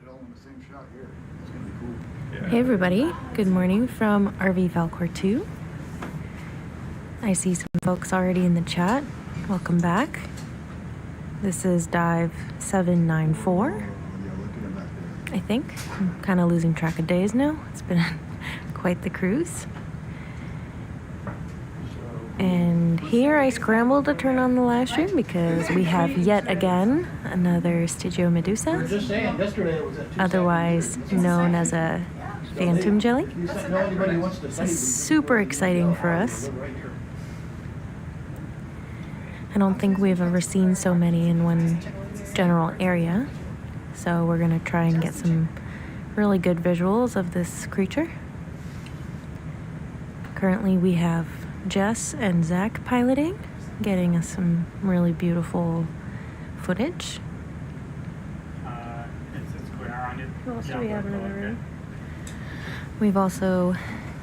all in the same shot here. It's gonna be cool. Yeah. Hey everybody, good morning from RV Valcor 2. I see some folks already in the chat. Welcome back. This is dive 794, I think. I'm kind of losing track of days now. It's been quite the cruise. And here I scrambled to turn on the live stream because we have yet again another Stygiomedusa, otherwise known as a phantom jelly. This is super exciting for us. I don't think we've ever seen so many in one general area, so we're going to try and get some really good visuals of this creature. Currently we have Jess and Zach piloting, getting us some really beautiful footage. Who else do we have in the room? We've also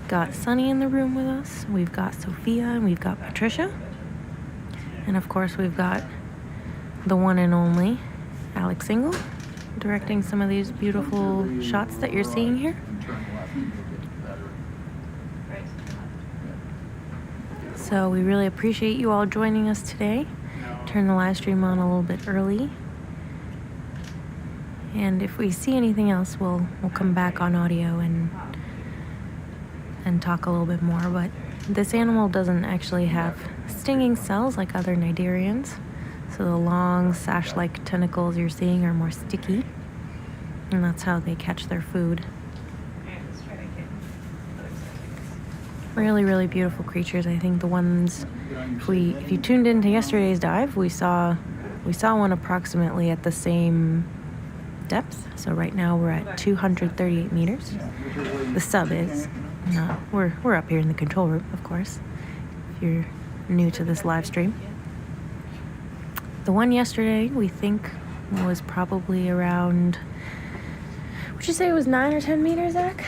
got Sunny in the room with us. We've got Sophia and we've got Patricia. And of course we've got the one and only Alex Single directing some of these beautiful shots that you're seeing here. So we really appreciate you all joining us today. Turn the live stream on a little bit early. And if we see anything else, we'll come back on audio and talk a little bit more. But this animal doesn't actually have stinging cells like other cnidarians. So the long sash-like tentacles you're seeing are more sticky. And that's how they catch their food. Really, really beautiful creatures. I think the ones, if you tuned into yesterday's dive, we saw one approximately at the same depth. So right now we're at 238 meters. The sub is. We're up here in the control room, of course, if you're new to this live stream. The one yesterday we think was probably around, would you say it was 9 or 10 meters, Zach?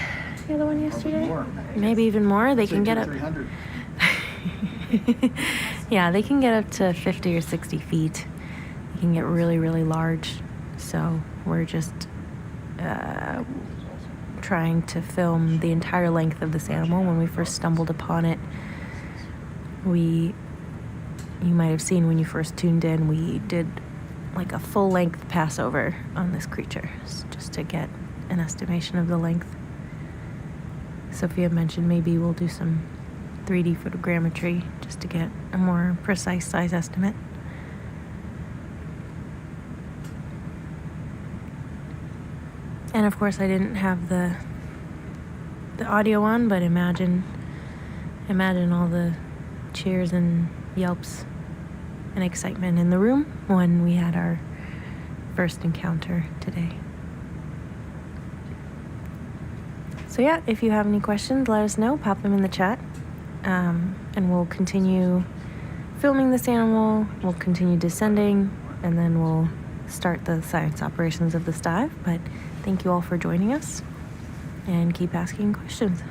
The other one yesterday? Maybe even more. They can get up. Yeah, they can get up to 50 or 60 feet. They can get really, really large. So we're just trying to film the entire length of this animal. When we first stumbled upon it, you might have seen when you first tuned in, we did like a full length passover on this creature just to get an estimation of the length. Sophia mentioned maybe we'll do some 3D photogrammetry just to get a more precise size estimate. And of course I didn't have the audio on, but imagine all the cheers and yelps and excitement in the room when we had our first encounter today. So yeah, if you have any questions, let us know. Pop them in the chat. And we'll continue filming this animal. We'll continue descending. And then we'll start the science operations of this dive. But thank you all for joining us. And keep asking questions.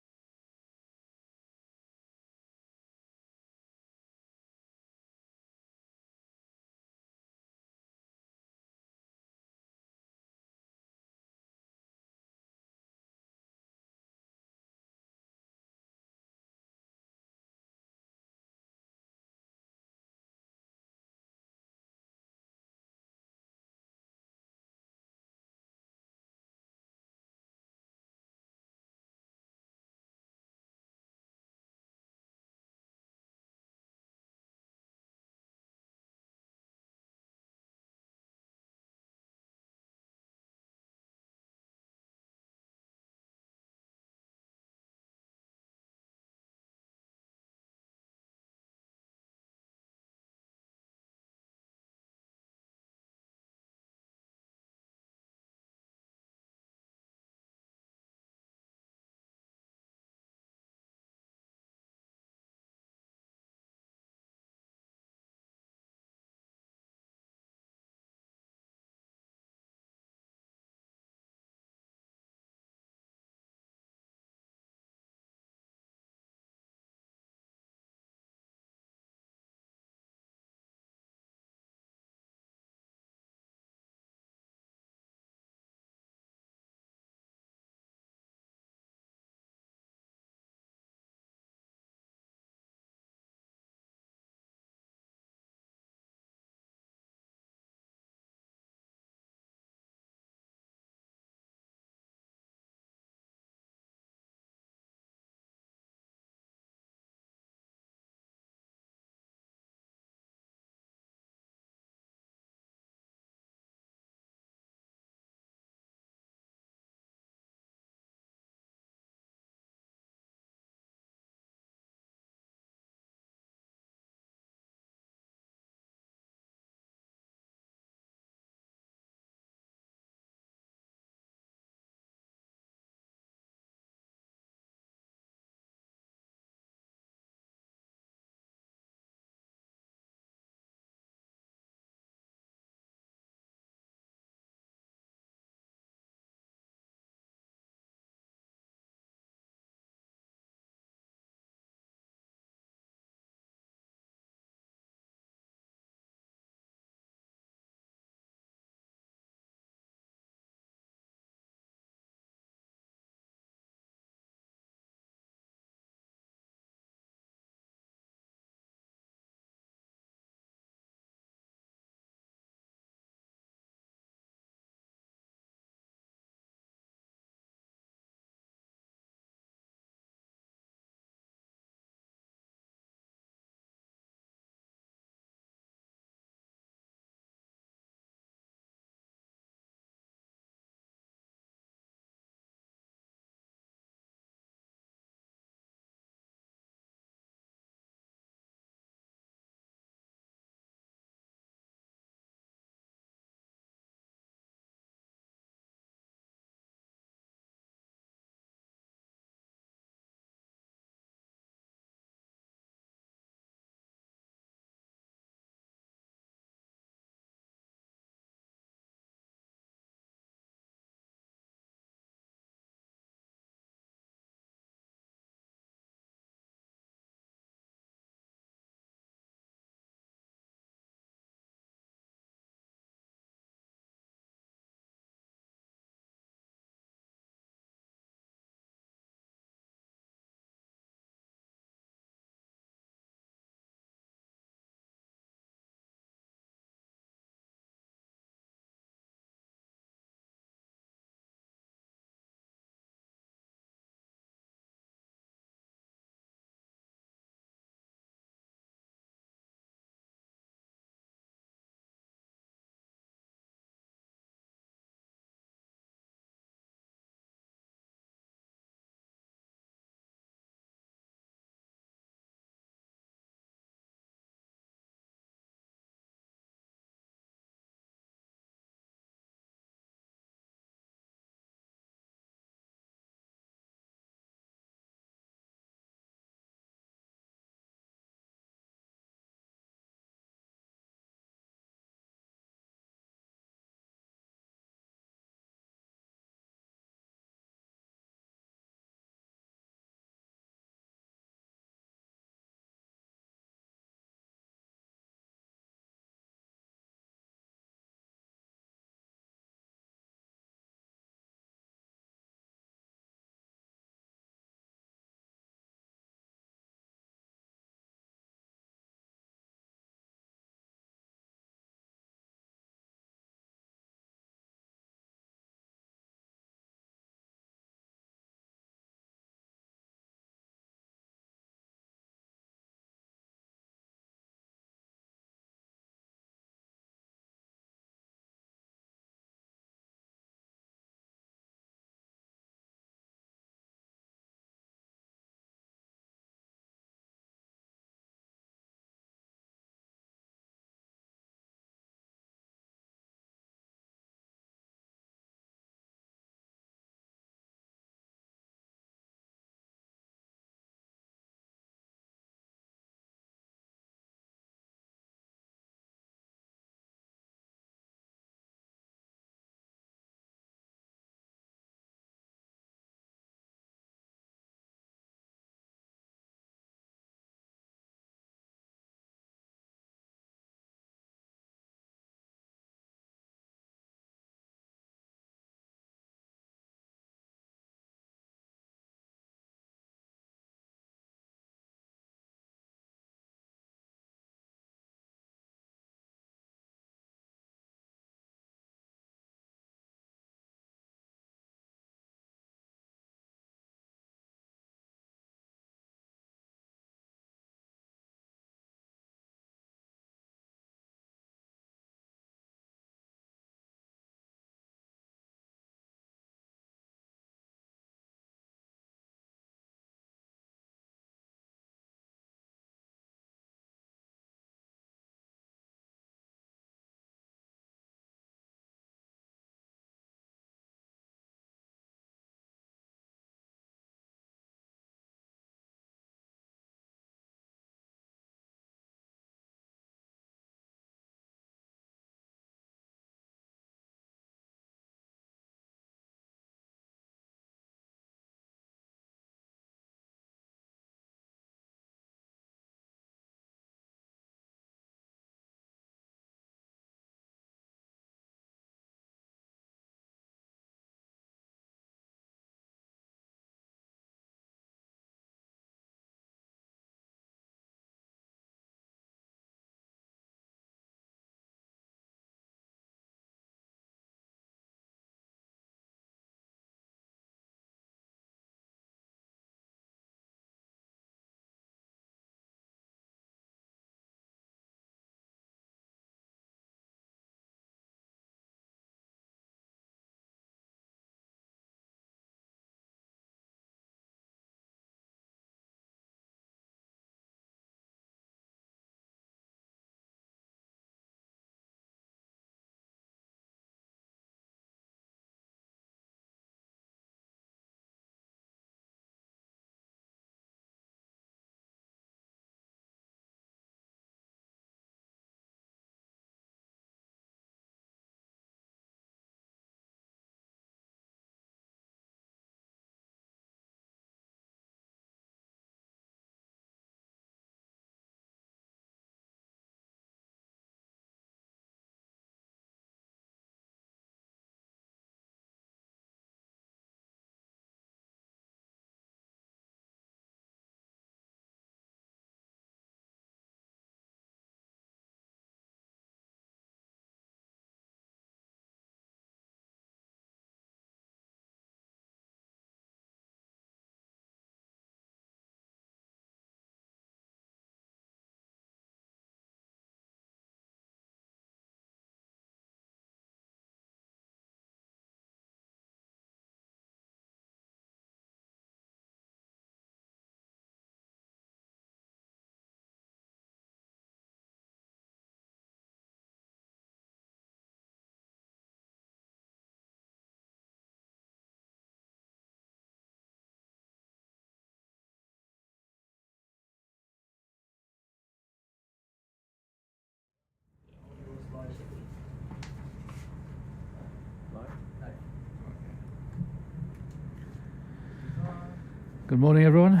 Good morning, everyone.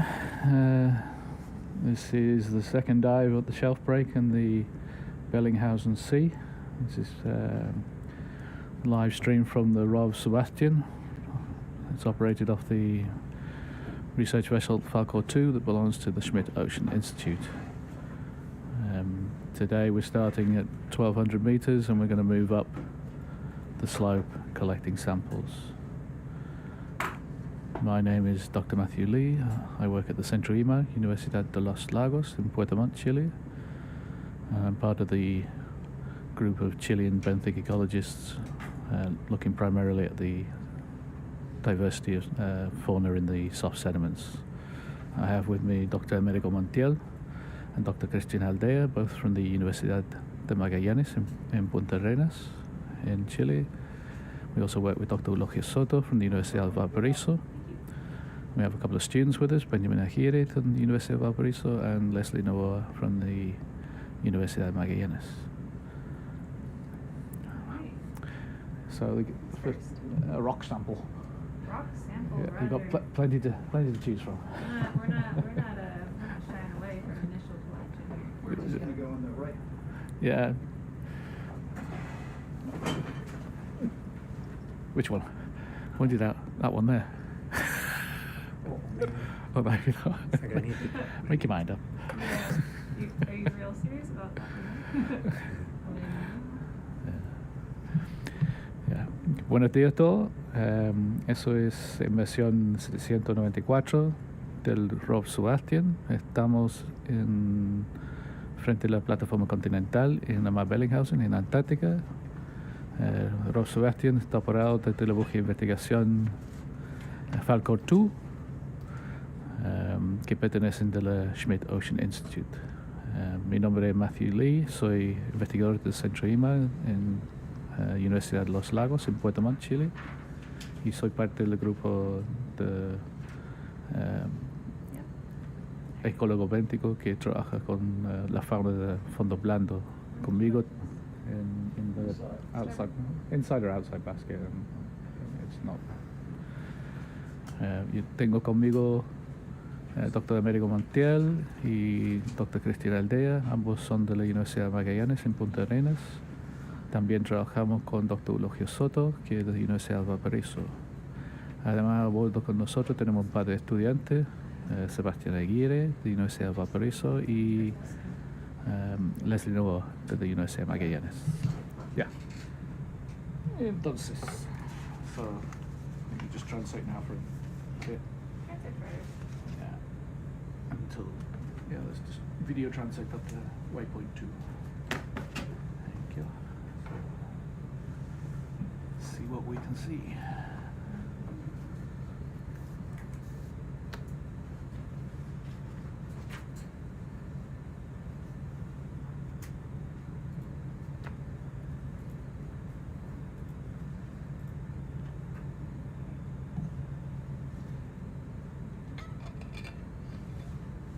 This is the second dive at the shelf break in the Bellingshausen Sea. This is live stream from the ROV SuBastian. It's operated off the research vessel Falco 2 that belongs to the Schmidt Ocean Institute. Today we're starting at 1200 meters and we're going to move up the slope collecting samples. My name is Dr. Matthew Lee. I work at the Centro IMA, Universidad de los Lagos in Puerto Montt, Chile. I'm part of the group of Chilean benthic ecologists looking primarily at the diversity of fauna in the soft sediments. I have with me Dr. Amerigo Montiel and Dr. Cristian Aldea, both from the Universidad de Magallanes in Punta Arenas in Chile. We also work with Dr. Eulogio Soto from the Universidad of Valparaiso. We have a couple of students with us, Benjamin Aguirre from the University of Valparaiso and Leslie Novoa from the Universidad de Magallanes. So a rock sample. Rock sample. Yeah, you've got plenty to choose from. We're not shying away from initial collection. We're just going to go on the right. Yeah. Which one? Pointed out that one there. Oh, no, you know. Make your mind up. Yeah. Are you real serious about that? Yeah. Buenos días a todos. Eso es inversión 794 del ROV SuBastian. Estamos frente a la plataforma continental en la mar Bellingshausen, en Antártica. ROV SuBastian está operado desde la búsqueda de investigación Falco 2, que pertenecen de la Schmidt Ocean Institute. Mi nombre es Matthew Lee, soy investigador del Centro IMA en Universidad de los Lagos en Puerto Montt, Chile, y soy parte del grupo de ecólogo benthico que trabaja con la fauna de fondo blando conmigo in the inside or outside basket. It's not. Yo tengo conmigo Dr. Amerigo Montiel y Dr. Cristian Aldea, ambos son de la Universidad de Magallanes en Punta Arenas. También trabajamos con Dr. Eulogio Soto, que es de la Universidad de Valparaiso. Además, a bordo con nosotros tenemos un par de estudiantes, Sebastián Aguirre, de la Universidad de Valparaiso, y Leslie Novoa, de la Universidad de Magallanes. Ya. Entonces, so, you just transect now for a bit. Yeah. Until, yeah, let's just video transect up to waypoint 2. Thank you. See what we can see.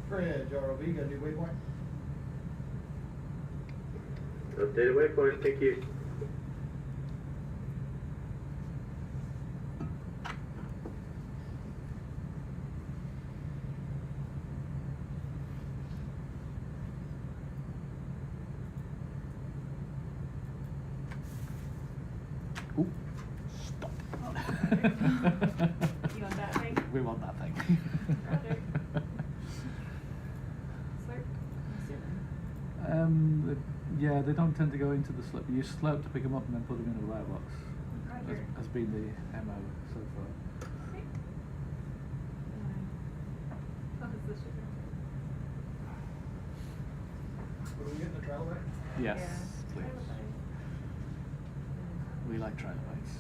Bridge, ROV, got a new waypoint? Updated waypoint, thank you. Ooh, stop. You want that thing? We want that thing. Roger. Slurp? I'm assuming. Yeah, they don't tend to go into the slip. You slurp to pick them up and then put them in a live box. Roger. Has been the MO so far. Okay. Oh, it's the sugar. What are we getting, the trilobite? Yes, Yeah. please. Trilobite. We like trilobites.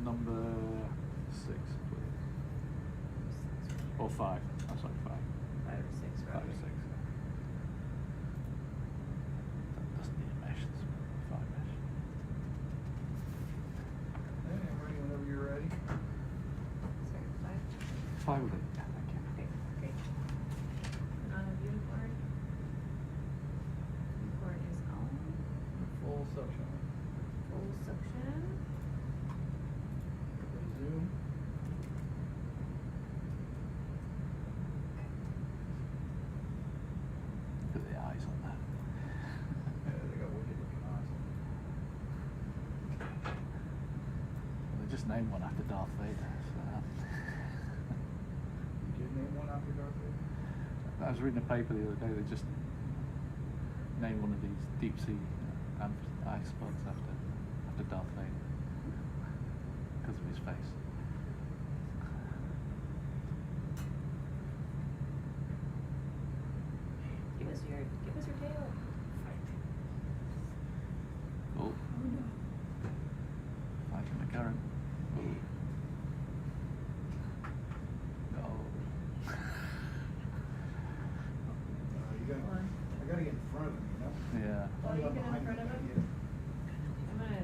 Number 6, please. Or 5. I'm sorry, 5. 5 or 6, 5 Roger. or 6. That doesn't need a mesh. It's 5 mesh. fine with it. Yeah, thank you. Okay, great. And on the unicorn. Unicorn is on. Full suction. Full suction. Zoom. Look at the eyes on that. Yeah, they got wicked looking eyes. Well, they just named one after Darth Vader. So. You did name one after Darth Vader? I was reading a paper the other day. They just named one of these deep sea isopods after Darth Vader because of his face. Give us your tail. Oh. Fighting the current. Oh. No. I gotta get in front of him, you know? Yeah. Well, you I'm get in behind front of him, him. I'm gonna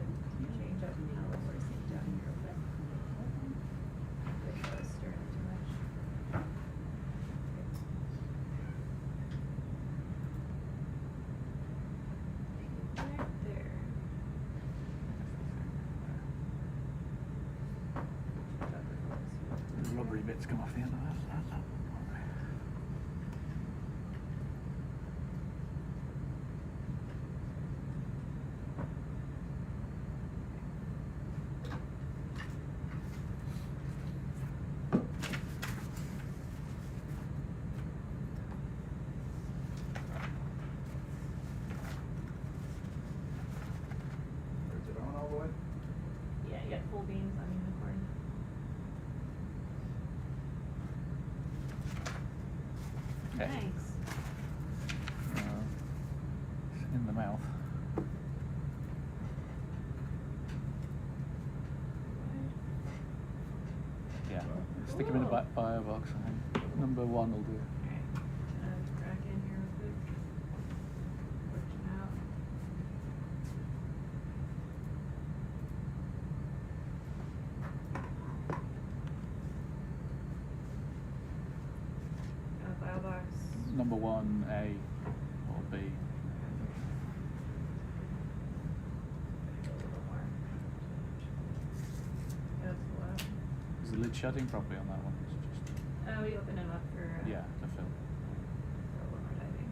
change up how we're sitting down here real quick. It was stirring too much. Right there. The rubbery bits come off the end of that. Is it on all the way? Yeah, you got full beams on unicorn. Okay. Nice. It's in the mouth. Yeah. Stick him in a bio box. I think. Number 1 will do. Alright. Crack in here real quick. Working out. File box. Number 1, A or B. A little more. That's a lot. Is the lid shutting properly on that one? It's just, We open them up for yeah, to fill. for one more diving.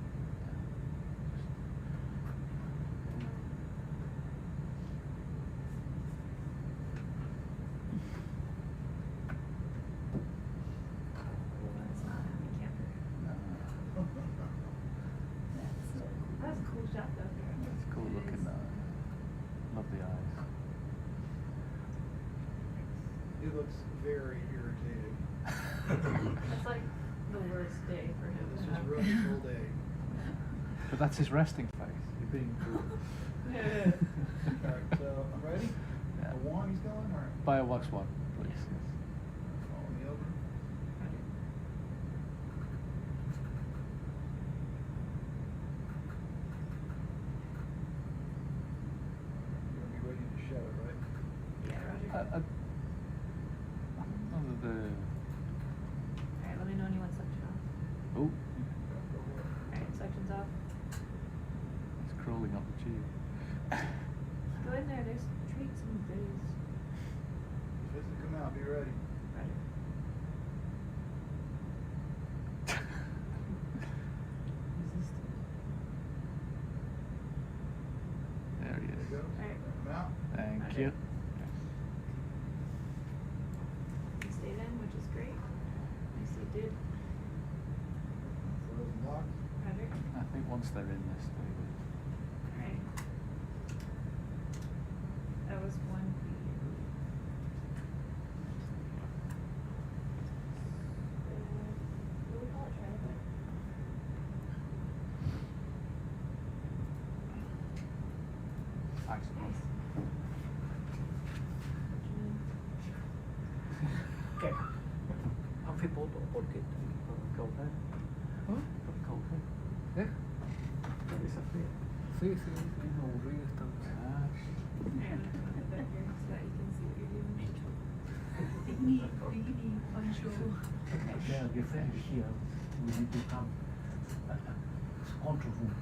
That's not a happy camper. That's a cool shot though. It's cool It looking is. though. Love the eyes. It looks very irritating. That's like the worst day for him This to was have. ruined his whole day. But that's his resting face. You're being cool. Yeah. Alright, so I'm ready? Yeah. The one he's going, alright. Bio box 1, please. Yeah. Yes. Follow me over. You're gonna be ready to shut it, right? Yeah, Roger. Alright, let me know when you want suction off. Oh, Alright, suction's off. it's crawling up the tube. Go in there, there's treats and goodies. If it doesn't come out, be ready. Roger. There he There is. you go. Alright. Come out. Thank Roger. you. He stayed in, which is great. Nicely did. Close and lock. Roger. I think once they're in this, they will. Alright. That was 1 feet. What do we call it? Tripod? Nice. Nice. Okay. Han fick bort orket på coldhead. På coldhead. Yeah. Det är så fel. See, hold it. And I'm gonna put that here so that you can see what you're doing. Unsure. refer here, we need to have control room.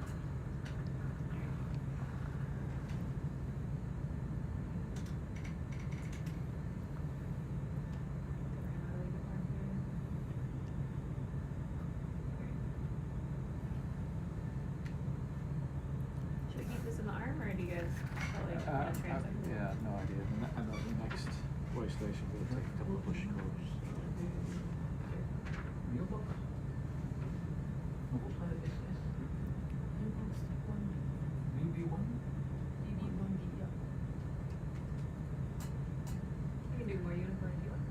Should we keep this in the arm, or do you guys feel like transect? Yeah, no idea. And the next way station will take a couple of bush cores. You can do more uniform if you want.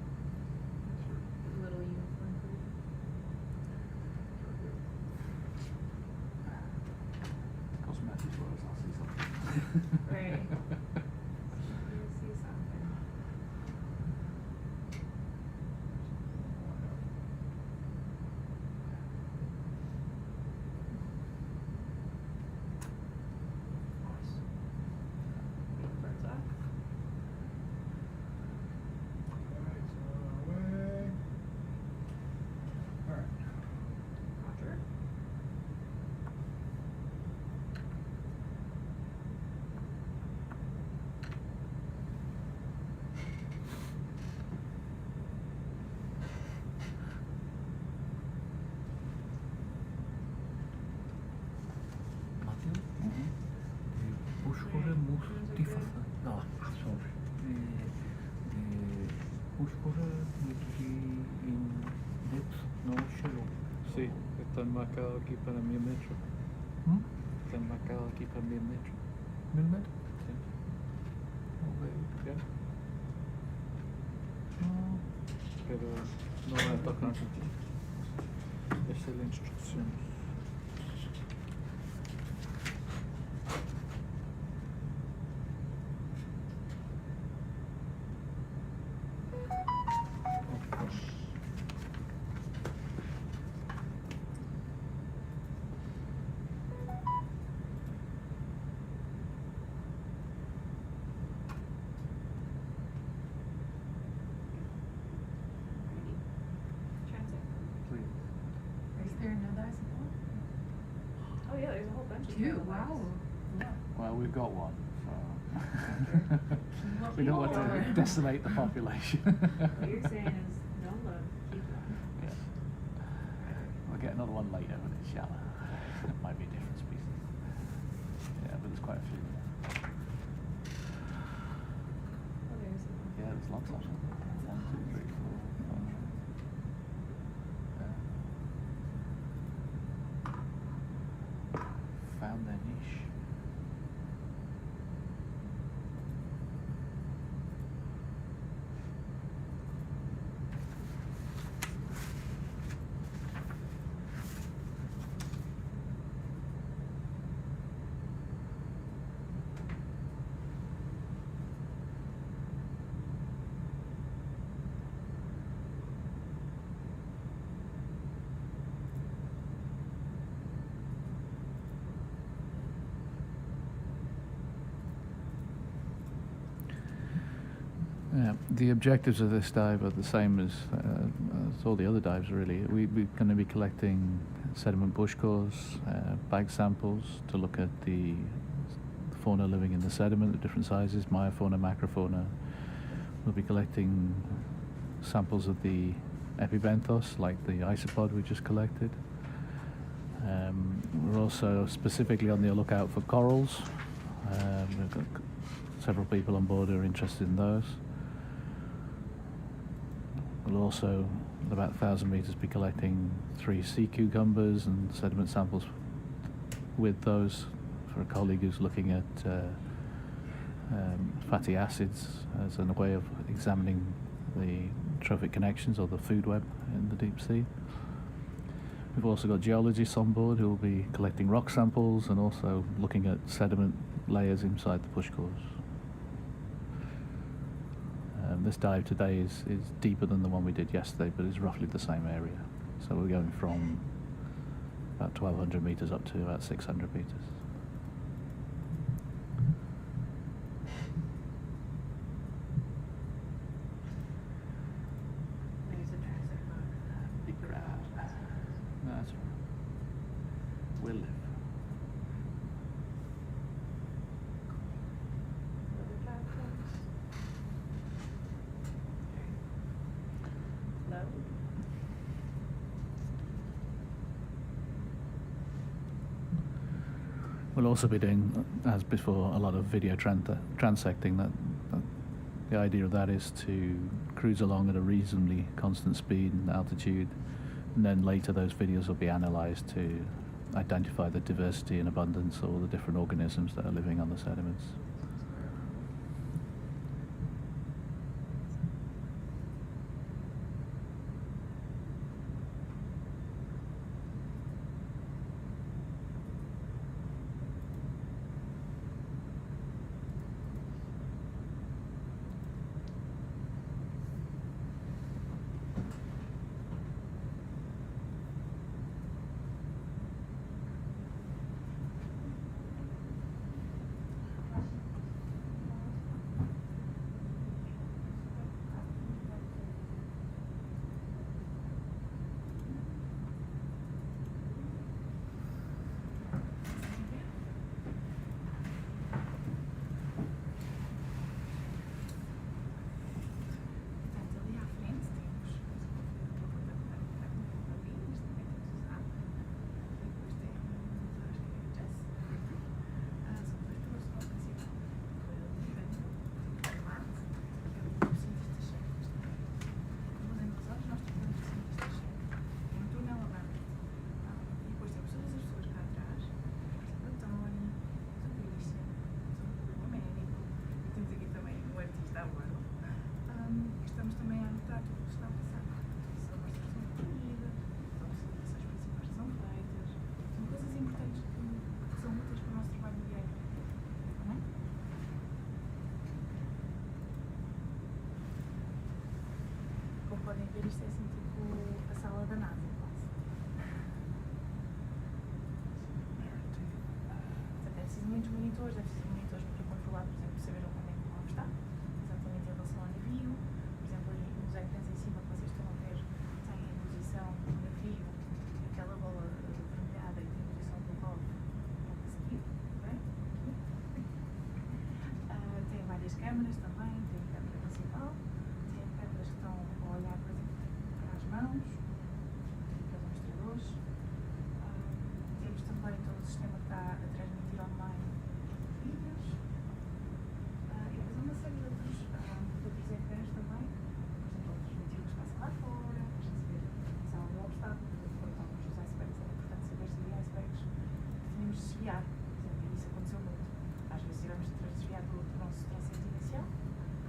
A little uniform food. Cosmetic wise, I'll see something. Right. You'll see something. Birds off. Alright, Roger. Matthew, the bush corer must differ. No, sorry. The bush corer needs to be in depth, no shallow. Sí, están marcados aquí para 1000 metros. Hmm? Están marcados aquí para 1000 metros. Millimeter? Sí. Okay. ¿Ya? No. Pero no van a tocar aquí. Esa es la instrucción. Transect. Is there another Isopod? Oh yeah, there's a whole bunch of Two, different wow. ones. Well, we've got one, so What we don't want to more? decimate the population. What you're saying is no love, keep them. Yes. We'll get another one later, but it's shallow. It might be a different species. Yeah, but there's quite a few. Oh, there's the one. Yeah, there's lots of them. 1, 2, 3, 4, 5. Yeah. Found their niche. Yeah, the objectives of this dive are the same as all the other dives, really. We're going to be collecting sediment bush cores, bag samples to look at the fauna living in the sediment, the different sizes, meiofauna, macrofauna. We'll be collecting samples of the epibenthos, like the Isopod we just collected. We're also specifically on the lookout for corals. We've got several people on board who are interested in those. We'll also, at about 1,000 meters, be collecting 3 sea cucumbers and sediment samples with those for a colleague who's looking at fatty acids as a way of examining the trophic connections or the food web in the deep sea. We've also got geologists on board who will be collecting rock samples and also looking at sediment layers inside the push cores. This dive today is deeper than the one we did yesterday, but it's roughly the same area. So we're going from about 1,200 meters up to about 600 meters. There's a transect mark. Big crab. We'll also be doing, as before, a lot of video transecting. The idea of that is to cruise along at a reasonably constant speed and altitude, and then later those videos will be analysed to identify the diversity and abundance of all the different organisms that are living on the sediments. Podem ver, isto é assim tipo a sala da NASA, quase. Portanto, é preciso muitos monitores, para controlar, por exemplo, saber onde é que o navio está, exatamente em relação ao navio. Por exemplo, aí nos ecrãs em cima que vocês estão a ver, tem a posição do navio, aquela bola vermelhada, e tem a posição do ROV logo a seguir, bem? Tem várias câmaras também, tem a câmara principal, tem câmaras que estão a olhar, por exemplo, para as mãos, para os mostradores. Temos também todo o sistema que está a transmitir online vídeos. E depois uma série de outros ecrãs também, por exemplo, a transmitir o que se passa lá fora, a saber se há algum obstáculo, por exemplo, os icebergs, é importante saber se há icebergs que tínhamos de desviar. Por exemplo, e isso aconteceu muito. Às vezes tivemos de desviar do nosso transecto inicial,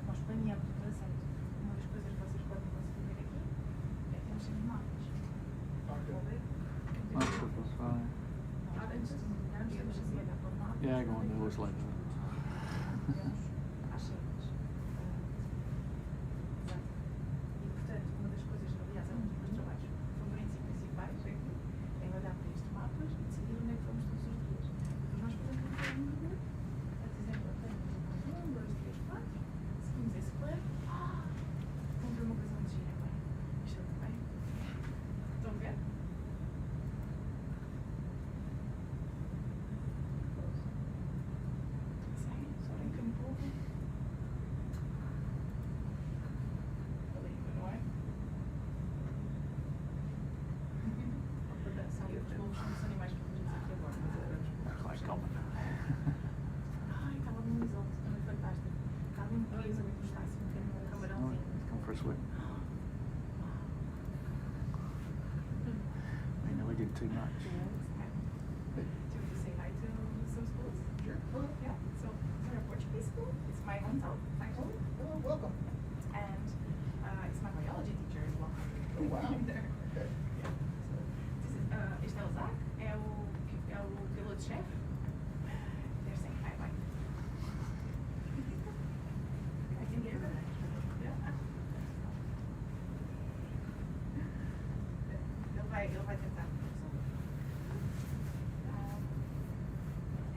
nós planeamos o transecto. Uma das coisas que vocês podem conseguir ver aqui é que temos sempre mapas. Vão ver? Octopus, right. Antes de mergulharmos, temos de olhar para o mapa. Yeah, go on, they always like that. Vemos às cenas. Exato. E, portanto, uma das coisas, aliás, é um dos meus trabalhos favoritos e principais aqui, é olhar para estes mapas e decidir onde é que vamos todos os dias. Depois nós podemos fazer um número, a dizer, ok, 1, 2, 3, 4, seguimos esse plano, vamos ver uma coisa muito gira, bem? Isto é bem? Estão a ver? Só brinca um pouco. Ali, não é? Sabe, os lobos são os animais preferidos aqui agora, mas adoramos. Quite common. Ai, estava num isótopo também fantástico. Estava em peso, ali está assim, um bocadinho um camarãozinho. Come for a swim. They never did too much. Do you want to say hi to some schools? Sure. Yeah. So these are a Portuguese school. It's my hometown, actually. Oh, welcome. And it's my biology teacher as well. Oh, wow. There. Okay. Yeah. So this is este é o Zach, é o piloto-chefe. They're saying hi, bye. I can hear them. Yeah. Ele vai tentar.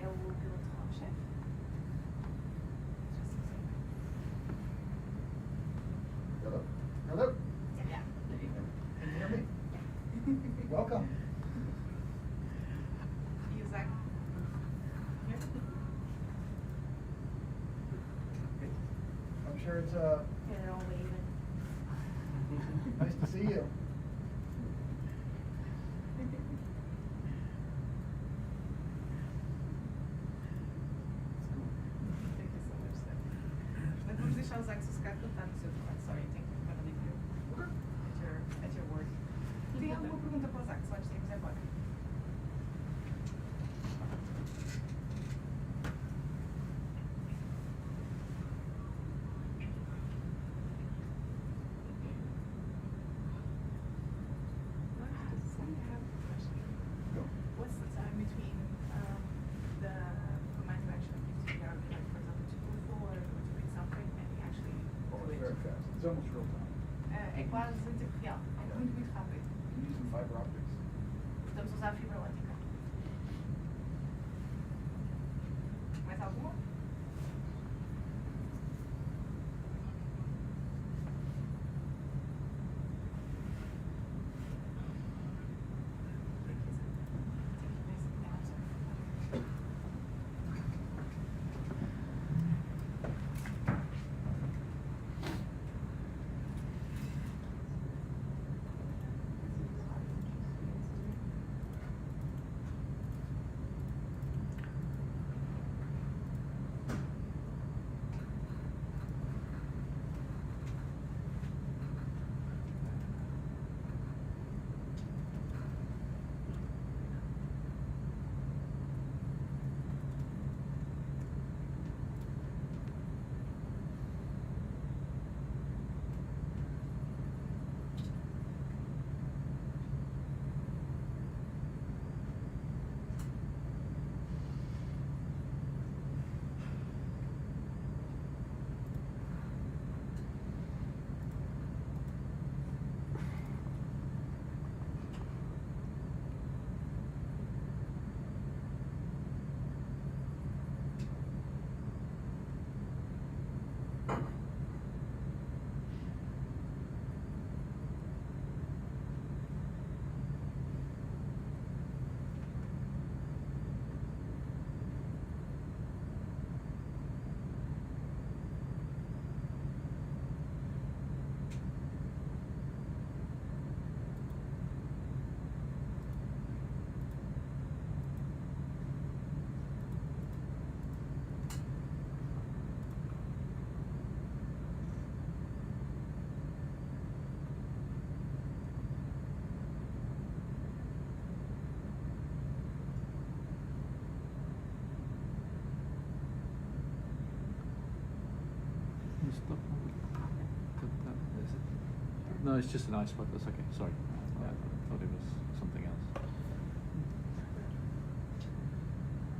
É o piloto-chefe. Hello. Hello. Yeah. Can you hear me? Welcome. E o Zach? I'm sure it's They're all waving. nice to see you. quase em tempo real. É muito, muito rápido. Using fiber optics. Estamos a usar fibra ótica. Mais alguma? No, it's just an Isopod. That's okay. Sorry. I thought it was something else.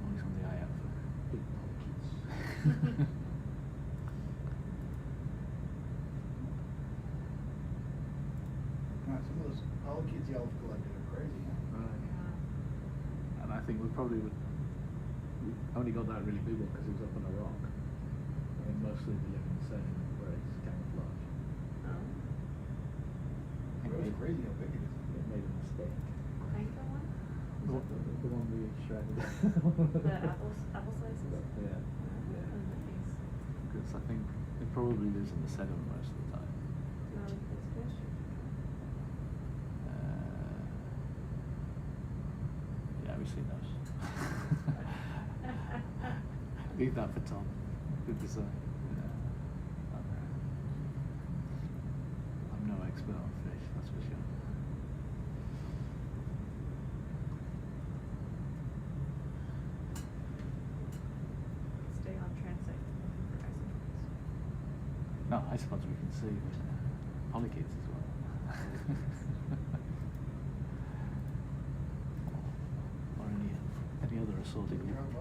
Always on the eye out for big polychaetes. Some of those polychaetes y'all have collected are crazy, huh? Right. And I think we probably would. We only got that really big one because it was up on a rock. I mean, mostly they live in the sediment where it's camouflage. It's crazy how big it is. It made a mistake. Panko one? The one we shredded. The apple slices? Yeah. Oh, nice. Because I think it probably lives in the sediment most of the time. No, it's fish. Yeah, we've seen those. Leave that for Tom. Good design. Yeah. I'm no expert on fish, that's for sure. Stay on transect for isopods. No, isopods we can see, but polychaetes as well. Or any other assorted worms.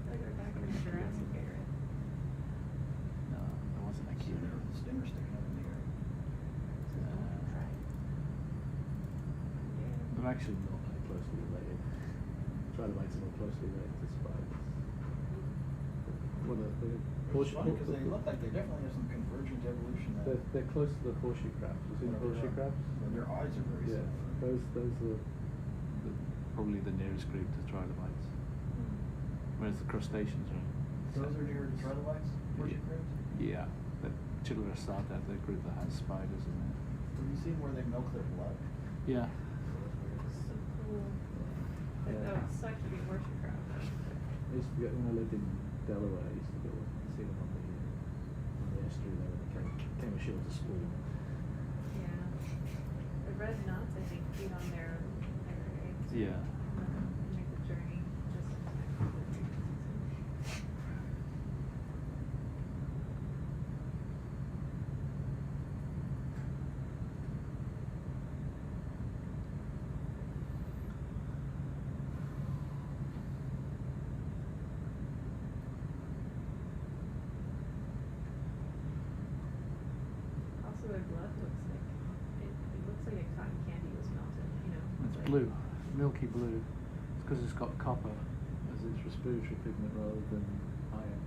Like our back in Jurassic area. No, there wasn't a key. The stinger sticking up in the air. They're actually not that closely related. Trilobites are more closely related to spiders. Well, It's funny because they look like they definitely have some convergent evolution. they're close to the horseshoe crabs. You see the horseshoe crabs? And their eyes are very Yeah, similar. those are probably the nearest group to trilobites. Whereas the crustaceans are. Those are near to trilobites? Horseshoe crabs? Yeah, the Chilurosata, the group that has spiders in it. Have you seen where they milk their blood? Yeah. So cool. That would suck to be a horseshoe crab. I used to get, when I lived in Delaware, I used to go and see them on the estuary there when they came ashore to spawn. Yeah. The red knots, I think, feed on their eggs. Yeah. And then make the journey just in time for the breeding season. blue, milky blue. It's because it's got copper as its respiratory pigment rather than iron.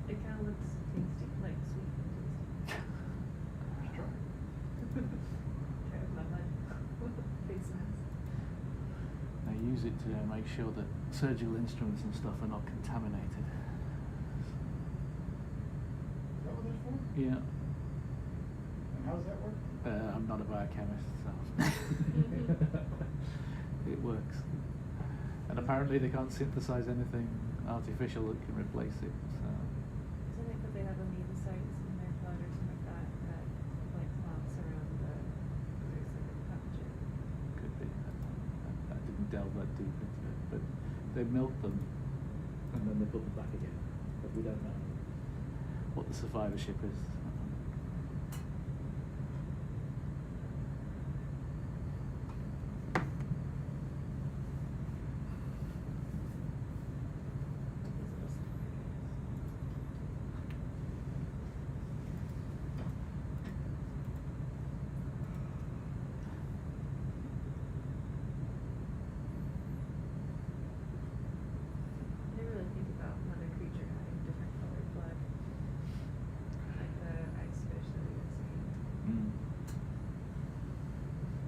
It kind of looks tasty, like sweet and tasty. Sure. Try with my face mask. They use it to make sure that surgical instruments and stuff are not contaminated. Is that what that's for? Yeah. And how does that work? I'm not a biochemist, so it works. And apparently they can't synthesize anything artificial that can replace it. So. Isn't it that they have amebocytes in their blood or something like that, that like clumps around the pathogen? Could be. I didn't delve that deep into it, but they milk them and then they put them back again. But we don't know what the survivorship is. I really think about another creature having different colored blood, like the ice fish that we were seeing.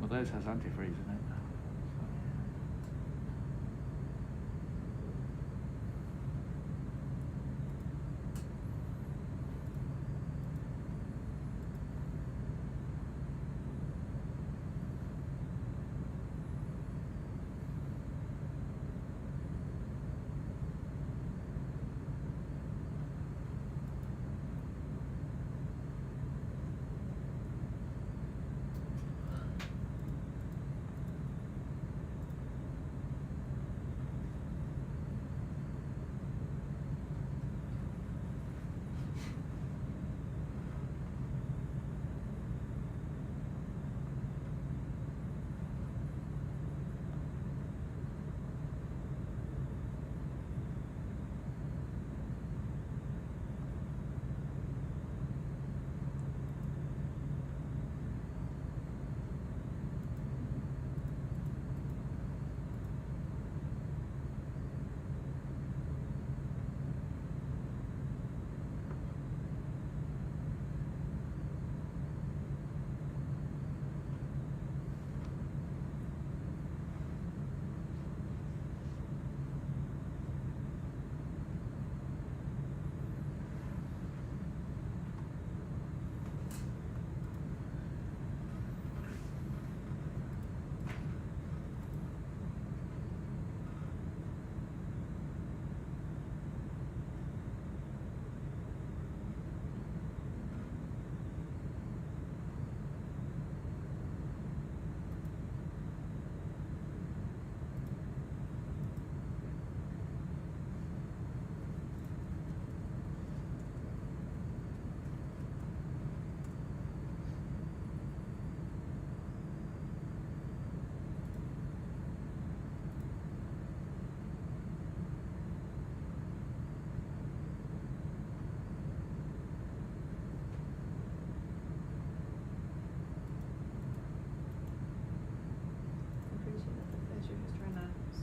Well, theirs has antifreeze in it.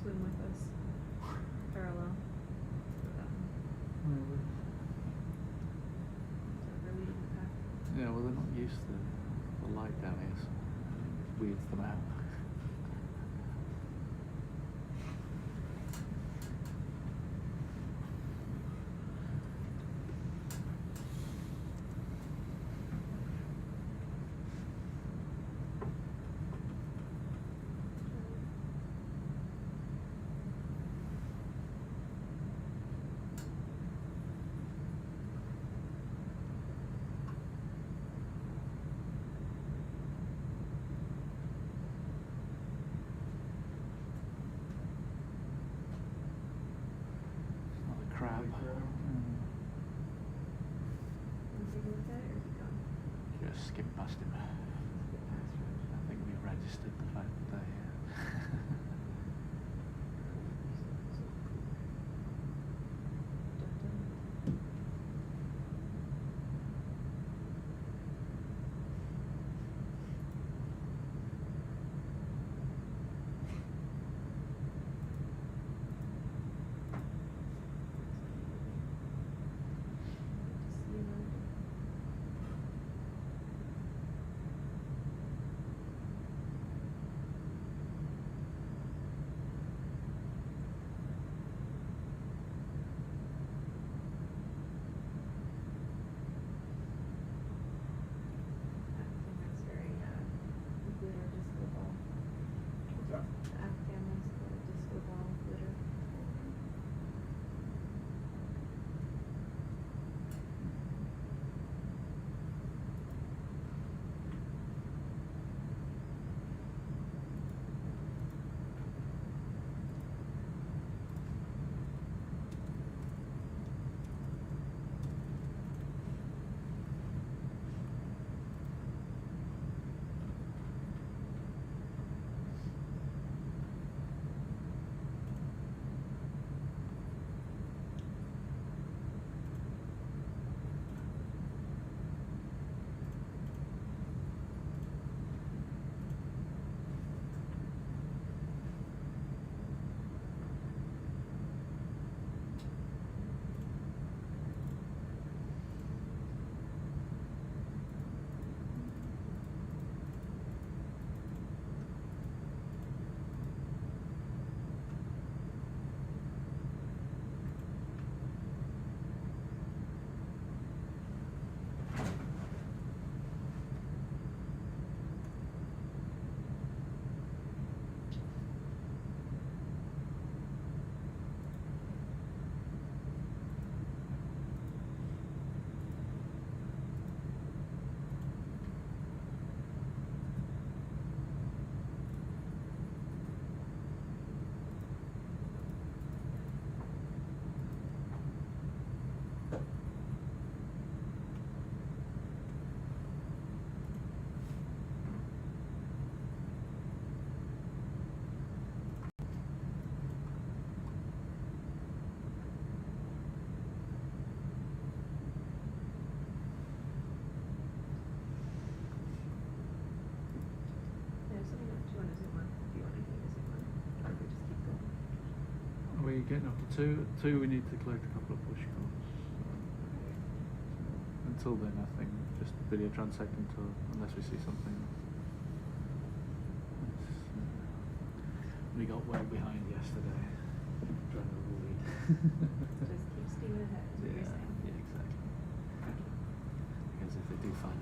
swim with us parallel with them. So they're leading the pack. Yeah, well, they're not used to the light down here, so it weirds them out. Crab. Want to take a look at it or keep going? Just skip past him. I think we registered the fact that they. getting up to two. We need to collect a couple of bush calls. Until then, I think just video transect unless we see something. We got way behind yesterday. Trying to avoid. Just keep steaming ahead, is what you're saying. Yeah, exactly. Because if they do find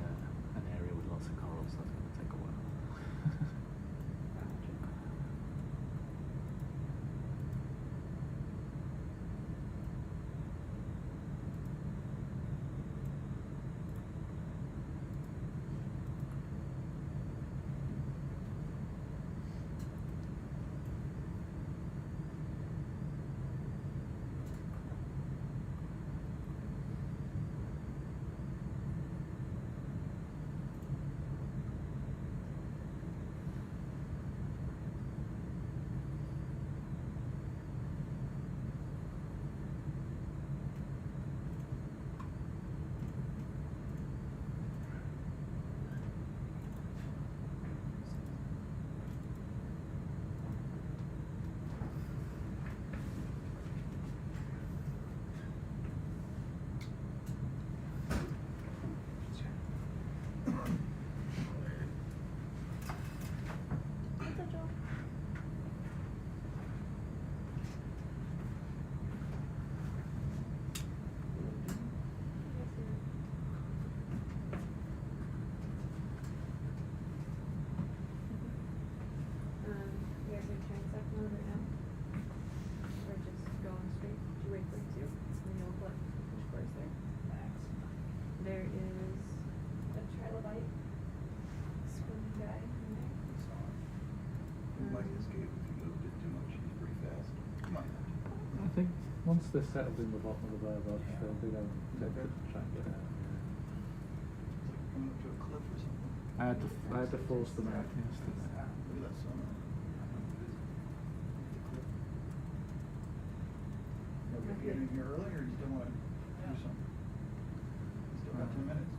an area with lots of corals, that's going to take a while. You guys are transect mode right now? Or just going straight? Did you wait for it to? And you'll collect which course there? There is a trilobite squid guy in there. You might escape if you go a bit too much. He's pretty fast. Come on. I think once they're settled in the bottom of the barbox, they don't tend to try and get out. It's like coming up to a cliff or something. I had to force them out yesterday. Look at that sonar. Okay, get in here early, or you still want to do something? You still got 2 minutes.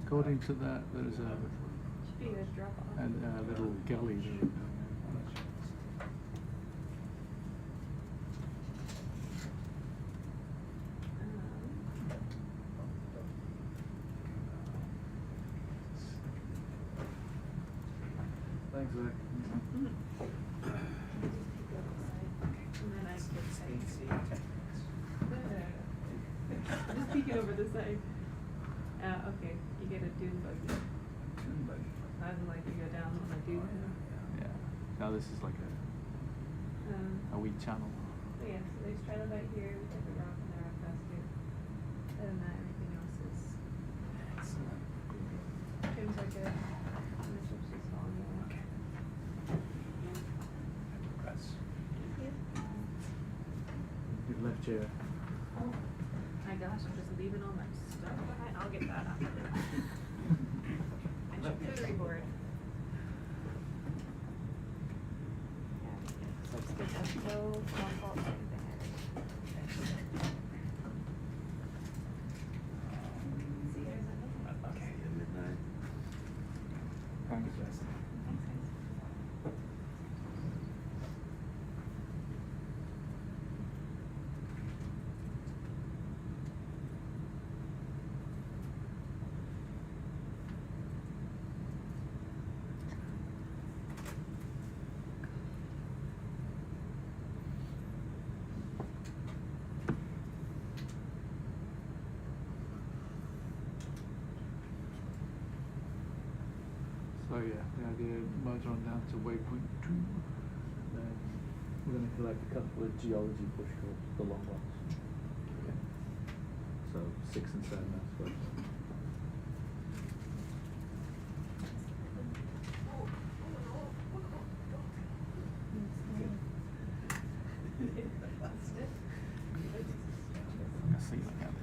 According to that, there's Should be a drop off. a little gully there. Thanks, Zach. And then I could say. Just peeking over the side. Okay, you get a dune buggy. I was like, you go down on a dune. Yeah. Now this is like a wee channel. So yeah, so there's trilobite here, we take a rock and a rock basket. Other than that, everything else is. Trims are good. And this looks just falling away. Okay. You've left here. Oh my gosh, I'm just leaving all my stuff behind. I'll get that after. And charcuterie board. Yeah, looks good. That's no small fault or anything. See you guys at midnight. Okay, at midnight. Thanks. Thanks, guys. So yeah, the idea moves on down to waypoint 2. And then we're going to collect a couple of geology bush calls, the long ones. Okay. So 6 and 7, I suppose. I see like that.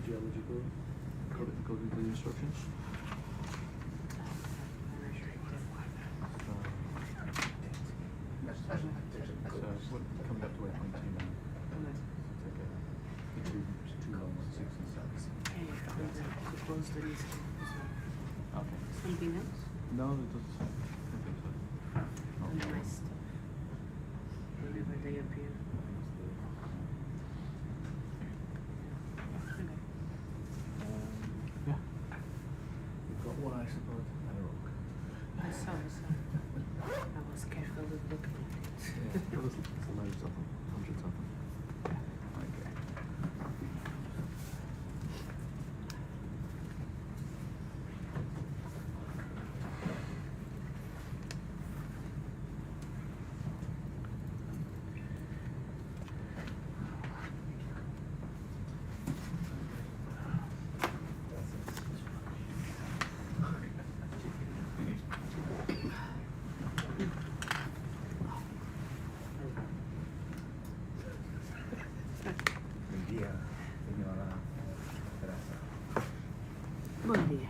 Geological, according to the instructions. So coming up to 8.2 now. Take it. Two long ones, 6 and 7. Okay. Something else? No, it doesn't say. I don't think so. On my stuff. Whenever they appear. Yeah. We've got one isopod and a rock. I saw. I was careful with looking at it. Yeah, there's loads of them, hundreds of them. Bom dia.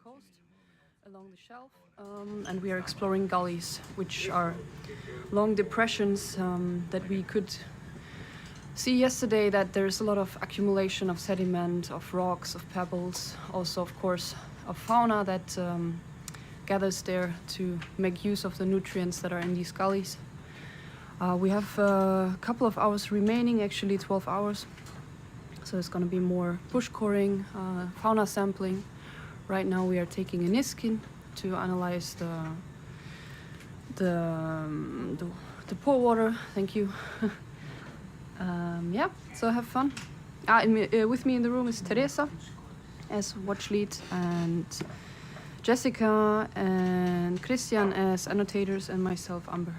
coast along the shelf, and we are exploring gullies, which are long depressions that we could see yesterday that there's a lot of accumulation of sediment, of rocks, of pebbles, also of course of fauna that gathers there to make use of the nutrients that are in these gullies. We have a couple of hours remaining, actually 12 hours. So it's going to be more bush coring, fauna sampling. Right now we are taking a Niskin to analyze the pore water. Thank you. Yeah, so have fun. With me in the room is Teresa as watch lead, and Jessica and Christian as annotators, and myself, Amber.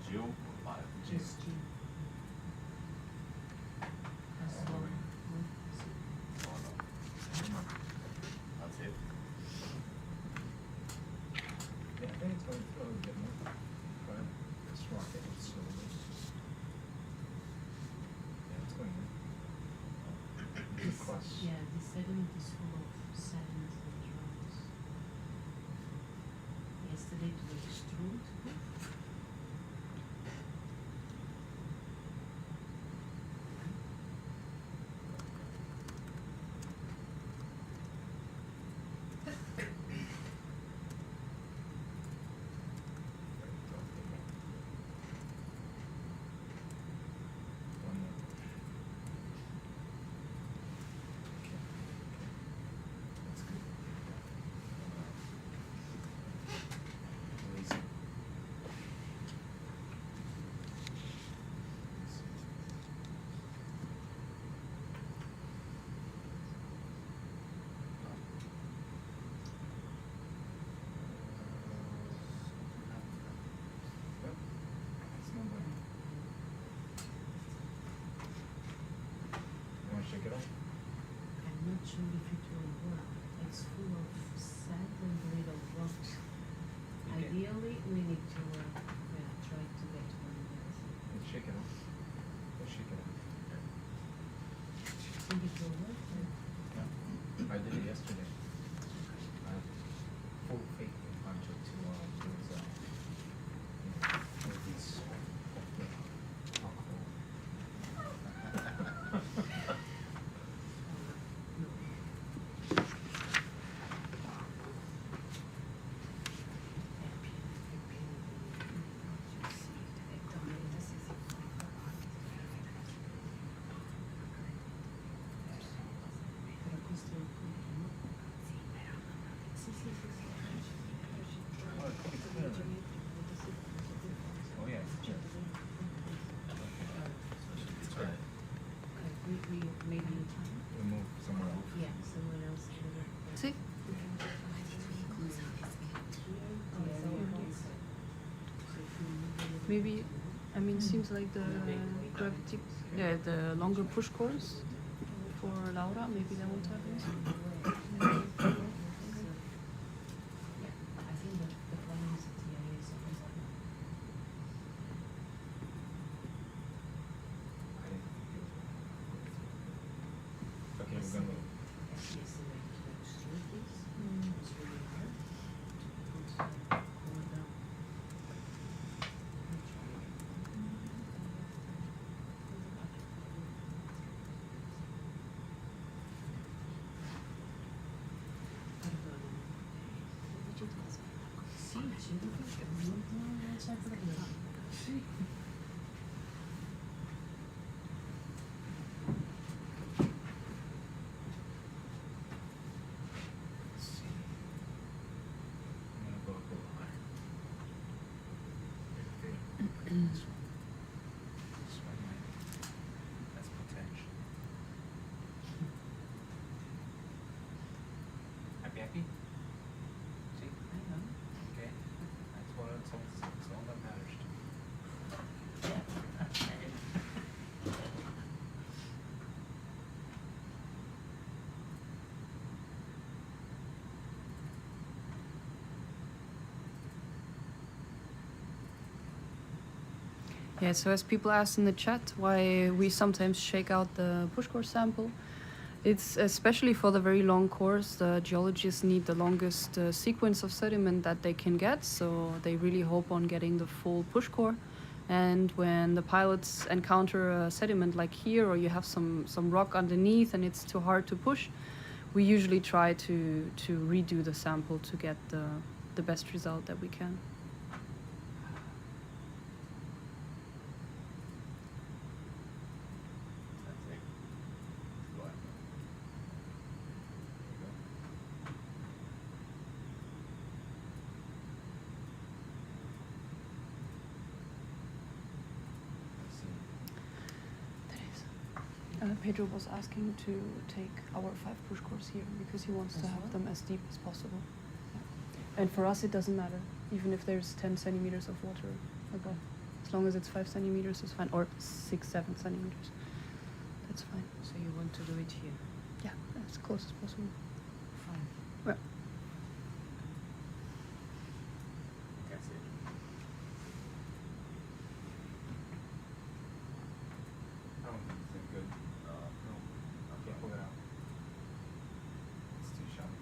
Geo or bio? Just Geo. That's it. Yeah, I think it's going to a little bit more. But it's rocketing slowly. Yeah, it's going in. Yeah, the sediment is full of sand and rocks. Yesterday it was strewed. Shake it off. I'm not sure if it will work. It's full of sand and little rocks. Okay. Ideally, we need to try to get one of those. Let's shake it off. Let's shake it off. Think it will work? Yeah. I did it yesterday. I have full faith in Pancho to with these Oh yeah, sure. It's right. We maybe We'll move somewhere else. yeah, someone else can. See? Maybe, I mean, seems like the gravity, yeah, the longer push course for Laura, maybe that won't happen. I think that the problem is that the area is always Okay, we're gonna move. Yesterday, like, straight this was really hard. Jellyfish é muito mais agradável. Let's see. I'm gonna go up a little higher. This one. This one, right? That's potential. Happy? See? Okay. That's all that matters to me. Yeah, so as people ask in the chat why we sometimes shake out the push core sample, it's especially for the very long cores, the geologists need the longest sequence of sediment that they can get, so they really hope on getting the full push core. And when the pilots encounter a sediment like here, or you have some rock underneath and it's too hard to push, we usually try to redo the sample to get the best result that we can. That's it. Go ahead. There you go. Let's see. Pedro was asking to take our 5 push cores here because he wants to have them as deep as possible. Yeah. And for us, it doesn't matter, even if there's 10 centimeters of water above. As long as it's 5 centimeters, it's fine, or 6, 7 centimeters. That's fine. So you want to do it here? Yeah, as close as possible. Fine. Yeah. That's it. I don't think it's good. No. Okay, pull it out. It's too shallow.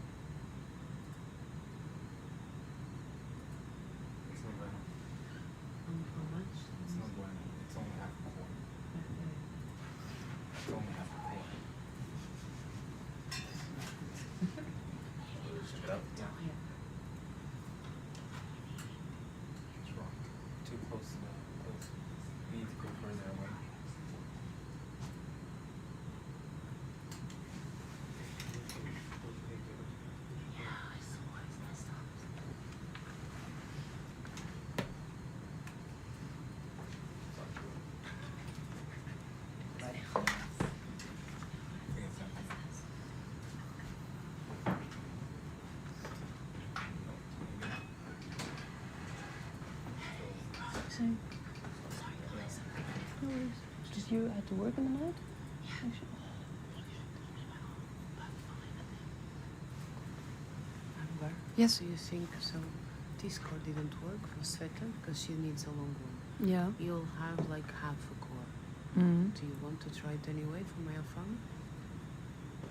It's no bueno. How much? It's no bueno. It's only half a core. It's only half a core. Check it out. Yeah. It's wrong. Too close to the close. We need to go further away. Same. No worries. It's just you had to work in the night? Actually. Amber? Yes. Do you think so? This core didn't work for Sveta because she needs a long one. Yeah. You'll have like half a core. Mm-hmm. Do you want to try it anyway for meiofauna?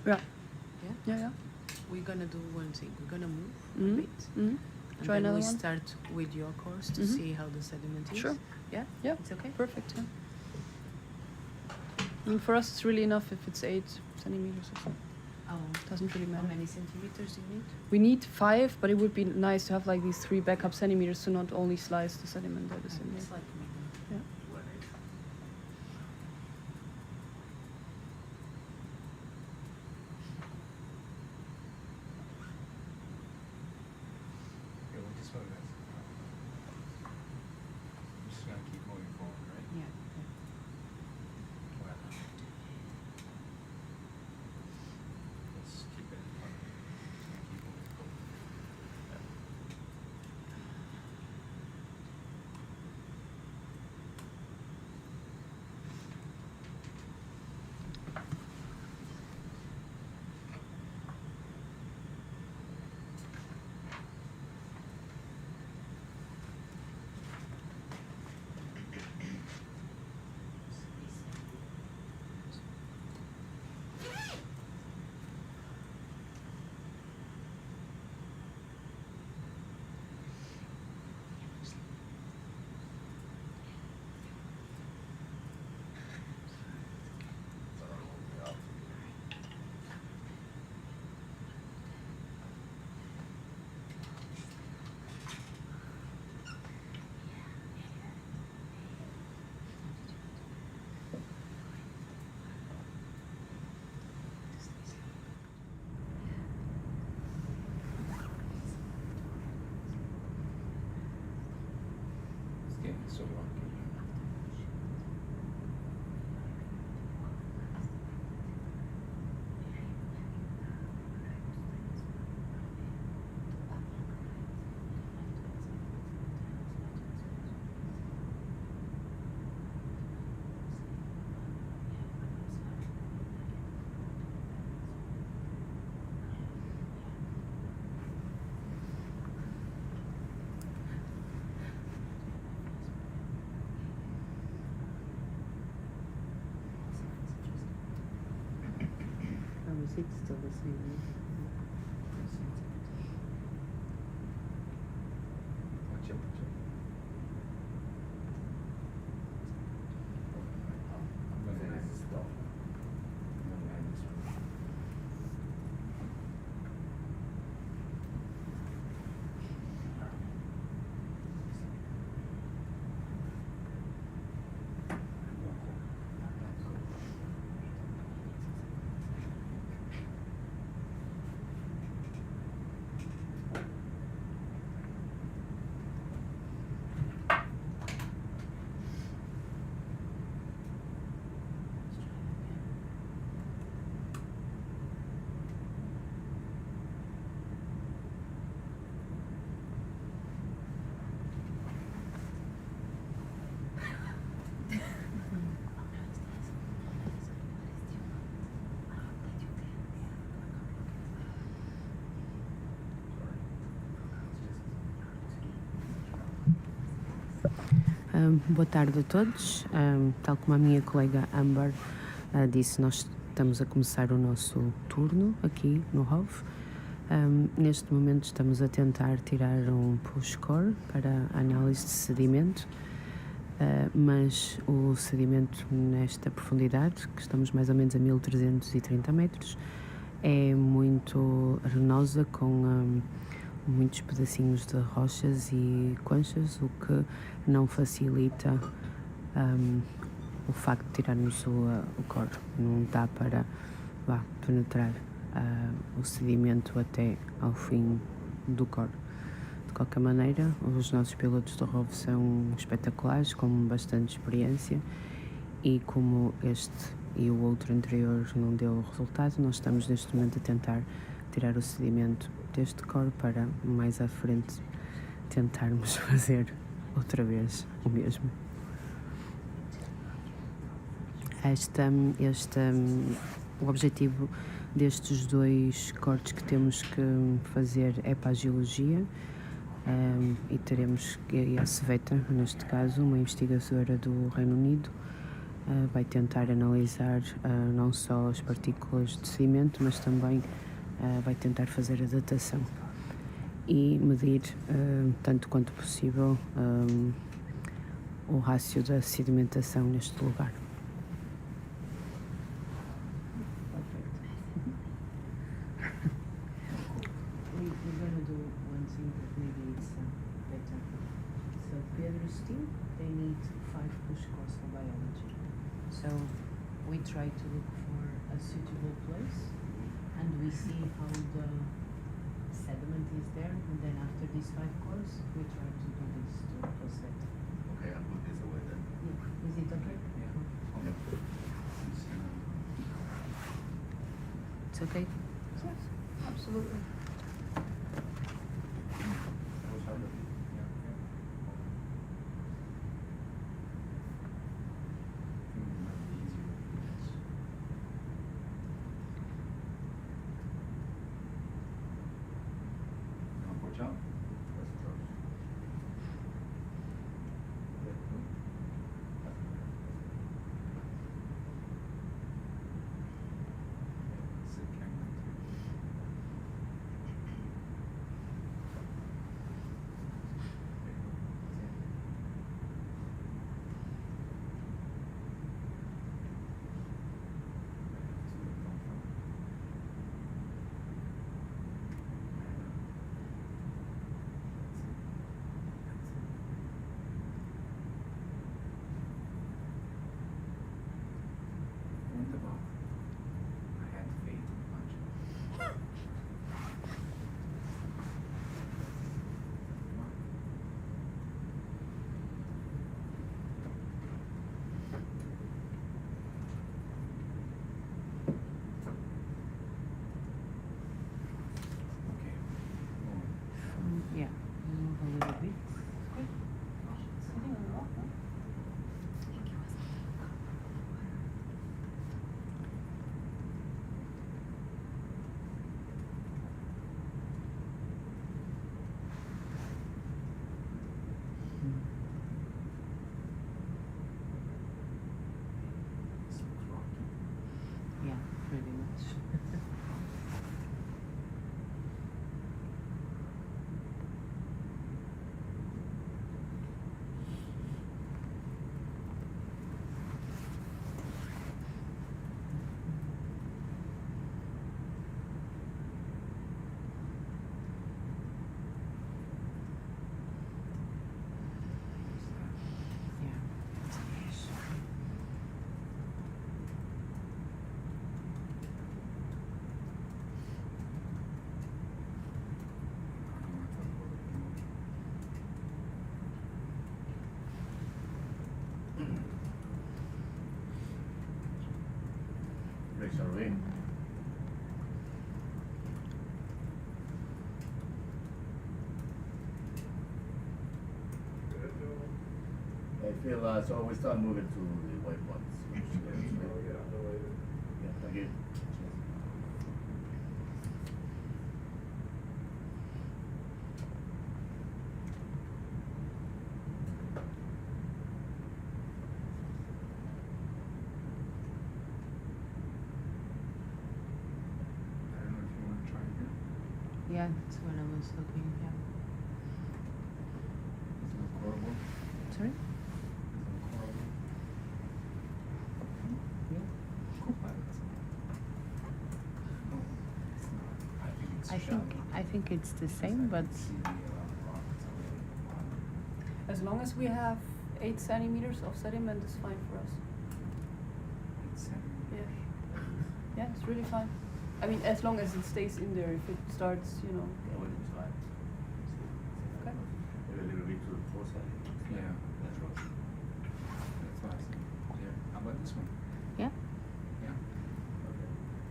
Yeah. Yeah? Yeah, yeah. We're gonna do one thing. We're gonna move Mhm. a bit. Mm-hmm. And Try then another we one? start with your course to Mhm. see how the sediment is. Sure. Yeah? Yeah. It's okay? Perfect, yeah. I mean, for us, it's really enough if it's 8 centimeters or so. Oh. Doesn't really How matter. many centimeters do you need? We need 5, but it would be nice to have like these 3 backup centimeters to not only slice the sediment that is in there. It's like Yeah. Yeah, we'll just move this. I'm just gonna keep moving forward, right? yeah. Well, let's keep it in front of me. Just gonna keep moving forward. Yeah. so lucky. It's still the same. Watch out. Boa tarde a todos. Tal como a minha colega Amber disse, nós estamos a começar o nosso turno aqui no ROV. Neste momento estamos a tentar tirar um push core para a análise de sedimento, mas o sedimento nesta profundidade, que estamos mais ou menos a 1330 metros, é muito arenosa, com muitos pedacinhos de rochas e conchas, o que não facilita o facto de tirarmos o core. Não dá para penetrar o sedimento até ao fim do core. De qualquer maneira, os nossos pilotos do ROV são espetaculares, com bastante experiência, e como este e o outro anterior não deu resultado, nós estamos neste momento a tentar tirar o sedimento deste core para mais à frente tentarmos fazer outra vez o mesmo. O objetivo destes dois cortes que temos que fazer é para a geologia, e teremos a Sveta, neste caso, uma investigadora do Reino Unido, vai tentar analisar não só as partículas de sedimento, mas também vai tentar fazer a datação e medir, tanto quanto possível, o rácio da sedimentação neste lugar. We're going to do one thing that maybe it's better. So Pedro's team, they need 5 push cores for biology. So we try to look for a suitable place, and we see how the sediment is there, and then after these 5 cores, we try to do this to prospect. Okay, I'll put this away then. Yeah. Is it okay? Yeah. It's okay? Yes, absolutely. shall we? I feel so we start moving to the waypoints. Yeah, thank you. I don't know if you want to try again. Yeah, that's what I was looking. Yeah. Is it horrible? Sorry. Is it horrible? Yeah. Co-pilots. No, it's not. I think it's shallow. I think it's the same, but See the rockets already. As long as we have 8 centimeters of sediment is fine for us. It's Yeah. Yeah, it's really fine. I mean, as long as it stays in there. If it starts, you know. Maybe Okay. a little bit to the foresight. Yeah, that's right. That's what I was thinking. Yeah. How about this one? yeah, Yeah.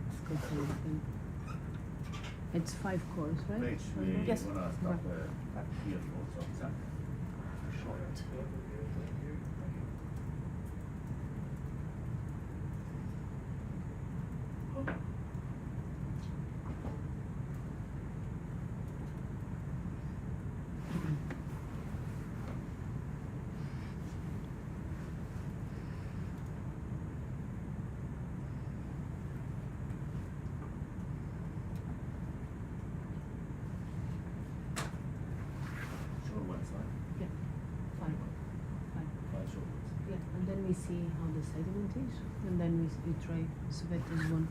it's good to listen. It's 5 cores, right? Rich, we Yes. wanna stop back here for some time. Short. Short ones, right? Yeah, 5. 5. 5 short ones. Yeah, and then we see how the sediment is, and then we try Svet's one.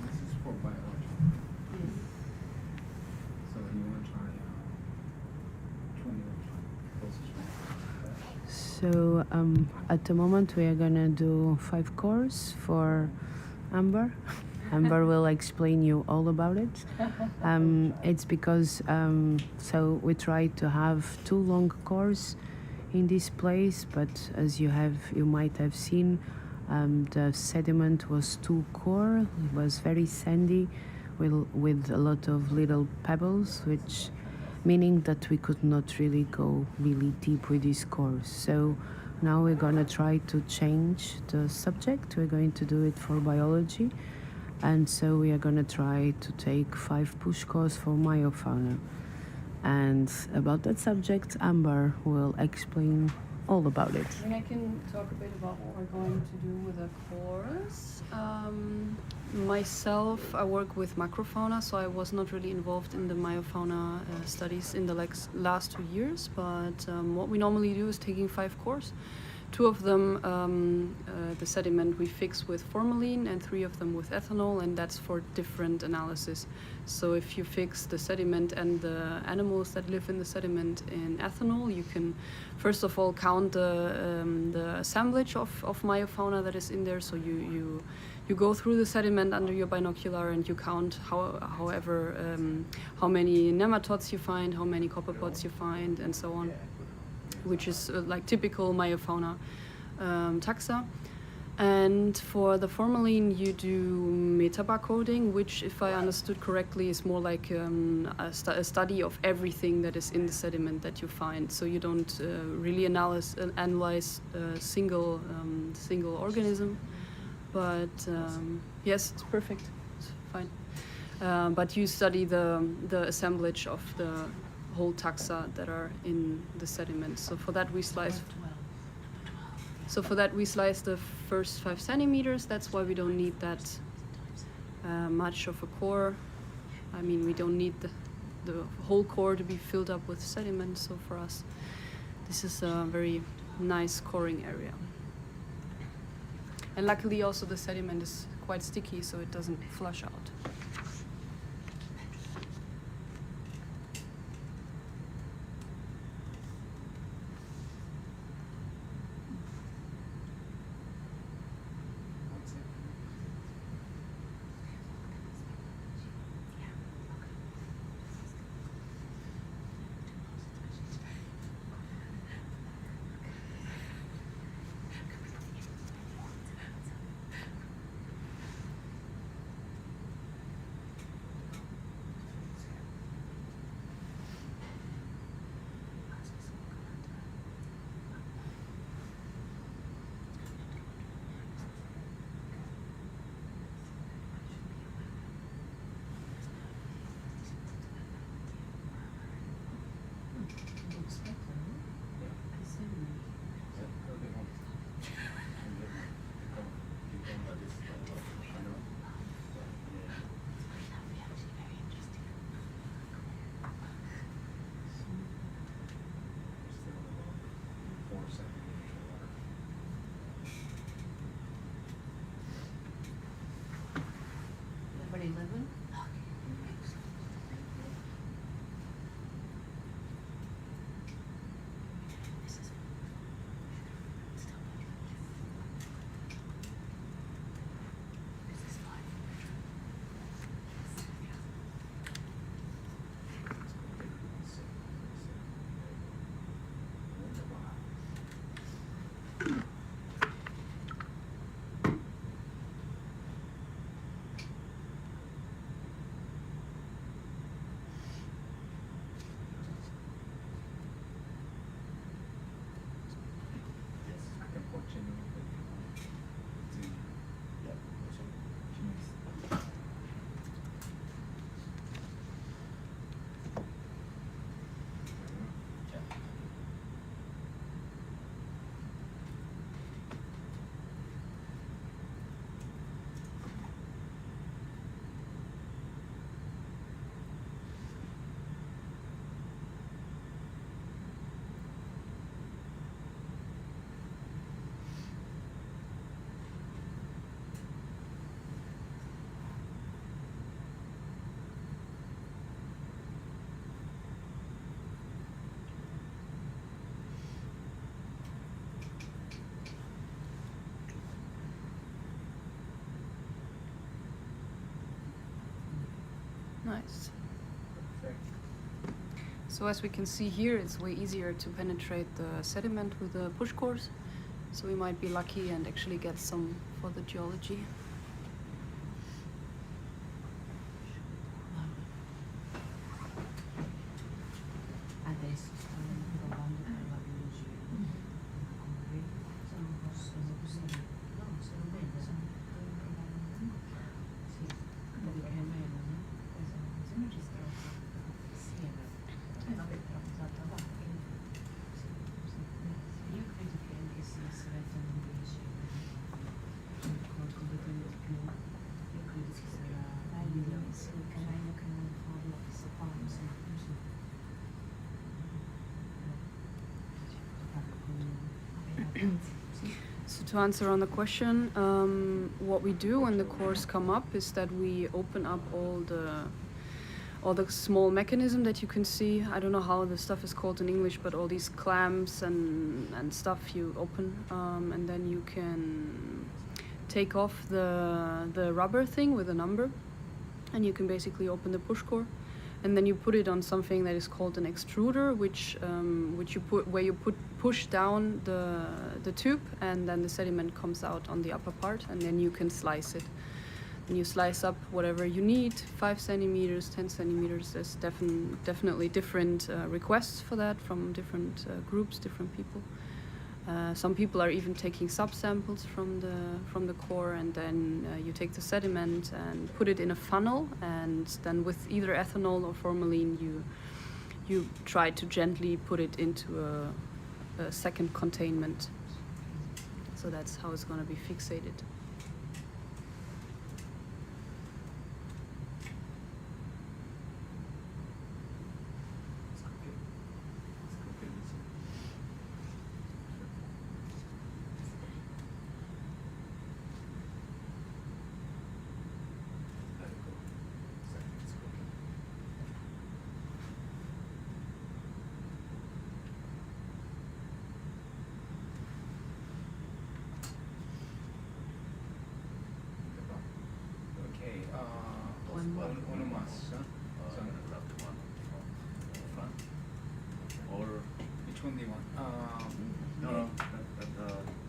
This is for biology. Yes. So you want to try 20 closest one? So at the moment we are gonna do 5 cores for Amber. Amber will explain you all about it. It's because so we try to have 2 long cores in this place, but as you might have seen, the sediment was too core. It was very sandy, with a lot of little pebbles, which meaning that we could not really go really deep with these cores. So now we're gonna try to change the subject. We're going to do it for biology. And so we are going to try to take 5 push cores for meiofauna. And about that subject, Amber will explain all about it. I mean, I can talk a bit about what we're going to do with the cores. Myself, I work with macrofauna, so I was not really involved in the meiofauna studies in the last 2 years. But what we normally do is taking 5 cores. 2 of them, the sediment we fix with formalin, and 3 of them with ethanol, and that's for different analysis. So if you fix the sediment and the animals that live in the sediment in ethanol, you can first of all count the assemblage of meiofauna that is in there. So you go through the sediment under your binocular and you count how many nematodes you find, how many copepods you find, and so on, which is like typical meiofauna taxa. And for the formalin, you do metabarcoding, which, if I understood correctly, is more like a study of everything that is in the sediment that you find. So you don't really analyze single organism, but yes, it's perfect, it's fine. But you study the assemblage of the whole taxa that are in the sediment. So for that we slice. So for that we slice the first 5 centimeters. That's why we don't need that much of a core. I mean, we don't need the whole core to be filled up with sediment. So for us, this is a very nice coring area. And luckily also the sediment is quite sticky, so it doesn't flush out. Nice. So as we can see here, it's way easier to penetrate the sediment with the push cores. So we might be lucky and actually get some for the geology. Adesso stiamo provando per la biologia. Ok? Sono così. No, sono bene, sono sì, perché è meglio, no? Esatto, se non ci sta. Sì, è vero. Vabbè, però esatto, va. Sì, sì. Io credo che anche se sarebbe non riesce completamente più, io credo che sarà all'inizio il canale che non farlo che si fa, non so. So to answer on the question, what we do when the cores come up is that we open up all the small mechanism that you can see. I don't know how the stuff is called in English, but all these clamps and stuff you open, and then you can take off the rubber thing with a number, and you can basically open the push core. And then you put it on something that is called an extruder, which you push down the tube, and then the sediment comes out on the upper part, and then you can slice it. And you slice up whatever you need, 5 centimeters, 10 centimeters. There's definitely different requests for that from different groups, different people. Some people are even taking subsamples from the core, and then you take the sediment and put it in a funnel, and then with either ethanol or formalin you try to gently put it into a second containment. So that's how it's going to be fixated. One más, huh? Or which one do you want? No, the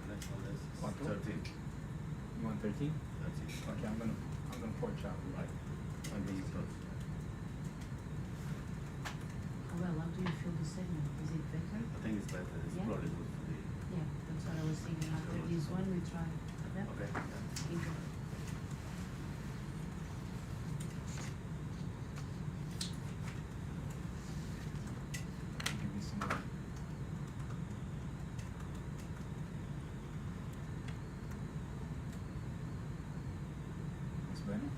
next one is 13. You want 13? 13. Okay, I'm gonna porch out right on these. Well, how do you feel the sediment? Is it better? I think it's better. It's Yeah? probably good for the. Yeah, that's what I was thinking. After this one, we try. Yeah? Okay. Yeah. Okay. Give me some more. That's better.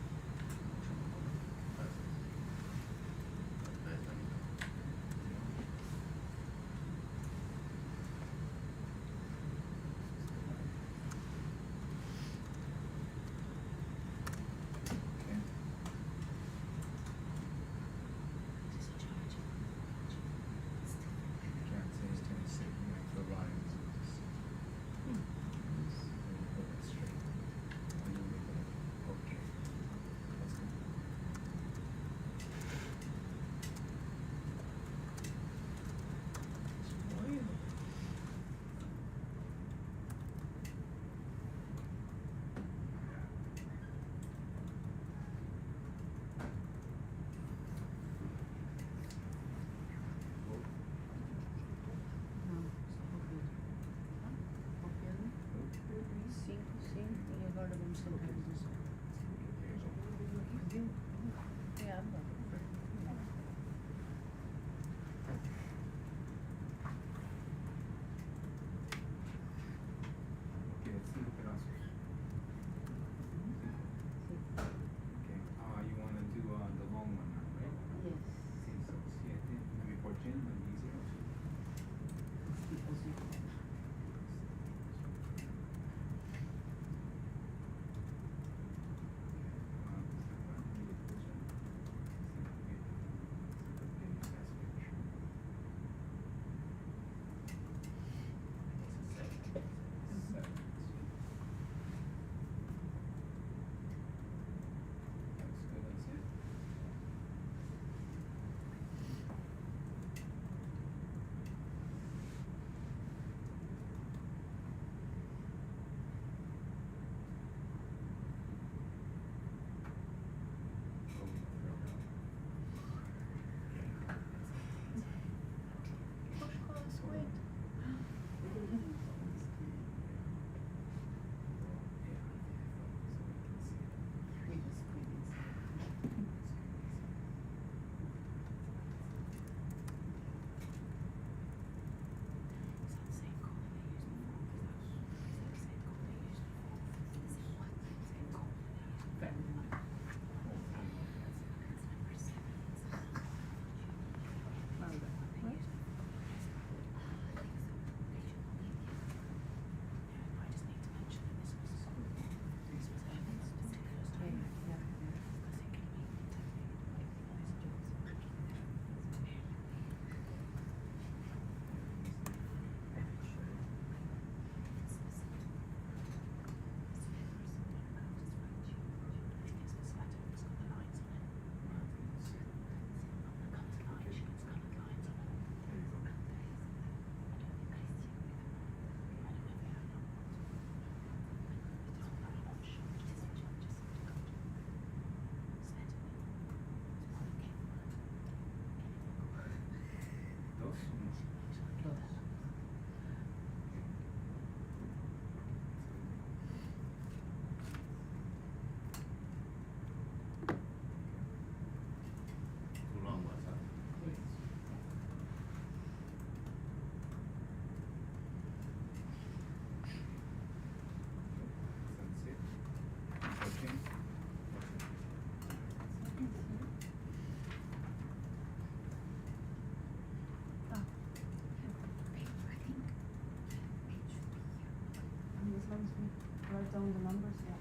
showing the numbers, yeah.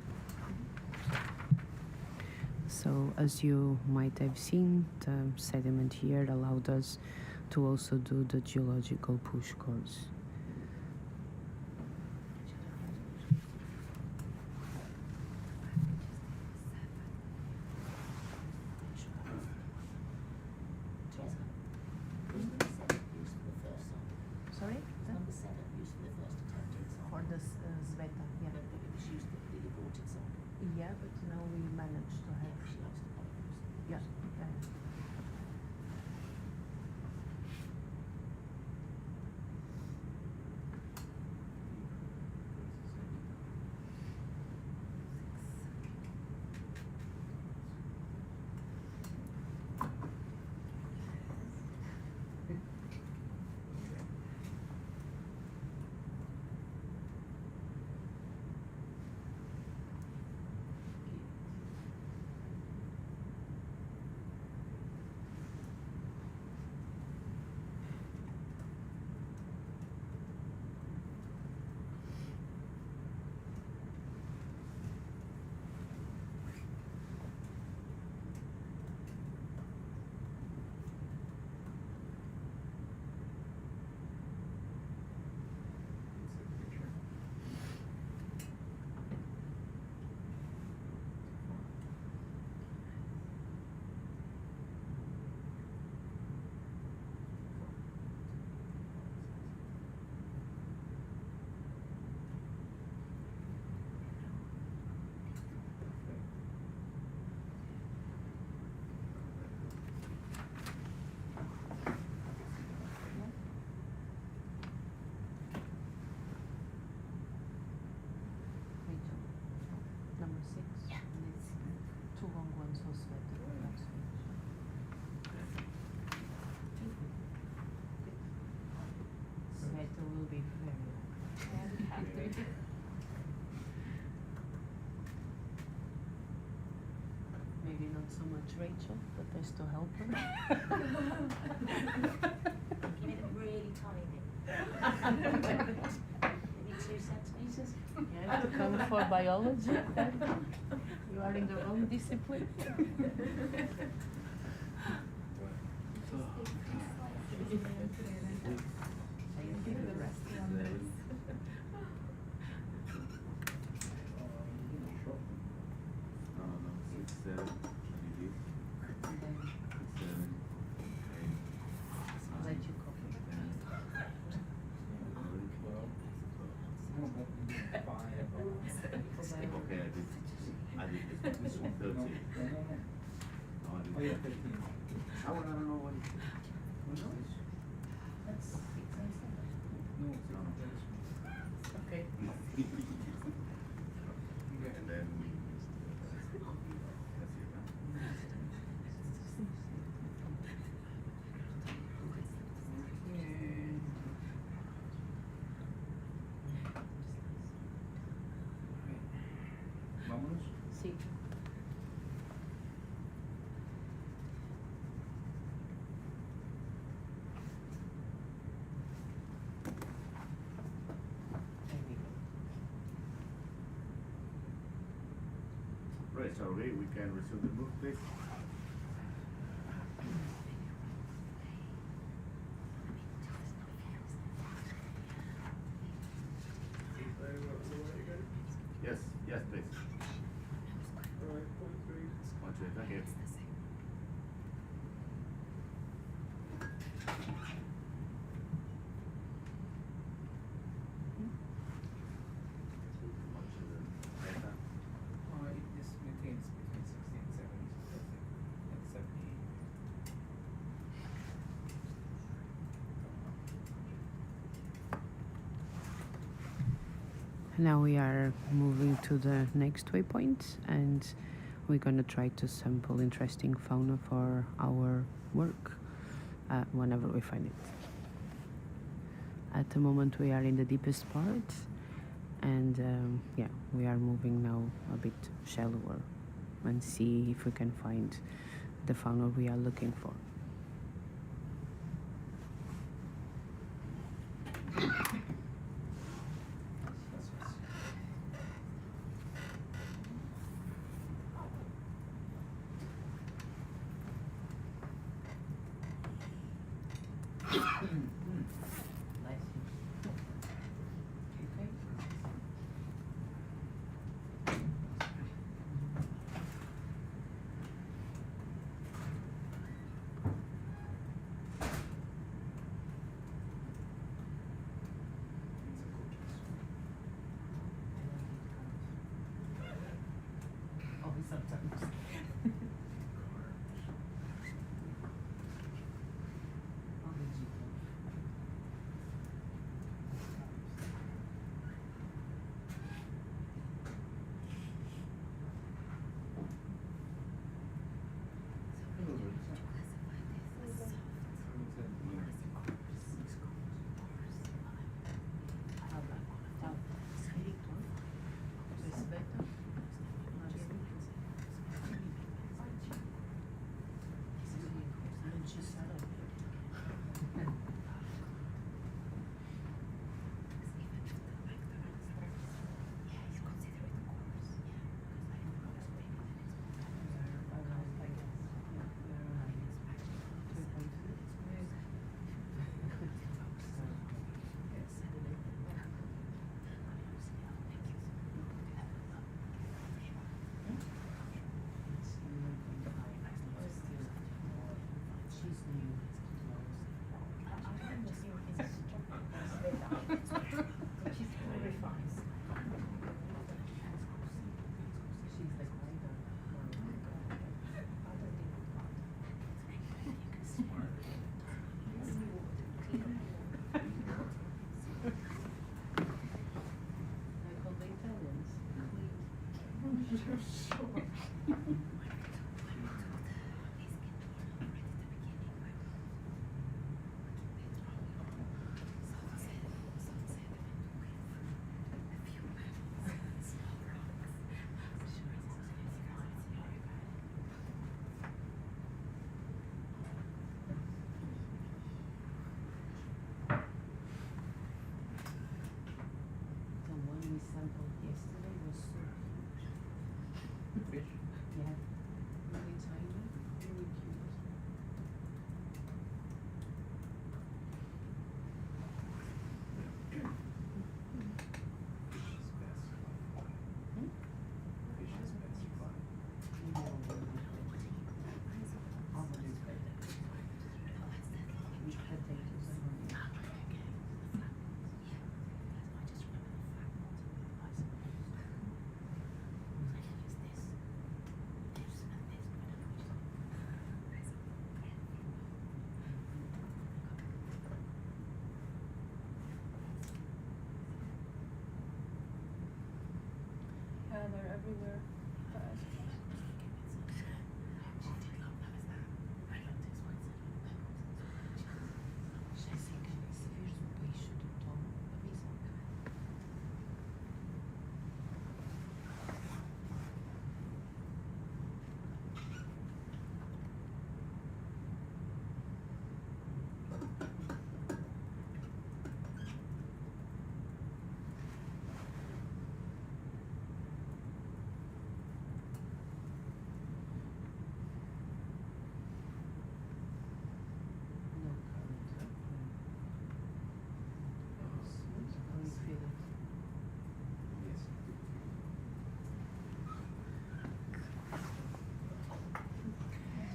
So as you might have seen, the sediment here allowed us to also do the geological push course. Sorry? Number 7 used for the first attempt example. For the Sveta, yeah. But it was used for the aborted sample. Yeah, but now we managed to have. She lost the bottoms. Yeah. Number 6. Yeah. And it's 2 long ones for Sveta. Sveta will be very happy. Maybe not so much Rachel, but I still help her. You made it really tiny. Maybe 2 centimeters. You have to come for biology. You are in the wrong discipline. Let you copy. Okay, I did this one 13. No, Oh, yeah, 15. I don't know what That's 6 and 7. No, it's not. Okay. and then Vámonos. Sí. right, so we can resume the move, please. Yes, yes, please. Point 3, thank you. This maintains between 60 and 70, so that's like 70. Now we are moving to the next waypoint, and we're going to try to sample interesting fauna for our work whenever we find it. At the moment we are in the deepest part, and yeah, we are moving now a bit shallower and see if we can find the fauna we are looking for.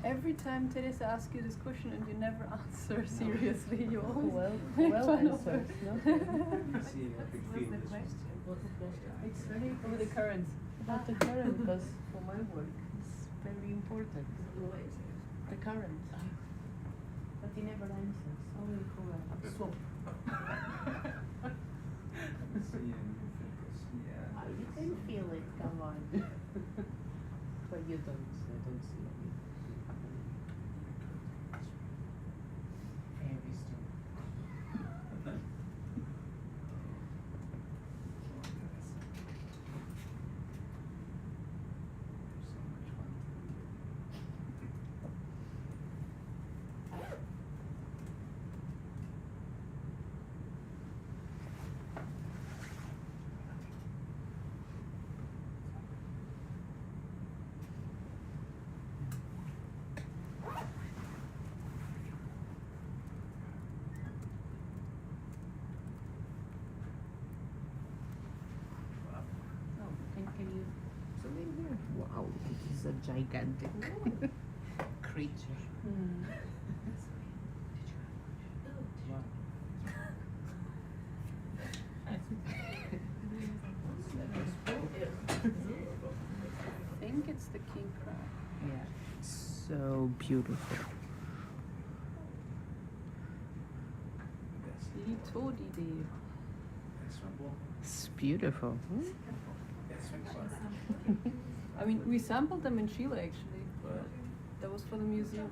Every time Teresa asks you this question and you never answer seriously, you always Well answered, no? You see a big What's field. the this question? What's the question? It's very over the currents. About the current, because for my work it's very important. The current. But he never answers, only for swap. See, and you think it's, yeah. You can feel it, come on. But you don't see it happening. Very strong. Can you zoom in here? Wow, it is a gigantic creature. Wow. I think it's the king crab. Yeah, so beautiful. Lito di Dio. It's beautiful. I mean, we sampled them in Chile actually, but that was for the museum.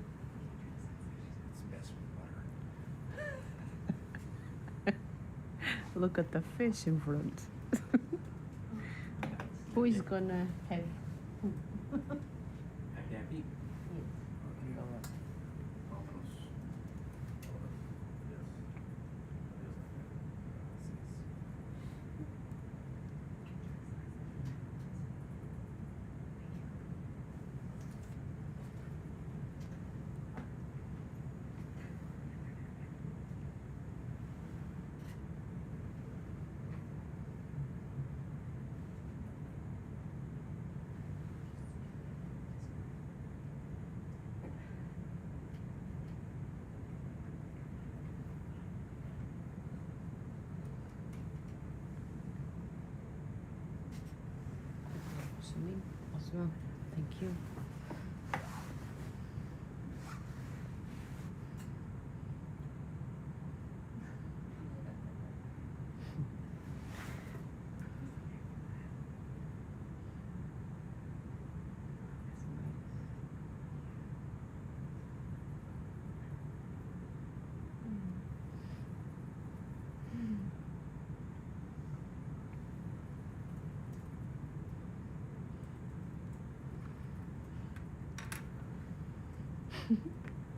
Look at the fish in front. Who is gonna have? Happy? Swimming as well. Thank you.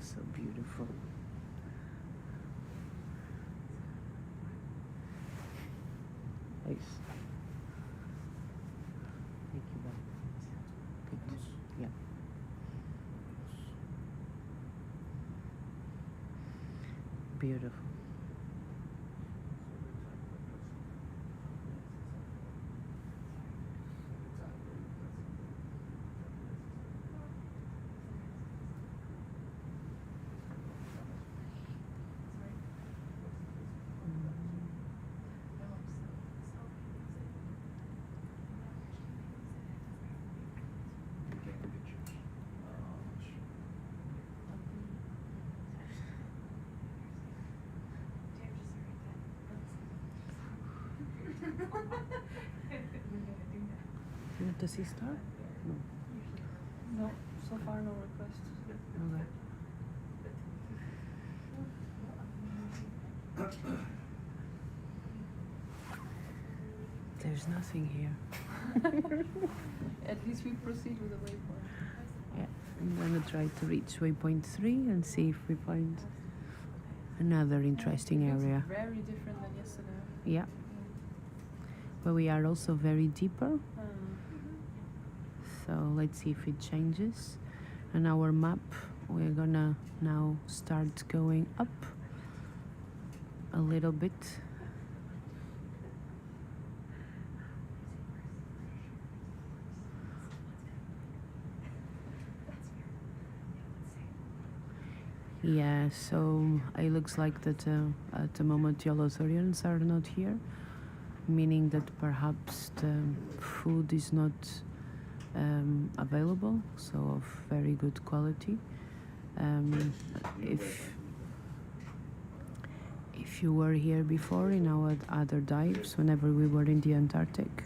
So beautiful. Nice. Thank you, Ben. Good. Yeah. Beautiful. You want to see star? No. No, so far no requests. Okay. There's nothing here. At least we proceed with the waypoint. Yeah, I'm gonna try to reach waypoint 3 and see if we find another interesting area. It's very different than yesterday. Yeah. But we are also very deeper. So let's see if it changes. And our map, we're gonna now start going up a little bit. Yeah, so it looks like that at the moment Geolosaurians are not here, meaning that perhaps the food is not available, so of very good quality. If you were here before in our other dives, whenever we were in the Antarctic,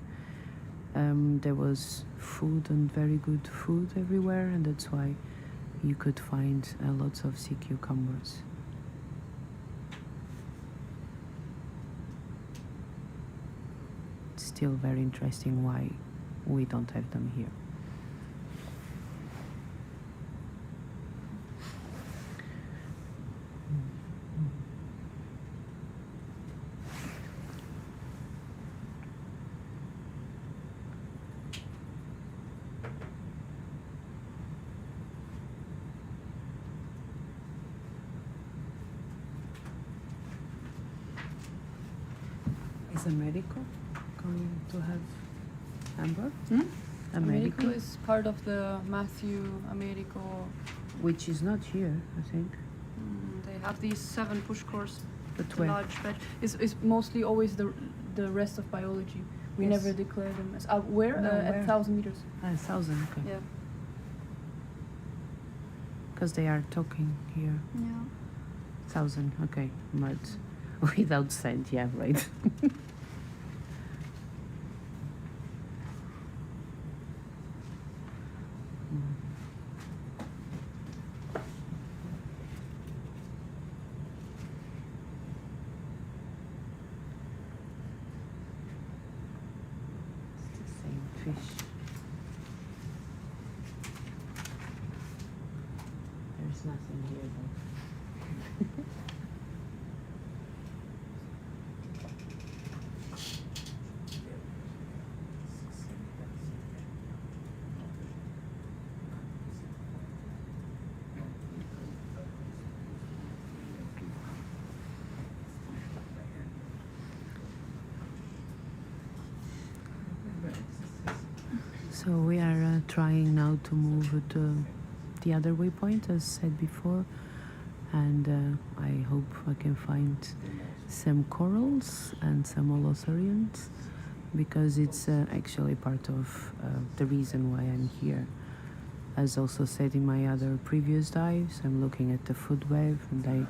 there was food and very good food everywhere, and that's why you could find lots of sea cucumbers. It's still very interesting why we don't have them here. Is Americo going to have Amber? Americo is part of the Matthew Americo. Which is not here, I think. They have these 7 push cores. But The where? large batch is mostly always the rest of biology. We Yes. never declare them as where No, at where? 1,000 meters. 1,000, okay. Yeah. Because they are talking here. Yeah. 1,000, okay. But without sand, yeah, right. It's the same fish. There's nothing here though. So we are trying now to move to the other waypoint, as said before, and I hope I can find some corals and some holosaurians, because it's actually part of the reason why I'm here. As also said in my other previous dives, I'm looking at the food web and I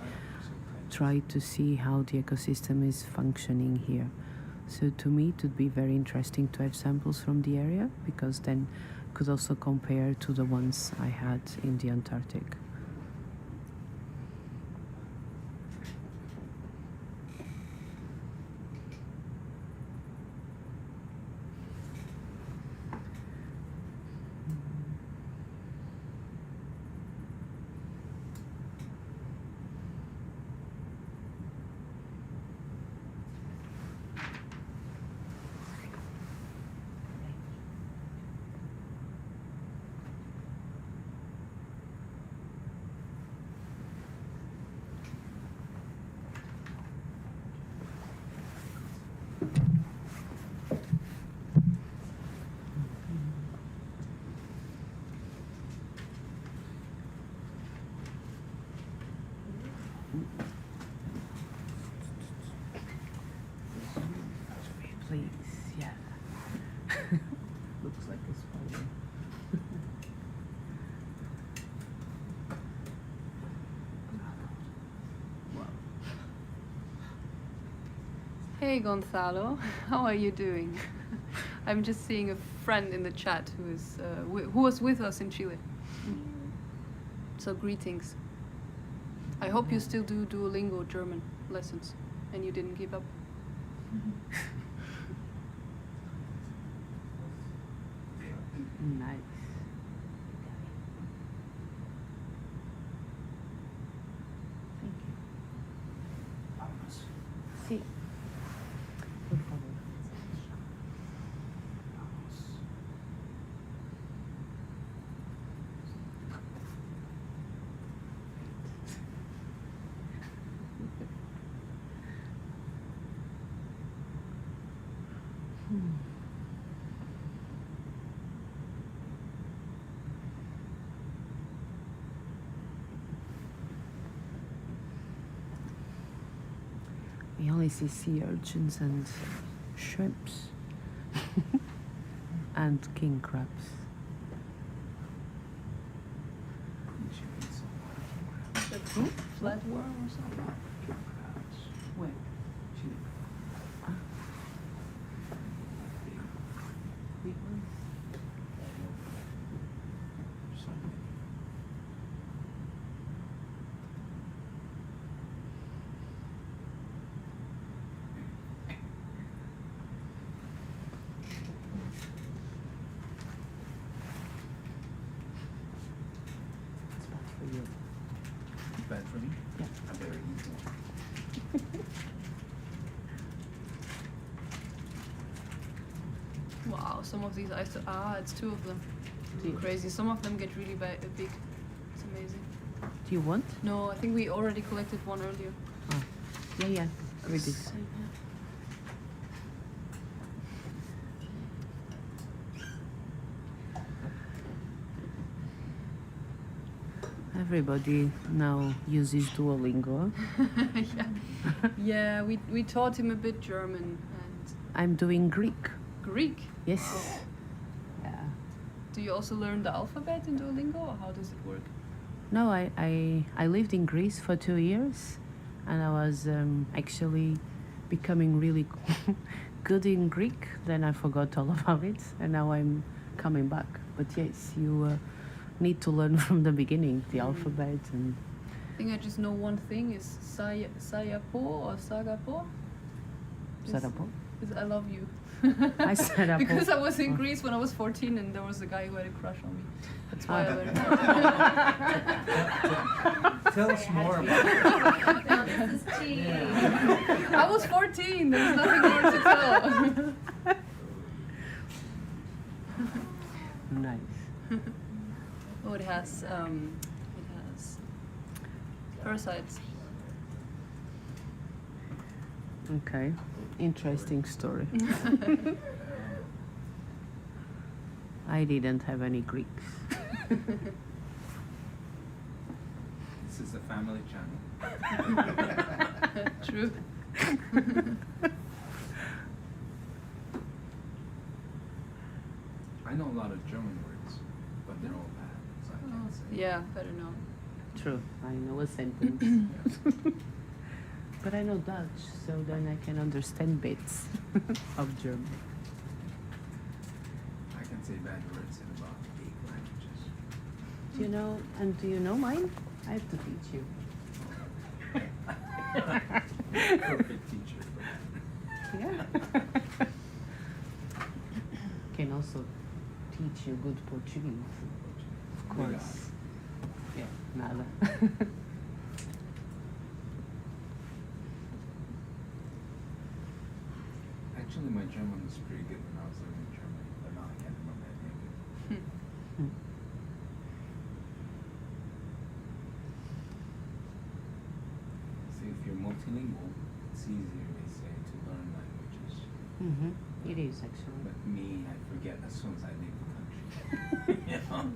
try to see how the ecosystem is functioning here. So to me it would be very interesting to have samples from the area, because then could also compare to the ones I had in the Antarctic. Please, yeah. Looks like a spider. Hey Gonzalo, how are you doing? I'm just seeing a friend in the chat who was with us in Chile. So greetings. I hope you still do Duolingo German lessons and you didn't give up. Nice. Thank you. Sí. Por favor. We only see sea urchins and shrimps and king crabs. Flatworm or something? Where? Big ones? It's bad for you. Bad for me? Yeah. I'm very easy. Wow, some of these it's 2 of them. Do- Crazy. Some of them get really big. It's amazing. Do you want? No, I think we already collected one earlier. Oh. Yeah. Read it. Same here. Everybody now uses Duolingo. Yeah, we taught him a bit German and I'm doing Greek. Greek. Yes. Oh. Yeah. Do you also learn the alphabet in Duolingo, or how does it work? No, I lived in Greece for 2 years, and I was actually becoming really good in Greek. Then I forgot all about it, and now I'm coming back. But yes, you need to learn from the beginning the alphabet and. I think I just know one thing is Sayapo or Sagapo. Sarapo? Is I love you. I said Apo. Because I was in Oh. Greece when I was 14 and there was a guy who had a crush on me. That's why I learned. Tell us more about it. No, this is cheating. I was 14. There's nothing more to tell. Nice. Oh, it has parasites. Okay. Interesting story. I didn't have any Greeks. This is a family channel. True. I know a lot of German words, but they're all bad, so I can't say. Yeah, better not. True. I know a sentence. But I know Dutch, so then I can understand bits of German. I can say bad words in about 8 languages. Do you know mine? I have to teach you. Perfect teacher. Yeah. Can also teach you good Portuguese. Of course. Yeah, nada. Actually, my German was pretty good when I was living in Germany, but now I can't remember anything. See, if you're multilingual, it's easier, they say, to learn languages. It is actually. But me, I forget as soon as I leave the country. You know?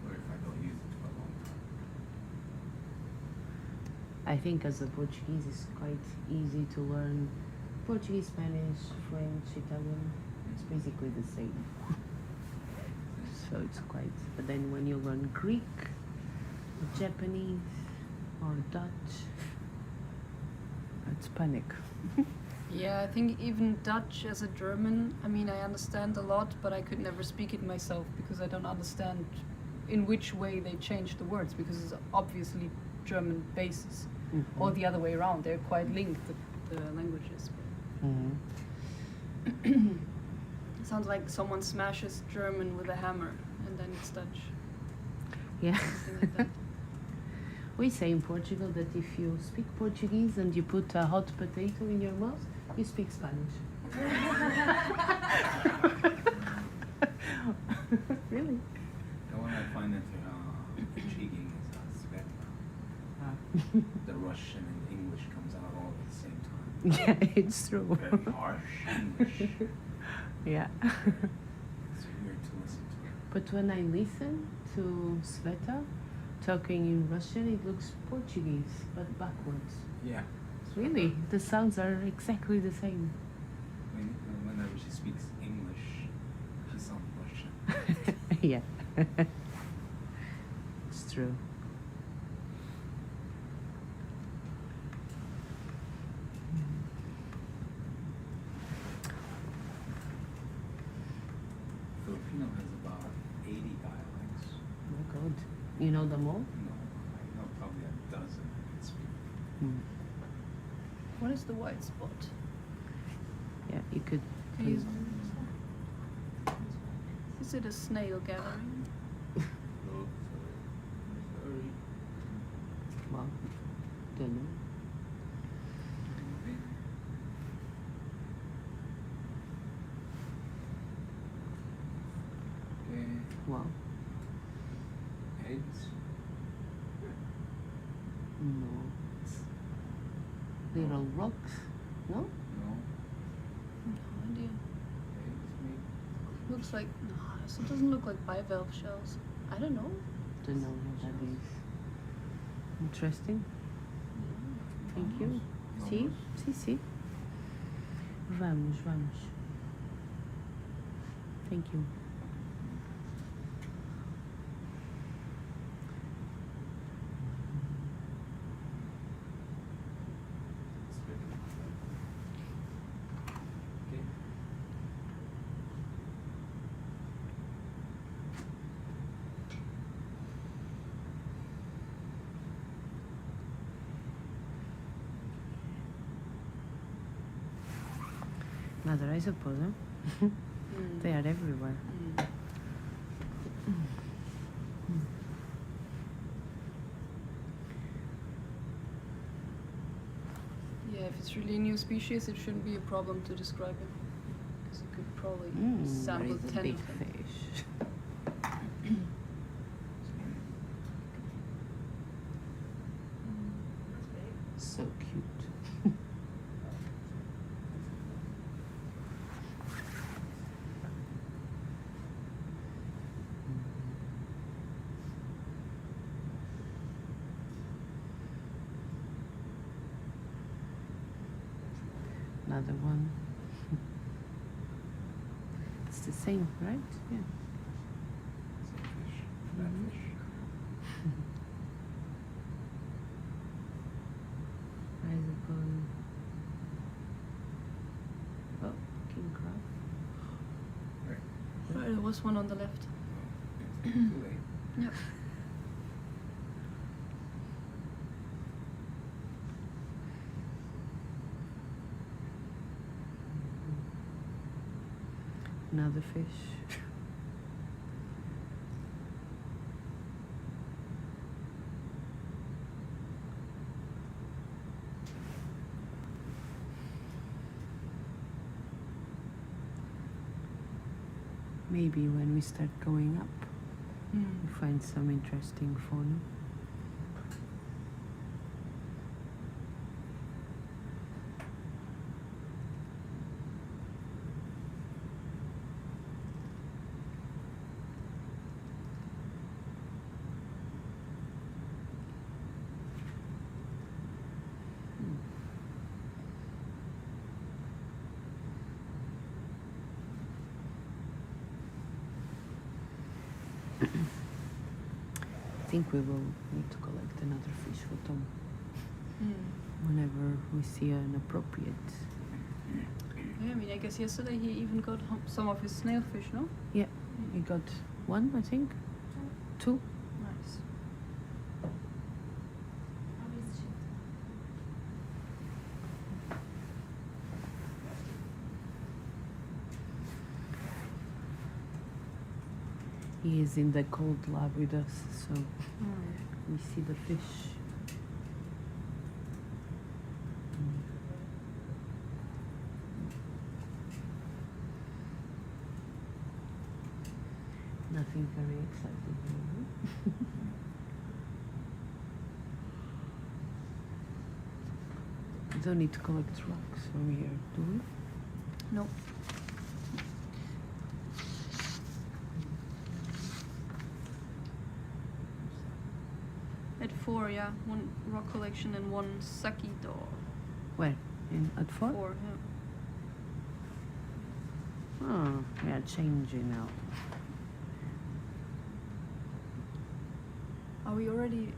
Or if I don't use it for a long time. I think as a Portuguese it's quite easy to learn Portuguese, Spanish, French, Italian. It's basically the same. So it's quite. But then when you learn Greek, or Japanese, or Dutch, it's panic. Yeah, I think even Dutch as a German, I mean, I understand a lot, but I could never speak it myself because I don't understand in which way they change the words, because it's obviously German basis. Or the other way around, they're quite linked, the languages. It sounds like someone smashes German with a hammer and then it's Dutch. Yeah. Something like that. We say in Portugal that if you speak Portuguese and you put a hot potato in your mouth, you speak Spanish. Really? The one I find that intriguing is Squid. The Russian and English comes out all at the same time. Yeah, it's true. Very harsh English. Yeah. It's weird to listen to. But when I listen to Sveta talking in Russian, it looks Portuguese, but backwards. Yeah, it's Really? The sounds are exactly the same. Whenever she speaks English, she sounds Russian. Yeah. It's true. Filipino has about 80 dialects. Oh my god. You know them all? No, I know probably a dozen I can speak. What is the white spot? Yeah, you could. Can you use Is it a snail gathering? Well, don't know. Okay. Wow. Eggs. No. Little rocks? No? No. No idea. Eggs maybe. Looks like no, it doesn't look like bivalve shells. I don't know. Don't know what that is. Interesting. Thank you. Sim, sim, sim. Vamos, vamos. Thank you. Okay. Another isopod, huh? They are everywhere. Yeah, if it's really a new species, it shouldn't be a problem to describe it. Because you could probably sample there is a 10 big of them. fish. So cute. Another one. It's the same, right? Yeah. Fish. Fat fish. Isopod. Oh, king crab. Right. Right, there was one on the left. Too late. Yep. Another fish. Maybe when we start going up, we find some interesting fauna. I think we will need to collect another fish for Tom whenever we see an appropriate. Yeah, I mean, I guess yesterday he even got some of his snailfish, no? Yeah, we got one, I think. Two. Nice. He is in the cold lab with us, so we see the fish. Nothing very exciting here. We don't need to collect rocks from here, do we? Nope. At 4, yeah, one rock collection and one saki door. Where? At 4? 4, yeah. Oh, we are changing now. Are we already?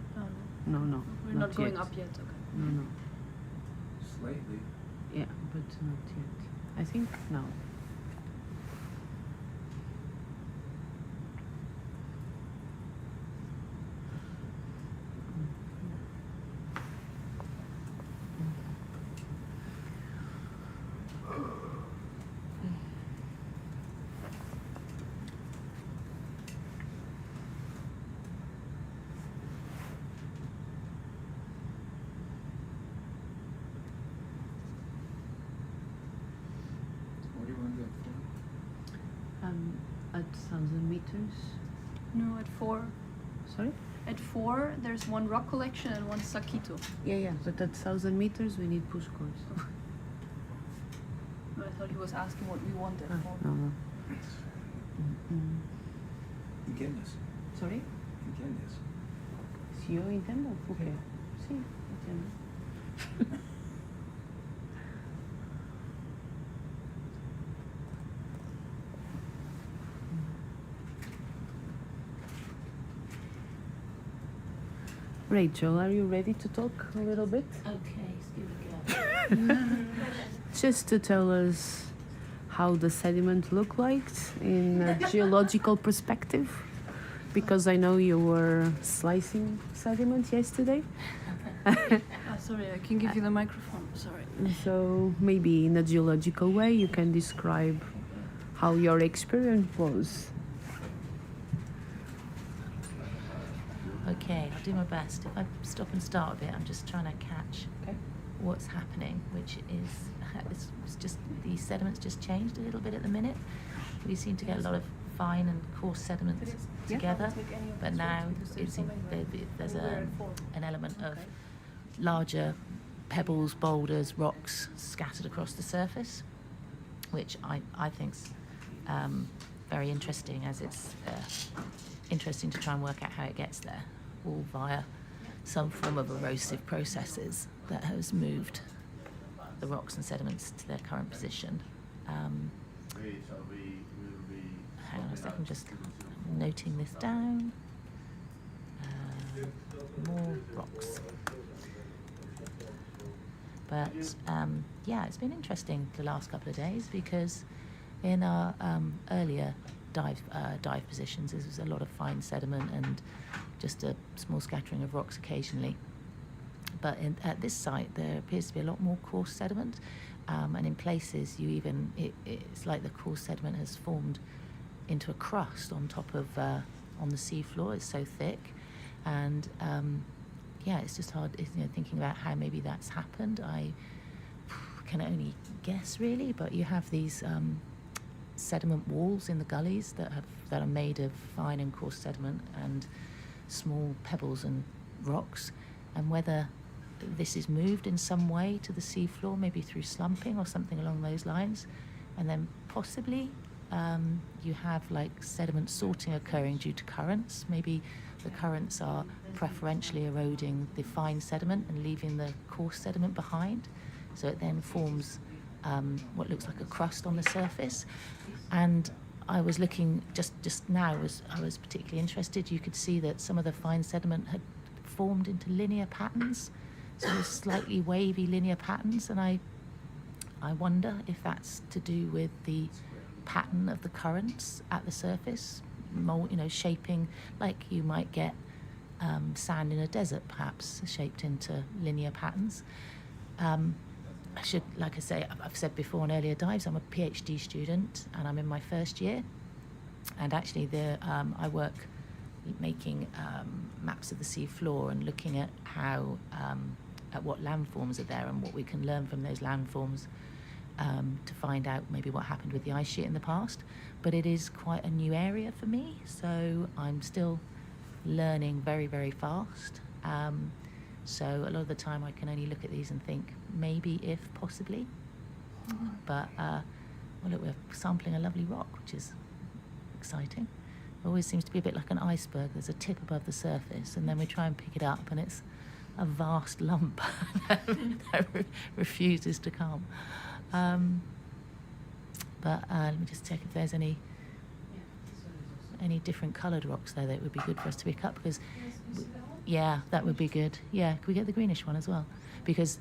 No, We're not going yet. up yet. Okay. No. Slightly. Yeah, but not yet. I think now. What do you want to go for? At 1,000 meters. No, at 4. Sorry? At 4, there's one rock collection and one saquito. Yeah, but at 1,000 meters we need push course. I thought he was asking what we wanted. No. ¿Entiendes? Sorry? ¿Entiendes? Si yo entiendo, ¿por qué? Sí, entiendo. Rachel, are you ready to talk a little bit? Okay, here we go. Just to tell us how the sediment looked like in a geological perspective, because I know you were slicing sediment yesterday. Sorry, I can give you the microphone. Sorry. So maybe in a geological way you can describe how your experience was. Okay, I'll do my best. If I stop and start a bit, I'm just trying to catch what's happening, which is it's just the sediment's just changed a little bit at the minute. We seem to get a lot of fine and coarse sediments together, but now there's an element of larger pebbles, boulders, rocks scattered across the surface, which I think's very interesting, as it's interesting to try and work out how it gets there, all via some form of erosive processes that has moved the rocks and sediments to their current position. Hang on a second, just noting this down. More rocks. But yeah, it's been interesting the last couple of days, because in our earlier dive positions, there was a lot of fine sediment and just a small scattering of rocks occasionally. But at this site, there appears to be a lot more coarse sediment, and in places it's like the coarse sediment has formed into a crust on top of on the seafloor. It's so thick, and yeah, it's just hard, thinking about how maybe that's happened. I can only guess, really, but you have these sediment walls in the gullies that are made of fine and coarse sediment and small pebbles and rocks, and whether this is moved in some way to the seafloor, maybe through slumping or something along those lines, and then possibly you have like sediment sorting occurring due to currents. Maybe the currents are preferentially eroding the fine sediment and leaving the coarse sediment behind, so it then forms what looks like a crust on the surface. And I was looking just now, I was particularly interested. You could see that some of the fine sediment had formed into linear patterns, sort of slightly wavy linear patterns, and I wonder if that's to do with the pattern of the currents at the surface, shaping like you might get sand in a desert, perhaps shaped into linear patterns. I should, like I say, I've said before on earlier dives, I'm a PhD student and I'm in my first year, and actually I work making maps of the sea floor and looking at how at what landforms are there and what we can learn from those landforms to find out maybe what happened with the ice sheet in the past. But it is quite a new area for me, so I'm still learning very, very fast. So a lot of the time I can only look at these and think, maybe, if, possibly. But, well, look, we're sampling a lovely rock, which is exciting. It always seems to be a bit like an iceberg. There's a tip above the surface, and then we try and pick it up, and it's a vast lump that refuses to come. But let me just check if there's any different coloured rocks there that would be good for us to pick up, because yeah, that would be good. Yeah, could we get the greenish one as well? Because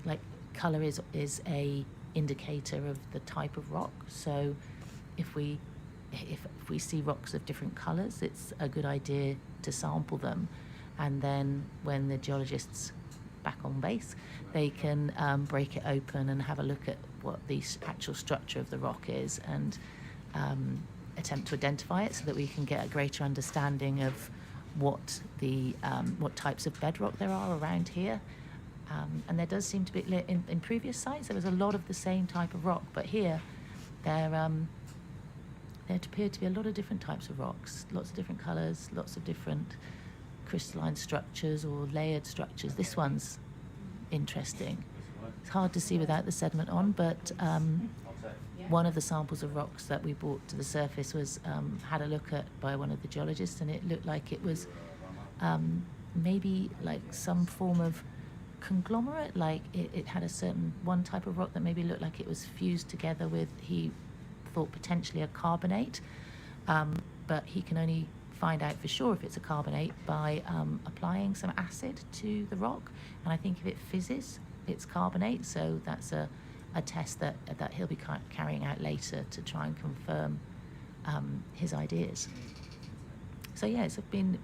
like colour is a indicator of the type of rock. So if we see rocks of different colours, it's a good idea to sample them, and then when the geologists back on base, they can break it open and have a look at what the actual structure of the rock is, and attempt to identify it so that we can get a greater understanding of what types of bedrock there are around here. And there does seem to be, in previous sites, there was a lot of the same type of rock, but here there appeared to be a lot of different types of rocks, lots of different colours, lots of different crystalline structures or layered structures. This one's interesting. It's hard to see without the sediment on, but one of the samples of rocks that we brought to the surface was had a look at by one of the geologists, and it looked like it was maybe like some form of conglomerate, like it had a certain one type of rock that maybe looked like it was fused together with, he thought, potentially a carbonate, but he can only find out for sure if it's a carbonate by applying some acid to the rock, and I think if it fizzes, it's carbonate. So that's a test that he'll be carrying out later to try and confirm his ideas. So yeah, it's been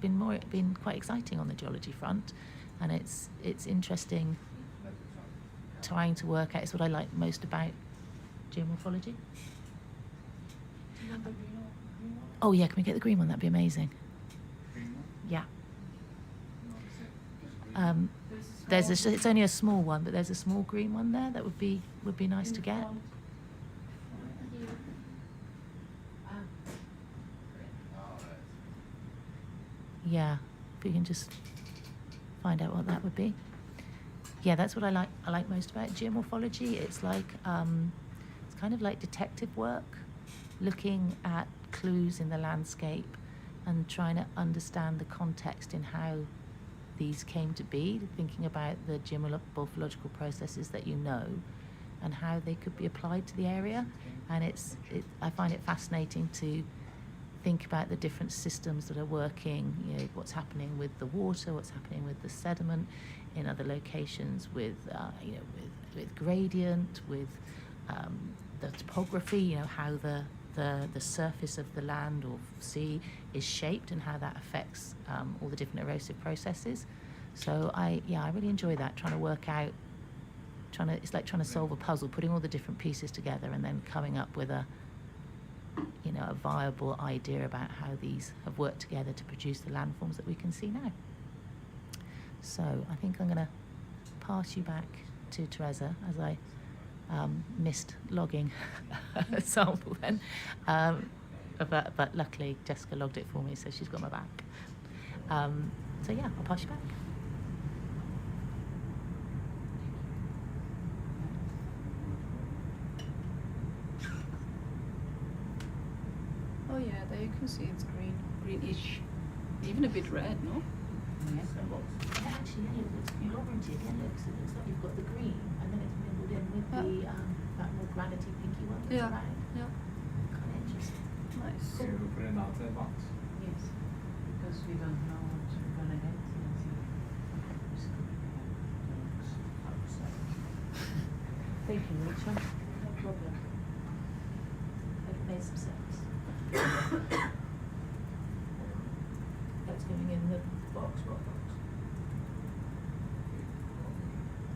quite exciting on the geology front, and it's interesting trying to work out. It's what I like most about geomorphology. Oh yeah, can we get the green one? That'd be amazing. Yeah. It's only a small one, but there's a small green one there that would be nice to get. Yeah, if we can just find out what that would be. Yeah, that's what I like most about geomorphology. It's like it's kind of like detective work, looking at clues in the landscape and trying to understand the context in how these came to be, thinking about the geomorphological processes that you know and how they could be applied to the area. And I find it fascinating to think about the different systems that are working, you know, what's happening with the water, what's happening with the sediment in other locations, with with gradient, with the topography, you know, how the surface of the land or sea is shaped and how that affects all the different erosive processes. So I really enjoy that, trying to work out, it's like trying to solve a puzzle, putting all the different pieces together and then coming up with a viable idea about how these have worked together to produce the landforms that we can see now. So I think I'm going to pass you back to Teresa, as I missed logging a sample then. But luckily Jessica logged it for me, so she's got my back. So yeah, I'll pass you back. Oh yeah, there you can see it's green, greenish, even a bit red, no? Yeah, actually, you log into it again, it looks like you've got the green, and then it's mingled in with the that more granity pinky one that's around. Yeah. Kind of interesting. Nice. So we put it in outside box. Yes, because we don't know what we're gonna get. Thank you, Rachel. No problem. It made some sense. That's going in the box, what box?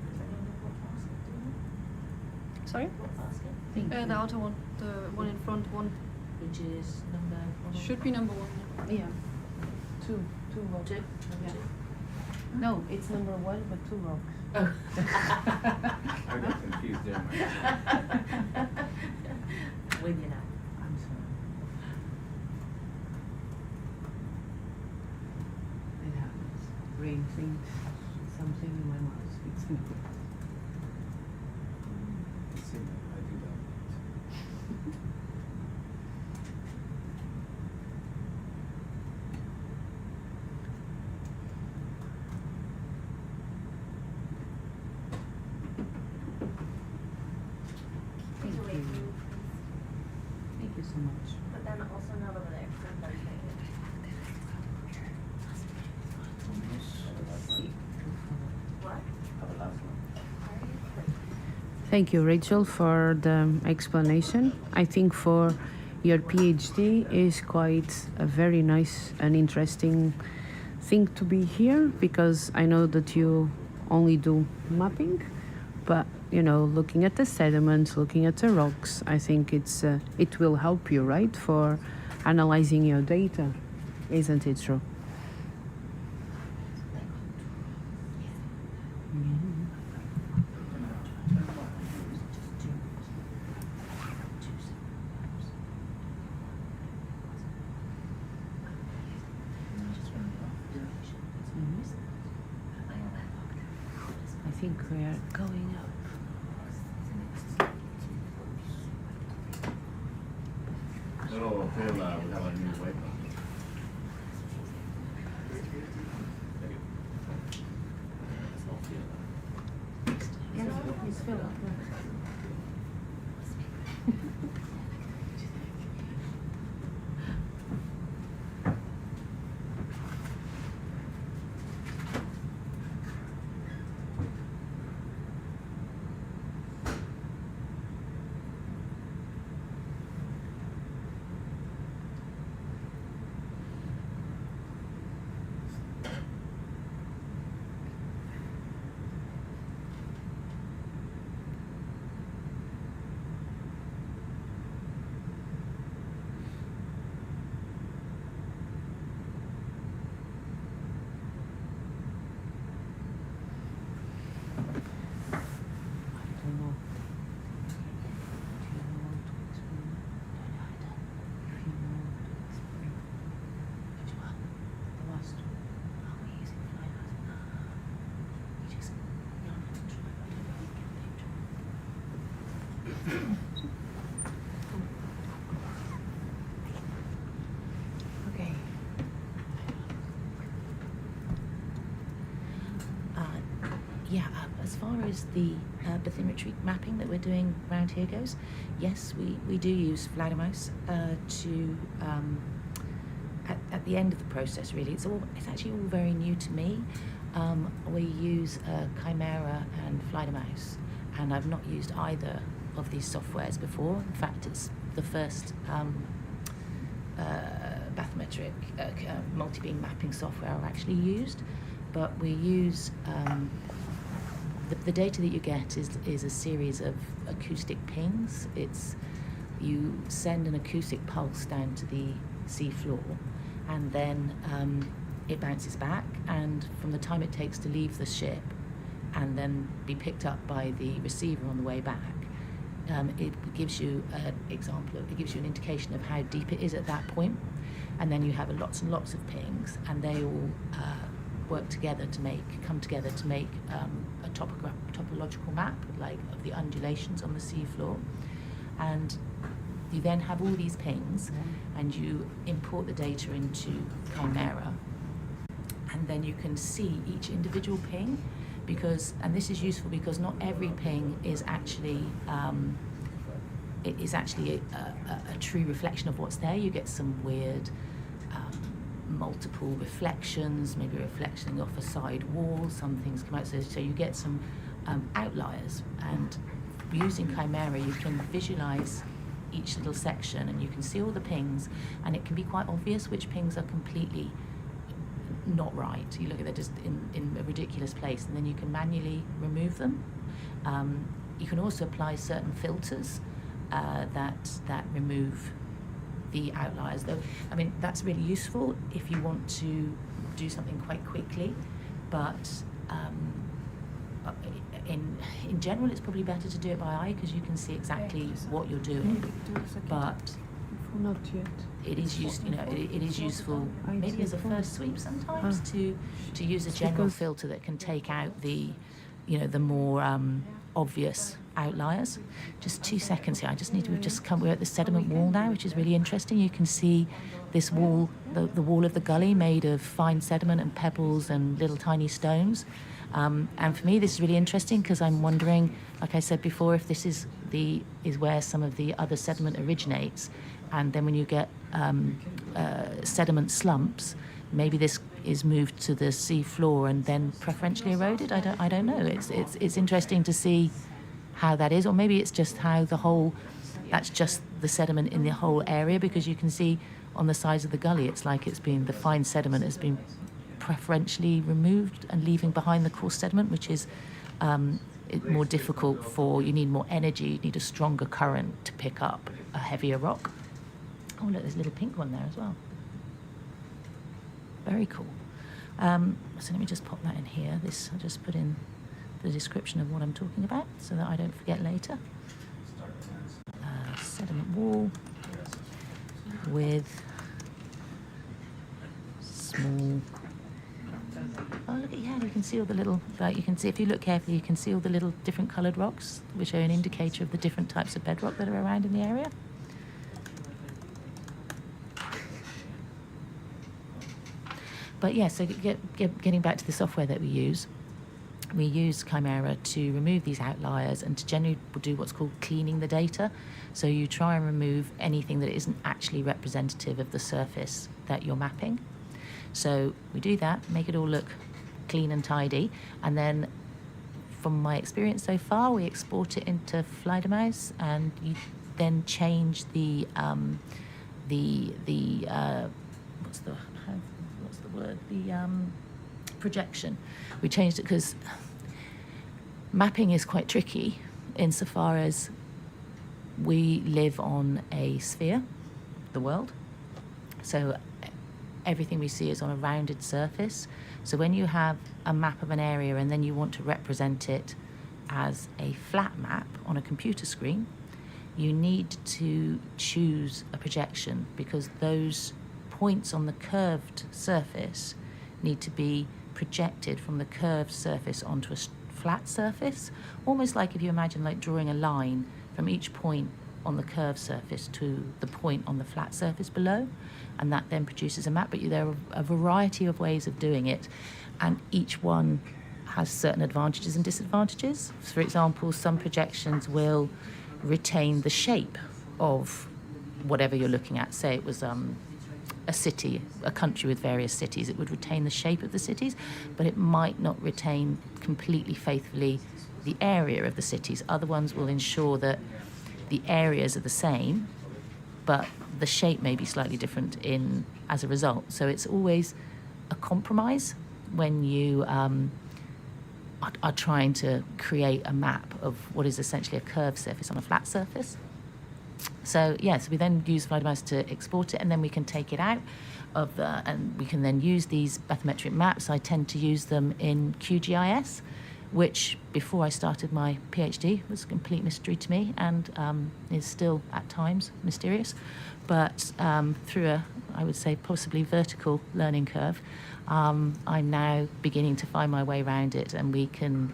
Is that in the what basket, do you know? Sorry? What basket? The outer one, the one in front one. Which is number one? Should be number one. Yeah. Two rocks. Two? Yeah. Two? No, it's number one, but two rocks. Oh. I got confused there. With you now. I'm sorry. It happens. Brain thinks something in my mouth speaks me. I do that. Thank you, Rachel, for the explanation. I think for your PhD is quite a very nice and interesting thing to be here, because I know that you only do mapping, but looking at the sediments, looking at the rocks, I think it will help you, right, for analyzing your data, isn't it true? I think we are going up. Little feel we have a new waypoint. Okay. As far as the bathymetry mapping that we're doing around here goes, yes, we do use flagellum to at the end of the process. Really, it's actually all very new to me. We use Chimera and flagellum, and I've not used either of these softwares before. In fact, it's the first bathymetric multi-beam mapping software I've actually used. But we use the data that you get is a series of acoustic pings. You send an acoustic pulse down to the seafloor, and then it bounces back, and from the time it takes to leave the ship and then be picked up by the receiver on the way back, it gives you an example it gives you an indication of how deep it is at that point. And then you have lots and lots of pings, and they all come together to make a topological map, like of the undulations on the seafloor. And you then have all these pings, and you import the data into Chimera, and then you can see each individual ping, and this is useful because not every ping is actually a true reflection of what's there. You get some weird multiple reflections, maybe reflecting off a side wall, some things come out, so you get some outliers. And using Chimera, you can visualize each little section, and you can see all the pings, and it can be quite obvious which pings are completely not right. You look at they're just in a ridiculous place, and then you can manually remove them. You can also apply certain filters that remove the outliers, though. I mean, that's really useful if you want to do something quite quickly, but in general, it's probably better to do it by eye, because you can see exactly what you're doing. But not yet. It is it is useful maybe as a first sweep sometimes to use a general filter that can take out the more obvious outliers. Just 2 seconds here. We're at the sediment wall now, which is really interesting. You can see this wall, the wall of the gully, made of fine sediment and pebbles and little tiny stones. And for me, this is really interesting because I'm wondering, like I said before, if this is where some of the other sediment originates, and then when you get sediment slumps, maybe this is moved to the sea floor and then preferentially eroded. I don't know. It's interesting to see how that is, or maybe it's just how that's just the sediment in the whole area, because you can see on the sides of the gully, it's like the fine sediment has been preferentially removed and leaving behind the coarse sediment, which is more difficult you need more energy, you need a stronger current to pick up a heavier rock. Oh look, there's a little pink one there as well. Very cool. So let me just pop that in here. I'll just put in the description of what I'm talking about so that I don't forget later. Sediment wall with small. Oh look at you can see all the little. You can see if you look carefully, you can see all the little different coloured rocks, which are an indicator of the different types of bedrock that are around in the area. But yeah, so getting back to the software that we use Chimera to remove these outliers and to generally do what's called cleaning the data. So you try and remove anything that isn't actually representative of the surface that you're mapping. So we do that, make it all look clean and tidy, and then from my experience so far, we export it into Fledermaus, and you then change the projection. We changed it because mapping is quite tricky insofar as we live on a sphere, the world. So everything we see is on a rounded surface. So when you have a map of an area and then you want to represent it as a flat map on a computer screen, you need to choose a projection, because those points on the curved surface need to be projected from the curved surface onto a flat surface, almost like if you imagine like drawing a line from each point on the curved surface to the point on the flat surface below, and that then produces a map. But there are a variety of ways of doing it, and each one has certain advantages and disadvantages. For example, some projections will retain the shape of whatever you're looking at. Say it was a city, a country with various cities, it would retain the shape of the cities, but it might not retain completely faithfully the area of the cities. Other ones will ensure that the areas are the same, but the shape may be slightly different as a result. So it's always a compromise when you are trying to create a map of what is essentially a curved surface on a flat surface. So yes, we then use Fledermaus to export it, and then we can take it out and we can then use these bathymetric maps. I tend to use them in QGIS, which before I started my PhD was a complete mystery to me, and is still at times mysterious. But through I would say possibly vertical learning curve, I'm now beginning to find my way around it, and we can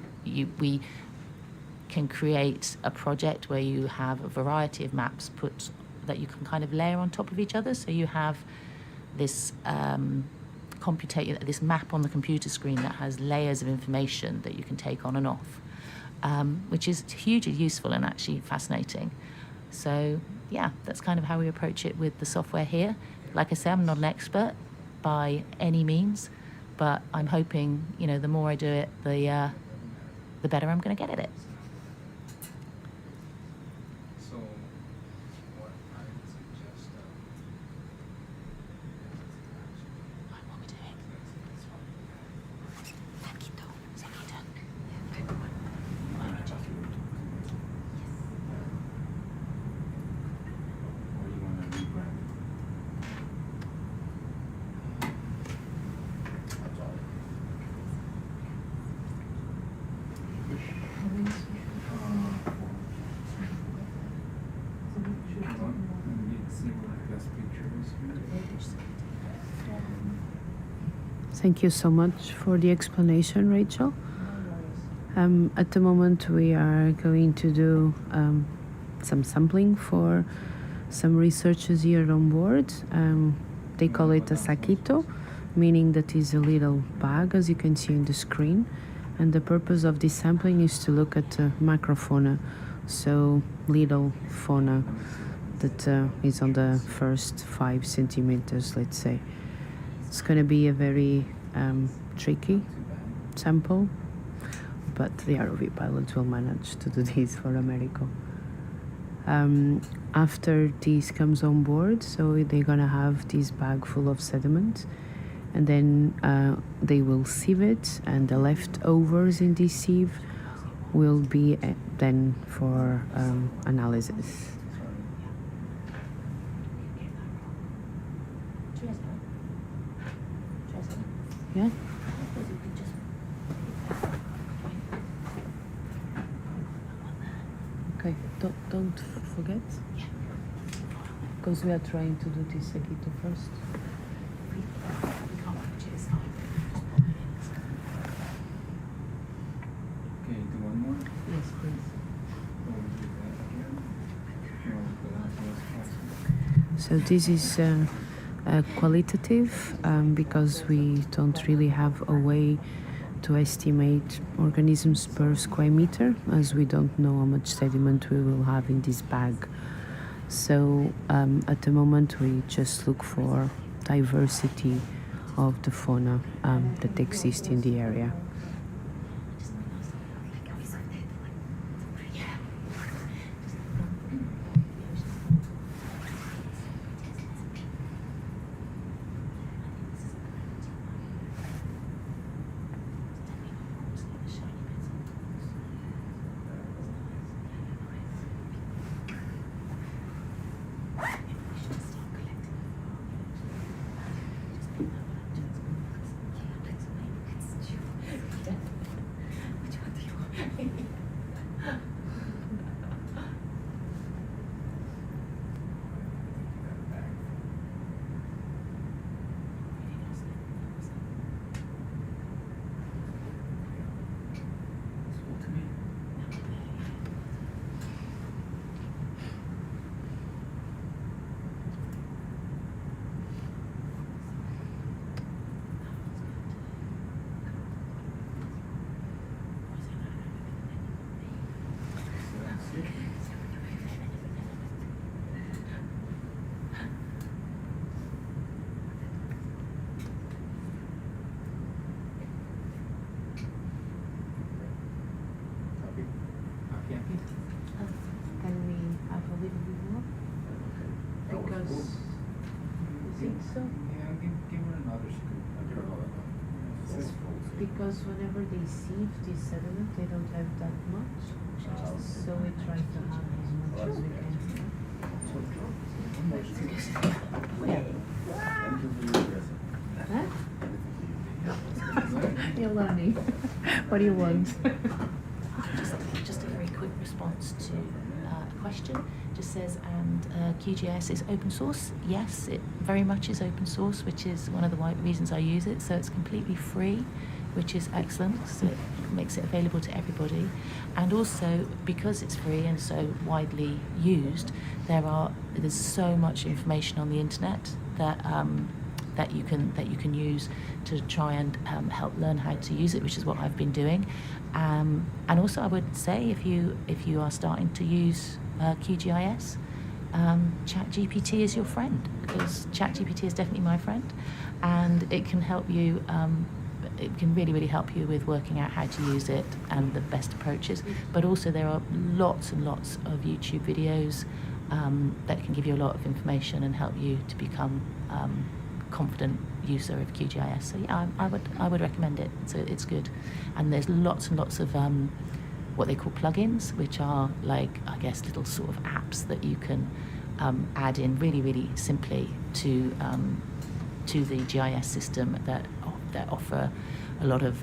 create a project where you have a variety of maps that you can kind of layer on top of each other. So you have this this map on the computer screen that has layers of information that you can take on and off, which is hugely useful and actually fascinating. So yeah, that's kind of how we approach it with the software here. Like I said, I'm not an expert by any means, but I'm hoping, the more I do it, the better I'm going to get at it. So, what I would suggest, What are we doing? or you want to rebrand it? Thank you so much for the explanation, Rachel. At the moment, we are going to do some sampling for some researchers here on board. They call it a saquito, meaning that is a little bag, as you can see on the screen. And the purpose of this sampling is to look at macrofauna, so little fauna that is on the first 5 centimeters, let's say. It's going to be a very tricky sample, but the ROV pilots will manage to do this for America. After this comes on board, so they're gonna have this bag full of sediment, and then they will sieve it, and the leftovers in this sieve will be then for analysis. Yeah. Okay, don't forget, because we are trying to do this Seguito first. Okay, do one more. Yes, please. So this is qualitative because we don't really have a way to estimate organisms per square meter, as we don't know how much sediment we will have in this bag. So at the moment we just look for diversity of the fauna that exists in the area. Can we have a little bit more? Because you think so? Yeah, give her another scoop. Because whenever they sieve this sediment, they don't have that much. So we try to have as much as we can. Huh? You're learning. What do you want? Just a very quick response to a question. Just says, and QGIS is open source. Yes, it very much is open source, which is one of the reasons I use it. So it's completely free, which is excellent. So it makes it available to everybody. And also, because it's free and so widely used, there's so much information on the internet that that you can use to try and help learn how to use it, which is what I've been doing. And also, I would say if you are starting to use QGIS, ChatGPT is your friend, because ChatGPT is definitely my friend, and it can help you. It can really help you with working out how to use it and the best approaches. But also, there are lots and lots of YouTube videos that can give you a lot of information and help you to become confident user of QGIS. So yeah, I would recommend it. So it's good, and there's lots and lots of what they call plugins, which are like, I guess, little sort of apps that you can add in really simply to the GIS system that offer a lot of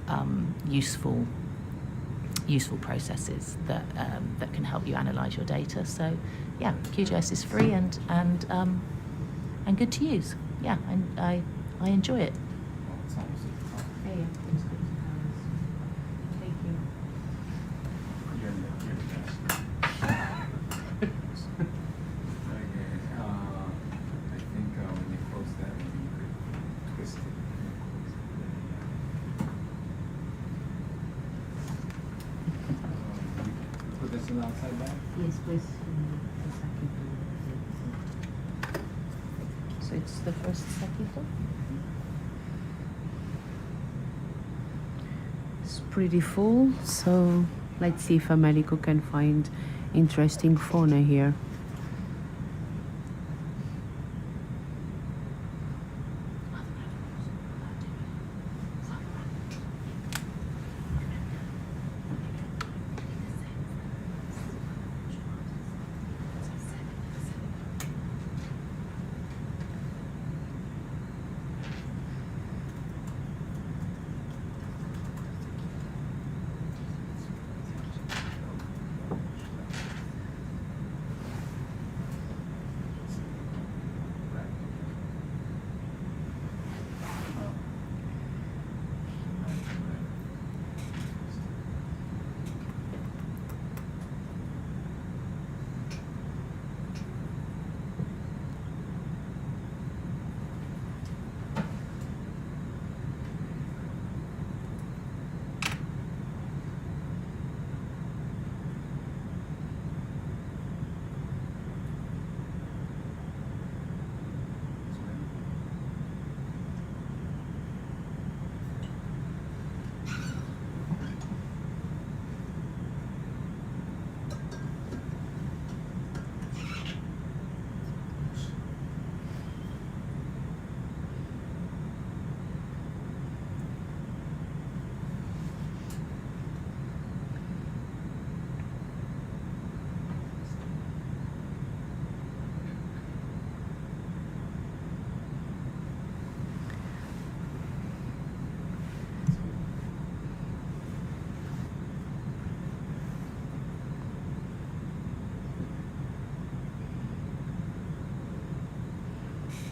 useful processes that can help you analyze your data. So yeah, QGIS is free and good to use. Yeah, and I enjoy it. Thank you. I think when you close that, you could twist it. Put this in the outside bag? Yes, please. So it's the first Seguito. It's pretty full, so let's see if Americo can find interesting fauna here.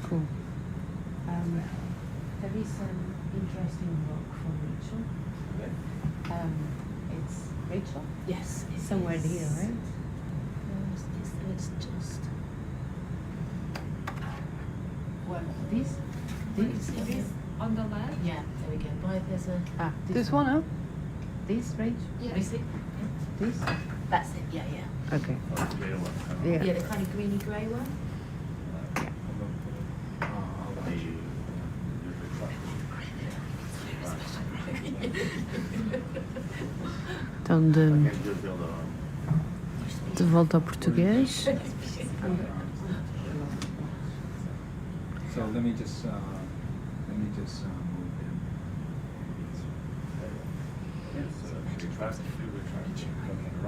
Cool. There is an interesting book from Rachel. It's Rachel? Yes, It's somewhere here, right? It's just. What? This? This? On the left? Yeah, there we go. Right, there's a. Ah, This one, huh? This, Rachel? Yeah. Is it? This? That's it, yeah, yeah. Okay. Yeah, Yeah. the kind of greeny grey one. Então, de volta ao português. So let me just move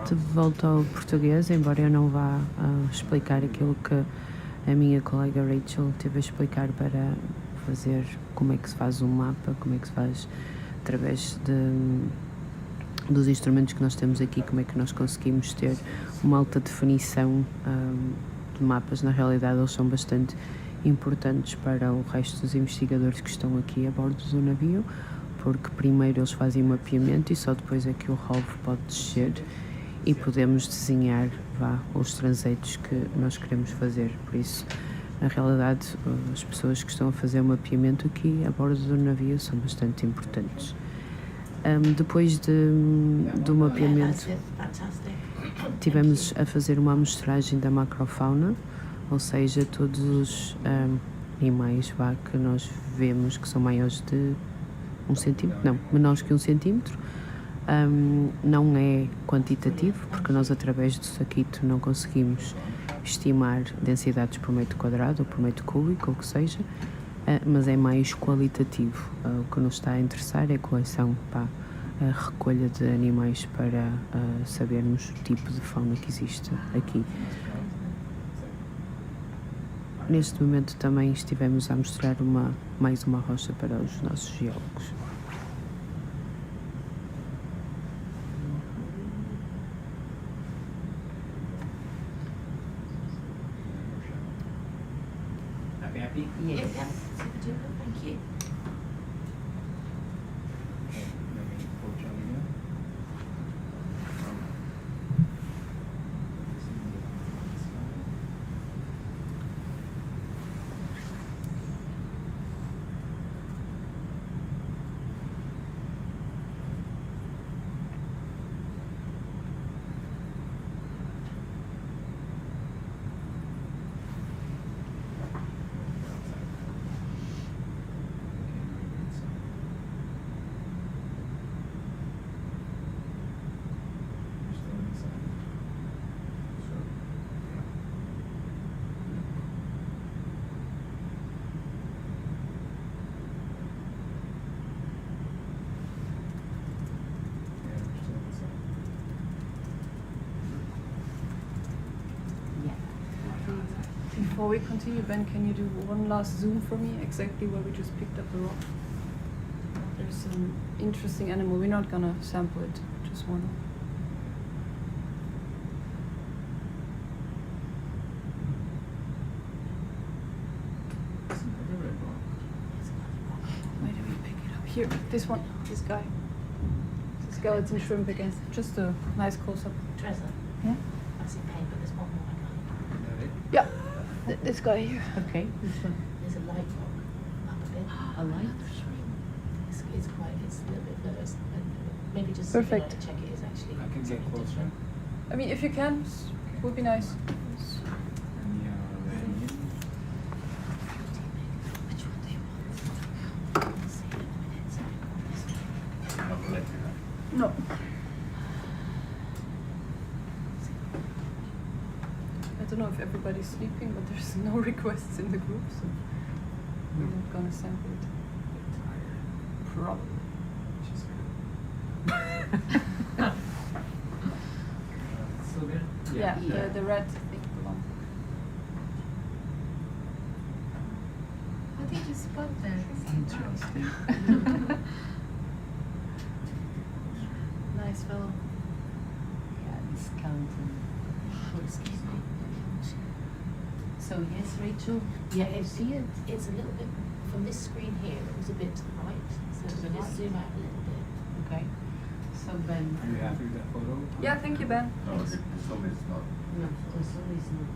De volta ao português, embora eu não vá explicar aquilo que a minha colega Rachel teve a explicar para fazer como é que se faz um mapa, como é que se faz através dos instrumentos que nós temos aqui, como é que nós conseguimos ter uma alta definição de mapas. Na realidade, eles são bastante importantes para o resto dos investigadores que estão aqui a bordo do navio, porque primeiro eles fazem o mapeamento e só depois é que o ROV pode descer e podemos desenhar os transects que nós queremos fazer. Por isso, na realidade, as pessoas que estão a fazer o mapeamento aqui a bordo do navio são bastante importantes. Depois do mapeamento, tivemos a fazer uma amostragem da macrofauna, ou seja, todos os animais que nós vemos que são maiores de 1 centímetro, não, menores que 1 centímetro. Não é quantitativo, porque nós através do saquito não conseguimos estimar densidades por metro quadrado ou por metro cúbico, ou o que seja, mas é mais qualitativo. O que nos está a interessar é a coleção, a recolha de animais para sabermos o tipo de fauna que existe aqui. Neste momento também estivemos a mostrar mais uma rocha para os nossos geólogos. Happy? Yes. Yeah, super duper, thank you. before we continue, Ben, can you do one last zoom for me, exactly where we just picked up the rock? There's an interesting animal. We're not gonna sample it, just one. Where do we pick it up? Here, this one, this guy. It's a skeleton shrimp again. Just a nice close-up. Trezor. Yeah? I see pain, but there's one more I can't. Yeah, this guy here. Okay, this one. There's a light rock up a bit. A light? It's a little bit further. Maybe just Perfect. to check it is actually. I can get something closer. different. I mean, if you can, would be nice. And Which one do you want? We'll see in a minute. No. I don't know if everybody's sleeping, but there's no requests in the group, so we're not gonna sample it. Probably. Still good? Yeah, the red thing belongs. How did you spot that? Interesting. Nice fellow. Yeah, the skeleton. Excuse me. So yes, Rachel. Yeah, you see it. It's a little bit from this screen here. It was a bit to the right. So To the just right. zoom out a little bit. Okay. So Ben. Are you happy with that photo? Yeah, thank you, Ben. No, the zoom is not. No, this one is not.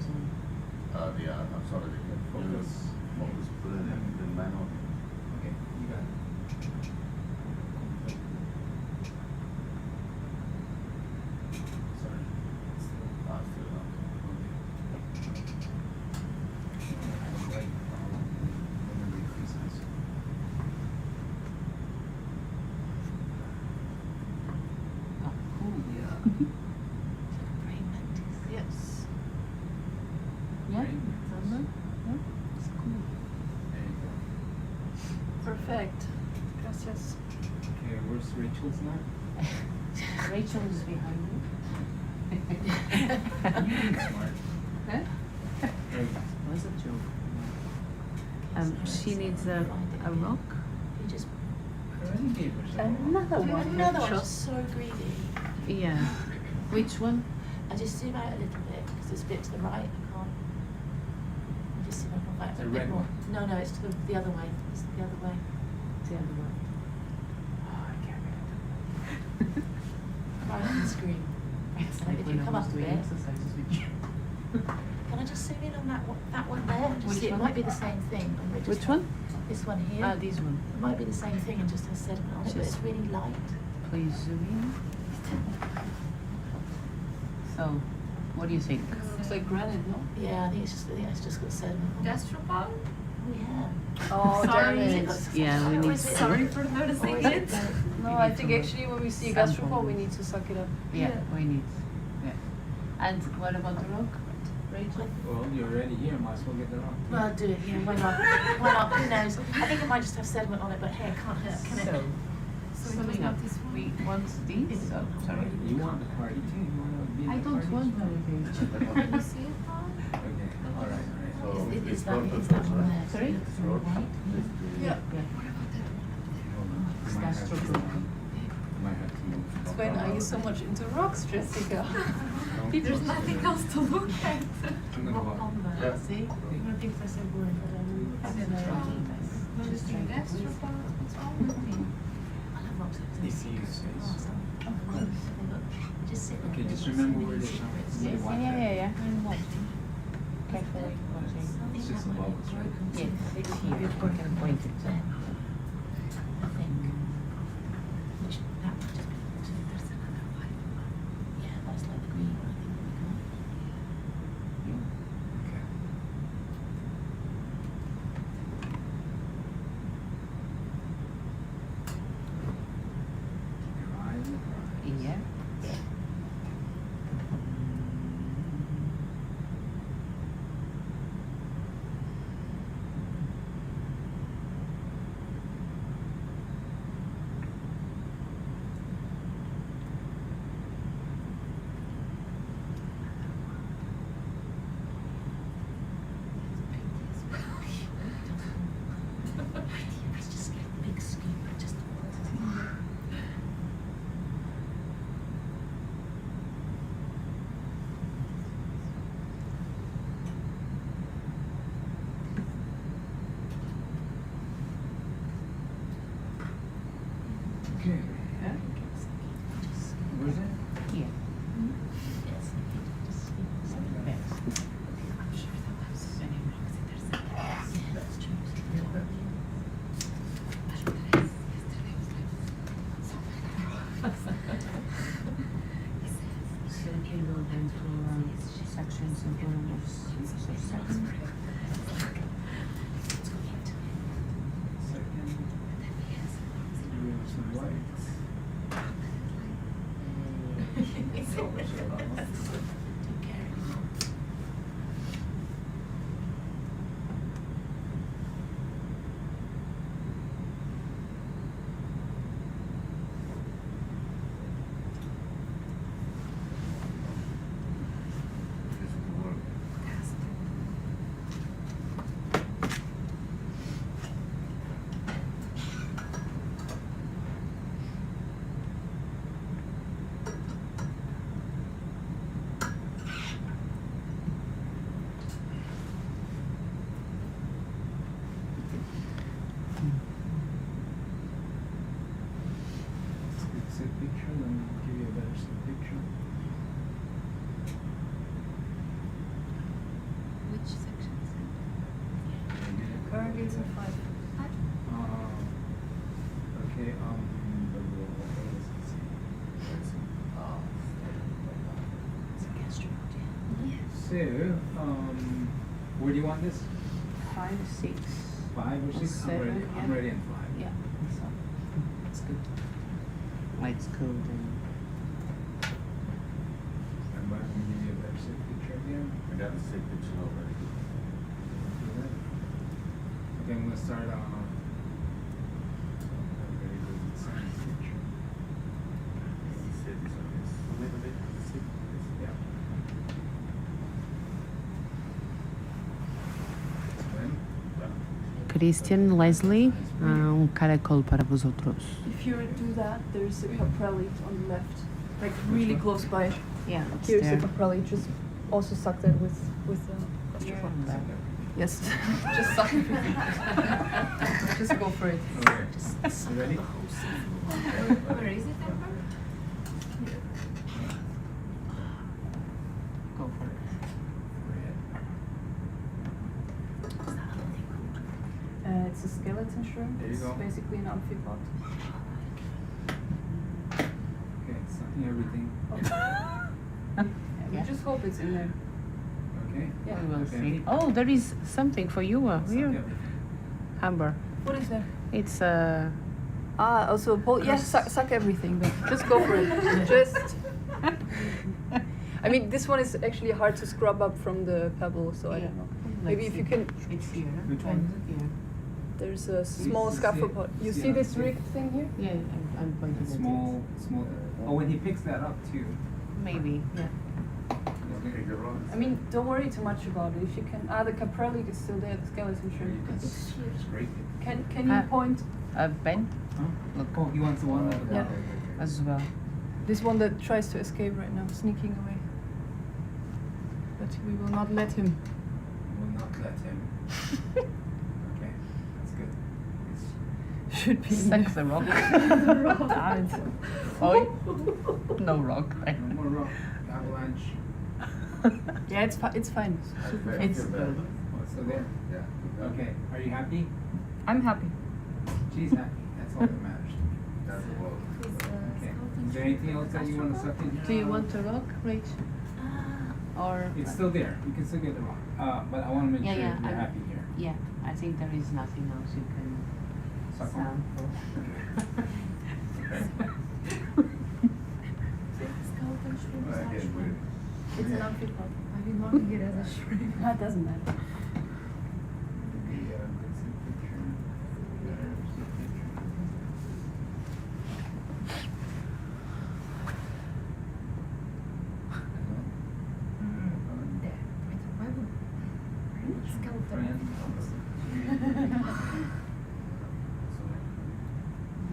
I'm sorry, the focus put it in the manual. Okay, you got it. Sorry. Still not. Oh, cool. Brain mantis. Yes. Yeah. Sandra? Yeah. It's cool. There you go. Perfect. Gracias. Okay, where's Rachel's now? Rachel is behind you. Smart. Huh? Very good. Was a joke. She needs a rock. You just I already gave her some. Another one. another one. Just So greedy. Yeah. Which one? I just zoom out a little bit because there's a bit to the right. I can't. I just see if I can back The a bit red more. one? No, it's to the other way. It's the other way. The other one. Oh, I can't get it. Right on the screen. It's So like if when you I come was up a doing bit. exercises with you. Can I just zoom in on that one there? Just Which see, one? it might be the same thing. And we just Which have one? This one here. Ah, this one. It might be the same thing and just has sediment on it, but it's Just- really light. Please zoom in. So, what do you think? Looks like granite, no? Yeah, I think it's just got sediment on it. Gastropod? Oh, yeah. Oh, Sorry. damn it. Yeah, we Or need is it- Sorry for noticing or is it. No, I think actually when we see a Sample. gastropod, we need to suck it up. Yeah, we need. Yeah. And what about the rock? Rachel? Well, you're already here, might as well get the rock. Well, do it, yeah, why not? Why not? Who knows? I think it might just have sediment on it, but hey, it can't hurt, can it? So, So it summing was up, not this one? we want these. Oh, sorry. You want the party too? You want to be in I the don't party? want anything. Can you see it, Paul? Okay, all right. So Is it's that not is that one there? Sorry? It's all white. Yeah. Yeah. You might have to move. Sven, are you so much into rocks, Jessica? There's nothing else to look at. I'm gonna walk. Yeah. See? I think that's so boring, but Noticing gastropod? What's wrong with me? I love rocks. Diffuse. Of course. Just sit there. Okay, just remember where they are. Yes, yeah. I'm watching. Carefully watching. It's just the bubbles, right? Yes, it's here. You can point it. I think. Which that would just be there's another one. Yeah, that's like the green one. I think we got. Okay. Keep your eyes on the prize. Yeah. into sections of subsections. Currently it's in 5. Okay, so, where do you want this? 5, 6. 5 or 6? Seven, I'm ready in 5. Yeah, so it's good. Lights cold and Stand by, I'm going to give you a better safe picture again. I got the safe picture already. Okay, I'm going to start very good science picture. Yeah. Christian, Leslie, caracol para vosotros. If you do that, there's a caprelli on the left, like really close by. Yeah, it's Here's there. a caprelli. Just also suck that with Yeah. Yes, just suck it. Just go for it. Okay. You ready? Where is it, Amber? Go for it. It's a skeleton shrimp. There you It's go. basically an amphipod. Okay, sucking everything. We just hope it's in there. Okay? Yeah. We will Okay. see. Oh, there is something for you, Suck here. everything. What is there? It's Also, yes, suck everything. But just go for it. Just. I mean, this one is actually hard to scrub up from the pebble, so I don't know. Maybe if you can. It's here. Which one? Here. There's a small scapopod. You see this rigged thing here? Yeah, I'm pointing at Small. Oh, when he picks that up too. it. Maybe, yeah. I mean, don't worry too much about it. If you can. The caprelli is still there. The skeleton shrimp. It's great. Can you point Ben, Huh? Look. Oh, he wants the one that. Yeah. as well. this one that tries to escape right now, sneaking away? But we will not let him. Will not let him. Okay, that's good. Should be. Suck the rock. Damn it. Oi. No rock. No more rock. Avalanche. Yeah, it's fine. Super. It's good. Oh, it's still there? Yeah. Okay, are you happy? I'm happy. She's happy. That's all that matters. That's the world. Okay. Is there anything else that you want to suck in? Do you want a rock, Rach? Or It's still there. You can still get the rock. But I want to make Yeah, sure yeah, you're I'm- happy here. yeah, I think there is nothing else you can Suck on. sample. It's an amphipod. I've been marking it as a shrimp. That doesn't matter.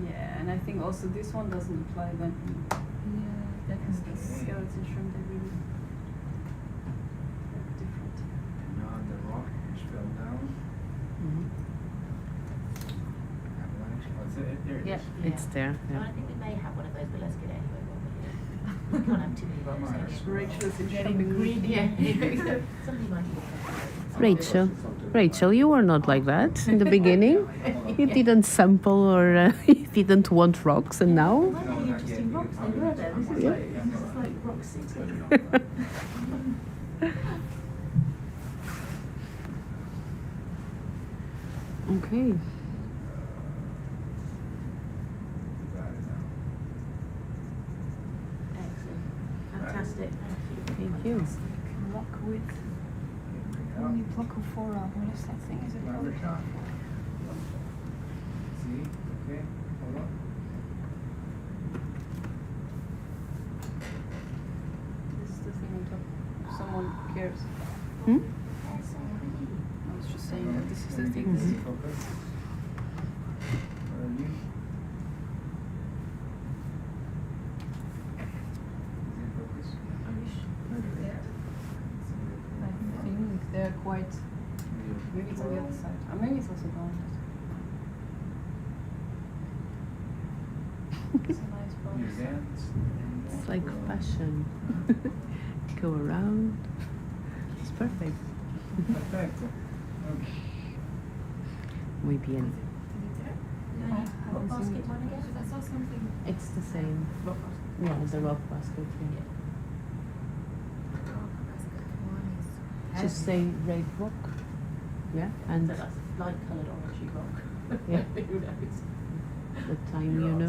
Yeah, and I think also this one doesn't apply then. Yeah, because the skeleton shrimp, they really look different. Now the rock which fell down. Avalanche. Oh, it's there it Yeah, is. it's there. Well, Yeah. I think we may have one of those, but let's get it anyway. We can't have too many rocks. Come on. can we? Rachel's in Getting shopping greedy. mood. Somebody might be. Rachel, you were not like that in the beginning. You didn't sample or you didn't want rocks, and now? No, not yet. were there. This is Yeah. like Rock City. Okay. Excellent. Fantastic. Thank you. Block with only Blocophora. What is that thing? Is it Polycheate? See? Okay, hold on. This is the thing on top. If someone cares. Hmm? I was just saying that this is the thing. Focus. Where are you? Is it focus? I think they're quite. Maybe it's on the other side. Or maybe it's also gone. It's a nice box. Museums. It's like fashion. Go around. It's perfect. Perfecto. Okay. Muy bien. What basket one again? I saw something. It's the same. Yeah, the rock basket. Yeah. Just say red rock. Yeah, and So that's light coloured orangey rock. Yeah. Who knows? the time, you know. No,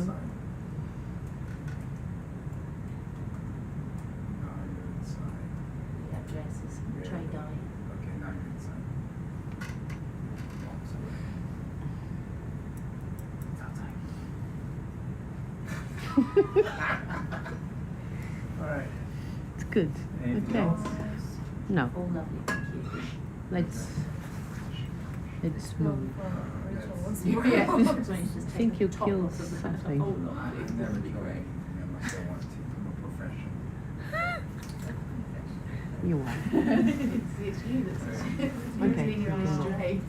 you're inside. The address is Yeah. Trade Eye. Okay, now you're inside. Walks away. It's outside. All right. It's good. Anything Okay. else? No, All lovely, thank you. let's move. Yeah. I think you killed something. I never kill anything unless I want to. I'm a professional. You are. It's you that's Okay. your eyes straight.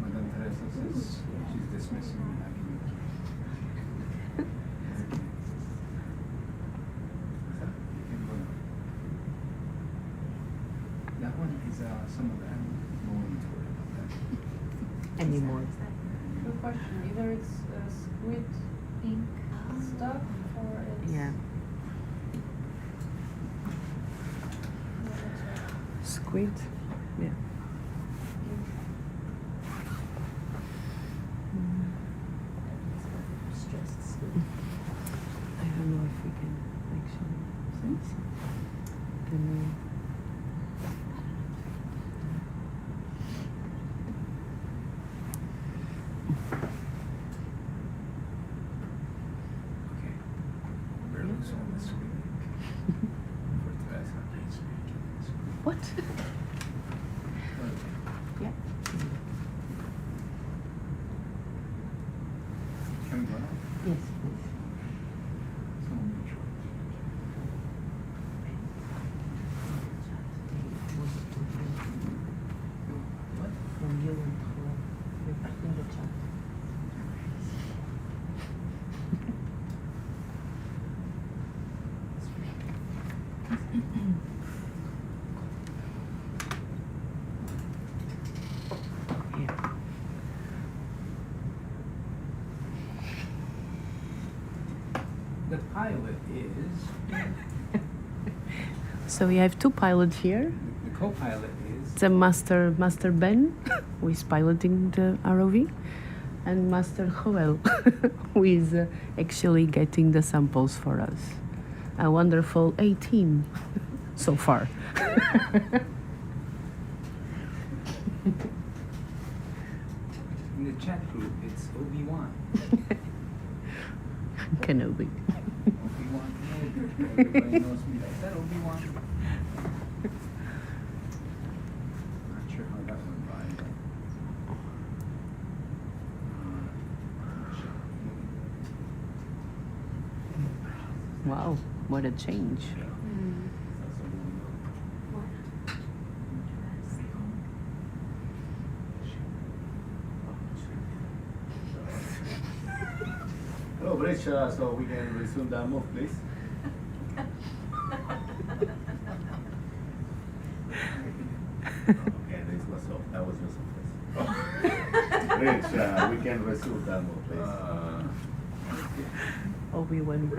Madame Teresa says she's dismissing me. I can That one is some of them. No one's worried about that. Anymore. Good question. Either it's squid ink stuff or it's. Yeah. Squid. Yeah. Stressed squid. I don't know if we can actually see. Can we? Okay. We're losing on this week. For Teresa, next week. What? Yeah. Can we go now? Yes, please. Someone be sure. What? From you and her in the chat. Yeah. The pilot is. So we have two pilots here. The co-pilot is. The Master Ben, who is piloting the ROV, and Master Joel, who is actually getting the samples for us. A wonderful A team so far. In the chat group, it's Obi-Wan. Kenobi. Obi-Wan Kenobi. Everybody knows me. Is that Obi-Wan? Not sure how that went by, but. Wow, what a change. Hello, Bridge, so we can resume that move, please. Okay, this was off. That was just a place. Bridge, we can resume that move, please. Obi-Wan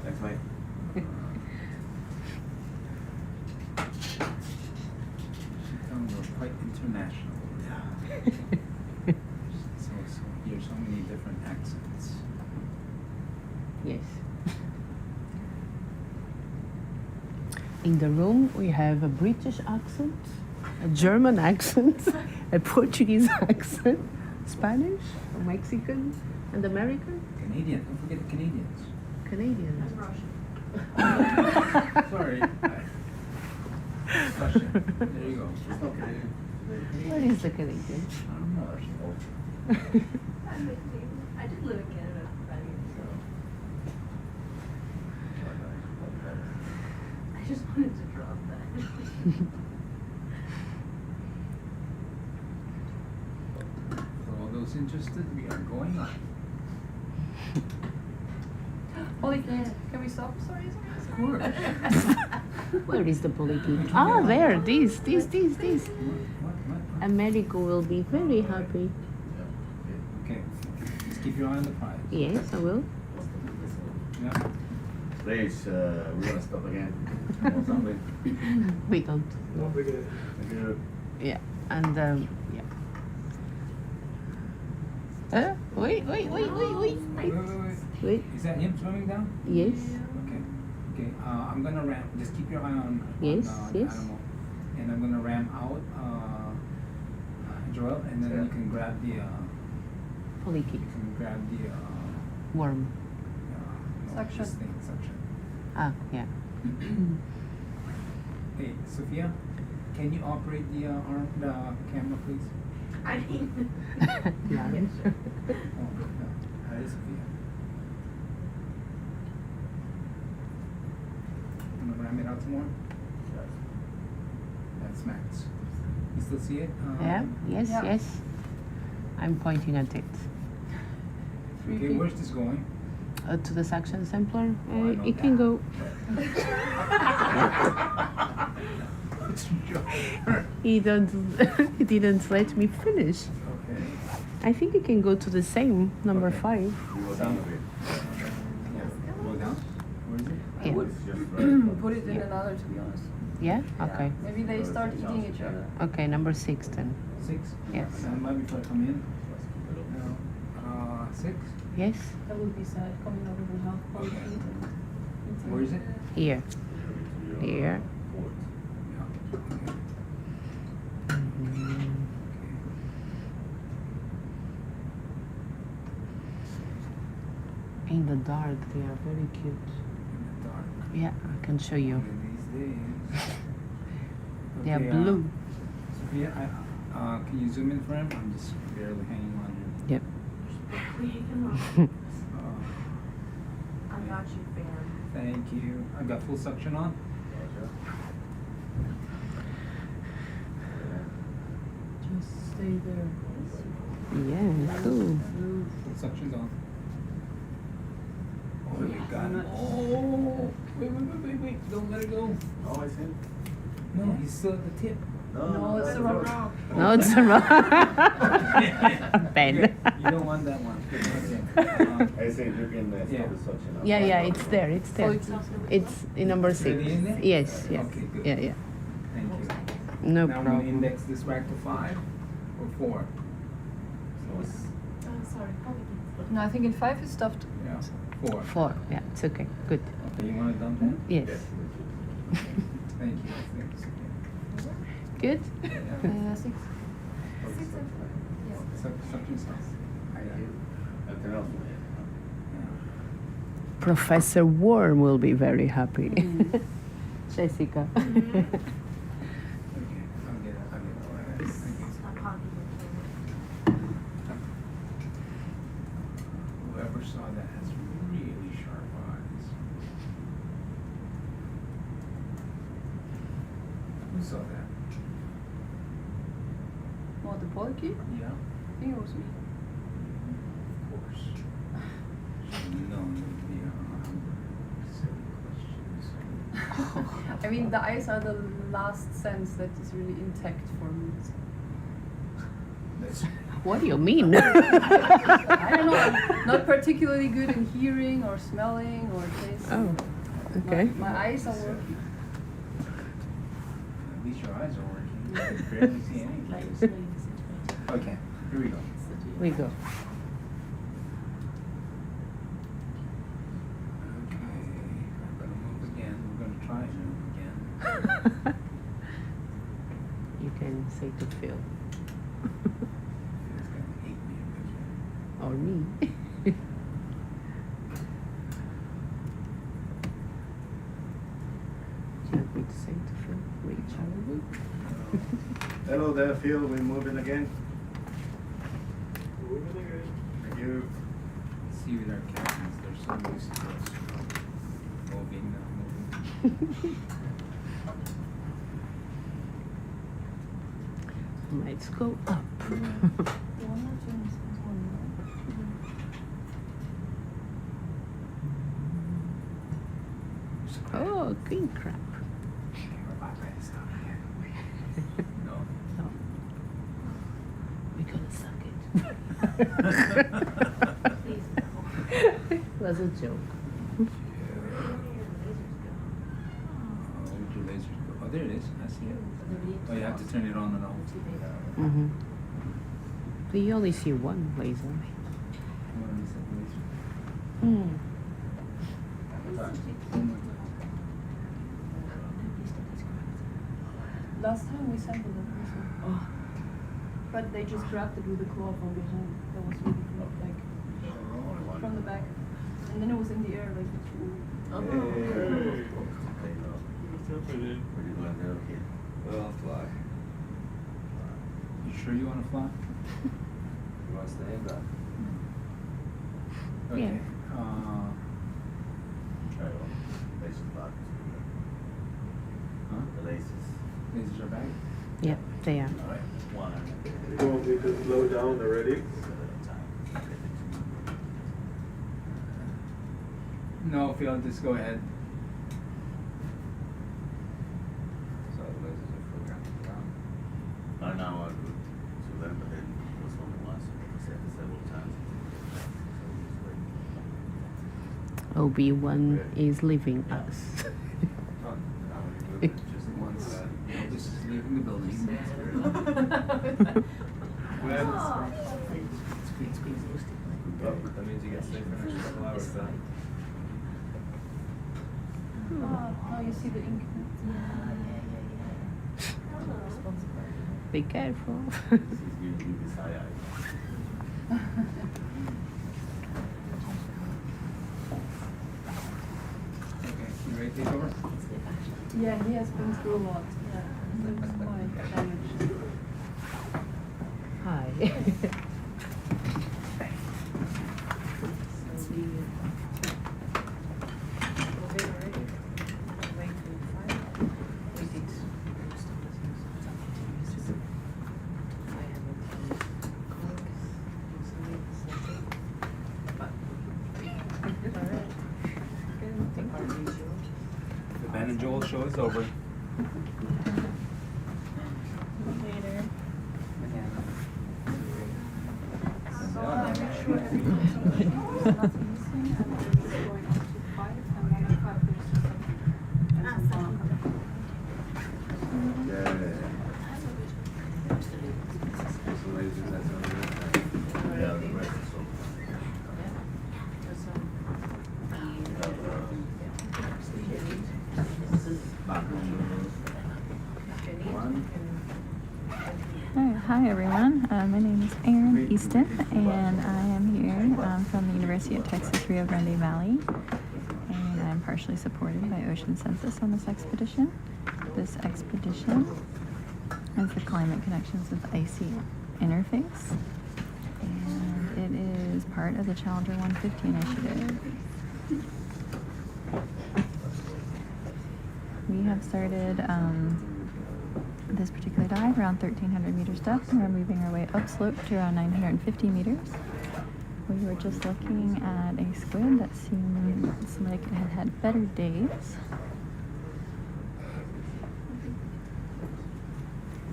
Next mate. We're quite international. So here's so many different accents. Yes. In the room, we have a British accent, a German accent, a Portuguese accent, Spanish, Mexican, and American. Canadian, don't forget the Canadians. Canadian. I'm Russian. Sorry. Russian. There you go. What is the Canadian? I'm not Russian. I did live in Canada for 5 years. I just wanted to drop that. For all those interested, we are going on. Polycheate, can we stop? Sorry. Of course. Where is the Polycheate? Ah, there. This. What? America will be very happy. Okay. Just keep your eye on the prize. Yes, I will. Yeah. Please, we're gonna stop again. Or something. We don't. Don't forget. Thank you. Yeah, and yeah. Wait. Wait. Wait. Is that him swimming down? Yes. Okay. I'm gonna ram. Just keep your eye on Yes, the yes. animal, and I'm gonna ram out Joel, and then you can grab the Polycheate. no, Worm. Suction. this thing, suction. Ah, yeah. Hey, Sophia, can you operate the camera, please? I mean, Yeah. Oh, no. Hi, Sophia. Wanna ram it out some more? That's Max. You still see it? Yeah. Yes. Yeah. Yes. I'm pointing at it. Okay, where's this going? To the suction sampler. Oh, I know It can that. go. He didn't let me finish. Okay. I think it can go to the same number Okay. 5. You go down a bit. Yeah. Go down. Where is it? I Yeah. would It's just right. put it in another, to be honest. Yeah. Okay. Maybe they start eating each other. Okay. Number 6 then. 6? Yes. Stand by before I come in. No. 6? Yes. That would be sad, coming over the half Polycheate. Where is it? Here. Here. Yeah. Okay. In the dark, they are very cute. In the dark. Yeah, I can show you. One of these days. They are Okay, blue. Sophia, can you zoom in for him? I'm just barely hanging on here. Yep. Uh, I got you, fam. Thank you. I got full suction on. Just stay there. Yeah, cool. Full suction's on. Oh, you got it. Nice. Oh, wait. Don't let it go. Oh, I see. No, he's still at the tip. No, it's that's the rock. No, it's a rock. Ben. Okay, you don't want that one. Okay. I think you can stop Yeah. the suction. Yeah, it's there. It's there. It's in number 6. Ready in there? Yes, yes. Okay, good. Yeah. Thank you. No Now I'm going to problem. index this back to 5 or 4. Sorry, No, I think in 5 it's stuffed. Yeah, 4. 4. Yeah, it's okay. Good. Okay, you want to dump that? Yes. Thank you. Thanks. Good. Yeah. 6. Suction stuff. I got it. Anything else? Yeah. Professor Worm will be very happy. Jessica. Okay, I'll get it. Thank you. Whoever saw that has really sharp eyes. Who saw that? What, the Polycheate? Yeah, I think it was me. of course. Should know the silly questions. I mean, the eyes are the last sense that is really intact for me. That's What do you mean? I don't know. I'm not particularly good in hearing or smelling or tasting. Oh, okay. My eyes are working. At least your eyes are working. You can barely see anything. Okay, here we go. We go. Okay, I'm gonna move again. We're gonna try and move again. You can say to Phil. It's gonna hate me if I Or me. Do you want me to say to Phil? Reach out. Hello there, Phil. We're moving again. Moving again. Thank you. see with our captains, they're so used to us moving, not moving. Let's go up. Oh, king crab. No. No. We gotta suck it. Was a joke. Where'd your lasers go? Oh, there it is. I see it. Oh, you have to turn it on and off. Mm-hmm. Do you only see one laser? Mm. Last time we sampled it also. Oh. But they just grabbed it with a claw from behind. That was really cool. Like from the back. And then it was in the air like this. What are you going to do? Well, I'll fly. You sure you want to fly? You want to stay in that? Okay. Yeah. Try it on. Laces locked. Huh? The laces. Lasers are back? Yeah, they are. All right. One. You want me to slow down already? No, Phil, just go ahead. So the lasers are programmed down. Right now I could so then, but then it was only once. I said it several times. So Obi-Wan is leaving us. just once. This is leaving the building. That means you get to stay for an extra couple hours then. Now you see the ink. Be careful. He's giving you this eye. Okay, you ready to take over? Yeah, he has been through a lot. Yeah, that's quite damaged. Hi. The Ben and Joel show is over. Later. So I make sure everything's on the sheet, there's nothing missing, and then we're going on to 5, and 1 and 5 there's just some and some fauna coming. Yeah. So lasers, that's all good. Yeah, the rest is so. Hi everyone, my name is Erin Easton and I am here from the University of Texas Rio Grande Valley, and I'm partially supported by Ocean Census on this expedition. This expedition is the Climate Connections with Icy Interface, and it is part of the Challenger 150 initiative. We have started this particular dive around 1,300 meters depth, and we're moving our way upslope to around 950 meters. We were just looking at a squid that seemed like it had had better days.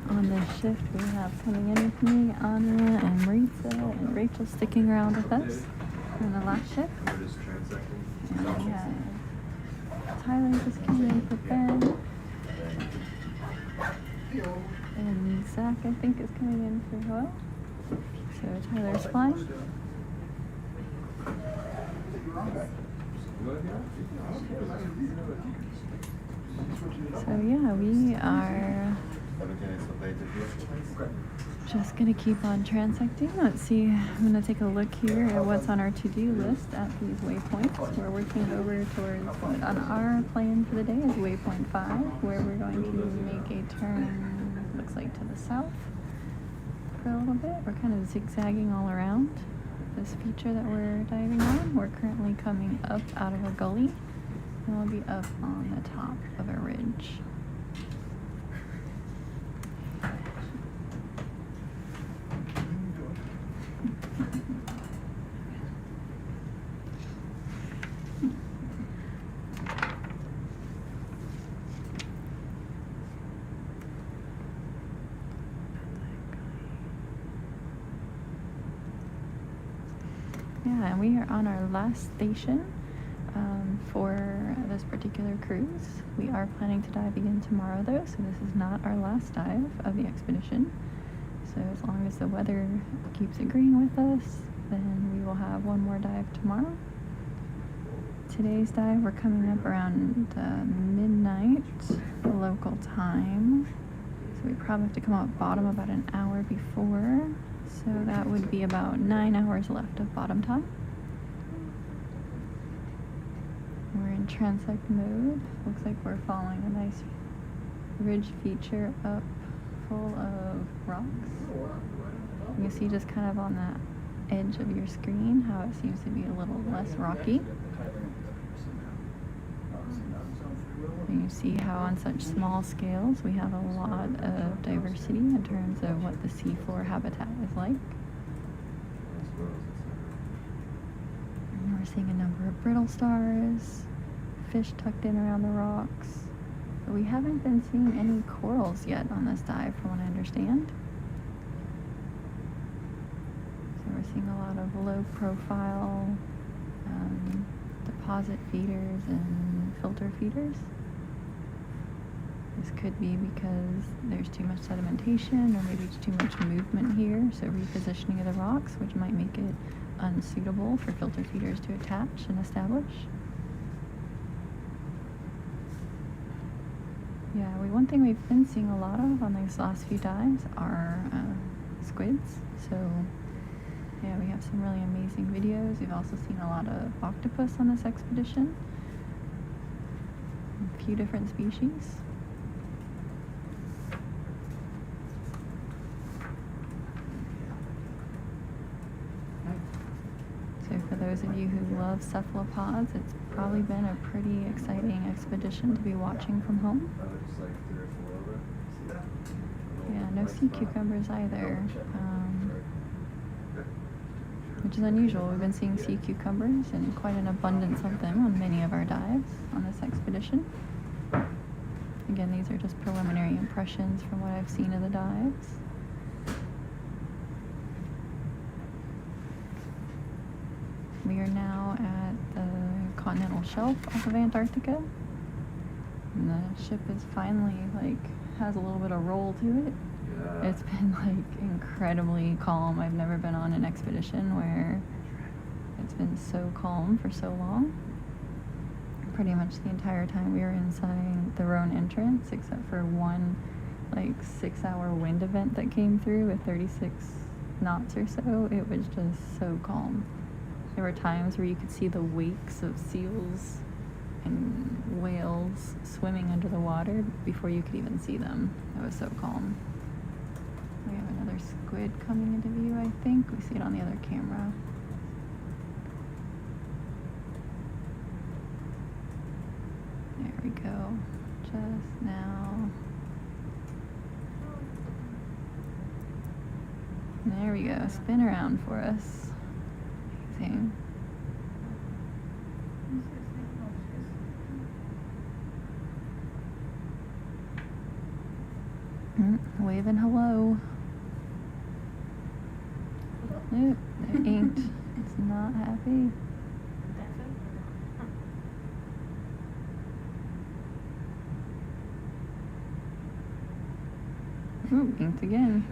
On on this shift, we have coming in with me Anna and Maritza and Rachel sticking around with us on the last shift. And we have Tyler just came in for Ben. And Zach, I think, is coming in for Joel. So Tyler's flying. So yeah, we are just gonna keep on transecting. Let's see, I'm gonna take a look here at what's on our to-do list at these waypoints. We're working over towards what on our plan for the day is waypoint 5, where we're going to make a turn, looks like to the south for a little bit. We're kind of zigzagging all around this feature that we're diving on. We're currently coming up out of a gully, and we'll be up on the top of a ridge. Yeah, and we are on our last station for this particular cruise. We are planning to dive again tomorrow though, so this is not our last dive of the expedition. So as long as the weather keeps agreeing with us, then we will have one more dive tomorrow. Today's dive, we're coming up around midnight local time. So we probably have to come out bottom about an hour before. So that would be about 9 hours left of bottom time. We're in transect mode. Looks like we're following a nice ridge feature up full of rocks. You can see just kind of on that edge of your screen how it seems to be a little less rocky. And you see how on such small scales we have a lot of diversity in terms of what the seafloor habitat is like. And we're seeing a number of brittle stars, fish tucked in around the rocks. But we haven't been seeing any corals yet on this dive from what I understand. So we're seeing a lot of low profile deposit feeders and filter feeders. This could be because there's too much sedimentation or maybe it's too much movement here, so repositioning of the rocks, which might make it unsuitable for filter feeders to attach and establish. Yeah, one thing we've been seeing a lot of on these last few dives are squids. So yeah, we have some really amazing videos. We've also seen a lot of octopus on this expedition. A few different species. So for those of you who love cephalopods, it's probably been a pretty exciting expedition to be watching from home. Yeah, no sea cucumbers either, which is unusual. We've been seeing sea cucumbers and quite an abundance of them on many of our dives on this expedition. Again, these are just preliminary impressions from what I've seen of the dives. We are now at the continental shelf off of Antarctica. And the ship is finally, has a little bit of roll to it. Yeah. It's been, incredibly calm. I've never been on an expedition where it's been so calm for so long. Pretty much the entire time we were inside the Rhone entrance, except for one, 6-hour wind event that came through with 36 knots or so. It was just so calm. There were times where you could see the wakes of seals and whales swimming under the water before you could even see them. It was so calm. We have another squid coming into view, I think. We see it on the other camera. There we go. Just now. There we go. Spin around for us. Amazing. Waving hello. Nope, they're inked. It's not happy. Ooh, inked again.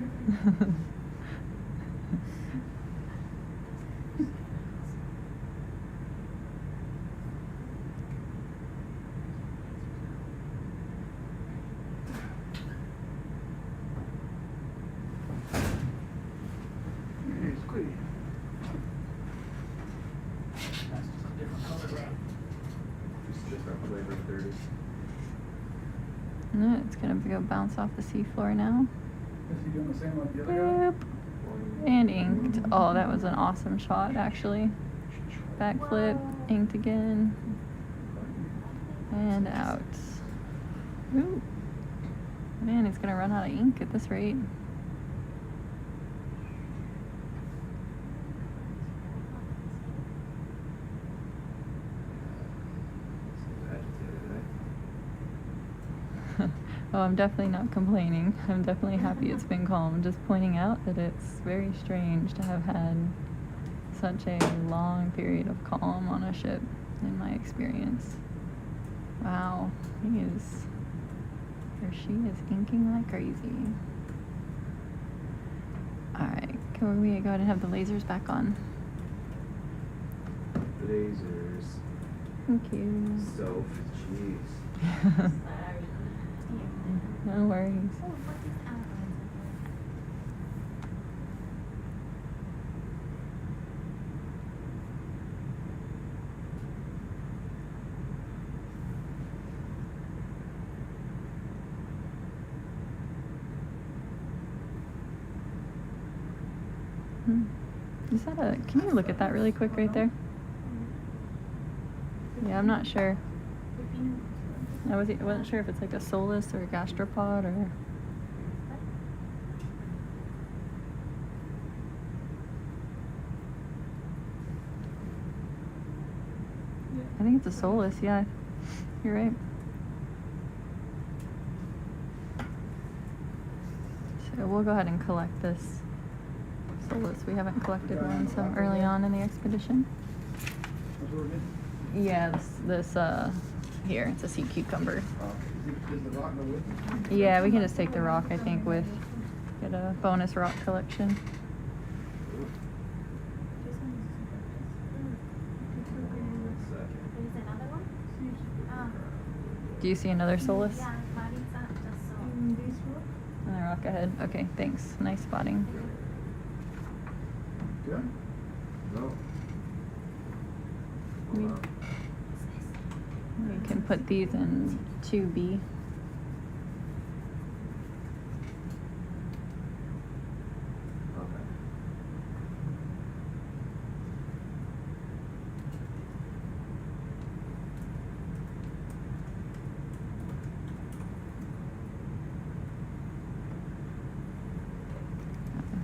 Hey, Squid. That's just a different color, bro. Just different flavor 30. No, it's gonna go bounce off the seafloor now. Is he doing the same like the other Boop. And inked. Oh, that was an awesome shot, actually. Backflip, inked again. And out. Ooh. Man, he's gonna run out of ink at this rate. Oh, I'm definitely not complaining. I'm definitely happy it's been calm. I'm just pointing out that it's very strange to have had such a long period of calm on a ship in my experience. Wow, he is, or she is inking like crazy. Alright, can we go ahead and have the lasers back on? Lasers. Thank you. So, jeez. No worries. Is that a, can you look at that really quick right there? Yeah, I'm not sure. I wasn't sure if it's like a solus or a gastropod or... I think it's a solus, yeah. You're right. So we'll go ahead and collect this solus. We haven't collected one some early on in the expedition. Yeah, this here, it's a sea cucumber. Is the rock no with it? Yeah, we can just take the rock, I think, get a bonus rock collection. Do you see another solus? On the rock ahead. Okay, thanks. Nice spotting. Yeah? No. We can put these in 2B.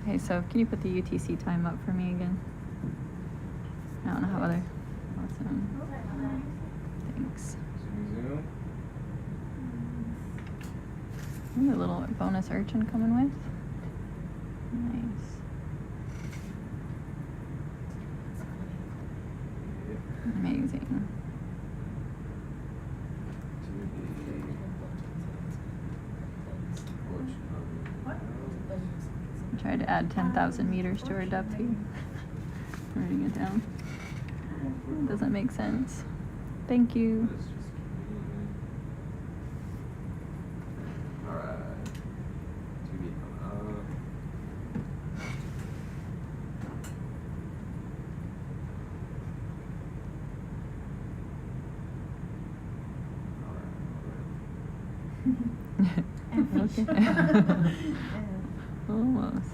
Okay, so can you put the UTC time up for me again? I don't know how other. Awesome. Thanks. Zoom. Ooh, a little bonus urchin coming with. Nice. Amazing. Try to add 10,000 meters to our depth here. Writing it down. It doesn't make sense. Thank you. Alright. TV coming up. Okay. Almost.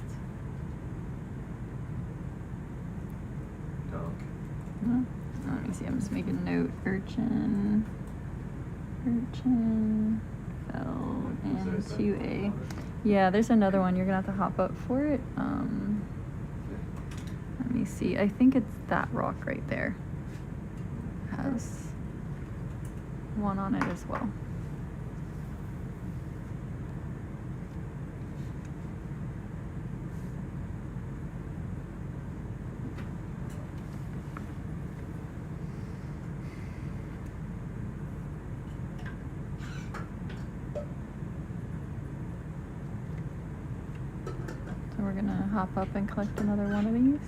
Oh, let me see, I'm just making a note. Urchin, fell, and 2A. Yeah, there's another one. You're gonna have to hop up for it. Let me see. I think it's that rock right there. Has one on it as well. hop up and collect another one of these.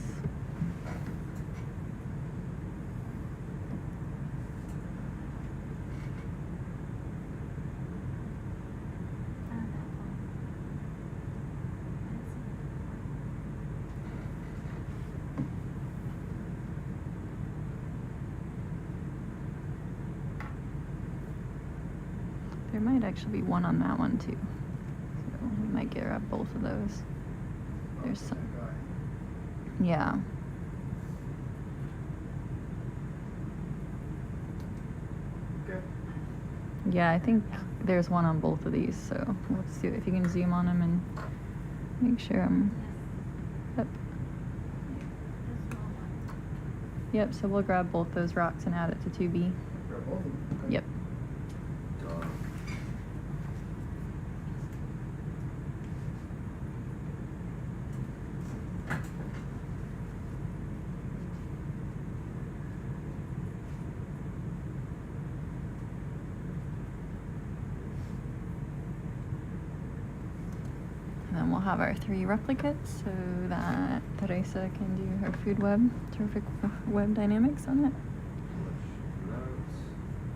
There might actually be one on that one too. So we might grab both of those. There's some. Yeah. Yeah, I think there's one on both of these, so we'll see if you can zoom on them and make sure I'm up. Yep, so we'll grab both those rocks and add it to 2B. Grab both of them. Okay. Yep. And then we'll have our 3 replicates so that Teresa can do her food web, terrific web dynamics on it.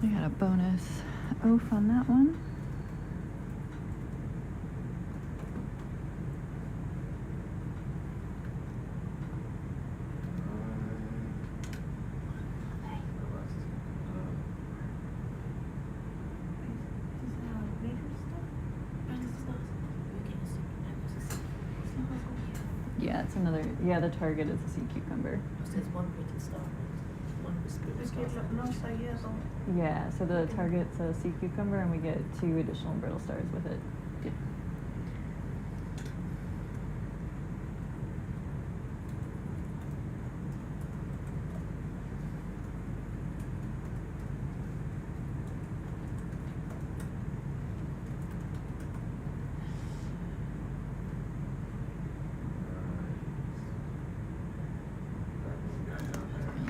We got a bonus oaf on that one. Yeah, it's another. Yeah, the target is a sea cucumber. There's one pretty star, one with Yeah, so the target's a sea cucumber, and we get 2 additional brittle stars with it. Yeah.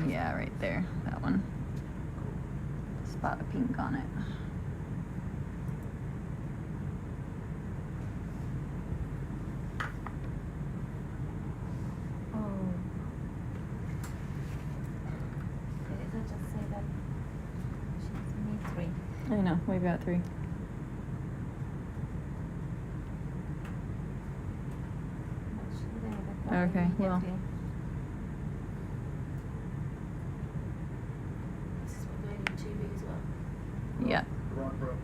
Yeah, right there, that one. Spot of pink on it. Oh. Did it just say that she's need 3? I know, we've got 3. Okay, well. This is what going in 2B as well. Yeah. Rock, rock.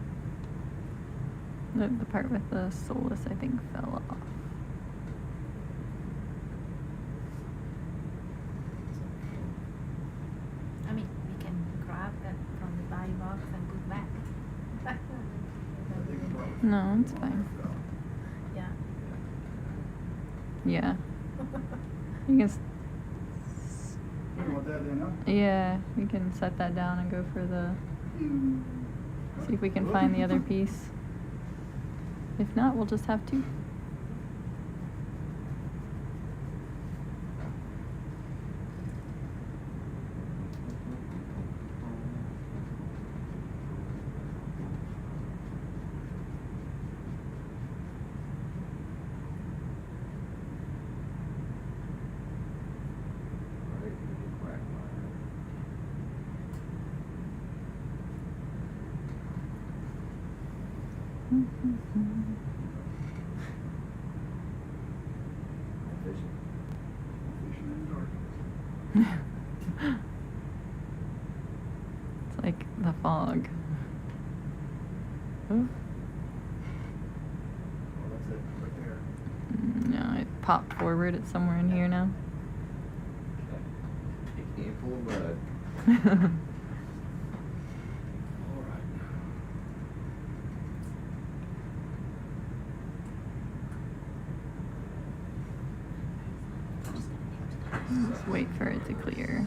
The part with the solus, I think, fell off. I mean, we can grab that from the buy box and put back. No, it's fine. Yeah. Yeah. You can. You want that then, huh? Yeah, we can set that down and go for the. See if we can find the other piece. If not, we'll just have 2. It's like the fog. Ooh. Oh, that's it, right there. No, it popped forward. It's somewhere in here now. You can't pull a bud. All right. Just wait for it to clear.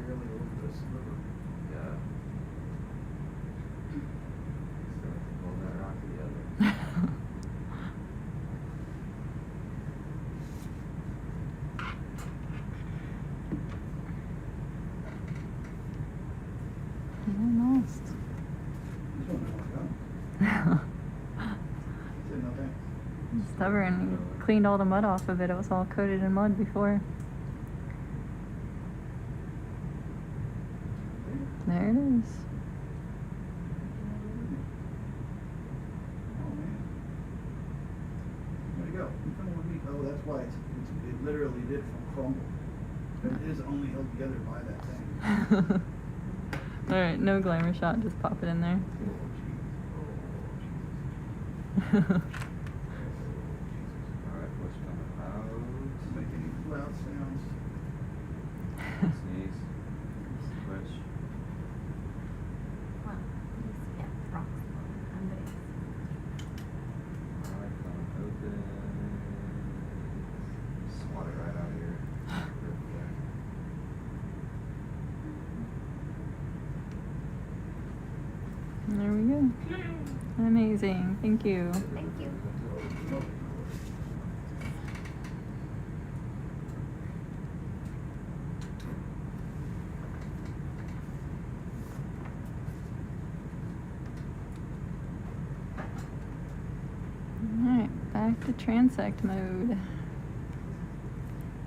barely over the sliver. Yeah. So, pull that rock together. Almost. Stubborn. You cleaned all the mud off of it. It was all coated in mud before. There it is. Oh man. Where'd it go? Come with me. Oh, that's why it literally did crumble. But it is only held together by that thing. Alright, no glamour shot, just pop it in there. Alright, what's coming out? Make any loud sounds. Sneeze. Twitch. Alright, coming open. Swat it right out of here. There we go. Amazing. Thank you. Thank you. Alright, back to transect mode.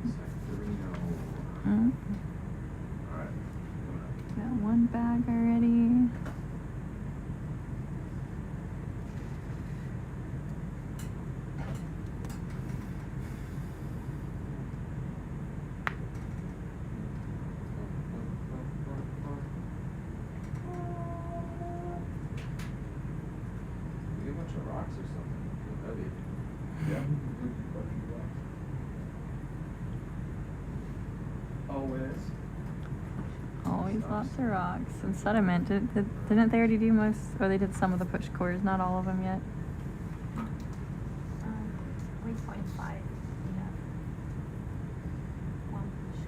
Sectorino. Oh, Alright, coming up. got one bag already. Maybe a bunch of rocks or something. Feel heavy. Yeah. Always. Always lots of rocks and sediment. Didn't they already do most, or they did some of the push cores, not all of them yet? 3.5. We have one push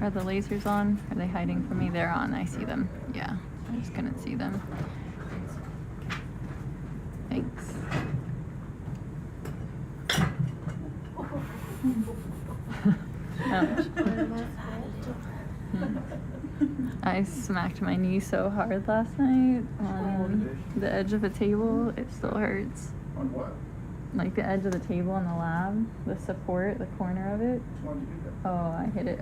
Are the lasers on? Are they hiding from me? They're on. I see them. Yeah, I just couldn't see them. Thanks. Ouch. I smacked my knee so hard last night on the edge of a table. It still hurts. On what? Like the edge of the table in the lab, the support, the corner of it. Why did you do that? Oh, I hit it.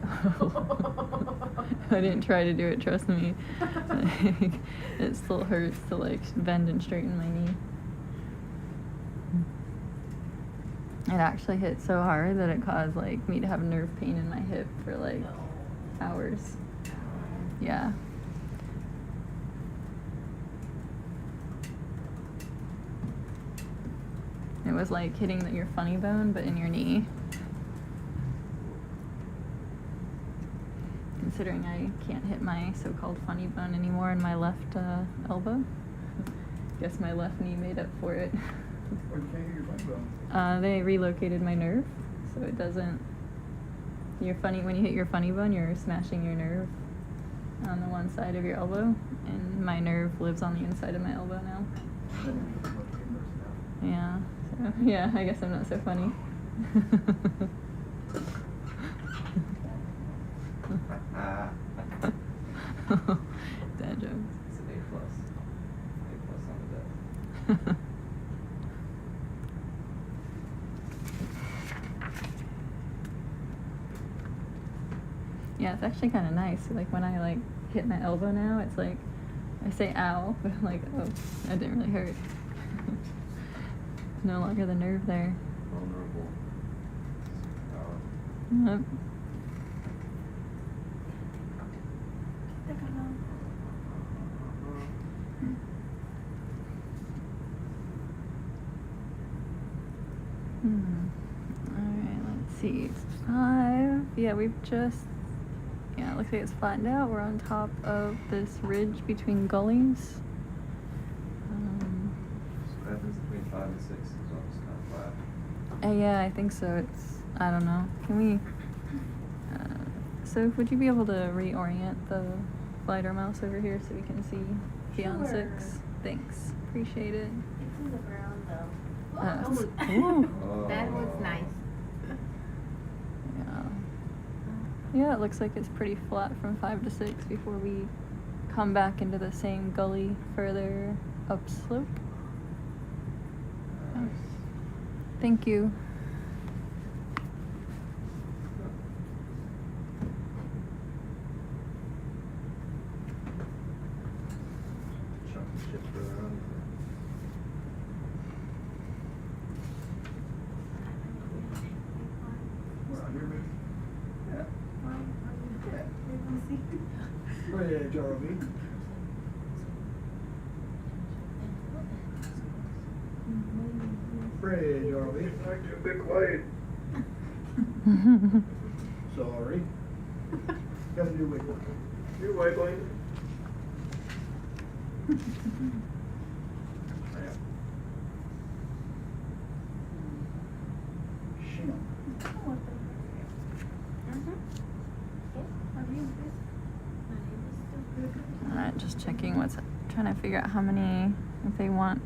I didn't try to do it, trust me. It still hurts to like bend and straighten my knee. It actually hit so hard that it caused like me to have nerve pain in my hip for like hours. Yeah. It was like hitting your funny bone, but in your knee. Considering I can't hit my so-called funny bone anymore in my left elbow. Guess my left knee made up for it. Or you can't hear your funny bone. They relocated my nerve, so it doesn't. When you hit your funny bone, you're smashing your nerve on the one side of your elbow, and my nerve lives on the inside of my elbow now. Yeah. So yeah, I guess I'm not so funny. Dad jokes. It's an A+. A+ on the desk. Yeah, it's actually kind of nice. Like when I like hit my elbow now, it's like I say ow, but I'm like, oh, that didn't really hurt. No longer the nerve there. Vulnerable. Yep. Alright, let's see. 5. Yeah, we've just. Yeah, it looks like it's flattened out. We're on top of this ridge between gullies. So what happens between 5 and 6 is Yeah, I think so. It's, I don't know. Can we, so would you be able to reorient the glider mouse over here so we can see beyond 6? Thanks. Appreciate it. It's in the ground though. Ooh. That looks nice. Yeah. Yeah, it looks like it's pretty flat from 5 to 6 before we come back into the same gully further upslope. Yes. Thank you. Bridge, ROV. Bridge, ROV. Too big light. Sorry. Got a new waypoint. New waypoint. Alright, just checking what's, trying to figure out how many, if they want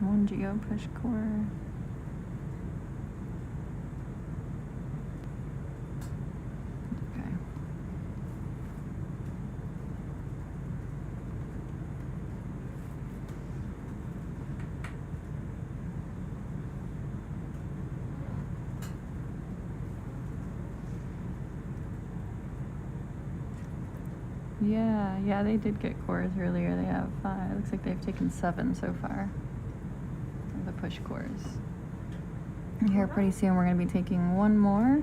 1 geo push core. Okay. Yeah, they did get cores earlier. They have 5. Looks like they've taken 7 so far of the push cores. And here pretty soon we're going to be taking 1 more.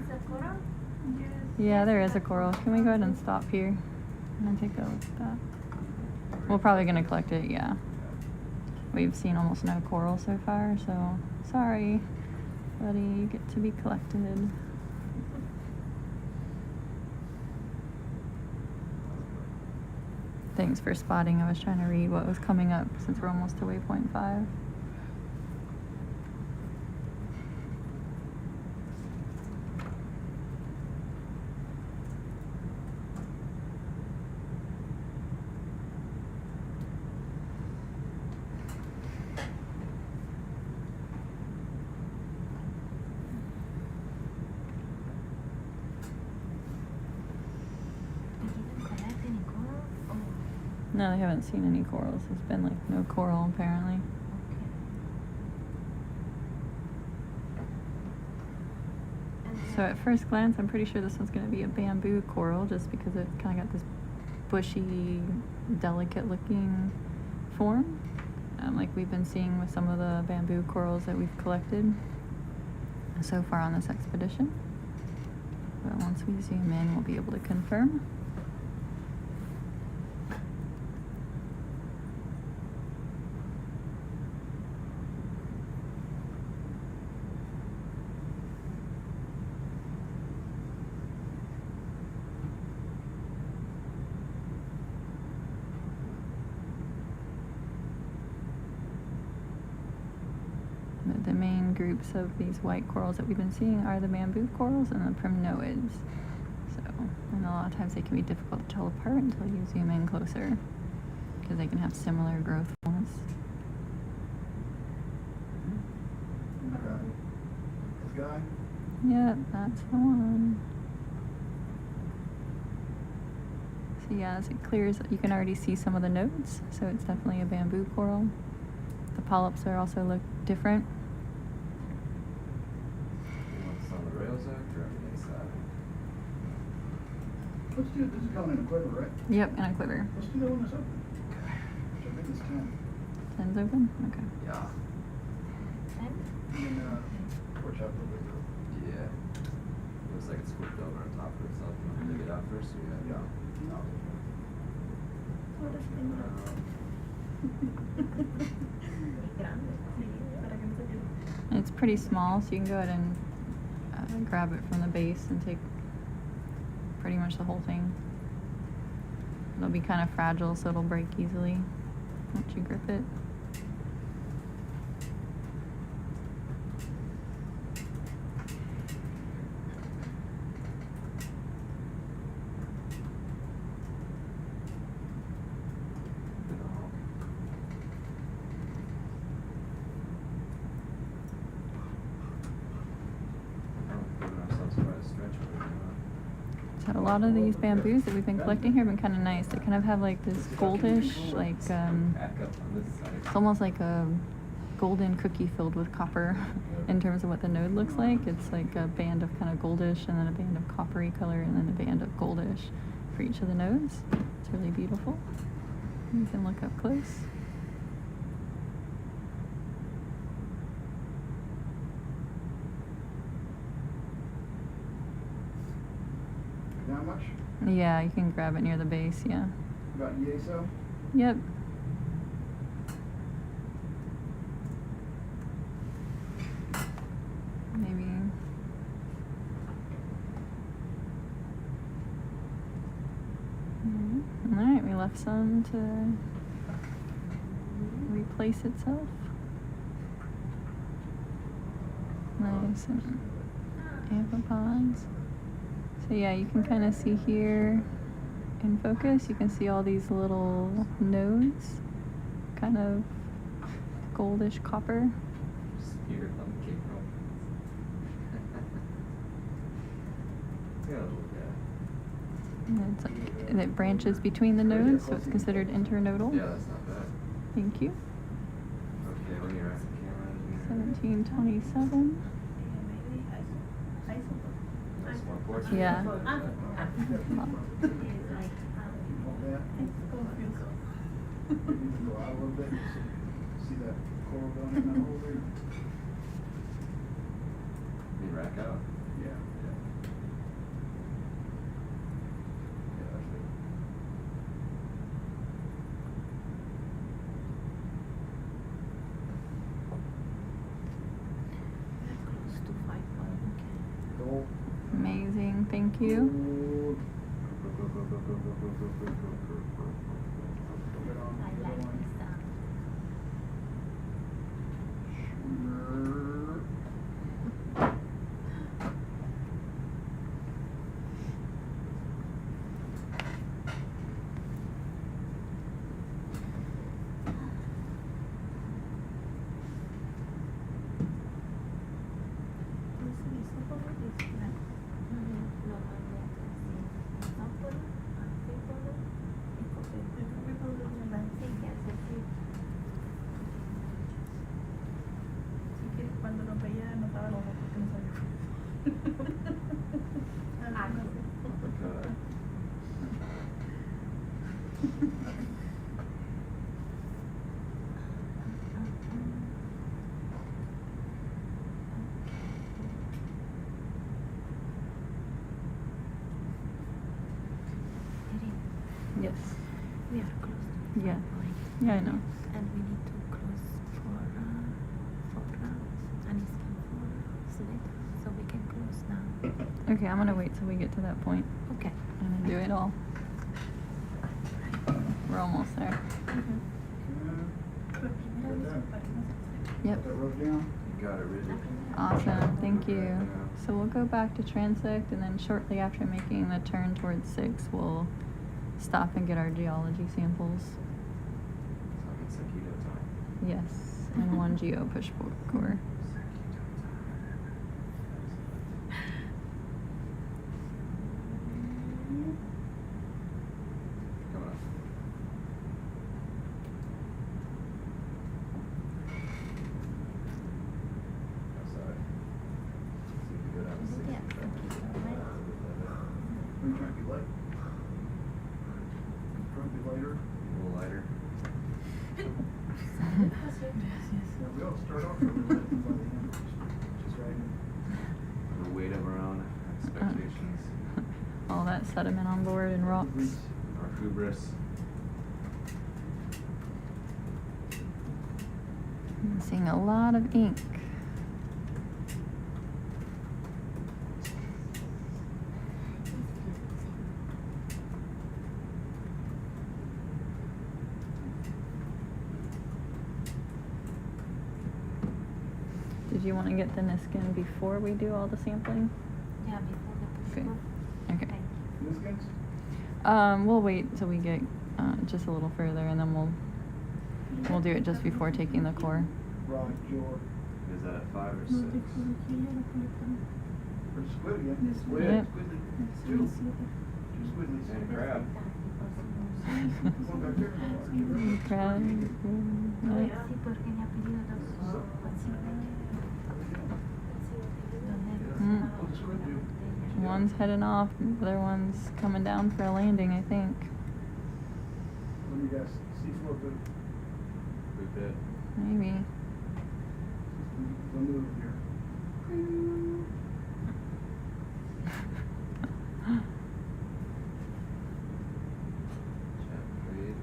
Yeah, there is a coral. Can we go ahead and stop here and take a look at that? We're probably going to collect it, yeah. We've seen almost no coral so far, so sorry, buddy, you get to be collected. Thanks for spotting. I was trying to read what was coming up since we're almost to waypoint 5. No, they haven't seen any corals. There's been like no coral apparently. So at first glance, I'm pretty sure this one's going to be a bamboo coral just because it's kind of got this bushy, delicate looking form. Like we've been seeing with some of the bamboo corals that we've collected so far on this expedition. But once we zoom in, we'll be able to confirm. The main groups of these white corals that we've been seeing are the bamboo corals and the primnoids. So, and a lot of times they can be difficult to tell apart until you zoom in closer because they can have similar growth forms. This guy? Yep, that's the one. So yeah, as it clears, you can already see some of the nodes. So it's definitely a bamboo coral. The polyps are also look different. What's on the rails there or on the inside? Let's do, this is going in a quiver, right? Yep, and a quiver. Let's do that one that's open. Which I think is 10. 10's open? Okay. Yeah. And then, porch out a little bit though. Yeah. Looks like it's flipped over on top of itself. You want to dig it out first? Or Yeah. No. It's pretty small, so you can go ahead and grab it from the base and take pretty much the whole thing. It'll be kind of fragile, so it'll break easily once you grip it. So a lot of these bamboos that we've been collecting here have been kind of nice. They kind of have like this goldish, like it's almost like a golden cookie filled with copper in terms of what the node looks like. It's like a band of kind of goldish and then a band of coppery color and then a band of goldish for each of the nodes. It's really beautiful. You can look up close. How much? Yeah, you can grab it near the base, yeah. About Yeso? Yep. Maybe. Alright, we left some to replace itself. Nice. And amphipods. So yeah, you can kind of see here in focus, you can see all these little nodes, kind of goldish copper. Here on the camera. And it branches between the nodes, so it's considered internodal. Yeah, that's not bad. Thank you. Okay, when you're at the camera. 1727. Yeah. Go out a little bit. See that coral going in that hole there? You rack out? Yeah. Yeah, that's it. Close to 5 point. Goal. Amazing, thank you. I like this sound. Cuando lo veía notaba los ojos que no sabía. Yes. We are close to Yeah. 5 point. Yeah, I know. And we need to close for and it's for Sediment, so we can close now. Okay, I'm gonna wait till we get to that point. Okay. And then do it all. We're almost there. Yep. That road down? You got it, Ridley. Awesome, thank you. So we'll go back to transect, and then shortly after making the turn towards 6, we'll stop and get our geology samples. It's like keto time. Yes, and 1 geo push core. Coming up. Outside. See if we go down to 6. Yeah, Are you trying to be light? Trying to be lighter? A little lighter. Yeah, we all start off really light and by the end, just right. The weight of our own expectations. All that sediment on board and rocks. Our hubris. I'm seeing a lot of ink. Did you want to get the Niskin before we do all the sampling? Yeah, before the push Okay. core. Okay. Niskins? We'll wait till we get just a little further, and then we'll do it just before taking the core. Right, George. Is that at 5 or 6? For squid again. Squid. Yep. Two. Two squidlies. And crab. One back there. Crab. Sí, porque me ha pedido dos. Mm. One's heading off, the other one's coming down for a landing, I think. Let me guess. Seafloor food. Good bit. Maybe. The move here. Jeffrey.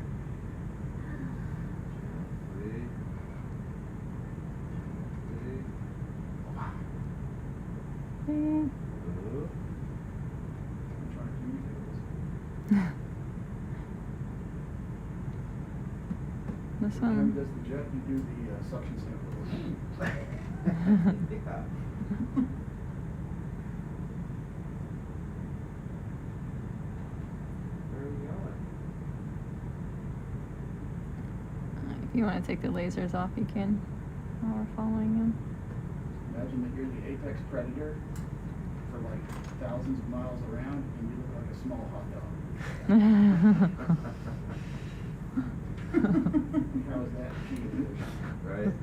Mm. I'm trying to communicate with This When one. he does the jet, you do the suction sample. Yeah. Where are we going? If you want to take the lasers off, you can while we're following him. Imagine that you're the apex predator for like thousands of miles around, and you look like a small hot dog. How is that huge? Right?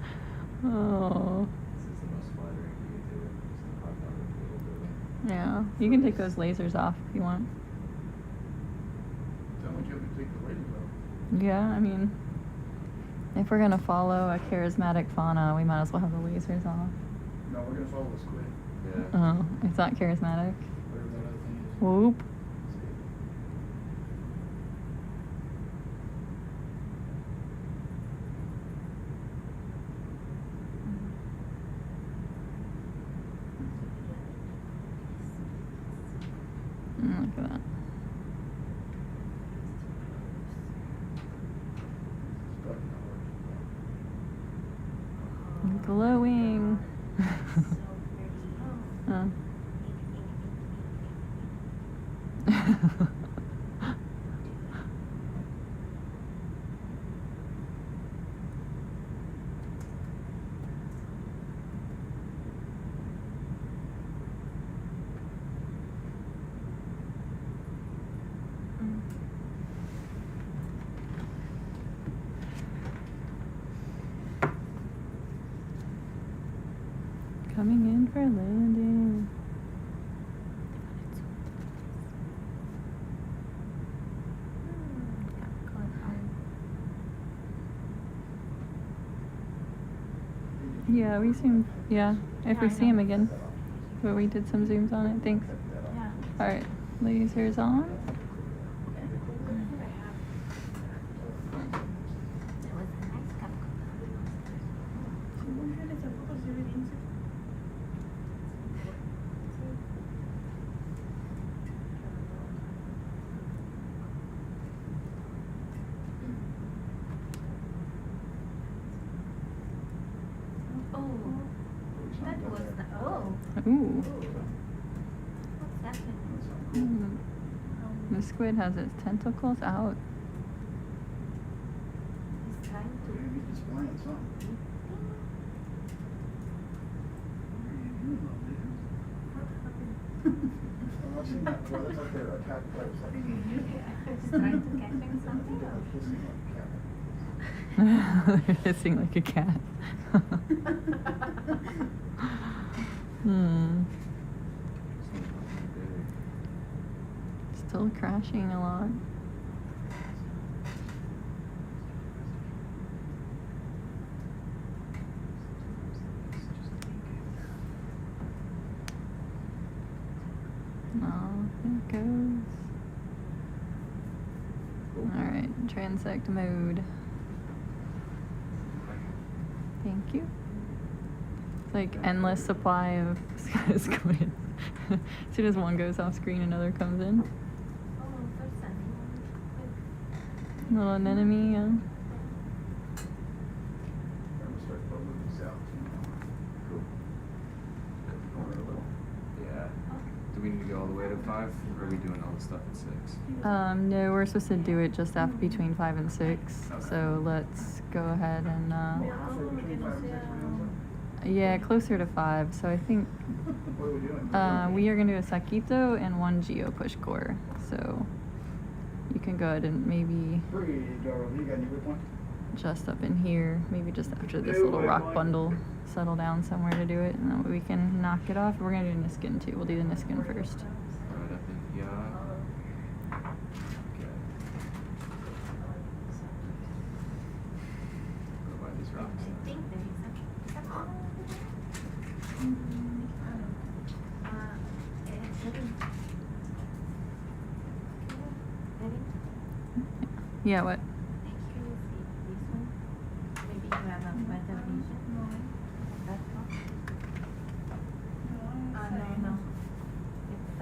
Oh. This is the most flattering you can do. Just a hot dog with a little bit of Yeah. You can take those lasers off if you want. Sound like you have to take the lasers off. Yeah, I mean, if we're gonna follow a charismatic fauna, we might as well have the lasers off. No, we're gonna follow the squid. Yeah. Oh, it's not charismatic. Whatever that other thing is. Whoop. Look at that. Glowing. Oh. Coming in for landing. Yeah, we zoomed. Yeah, if we see him again. But we did some zooms on it. Thanks. Yeah. All right, lasers on. That was the, Ooh. what's happening? The squid has its tentacles out. He's trying to. Maybe he's displaying something. What are you doing, little dude? Oh, I've seen that before. That's like their attack place. Like, He's trying to catching something. hissing like a cat. They're hissing like a cat. Still crashing a lot. Oh, there it goes. Alright, transect mode. Thank you. It's like endless supply of squid. As soon as one goes off screen, another comes in. Oh, first time. Little anemone, yeah. I'm gonna start bubbling this out. Cool. Going a little. Yeah. Do we need to go all the way to 5? Or are we doing all the stuff at 6? No, we're supposed to do it just after between 5 and 6. Okay. So let's go ahead and Yeah, closer to 5. So I think What are we doing? we are going to do a Saquito and 1 Geo push core. So you can go ahead and maybe Breathe, Dorothy. You got any whip one? just up in here, maybe just after this No, little I rock like bundle, settle down somewhere to do it, and then we can knock it off. We're going to do Niskin too. We'll do the Niskin first. Right up in here. Okay. What about these rocks? I think there is a pond over there. Yeah, what? Maybe you have a better vision. That one? No. It's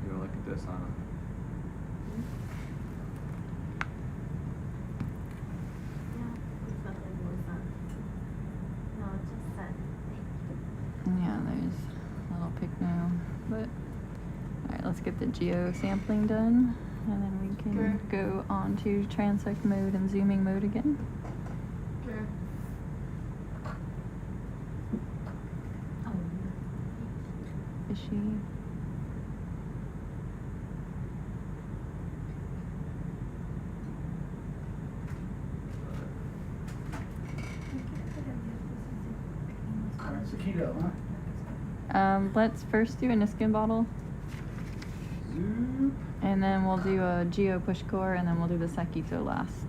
You wanna look at this, Anna? No, just that. Yeah, there's a little picno. But, alright, let's get the geo sampling done, and then we can go on to transect mode and zooming mode again. Fishy. Alright, Saquito, huh? Let's first do a Niskin bottle, Zoop. and then we'll do a geo push core, and then we'll do the Saquito last.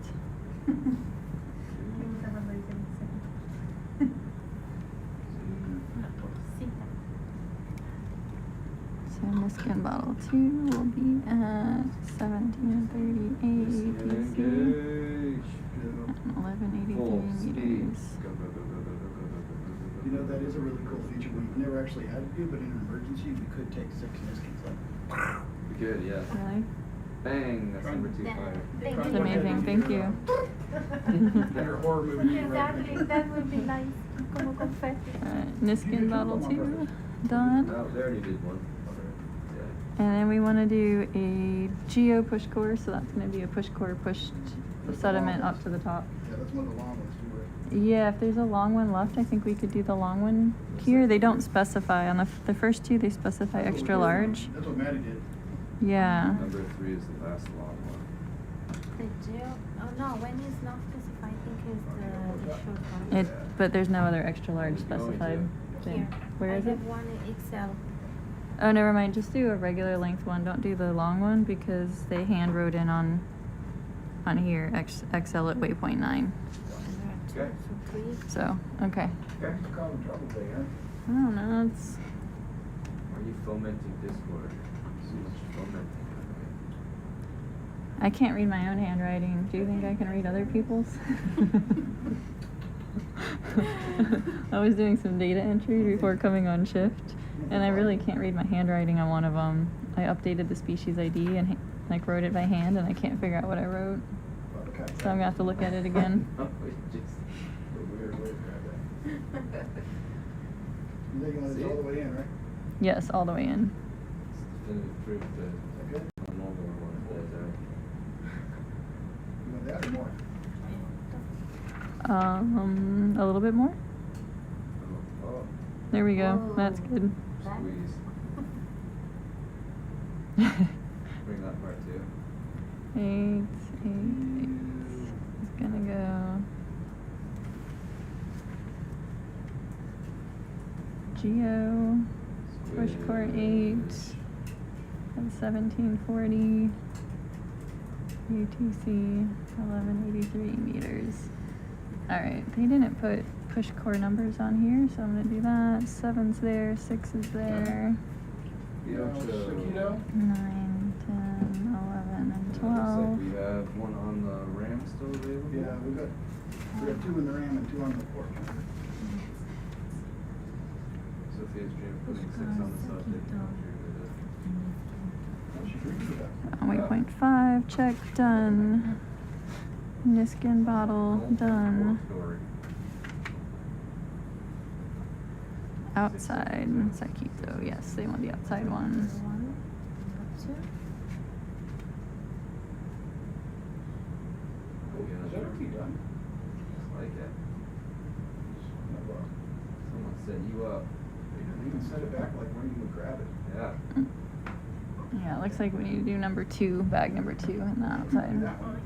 So Niskin bottle 2 will be at 1738 DC and 1183 meters. You know, that is a really cool feature. We've never actually had to do, but in an emergency, we could take 6 Niskins. Like, We could, yeah. Really? Bang, that's number 2 fire. That's amazing, thank you. Better horror movie. Exactly, that would be nice. Como confetti. Alright, Niskin bottle 2 done. No, they already did one. And then we want to do a geo push core, so that's going to be a push core pushed the sediment up to the top. Yeah, that's one of the long ones too, right? Yeah, if there's a long one left, I think we could do the long one here. They don't specify. On the first 2, they specify extra large. That's what Maddie did. Yeah. Number 3 is the last long one. The geo. Oh no, when is not specified, I think is the short one. But there's no other extra large specified thing. Here. Where is I it? have one XL. Oh, never mind. Just do a regular length one. Don't do the long one because they hand wrote in on here XL at waypoint 9. Okay. So okay. Okay, causing trouble there, I don't know. It's Are you fomenting Discord? So much fomenting. I can't read my own handwriting. Do you think I can read other people's? I was doing some data entry before coming on shift, and I really can't read my handwriting on one of them. I updated the species ID and like wrote it by hand, and I can't figure out what I wrote. So I'm gonna have to look at it again. Weird way to grab that. You think you want this all the way in, right? Yes, all the way in. Definitive proof that Okay. a normal one does You want that or more? A little bit more. Oh, There we go. That's good. squeeze. Bring that part too. 8. It's gonna go Geo push core 8 at 1740 UTC 1183 meters. Alright, they didn't put push core numbers on here, so I'm gonna do that. 7's there, 6 is there. Saquito. 9, 10, 11, and 12. Looks like we have one on the ram still available. Yeah, we got 2 in the ram and 2 on the port. Sophia's dream of putting 6 on the subject. Waypoint 5, check, done. Niskin bottle, done. Outside, Saquito, yes, they want the outside one. could be done. Just like it. Kind of, Someone set you up. you can set it back like when you would grab it. Yeah. Yeah, it looks like we need to do number 2, bag number 2 in the outside. That one.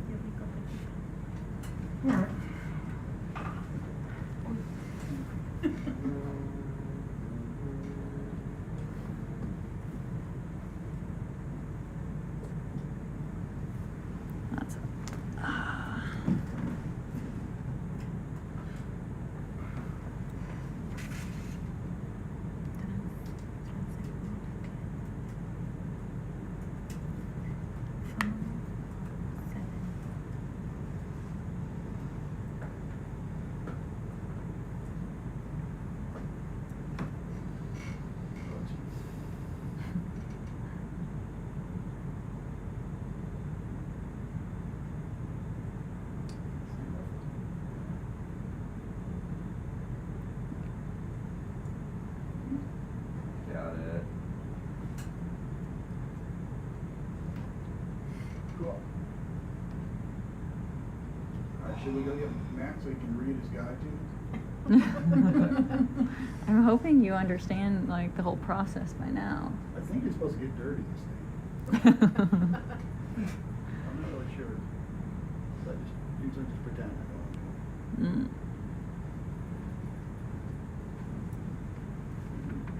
That's Got it. Cool. Alright, should we go get Matt so he can read his guide to you? I'm hoping you understand like the whole process by now. I think you're supposed to get dirty this thing. I'm not really sure. So I just usually just pretend I don't. Mm.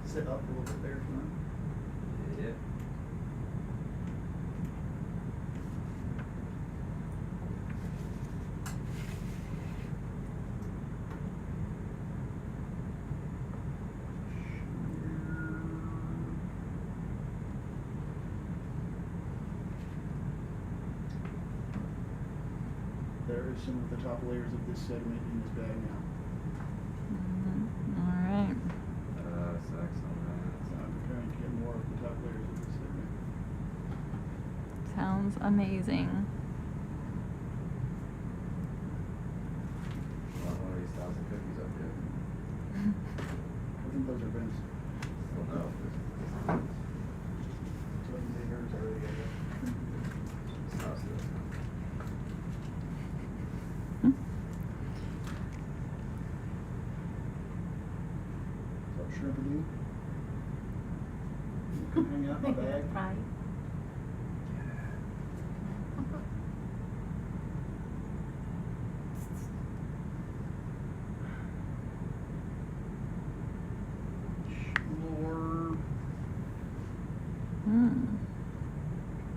Sit up a little bit there if you want. Yeah. There is some of the top layers of this sediment in this bag now. All right. Sex on that. So I'm trying to get more of the top layers of this sediment. Sounds amazing. Want one of these 1,000 cookies up here? I think those are Ben's. Well, no. So I can say hers already, I guess. Sauce this. So shrimp and you? Hang out in my bag. Right. More.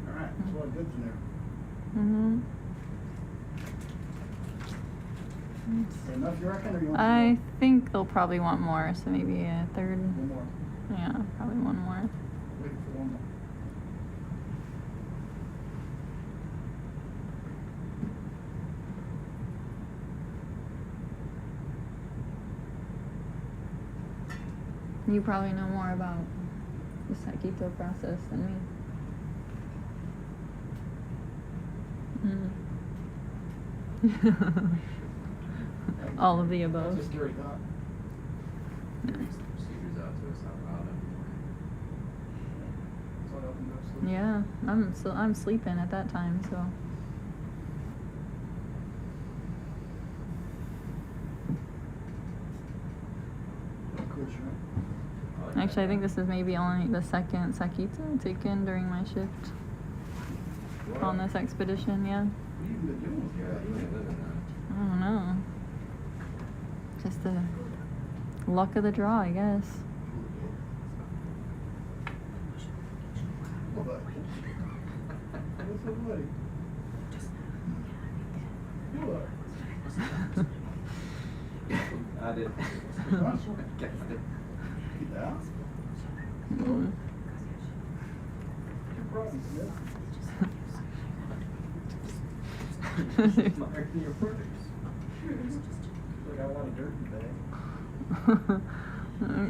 Alright, that's a lot of goods in there. Mm-hmm. Enough, you reckon, or you want some I more? think they'll probably want more, so maybe a third. One more. Yeah, probably one more. Wait for one more. You probably know more about the Saquito process than me. All of the above. That's a scary thought. Procedures out to us out loud So I opened up sleep. Yeah, I'm sleeping at that time, so. Cool shrimp. Actually, I think this is maybe only the second Saquito taken during my shift on this expedition, yeah. What have you been doing with Yeah, that? you ain't living that. I don't know. Just the luck of the draw, I guess. Well, buddy. What's up, buddy? What? I did. Huh? Guessed it. Yeah? Mm. Your problem, Smith. Marking your produce. Look, I got a lot of dirt in the bag.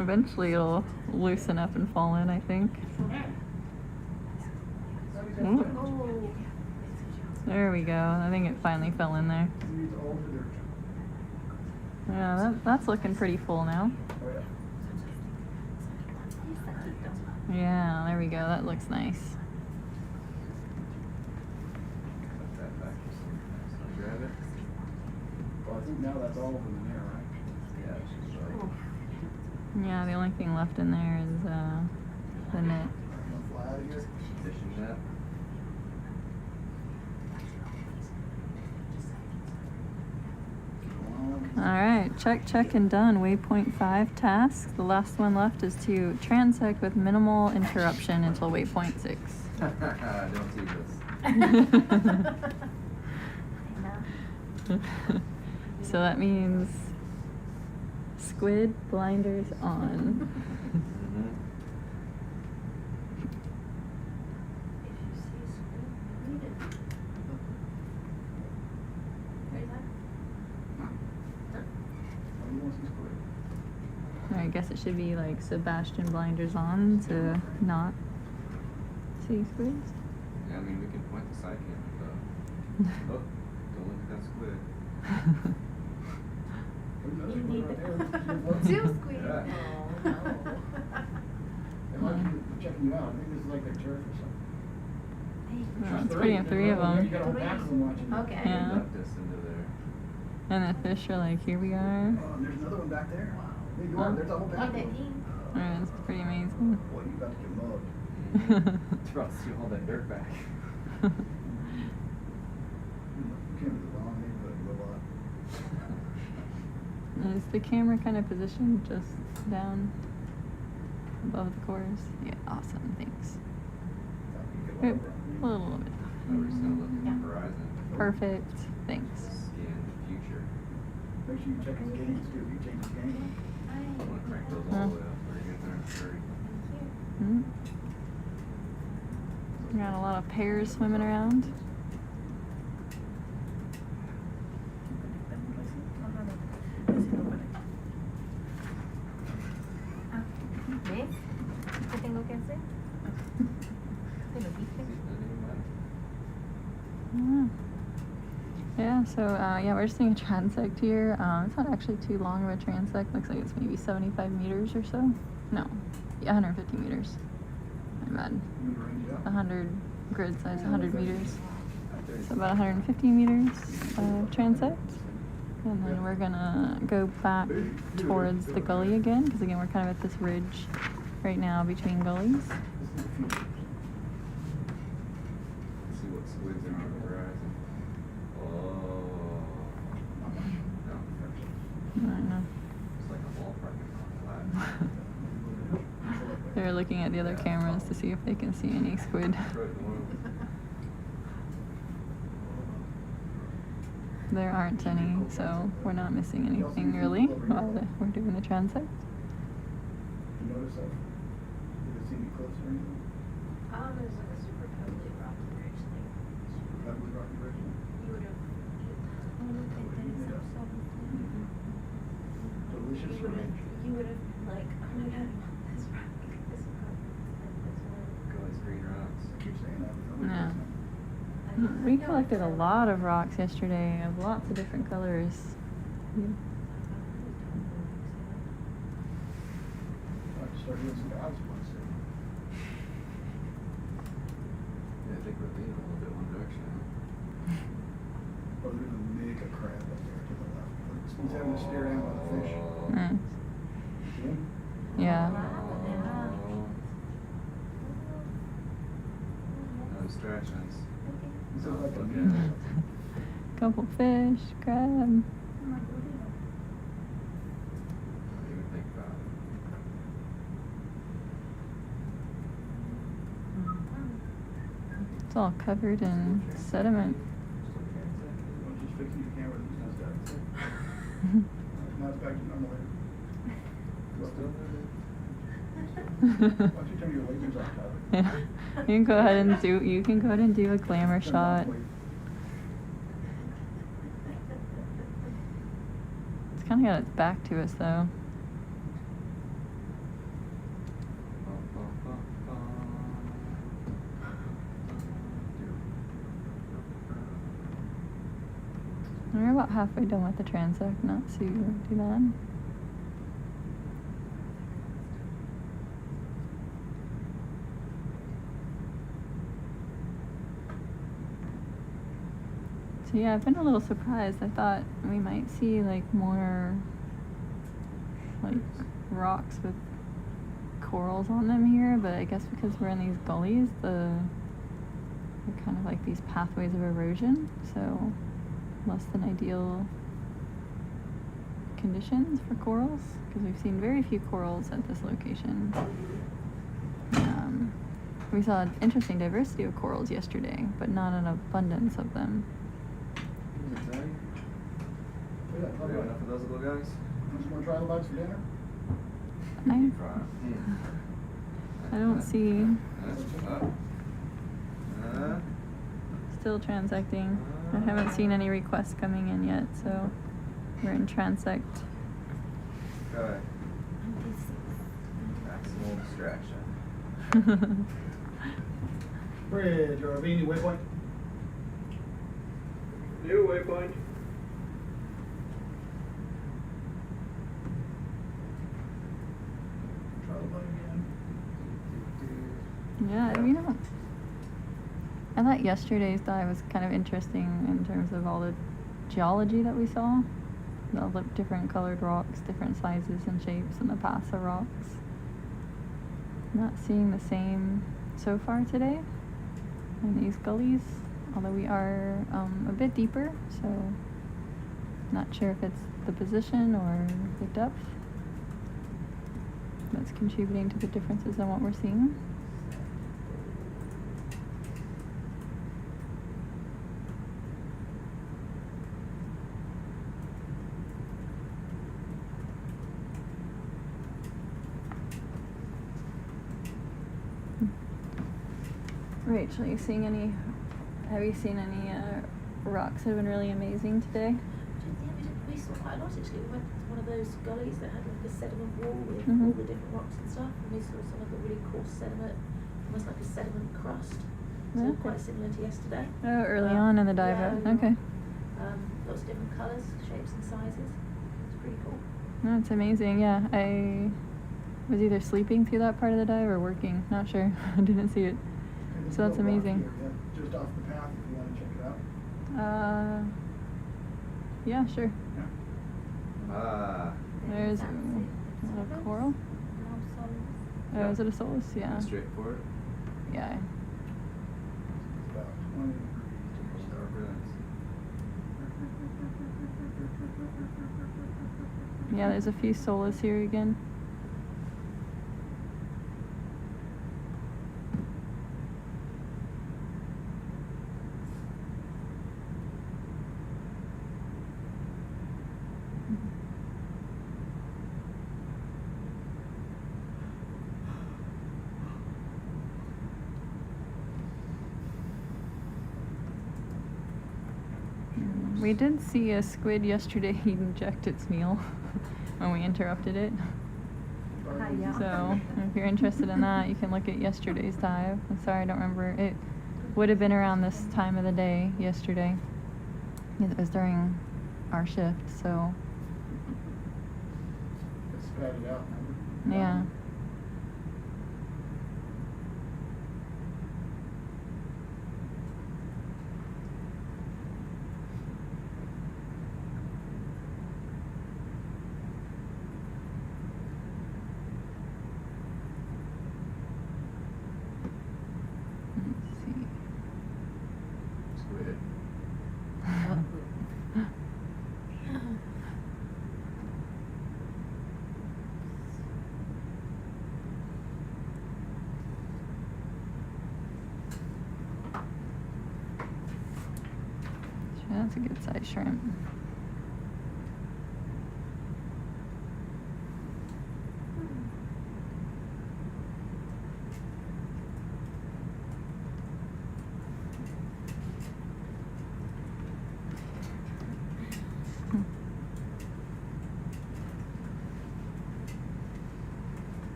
Eventually it'll loosen up and fall in, I think. Ooh. There we go. I think it finally fell in there. It needs all the dirt. Yeah, that's looking pretty full now. Oh, yeah. Yeah, there we go. That looks nice. Put that back. So grab it. Well, I think now that's all over in there, right? Yeah, she's right. Yeah, the only thing left in there is the net. Fly out of here. Fishing net. All right, check, and done. Waypoint 5 task. The last one left is to transect with minimal interruption until waypoint 6. Don't see this. So that means squid blinders on. I guess it should be like SuBastian blinders on to not see squids. Yeah, I mean, we can point the side camera, though. Oh, don't look at that squid. Two squid. Yeah. Oh, no. They might be checking you out. I think this is like their turf or something. It's pretty in 3 of them. You got all back of them watching. Okay. Yeah. Left us into there. And the fish are like, here we are. Oh, and there's another one back there. There you are. There's a whole Oh, pack of they're them. pink. Yeah, it's pretty amazing. Boy, you about to get mugged. Throw all that dirt back. You came to the wrong neighborhood, you a lot. Is the camera kind of positioned just down above the course? Yeah, awesome, thanks. Oop, a little bit. We're just gonna look at the horizon. Perfect, thanks. Scan the future. Make sure you check his games too. If you change his game. I wanna crank those all the way up. We're gonna get there in 30. Hmm. Got a lot of pairs swimming around. ¿Ves? ¿Qué tengo que hacer? ¿Te lo dije? Yeah, so yeah, we're just doing a transect here. It's not actually too long of a transect. Looks like it's maybe 75 meters or so. No, yeah, 150 meters. My bad. 100 grid size, 100 meters. So about 150 meters transect. And then we're gonna go back towards the gully again, because again, we're kind of at this ridge right now between gullies. Let's see what squids are on the horizon. Oh. No. I know. It's like a ballpark flat. They're looking at the other cameras to see if they can see any squid. There aren't any, so we're not missing anything really while we're doing the transect. You notice that? Did it see any cliffs or anything? There's like a super pebbly rocky ridge thing. Super pebbly rocky ridge? You would have. Oh, look at that. It's so soft. Delicious ridge. You would have like, oh my god, this rock, this rock, and this one. Gullies, green rocks. I keep saying that. Yeah. We collected a lot of rocks yesterday of lots of different colors. Yeah. I have to start doing some guys once. Yeah, I think we're leaning a little bit one direction. Oh, there's a mega crab up there to the left. He's having to stare down on the fish. Nice. See him? Yeah. No distractions. He's like a Okay. Couple fish, crab. Don't even think about it. It's all covered in sediment. Just fixing your camera. That's it. Now it's back to normal. Why don't you turn your lasers off, Tyler? Yeah. You can go ahead and do a glamour shot. It's kind of got its back to us though. We're about halfway done with the transect, not so do that. So yeah, I've been a little surprised. I thought we might see like more like rocks with corals on them here, but I guess because we're in these gullies, they're kind of like these pathways of erosion, so less than ideal conditions for corals, because we've seen very few corals at this location. We saw an interesting diversity of corals yesterday, but not an abundance of them. We got enough of those little guys? Want some more trilobites for dinner? I don't see. Uh, Still transecting. I haven't seen any requests coming in yet, so we're in transect. Okay. Maximal distraction. Bridge, ROV, new waypoint. New waypoint. Trilobite again. Yeah, I thought yesterday's dive was kind of interesting in terms of all the geology that we saw. All the different colored rocks, different sizes and shapes, and the paths of rocks. Not seeing the same so far today in these gullies, although we are a bit deeper, so not sure if it's the position or the depth that's contributing to the differences in what we're seeing. Rachel, have you seen any rocks that have been really amazing today? We saw quite a lot actually. We went to one of those gullies that had like a sediment wall with Mhm. all the different rocks and stuff, and we saw some of the really coarse sediment, almost like a sediment crust. So Okay. quite similar to yesterday. Oh, early on in the dive. Yeah, Okay. Lots of different colours, shapes and sizes. It's pretty cool. That's amazing. Yeah, I was either sleeping through that part of the dive or working. Not sure. I didn't see it. There's So a that's little rock amazing. here, yeah, just off the path if you want to check it out. Yeah, sure. Ah. There's a coral. Oh, is it a solus? Yeah. Straightforward. Yeah. It's about 20 Yeah, there's a few solus here again. We did see a squid yesterday inject its meal when we interrupted it. So if you're interested in that, you can look at yesterday's dive. I'm sorry, I don't remember. It would have been around this time of the day yesterday. It was during our shift, so It's spatted out, remember? yeah. Let's see. Squid. Sure, that's a good size shrimp.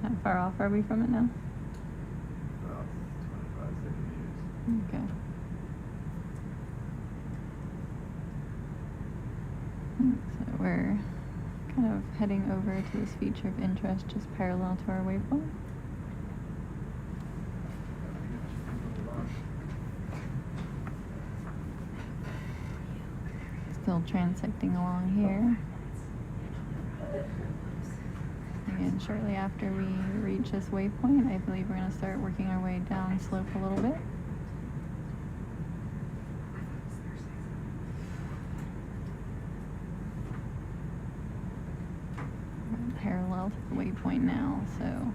How far off are we from it now? About 25, 30 meters. Okay. So we're kind of heading over to this feature of interest just parallel to our waypoint. Still transecting along here. And shortly after we reach this waypoint, I believe we're going to start working our way down slope a little bit. We're parallel to the waypoint now, so.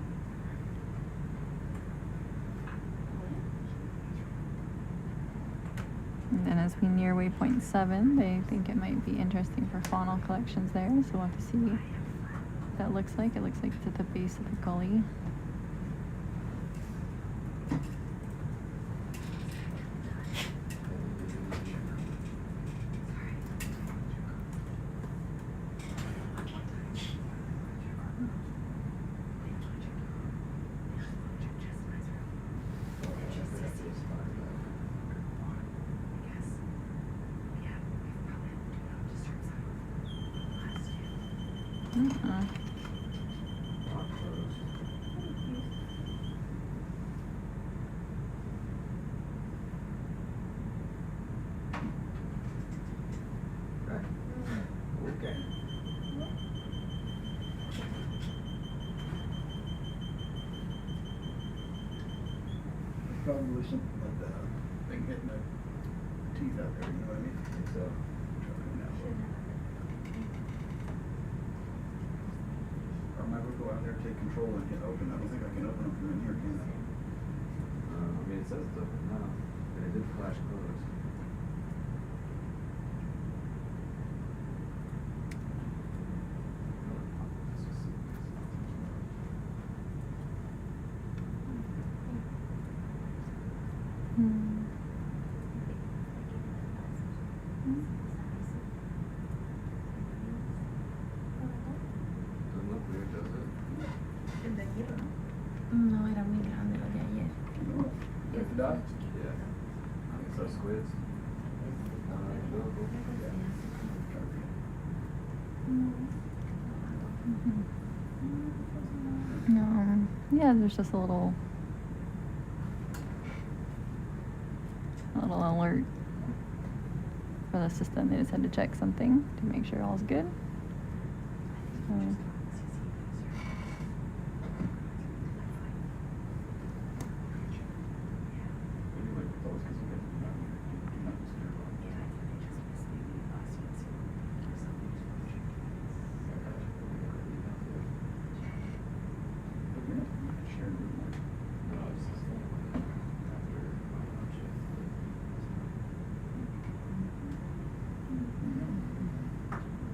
And then as we near waypoint 7, they think it might be interesting for faunal collections there, so we'll have to see what that looks like. It looks like it's at the base of the gully. Probably something like that. Thing hitting the teeth out there, you know what I mean? I think so. Or am I going to go out there and take control and get open? I don't think I can open them from in here, can I? I mean, it says it's open now, but it did flash closed. Doesn't look weird, does it? No, era muy grande lo de ayer. Take the dot? Yeah. I think so, squids. No, yeah, there's just a little alert for the system. They just had to check something to make sure all's good. So.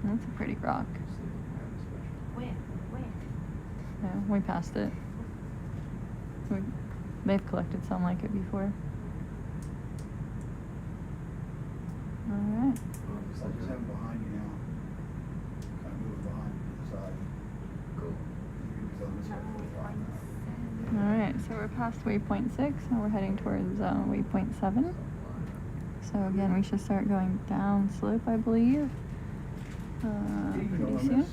That's a pretty rock. Where? Yeah, we passed it. They've collected some like it before. Alright. I'll just have them behind you now. Kind of move behind you to the side. Cool. You can on this way for 5 now. Alright, so we're past waypoint 6 and we're heading towards waypoint 7. So again, we should start going down slope, I believe. Pretty soon.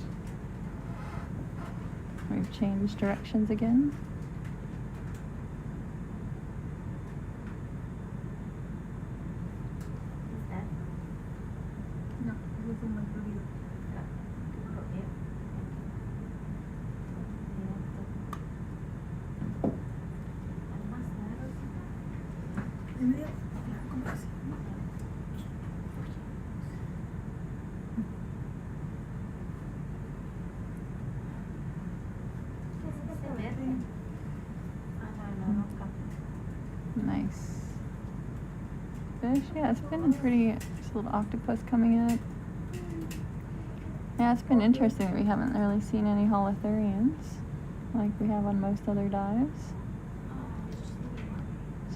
We've changed directions again. Is that? No, it was in my video. Nice fish. Yeah, it's been pretty. There's a little octopus coming up. Yeah, it's been interesting that we haven't really seen any holothurians like we have on most other dives.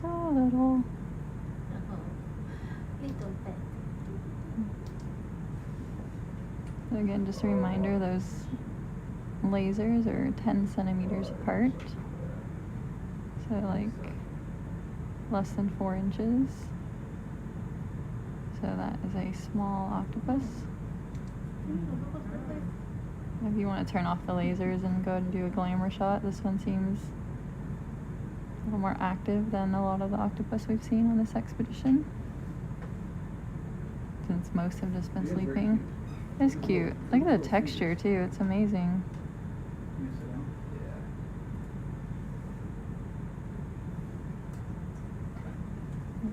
So little. Little bit. So again, just a reminder, those lasers are 10 centimeters apart. So like less than 4 inches. So that is a small octopus. If you want to turn off the lasers and go and do a glamour shot, this one seems a little more active than a lot of the octopus we've seen on this expedition. since most have just been sleeping. It's cute. Look at the texture too. It's amazing.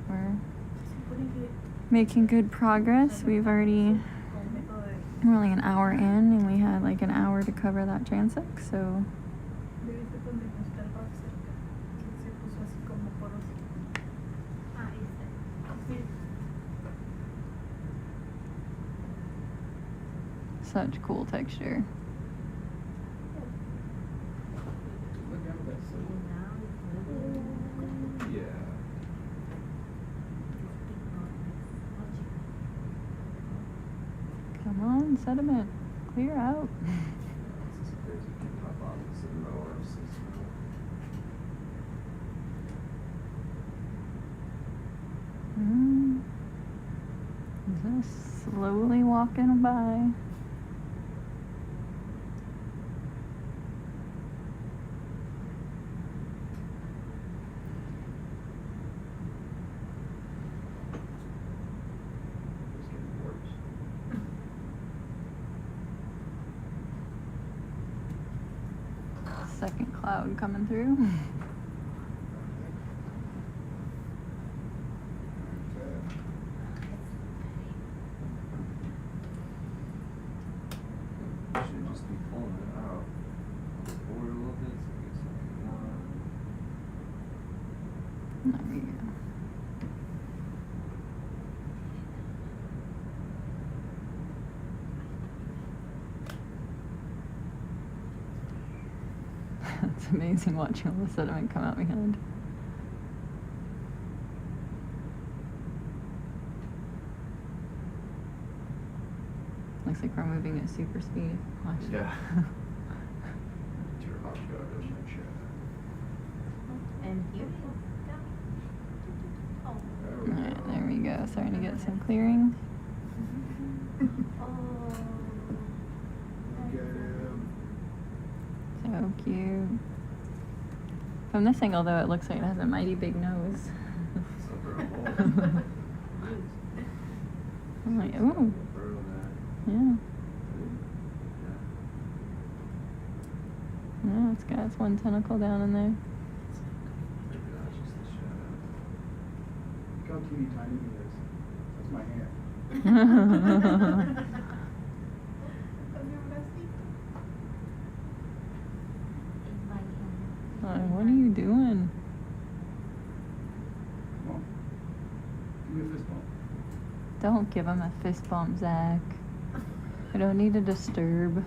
We're making good progress. We're only an hour in, and we had like an hour to cover that transect, so. Such cool texture. Come on, sediment. Clear out. Just slowly walking by. Second cloud coming through. Should just be pulling it out. Forward a little bit so it gets something more. There we go. It's amazing watching all the sediment come out behind. Looks like we're moving at super speed. Watch. Yeah. And here we go. Alright, there we go. Starting to get some clearing. So cute. From this angle, though, it looks like it has a mighty big nose. I'm like, ooh. Yeah. Yeah, it's got its one tentacle down in there. Look how teeny tiny he is. That's my hand. What are you doing? Come on. Give me a fist bump. Don't give him a fist bump, Zach. I don't need to disturb.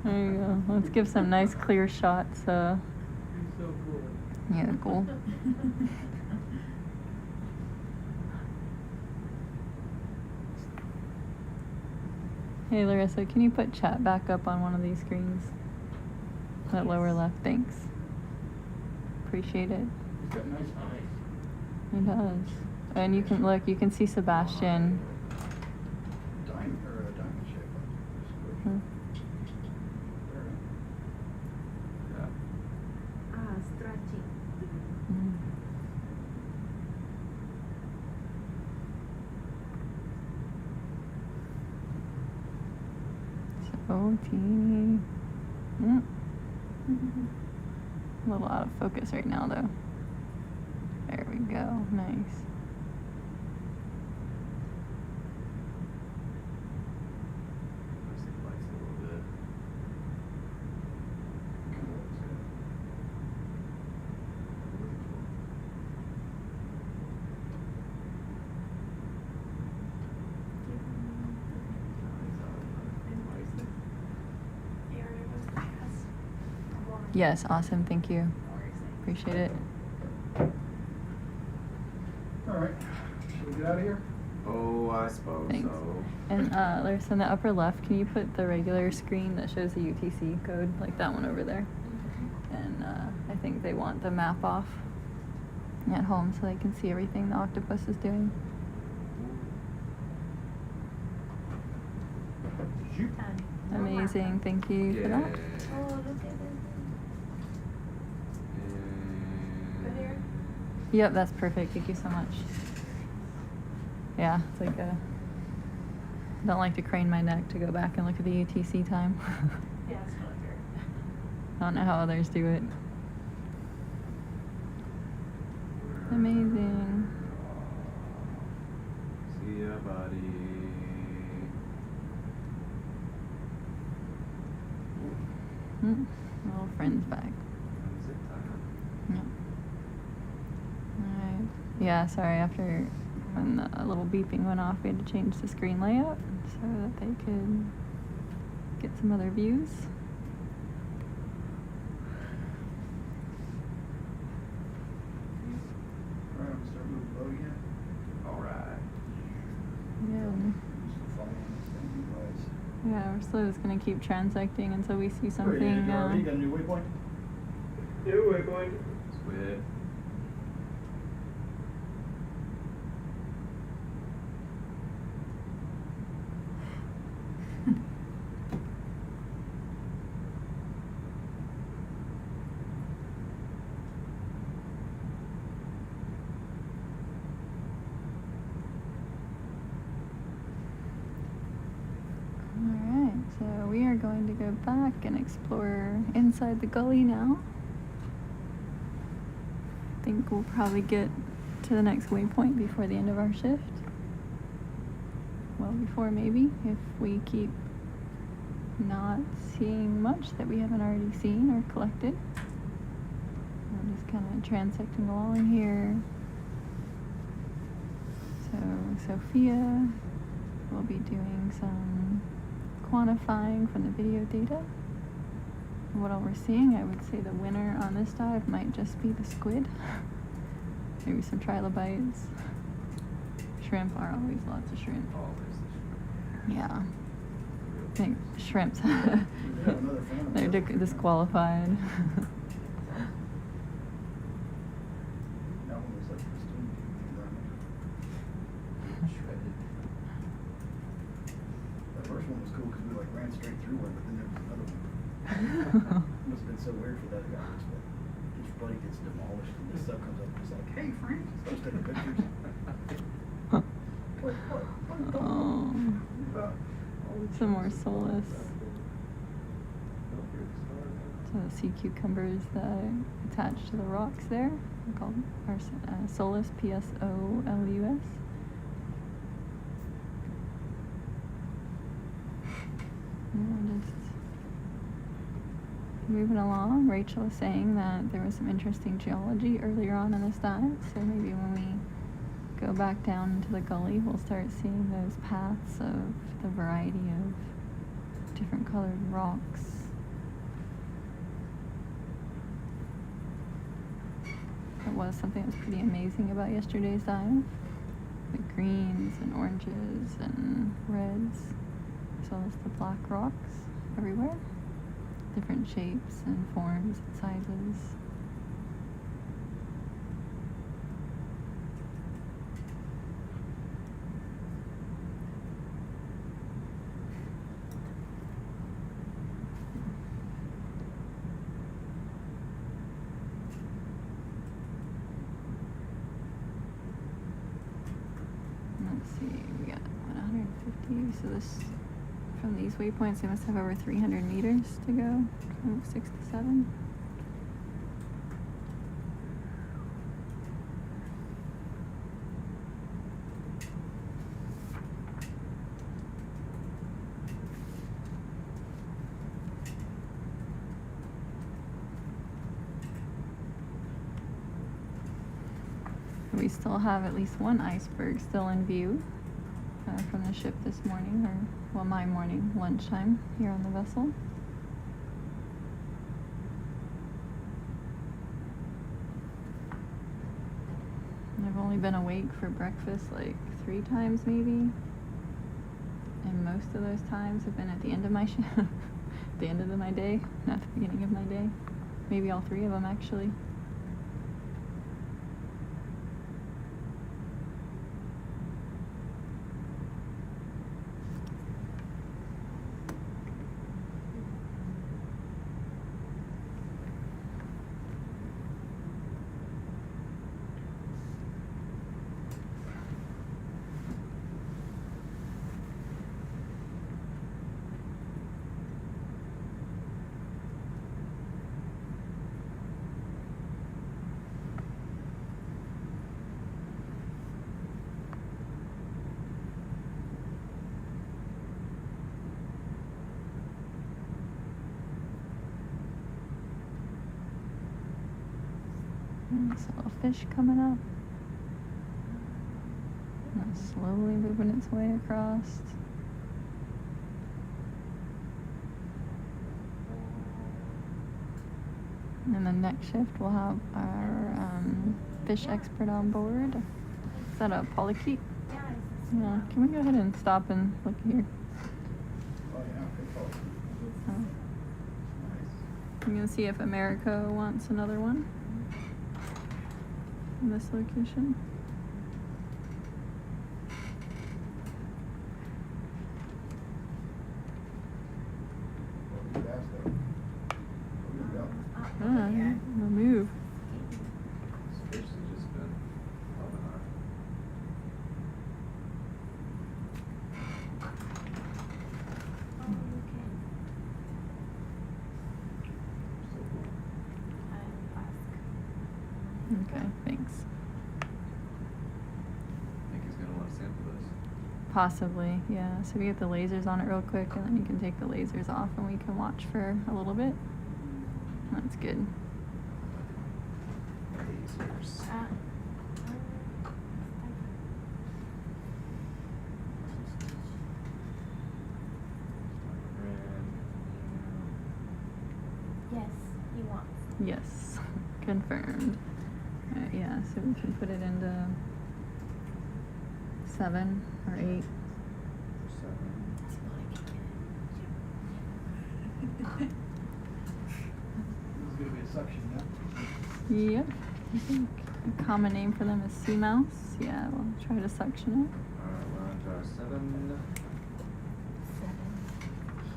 There you go. Let's give some nice clear shots. He's so cool. Yeah, cool. Hey Larissa, can you put chat back up on one of these screens? That lower left, thanks. Appreciate it. He's got nice eyes. He does. And you can look, you can see Sebastian. Diamond shape. Hmm. Stretching. So teeny. A little out of focus right now, though. There we go. Nice. Yes, awesome. Thank you. Appreciate it. All right. Should we get out of here? Oh, I suppose Thanks. so. And Larissa, in the upper left, can you put the regular screen that shows the UTC code, like that one over there? And I think they want the map off at home so they can see everything the octopus is doing. Amazing. Thank you for that. Oh, look at this. Right here? Yep, that's perfect. Thank you so much. Yeah, it's like a. I don't like to crane my neck to go back and look at the UTC time. Yeah, it's not fair. I don't know how others do it. Amazing. See ya, buddy. Little friend's back. When's it time? Yep. Alright. Yeah, sorry, after when the little beeping went off, we had to change the screen layout so that they could get some other views. Alright, I'm gonna start moving the boat again. Alright. Yeah. Still following this thing, you guys. Yeah, we're still just gonna keep transecting until we see Where are something. you got a new waypoint? New waypoint. Squid. Alright, so we are going to go back and explore inside the gully now. I think we'll probably get to the next waypoint before the end of our shift. Well, before maybe, if we keep not seeing much that we haven't already seen or collected. We're just kind of transecting along here. So Sophia will be doing some quantifying from the video data. What all we're seeing, I would say the winner on this dive might just be the squid. Maybe some trilobites. Shrimp are always lots of shrimp. Always the shrimp. Yeah. I think shrimps. They're disqualified. That one was like pristine. Shredded. That first one was cool because we like ran straight through one, but then there was another one. Must have been so weird for that guy. His buddy gets demolished and this stuff comes up and he's like, "Hey Frank, let's take pictures." Oh. Some more Solus. So the sea cucumbers that attach to the rocks there are called Solus, P-S-O-L-U-S. And just moving along. Rachel was saying that there was some interesting geology earlier on in this dive, so maybe when we go back down into the gully, we'll start seeing those paths of the variety of different colored rocks. That was something that was pretty amazing about yesterday's dive. The greens and oranges and reds, as well as the black rocks everywhere. Different shapes and forms and sizes. Let's see, we got 150, so this, from these waypoints, they must have over 300 meters to go from 6 to 7. We still have at least one iceberg still in view from the ship this morning, or, well, my morning, lunchtime, here on the vessel. I've only been awake for breakfast like 3 times maybe, and most of those times have been at the end of my shift, the end of my day, not the beginning of my day. Maybe all 3 of them actually. There's a little fish coming up. And it's slowly moving its way across. And the next shift we'll have our fish expert on board. Is that a Polycheate? Yeah. Can we go ahead and stop and look here? Oh, yeah, good call. Oh. I'm gonna see if America wants another one in this location. We'll move. This fish has just been loving our. Okay, thanks. I think he's gonna want to sample this. Possibly, yeah. So we get the lasers on it real quick, and then you can take the lasers off, and we can watch for a little bit. That's good. Lasers. Yes, he wants. Yes, confirmed. Alright, yeah, so we can put it into 7 or 8. This is gonna be a suction, yeah? Yep. I think a common name for them is sea mouse. Yeah, we'll try to suction Alright, we're on to our 7. it.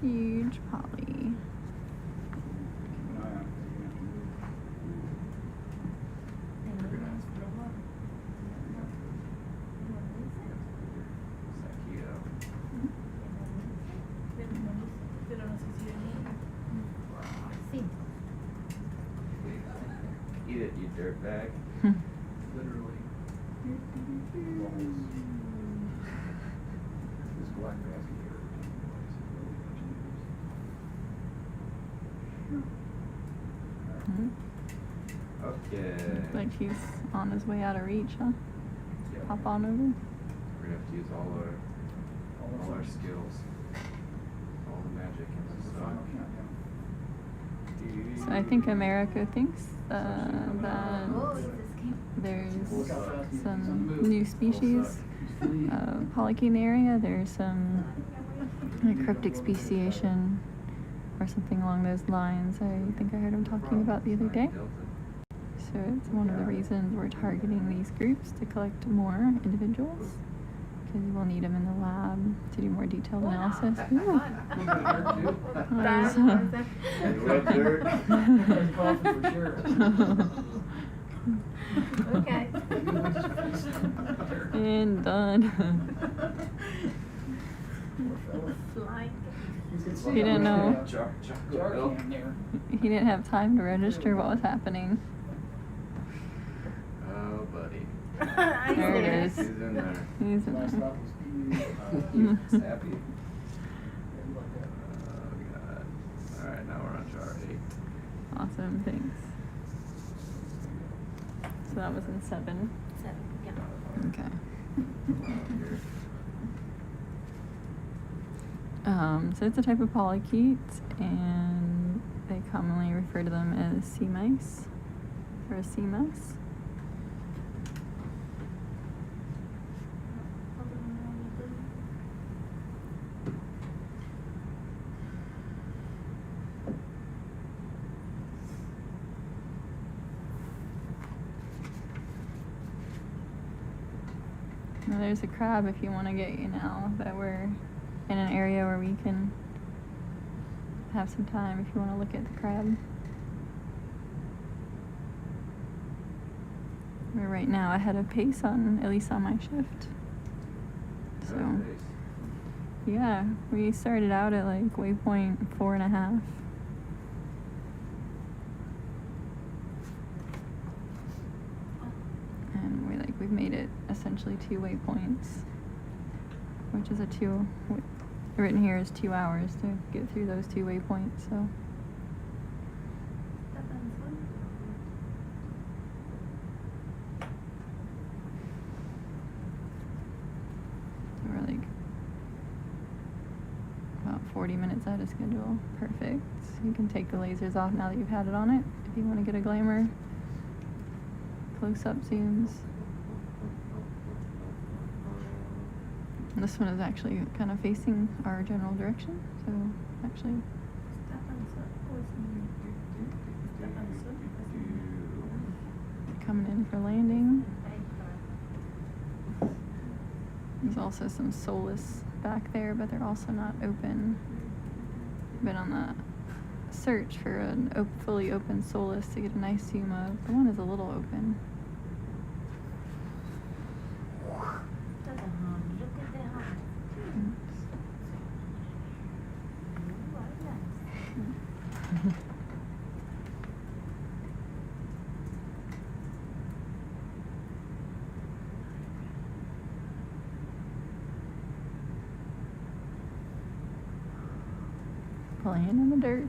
Huge poly. Keep an eye on it, 'cause you're gonna have to move. You're gonna have to put up. Sí. Eat it, you dirtbag. Literally. This black basket here. Okay. Looks like he's on his way out of reach, huh? Hop on over. We're gonna have to use all our skills. All the magic in this Final stuff. countdown. So I think America thinks that Oh, there's some new species of Polycheate in the area. There's some cryptic speciation or something along those lines. I think I heard him talking about the other day. So it's one of the reasons we're targeting these groups to collect more individuals, because we'll need them in the lab to do more detailed analysis. Ooh. Coughing for sure. Okay. And done. Flying. He didn't know. Jar can there. He didn't have time to register what was happening. Oh, buddy. There it is. He's in there. He's in Last there. lap was He's happy. Oh, God. Alright, now we're on jar 8. Awesome, thanks. So that was in 7. 7, yeah. Okay. So it's a type of polycheate, and they commonly refer to them as sea mice, or a sea mouse. Now there's a crab if you want to get, that we're in an area where we can have some time if you want to look at the crab. We're right now ahead of pace at least on my shift. So, yeah, we started out at like waypoint 4.5. And we've made it essentially 2 waypoints, which is written here is 2 hours to get through those 2 waypoints, so. 40 minutes out of schedule. Perfect. You can take the lasers off now that you've had it on it if you want to get a glamour. Close-up zooms. And this one is actually kind of facing our general direction, so actually coming in for landing. There's also some Solus back there, but they're also not open. Been on the search for a fully open Solus to get a nice zoom of. The one is a little open. Playing in the dirt.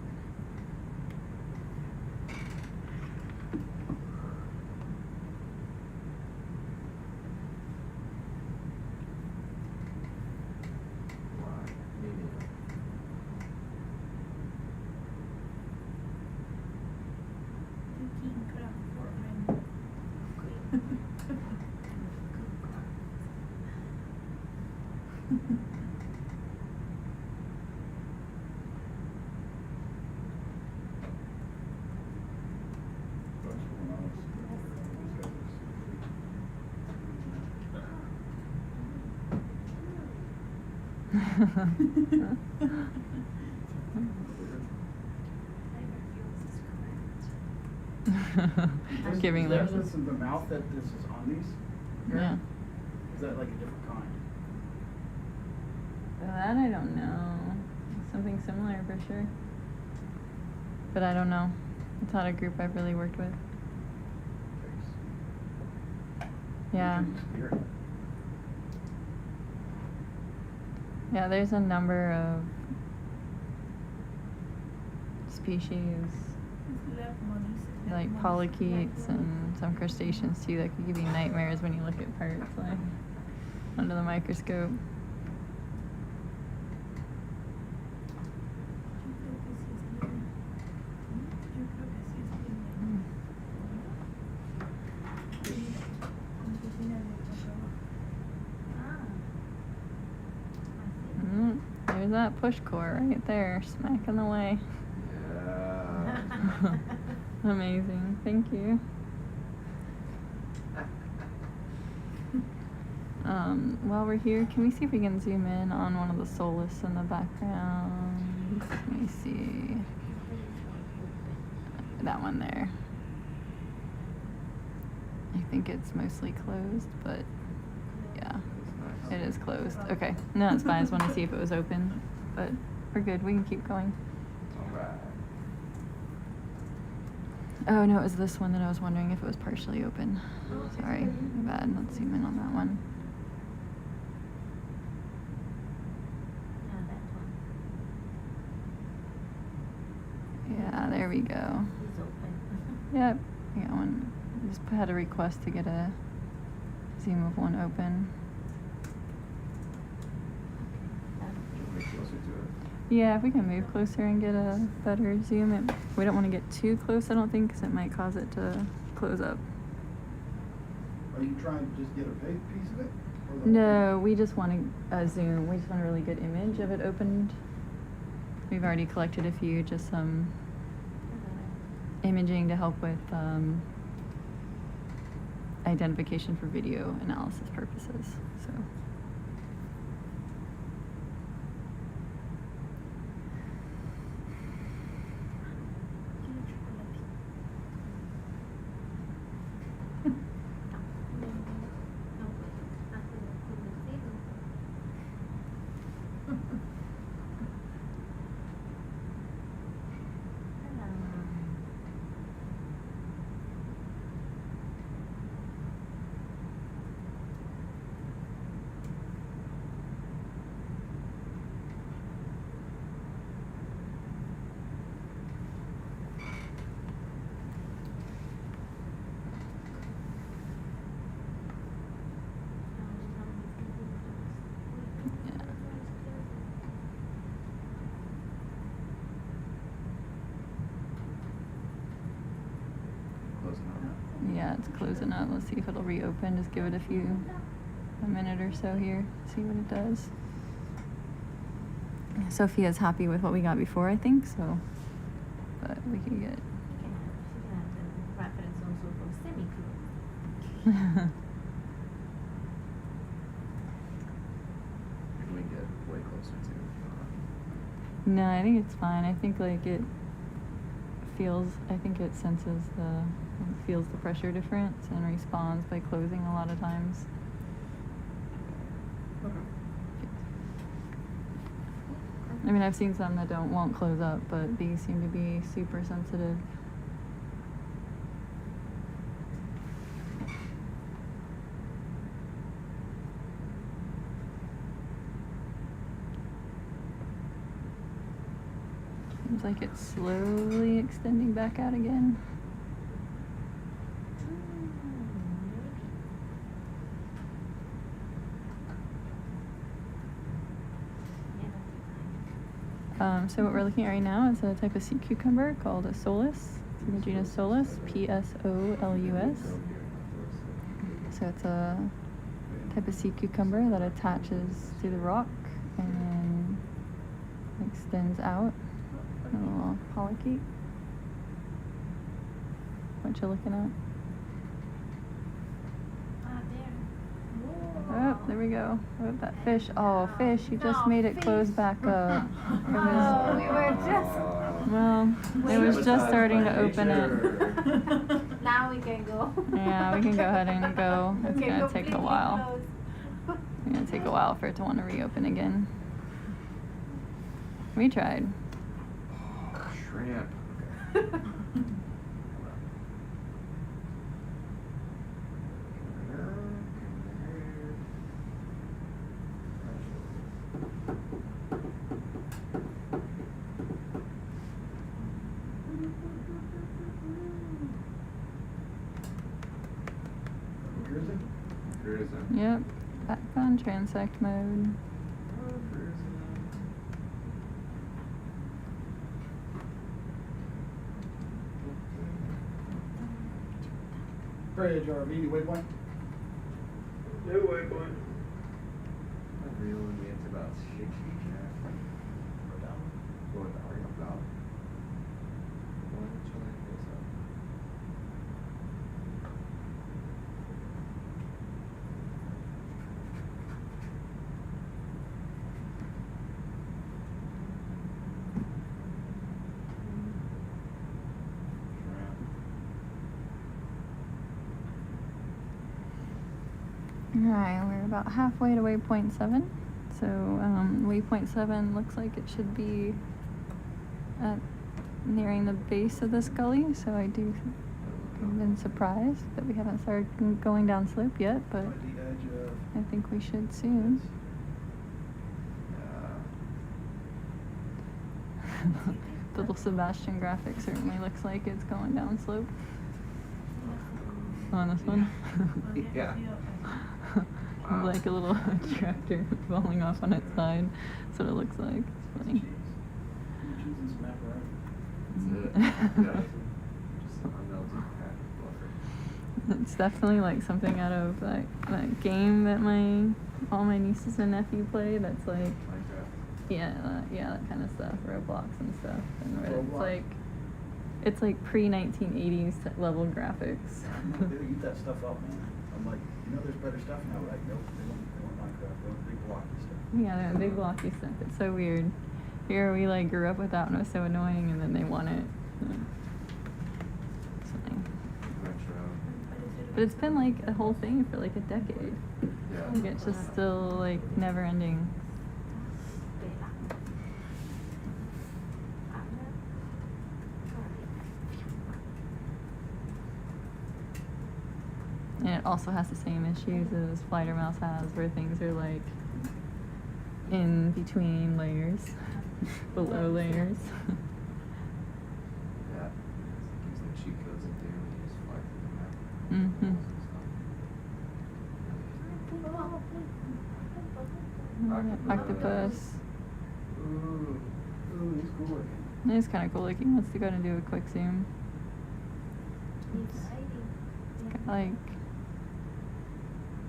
Giving is them. there evidence in the mouth that this is on these? Yeah. Is that like a different kind? That I don't know. Something similar for sure. But I don't know. It's not a group I've really worked with. Yeah. Yeah, there's a number of species, like polychaetes and some crustaceans too, that can give you nightmares when you look at parts like under the microscope. There's that push core right there, smacking the way. Yeah. Amazing, thank you. While we're here, can we see if we can zoom in on one of the Solus in the background? Let me see. That one there. I think it's mostly closed, but yeah, it is closed. Okay, no, it's fine. I just want to see if it was open, but we're good. We can keep going. Alright. Oh no, it was this one that I was wondering if it was partially open. Sorry, my bad. Let's zoom in on that one. Yeah, there we go. Yep, I got one. I just had a request to get a zoom of one open. Yeah, if we can move closer and get a better zoom. We don't want to get too close, I don't think, because it might cause it to close up. Are you trying to just get a big piece of it? Or the No, we just want a zoom. We just want a really good image of it opened. We've already collected a few, just some imaging to help with identification for video analysis purposes. So. Yeah, it's closing up. Let's see if it'll reopen. Just give it a minute or so here. See what it does. Sophia's happy with what we got before, I think, so. But we can get. Reference also for semi-closed. Can we get way closer to? No, I think it's fine. I think like it feels. I think it senses feels the pressure difference and responds by closing a lot of times. I mean, I've seen some that won't close up, but these seem to be super sensitive. Seems like it's slowly extending back out again. So what we're looking at right now is a type of sea cucumber called a solus. It's in the genus Solus, P-S-O-L-U-S. So it's a type of sea cucumber that attaches to the rock and then extends out. A little polycheate. What you looking at? Oh, there we go. Oh, that fish. Oh, fish. You just made it close back up. It was, we were just... well, it was just starting to open it. Now we can go. Yeah, we can go ahead and go. It's Okay, going to take a completely while. closed. It's going to take a while for it to want to reopen again. We tried. Shrimp. Yep, back on transect mode. Bridge ROV, new waypoint. New waypoint. I'm reeling me into about 60 jack. Go down. Go down. One, two, goes up. Alright, we're about halfway to waypoint 7. So waypoint 7 looks like it should be at nearing the base of this gully. So I've been surprised that we haven't started going down slope yet, but I think we should soon. The little SuBastian graphic certainly looks like it's going down slope. On this one? Yeah. Like a little tractor falling off on its side. That's what it looks like. It's funny. It's definitely like something out of that game that all my nieces and nephew play. That's like, yeah, that kind of stuff, Roblox and stuff. And where it's like pre-1980s level graphics. They eat that stuff up, man. I'm like, there's better stuff now, right? Nope, they want Minecraft. They want big blocky stuff. Yeah, they want big blocky stuff. It's so weird. Here we like grew up without and it was so annoying, and then they want it. Something. But it's been like a whole thing for like a decade. Yeah. Like it's just still like never ending. And it also has the same issues as Flighter Mouse has, where things are like in between layers, below layers. Yeah. It gives the cheat codes in there when you just fly through the map. Octopus. Ooh, he's cool looking. It's kind of cool looking. Let's go ahead and do a quick zoom. Like,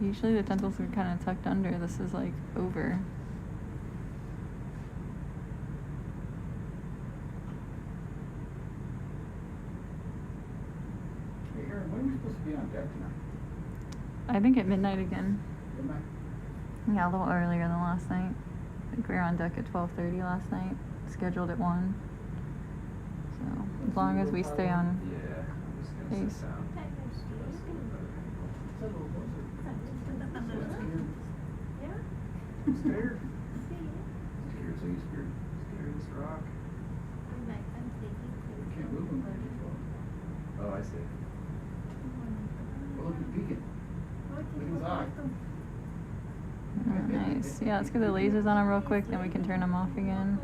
usually the tentacles are kind of tucked under. This is like over. Hey, Aaron, when are we supposed to be on deck tonight? I think at midnight again. Midnight? Yeah, a little earlier than last night. I think we were on deck at 12:30 last night, scheduled at 1. So, as long as we stay on Yeah, I'm just gonna pace. sit down. I'm scared. Scared, so you scared? Scared of this rock? We can't move them very far. Oh, I see. Well, look at the beacon. Look at his eye. Oh, nice. Yeah, let's get the lasers on them real quick, then we can turn them off again.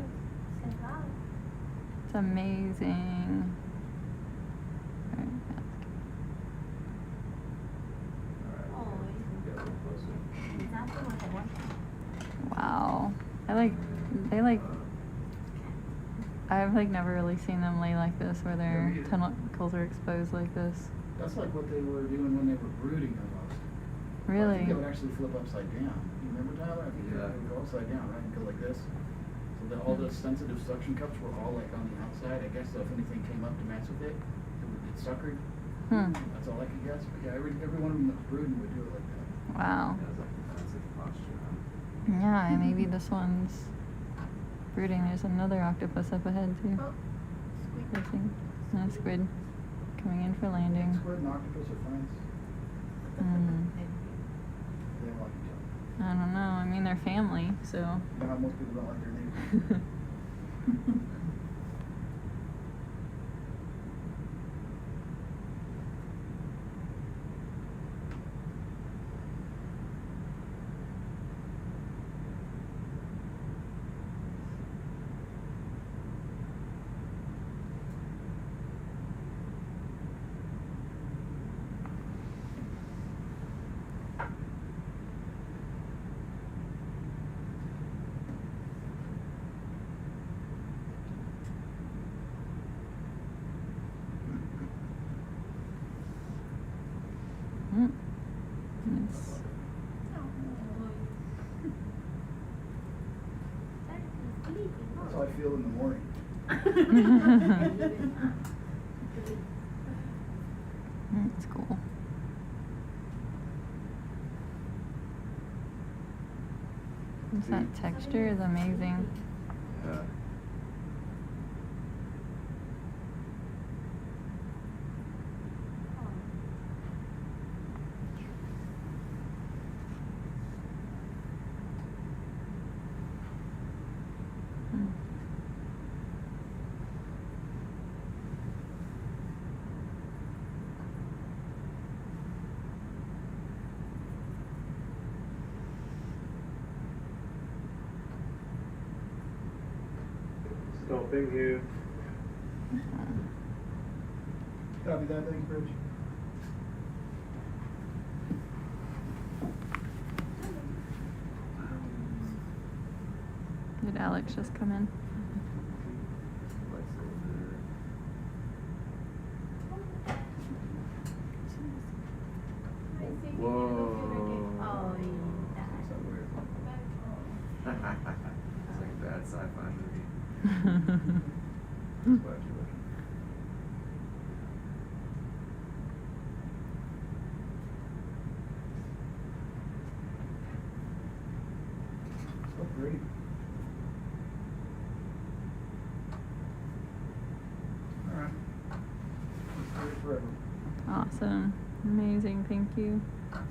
It's amazing. Alright, Get a little closer. wow. I've like never really seen them lay like this, where their tentacles are exposed like this. That's like what they were doing when they were brooding almost. I Really? think they would actually flip upside down. You remember, Tyler? I think they would go upside down, right? And go like this. So that all the sensitive suction cups were all like on the outside. I guess so if anything came up to mess with it, it would get suckered. That's all I could guess. But yeah, every one of them that was brooding would do it like that. Wow. Yeah, it's like defensive posture, huh? Yeah, and maybe this one's brooding. There's another octopus up ahead too. I think. And a squid coming in for landing. Squid and octopus are friends. They don't like each other. I don't know. I mean, they're family, so. You know how most people don't like their neighbors. Yes. That's how I feel in the morning. That's cool. Just that texture is amazing. Yeah. Stopping here. Copy that, thanks, Bridge. Did Alex just come in? Whoa. It's like a bad sci-fi movie. That's why you're looking. So pretty. Alright. Let's do it forever. Awesome. Amazing. Thank you. Okay.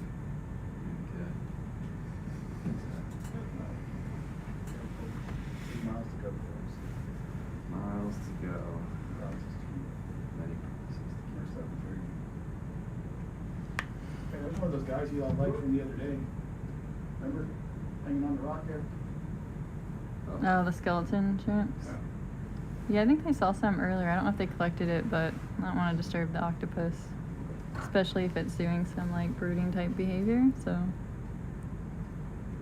8 miles to go for us. Miles to go. Many promises to Or 7:30. Hey, there's one of those guys you all liked from the other day. Remember? Hanging on the rock there? Oh, the skeleton shrimps? Yeah, I think they saw some earlier. I don't know if they collected it, but I don't want to disturb the octopus. Especially if it's doing some like brooding type behavior, so.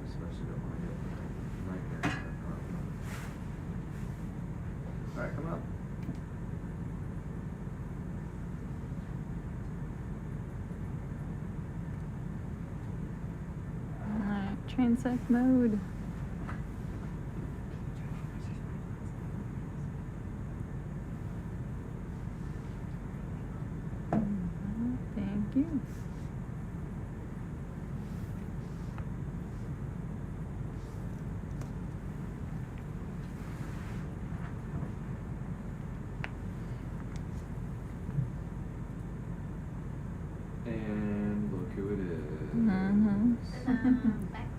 Especially don't want to get nightmares. Alright, come up. transect mode. Thank you. And look who it is.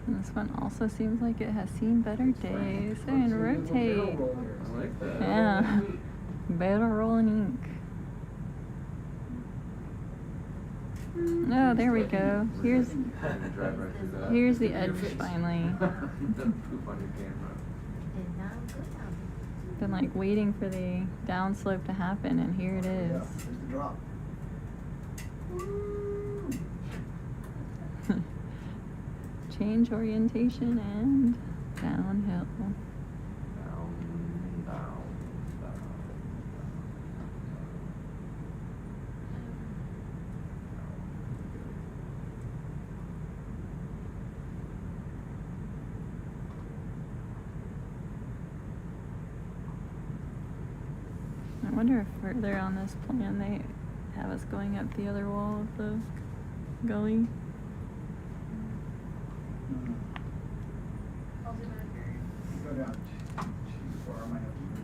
This one also seems like it has seen better days. And rotate. I like that. Yeah. Barrel rolling ink. Oh, there we go. Here's Drive right through that. here's the edge finally. Poop on your camera. Been like waiting for the downslope to happen, and here it is. There's the drop. Change orientation and downhill. Down, down. I wonder if further on this plan they have us going up the other wall of the gully. Go down too far, I might have to move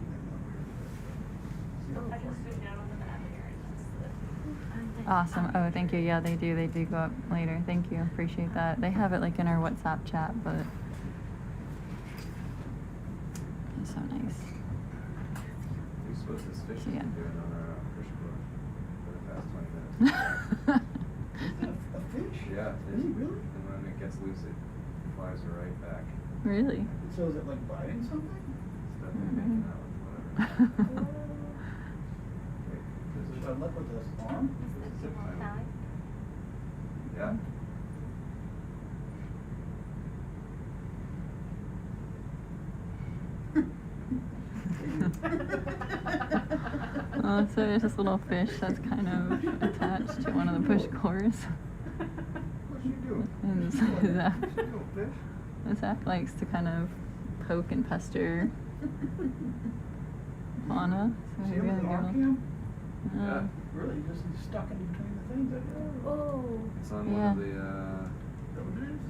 them I just stood down on the map here. Awesome. Oh, thank you. Yeah, they do. They do go up later. Thank you. Appreciate that. They have it like in our WhatsApp chat, but it's so nice. We suppose this fish has Yeah. been doing on our fish boat for the past 20 minutes. A fish? Yeah, Is it really? and when it gets loose, it flies right back. Really? So is it like biting something? It's definitely making out with whatever. Does it have luck with this arm? Yeah. Oh, so there's this little fish that's kind of attached to one of the push cores. What's she doing? And What's she doing? Zach, What's she doing, fish? Zach likes to kind of poke and pester fauna. So See he's him with gonna an go. arm cam? Yeah. Really? Just stuck in between the things. Oh. It's on Yeah. one of the, Is that what it is?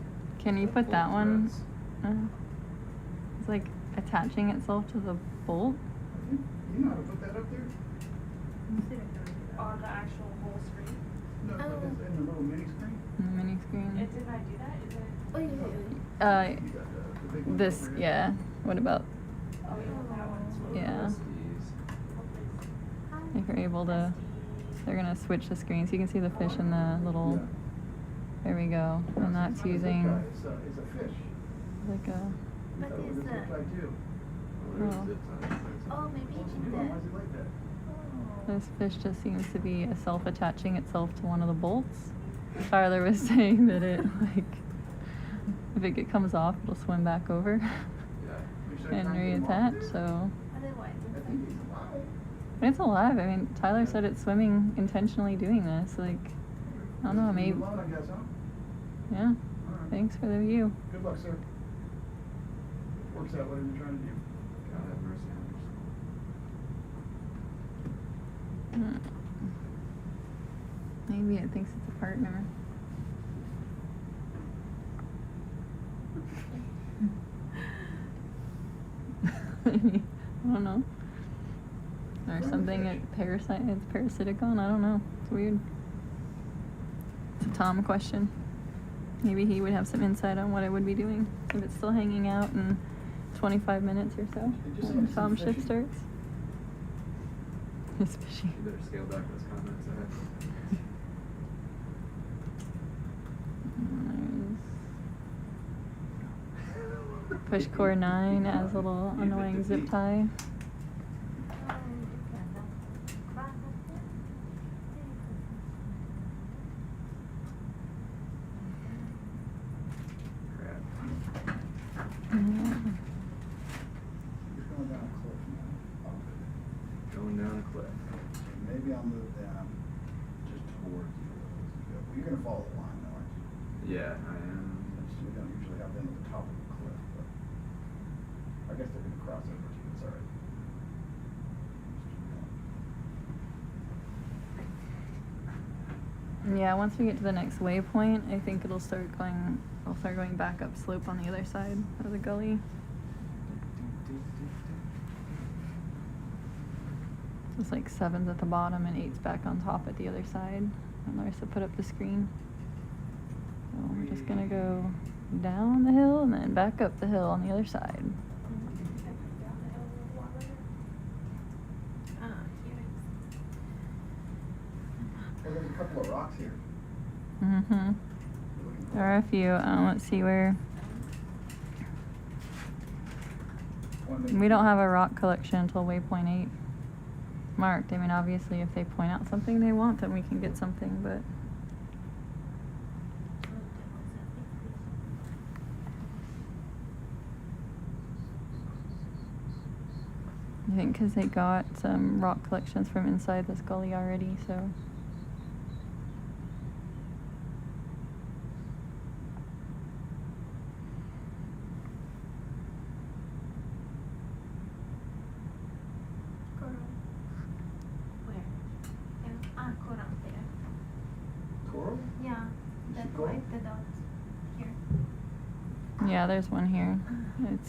Can you put bolt that one? threads. It's like attaching itself to the bolt. I think you know how to put that up there? On the actual whole screen. No, but it's in the little mini screen. On the mini screen. Did I do that? Is it? Oh, yeah. You got the big one This, over here. yeah. What about, Oh, you want that one? yeah. Rusties. If you're able to, they're gonna switch the screen so you can see the fish in the little, Yeah. there we go. And that's It's not a zip using tie, it's a fish. like a, I thought it was a zip tie too. Well, there's Oh. zip ties. Oh, maybe What's you he did doing? that. Why is it like that? this fish just seems to be self-attaching itself to one of the bolts. Tyler was saying that it, like, if it comes off, it'll swim back over Yeah. We should and try and get him off reattach, there. so. Otherwise, I think he's alive. It's alive. I mean, Tyler said it's swimming intentionally doing this. Like, I don't know, Leave maybe. him alone, I guess, huh? Yeah. All right. Thanks for the view. Good luck, sir. Works out whatever you're trying to do. God have mercy on your soul. Hmm. Maybe it thinks it's a partner. I don't know. Or something it's parasitic on. I don't know. It's weird. It's a Tom question. Maybe he would have some insight on what I would be doing if it's still hanging out in 25 minutes or so It just when seems Tom's shift fishy. starts. It's fishy. You better scale back those comments ahead. Push core 9 as a little annoying zip tie. Crap. Mm-hmm. He's going down a cliff now. Going down a cliff. Maybe I'll move down just towards you. You're gonna follow the line though, aren't you? Yeah, I am. we don't usually have them at the top of the cliff, but I guess they're gonna cross over too, it's alright. Yeah, once we get to the next waypoint, I think we'll start going back up slope on the other side of the gully. It's like 7's at the bottom and 8's back on top at the other side. And Larissa put up the screen. So we're just gonna go down the hill and then back up the hill on the other side. Well, there's a couple of rocks here. Mm-hmm. There are a few. Let's see where. We don't have a rock collection until waypoint 8 marked. I mean, obviously, if they point out something they want, then we can get something, but. I think because they got some rock collections from inside this gully already, so. Coral there. Coral? Yeah, that's why the dot here. Yeah, there's one here.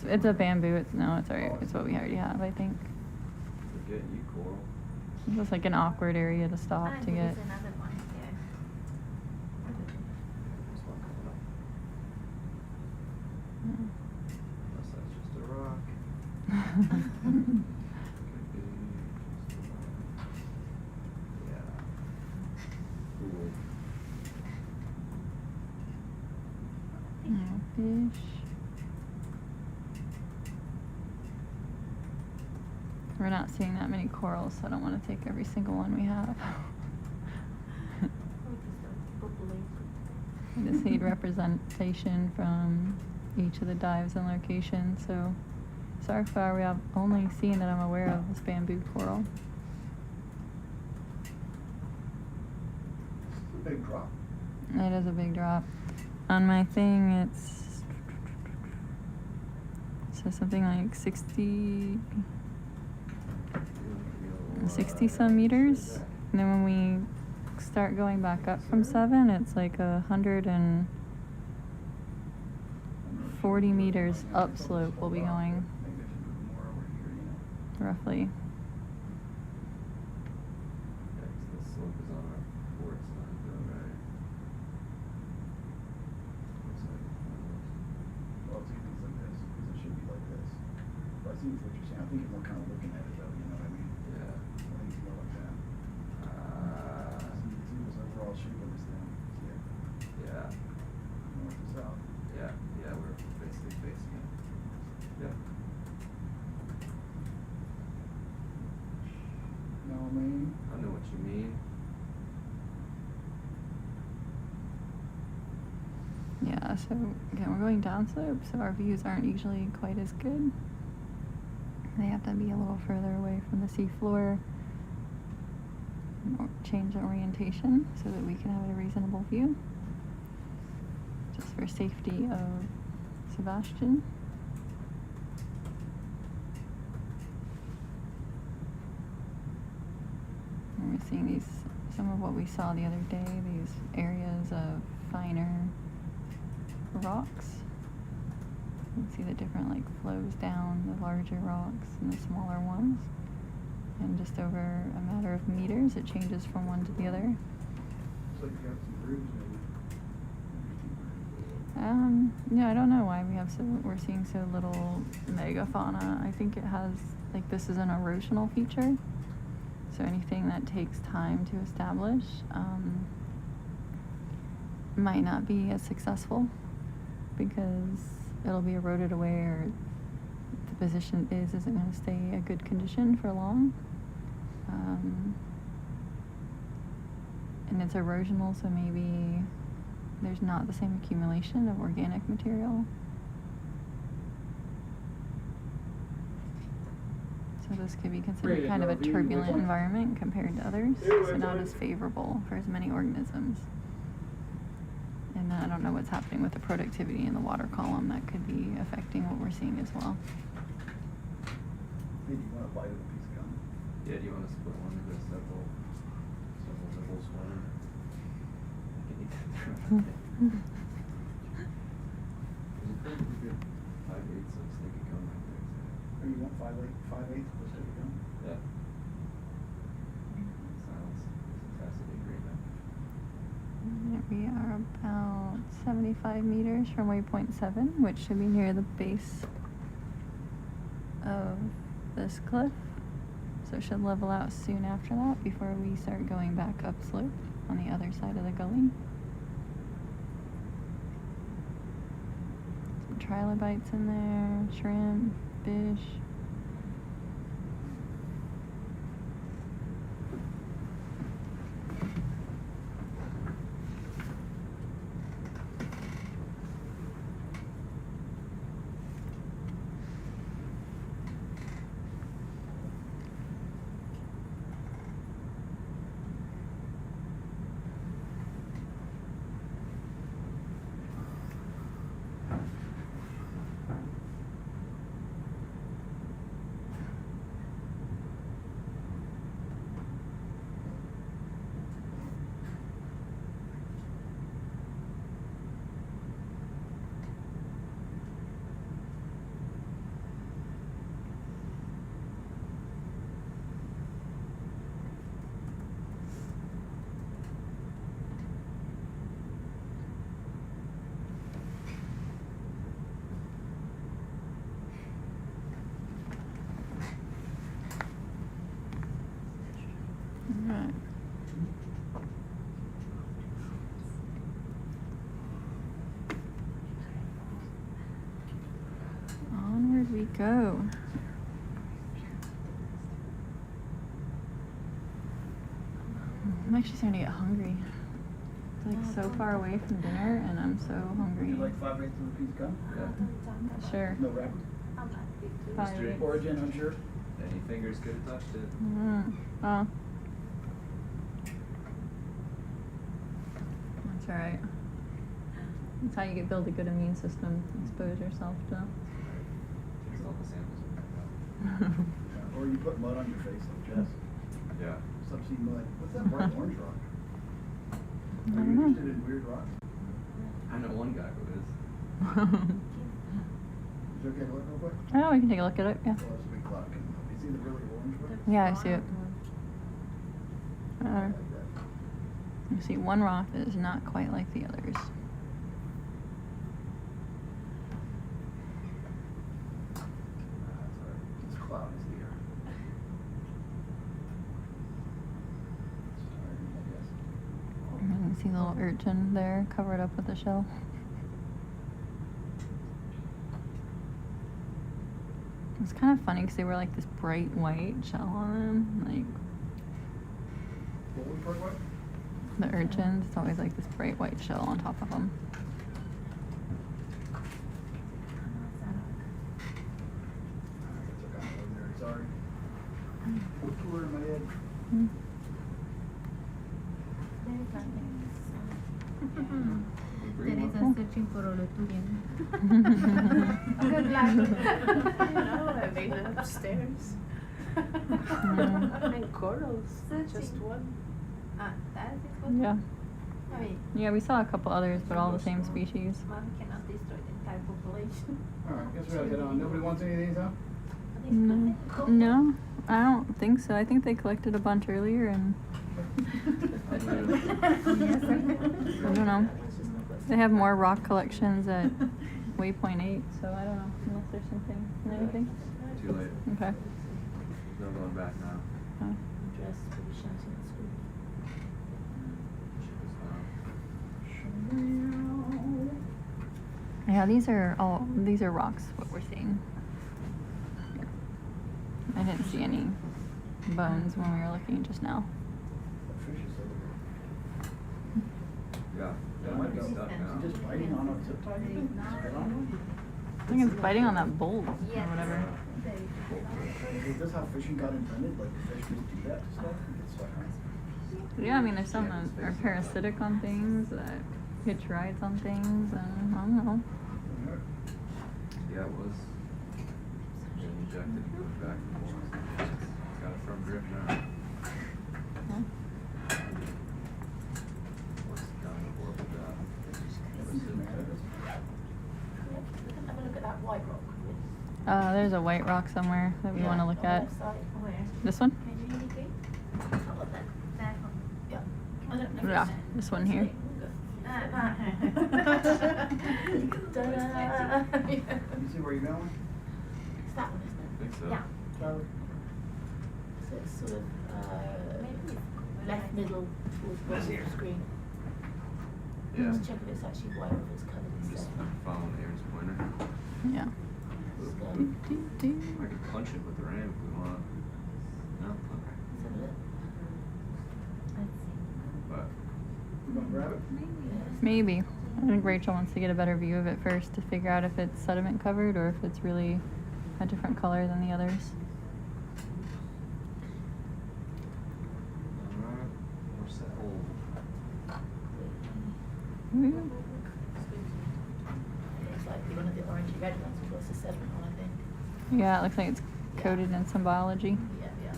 It's a bamboo. It's alright. It's what we already have, I think. We're getting you, coral. It's just like an awkward area to stop to There get. is another one here. There's one coming up. Unless that's just a rock. Could be just a rock. Yeah. Cool. Fish. We're not seeing that many corals, so I don't want to take every single one we have. I just need representation from each of the dives and locations. So far we have only seen that I'm aware of this bamboo coral. It's a big drop. It is a big drop. On my thing, it says something like 60 some meters. And then when we start going back up from 7, it's like 140 meters upslope we'll be going. Maybe I should move more over here, you know. Roughly. Yeah, 'cause the slope is on our port side, though, right? Looks like one of those. Well, it's usually like this, because it should be like this. But I see what you're saying. I think we're kind of looking at it though, you know what I mean? Yeah. I think it's more like that. See this overall shape of this thing. See it? Yeah. North to south. Yeah, we're basically facing it. Yeah. You know what I mean? I know what you mean. Yeah, so again, we're going downslope, so our views aren't usually quite as good. They have to be a little further away from the seafloor, or change the orientation so that we can have a reasonable view. Just for safety of SuBastian. And we're seeing some of what we saw the other day, these areas of finer rocks. You can see the different flows down, the larger rocks and the smaller ones. And just over a matter of meters, it changes from one to the other. Looks like you got some grooves maybe. Yeah, I don't know why we're seeing so little megafauna. I think it has, this is an erosional feature. So anything that takes time to establish might not be as successful because it'll be eroded away, or the position isn't going to stay a good condition for long. And it's erosional, so maybe there's not the same accumulation of organic material. So this could be considered kind of a turbulent environment compared to others, so not as favorable for as many organisms. And And I don't know what's happening with the productivity in the water column. That could be affecting what we're seeing as well. Hey, do you want to bite with a piece of gum? Yeah, do you want to split one into several nibbles one? I can eat that through. There's a pretty good 5/8 of stick of gum right there. Or you want 5/8 of a stick of gum? Yeah. Silence is a tacit agreement. We are about 75 meters from waypoint 7, which should be near the base of this cliff. So it should level out soon after that before we start going back upslope on the other side of the gully. Some trilobites in there, shrimp, fish. Right. Onward we go. I'm actually starting to get hungry. It's like so far away from dinner and I'm so hungry. You like 5/8 of a piece of gum? Yeah. Sure. No wrapper? 5/8. Origin, unsure? Any fingers could have touched it. Oh. That's alright. That's how you build a good immune system. Expose yourself to. Takes all the samples and back out. Or you put mud on your face like Jess. Yeah. Subsea mud. What's that bright orange rock? I Are don't you know. interested in weird rocks? I know one guy who is. Is it okay to look real quick? Oh, we can take a look at it, yeah. Well, that's a big clock. You see the really orange one? Yeah, I see it. You see one rock that is not quite like the others. It's cloud is the air. And you can see the little urchin there covered up with a shell. It's kind of funny because they were like this bright white shell on them. Like What was bright white? the urchins, it's always like this bright white shell on top of them. Sorry. Cooler in my head. Teresa searching for Oroturian. Good luck. You know, I made it upstairs. And corals, just one. That is what. Yeah. I mean, Yeah, we saw a couple others, but all the same species. one cannot destroy the entire population. Alright, guess we gotta get on. Nobody wants any of these, huh? No, no, I don't think so. I think they collected a bunch earlier, and I don't know. They have more rock collections at waypoint 8, so I don't know unless there's something. Anything? Too late. Okay. No going back now. Oh. Yeah, these are rocks. What we're seeing. I didn't see any bones when we were looking just now. Yeah, that might be stuck now. Just biting on a zip tie? Spit on I think it's biting on that bolt or whatever. it? Is this how fishing got invented? Like the fish just do that to stuff and get stuck on it? Yeah, I mean, there's some that are parasitic on things that Hitch rides on things, and I don't know. Yeah, it was. Injected, moved back and forth. Got a firm grip now. What's done the horrible job? Have a look at that white rock. There's a white rock somewhere that we want to look at. This one? Yeah, this one here. You see where you're going? It's that one, isn't it? I think so. Yeah. So it's sort of left middle towards the bottom of the screen. Yeah. Let's check if it's actually white or if it's covered in Just sediment. following Aaron's pointer. Yeah. I could punch it with the ram if we want. No? Okay. Let's have a look. But You gonna grab it? Maybe. I think Rachel wants to get a better view of it first to figure out if it's sediment covered or if it's really a different color than the others. we're set old. Mm. It looks like one of the orangey red ones with lots of sediment on, I think. Yeah, it looks like it's coated in some biology. Yeah, yeah.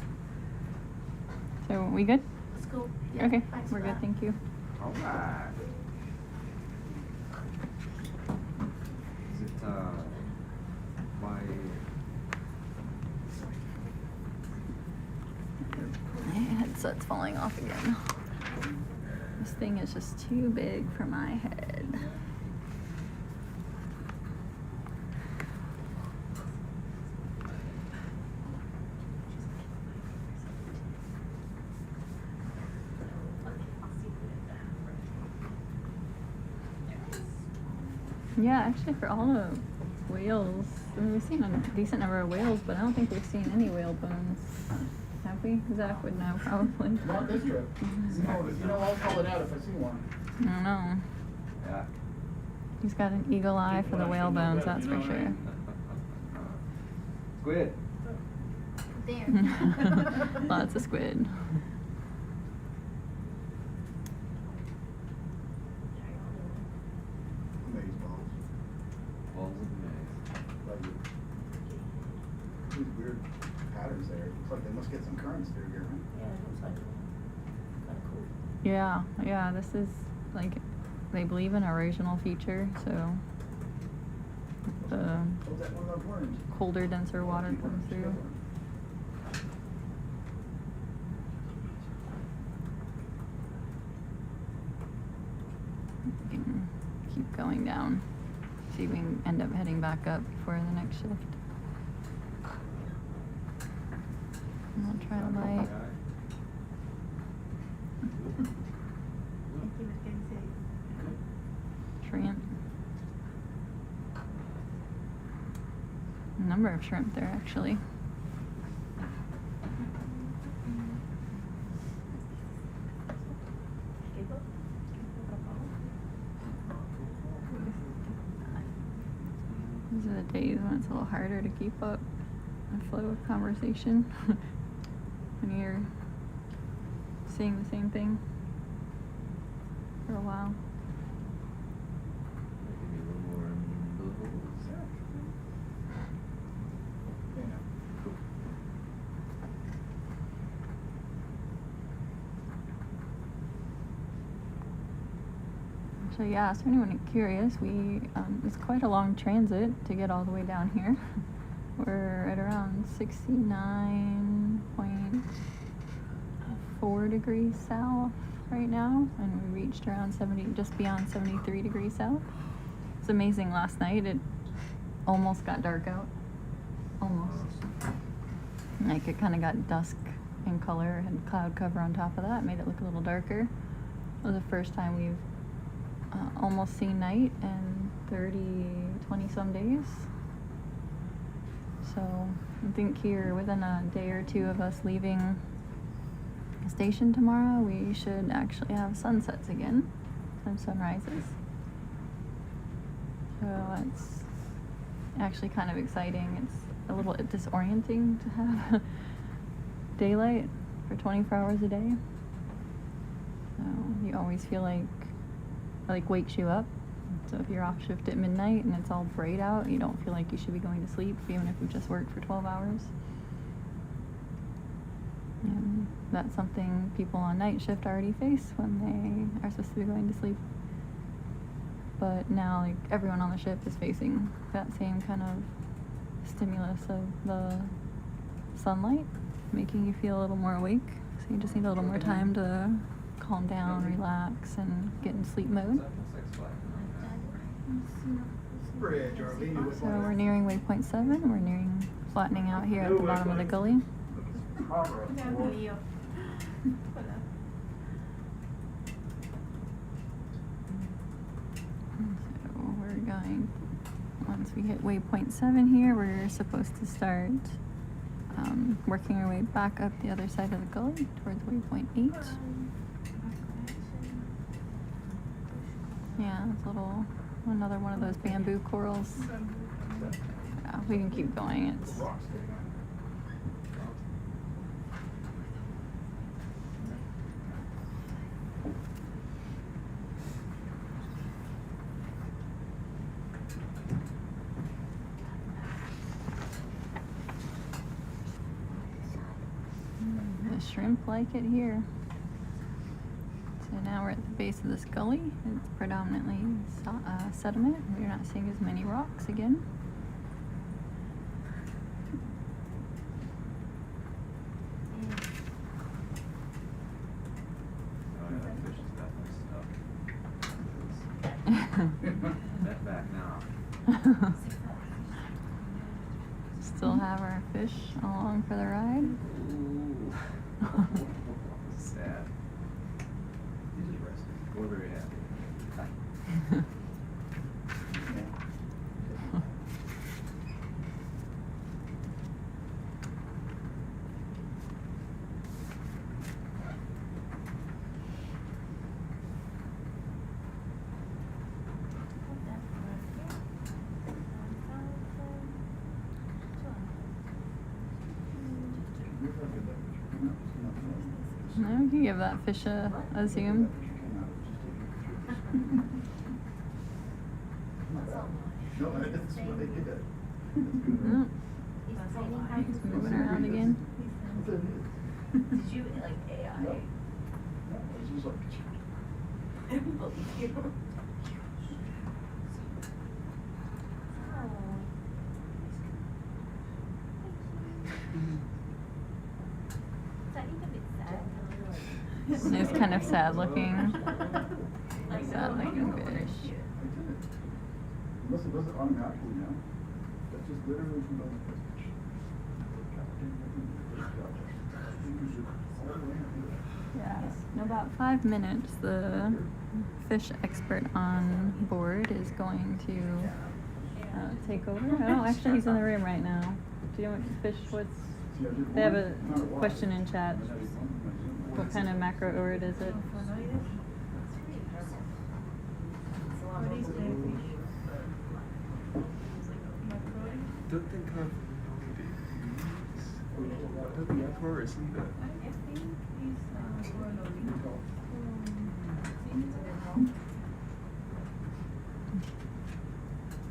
So we good? That's cool. Yeah, Okay, thanks we're for good, that. thank you. Alright. Is it, my... My headset's falling off again. This thing is just too big for my head. Yeah, actually for all the whales, I mean, we've seen a decent number of whales, but I don't think we've seen any whale bones. Have we? Zach would know probably. Not this trip. I'll call it out if I see one. I don't know. Yeah. He's got an eagle eye for the whale bones, that's for sure. Squid. There. Lots of squid. Maze balls. Balls of maze. Like these weird patterns there. Looks like they must get some currents through here. Huh? Yeah, it looks like kind of cool. Yeah, this is like, they believe in erosional feature, so the Oh, that one of those worms. colder, denser water comes through. We can keep going down. See if we can end up heading back up before the next shift. And I'll try to light. Shrimp. A number of shrimp there actually. These are the days when it's a little harder to keep up the flow of conversation when you're seeing the same thing for a while. Give me a little more umbilicals. Yeah. Cool. So yeah, so anyone curious, it's quite a long transit to get all the way down here. We're at around 69.4 degrees south right now, and we reached around 70, just beyond 73 degrees south. It's amazing. Last night it almost got dark out, almost. Like it kind of got dusk in color, and cloud cover on top of that made it look a little darker. It was the first time we've almost seen night in 20 some days. So I think here within a day or two of us leaving the station tomorrow, we should actually have sunsets again and sunrises. So it's actually kind of exciting. It's a little disorienting to have daylight for 24 hours a day. So you always feel like like wakes you up. So if you're off shift at midnight and it's all bright out, you don't feel like you should be going to sleep, even if you've just worked for 12 hours. And that's something people on night shift already face when they are supposed to be going to sleep. But now, like, everyone on the ship is facing that same kind of stimulus of the sunlight, making you feel a little more awake. So you just need a little more time to calm down, relax, and get in sleep mode. So we're nearing waypoint 7. We're nearing flattening out here at the bottom of the gully. So we're going, once we hit waypoint 7 here, we're supposed to start working our way back up the other side of the gully towards waypoint 8. Yeah, it's another one of those bamboo corals. Yeah, we can keep going. It's the shrimp like it here. So now we're at the base of this gully. It's predominantly sediment. We're not seeing as many rocks again. Net back now. Still have our fish along for the ride. Sad. He's just resting. We're very happy. No, you can give that fish a zoom. Oh. He's moving around again. Did you like AI? I don't believe you. It's kind of sad looking. Sad looking fish. Unless it doesn't automatically now. That's just literally from the Yes. In about 5 minutes, the fish expert on board is going to take over. Oh, actually, he's in the room right now. Do you know what fish? They have a question in chat. What kind of macroorid is it? Don't think I've isn't it?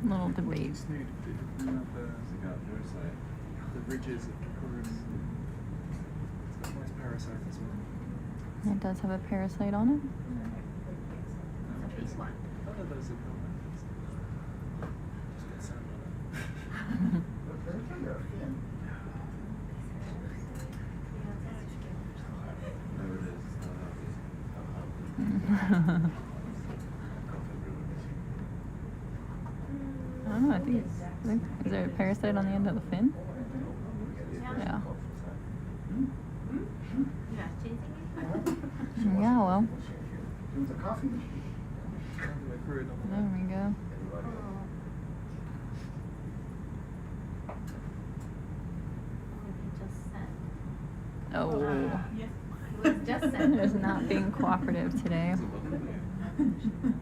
Little debate. The ridges of Corinth. It's got a nice parasite as well. It does have a parasite on it. None of those are common. Just get sand on it. I don't know, I think is there a parasite on the end of the fin? Yeah. Yeah, well. There we go. Oh. It is not being cooperative today.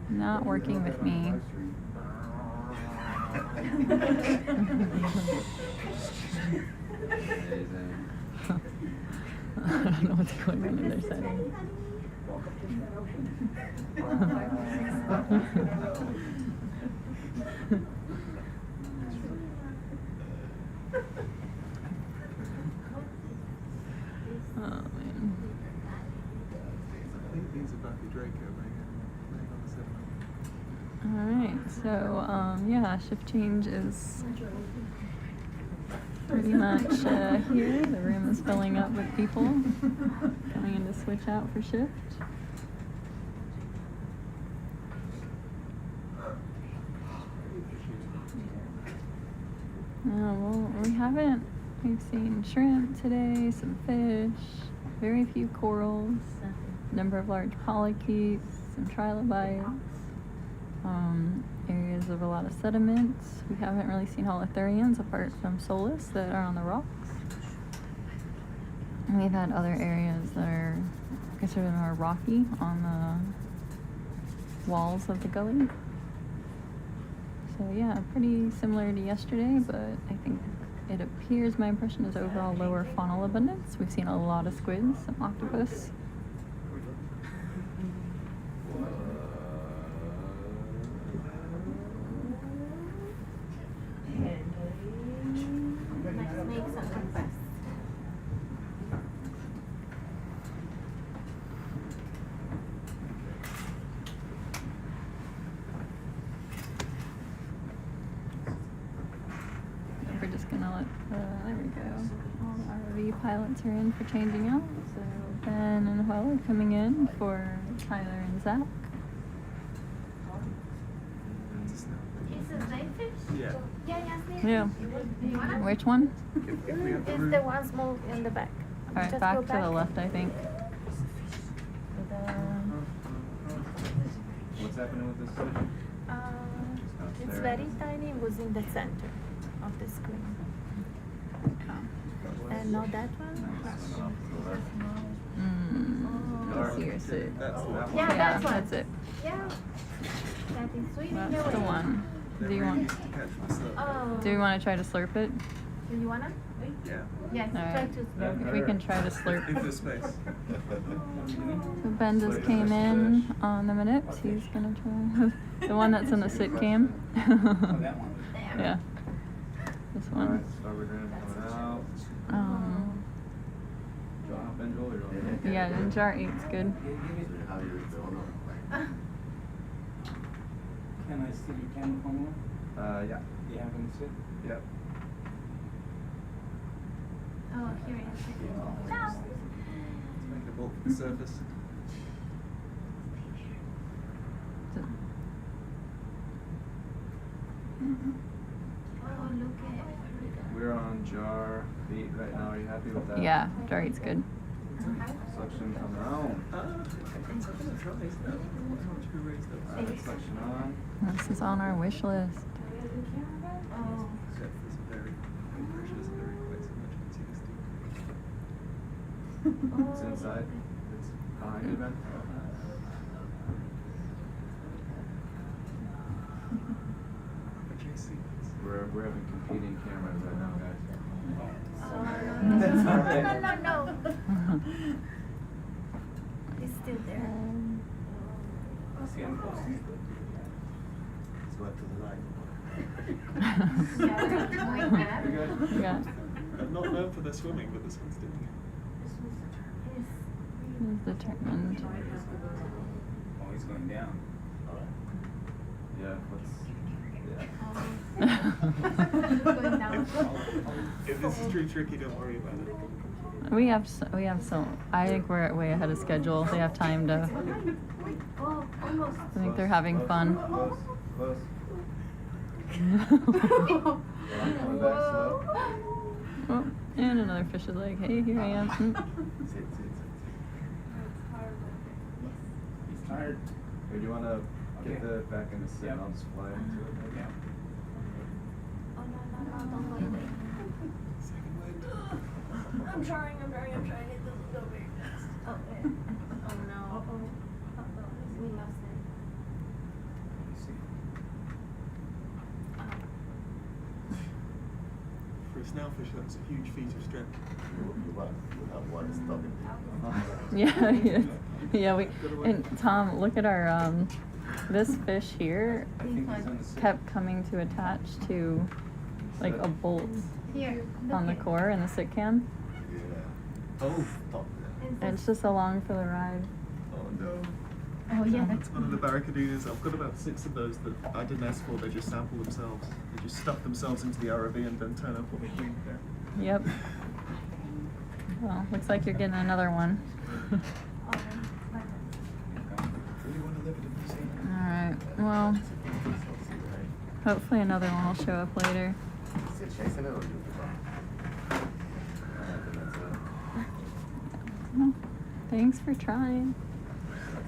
Not working with me. I don't know what's going on in their setting. Welcome to Erosion. Oh man. These are Buffy Draco laying on the sediment. Alright, so yeah, shift change is pretty much here. The room is filling up with people coming in to switch out for shift. We've seen shrimp today, some fish, very few corals, a number of large polycheates, some trilobites, areas of a lot of sediments. We haven't really seen holothurians apart from Solus that are on the rocks. And we've had other areas that are considered more rocky on the walls of the gully. So yeah, pretty similar to yesterday, but I think it appears, my impression is overall lower faunal abundance. We've seen a lot of squids, some octopus. We're just gonna let there we go. All the ROV pilots are in for changing out. So Ben and Huel are coming in for Tyler and Zach. Is it Snailfish? Yeah. Yeah. Which one? It's the one small in the back. All right, Just back go to the left, I think. What's happening with this fish? It's very tiny. It was in the center of the screen. And not that one. Here, so Yeah, that's one. that's it. Yeah. That is swimming That's away. the one. Do you want? Oh. Do we want to try to slurp it? Do you wanna? Yeah. Yes. All Try right. to. If we can try to slurp. Into space. So Ben just came in on the minutes. He's gonna try the one that's in the sit cam. Yeah. This one. Alright, starboard rim coming out. Drop and roll your own. Yeah, and jar 8's good. Can I steal your camera from you? Yeah. You have any sit? Yep. Oh, here it is. Ciao. Let's make a bolt for the surface. Oh, look at it. We're on jar 8 right now. Are you happy with that? Yeah, jar 8's good. Suction coming out. Suction on. This is on our wish list. Oh. It's inside. It's behind you, Ben. We're having competing cameras right now, guys. No. It's still there. It's getting close. Let's go up to the light. Yeah. I'm not known for their swimming, but this one's doing it. He's determined. Oh, he's going down. Yeah, let's. Going down. If this is too tricky, don't worry about it. We have some. I think we're way ahead of schedule. They have time to. Oh, almost. I think they're having fun. Close. Coming back slow. Oh, and another fish is like, hey, here I am. Sit. He's tired. Here, do you want to get the back in the sit and I'll just fly into it? Yeah. Oh, no, don't go away. I'm trying. It doesn't go very fast. Oh, yeah. Oh, no. We lost it. For a snailfish, that's a huge feat of strength. You have one stuck in Yeah, yes. Yeah, and Tom, look at our this fish here kept coming to attach to like a bolt on the core in the sit cam. Yeah. Oh, stop. And it's just along for the ride. Oh no. Oh yeah. That's one of the barracudinas. I've got about 6 of those that I didn't ask for. They just sample themselves. They just stuff themselves into the ROV and then turn up on the thing there. Yep. Well, looks like you're getting another one. Alright, well, hopefully another one will show up later. Well, thanks for trying.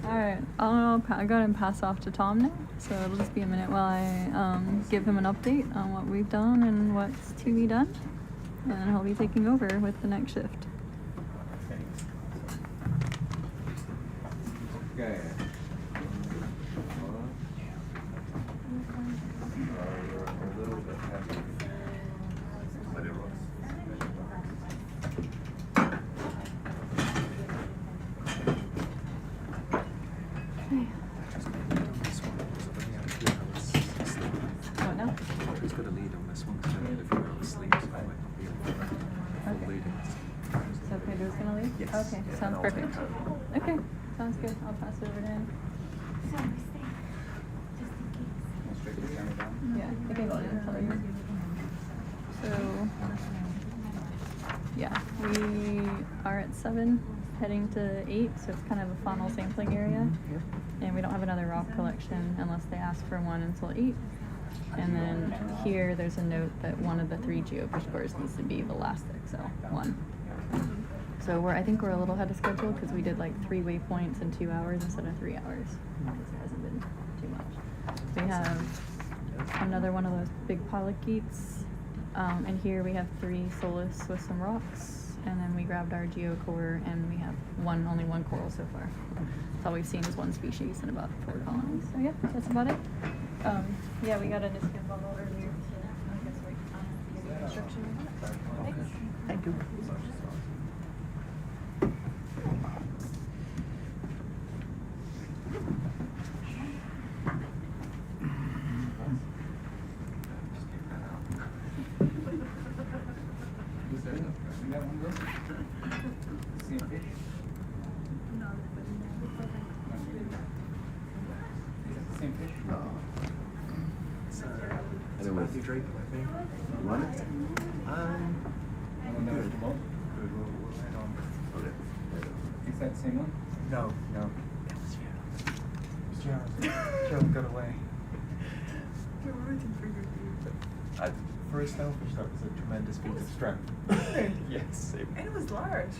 Alright, I'll go ahead and pass off to Tom now. So it'll just be a minute while I give him an update on what we've done and what's to be done. And then he'll be taking over with the next shift. Okay. What now? Who's got a lead on this one? Because if you're asleep, so I might not be able to full leading. So Pedro's gonna leave? Yes. Okay, Yeah, sounds I'll perfect. take over. Okay, sounds good. I'll pass it over to him. Yeah, I can tell you. So, yeah, we are at 7, heading to 8, so it's kind of a faunal sampling area. And we don't have another rock collection unless they ask for one until 8. And then here, there's a note that one of the 3 geofish cores needs to be the last so 1. So I think we're a little ahead of schedule because we did like 3 waypoints in 2 hours instead of 3 hours. It hasn't been too much. We have another one of those big polychaetes. And here we have 3 solus with some rocks. And then we grabbed our geocore and we have only one coral so far. That's all we've seen is 1 species in about 4 colonies. So yeah, that's about it. Yeah, we got a discount bubble earlier. So I guess we give you instruction. Thanks. Thank you. Matthew Drake, I think. You want it? Good. Good, we'll head on. Okay. Is that the same one? No. That was Gerald. Gerald got away. We're rooting for you. For a snailfish, that was a tremendous feat of strength. Yes. And it was large.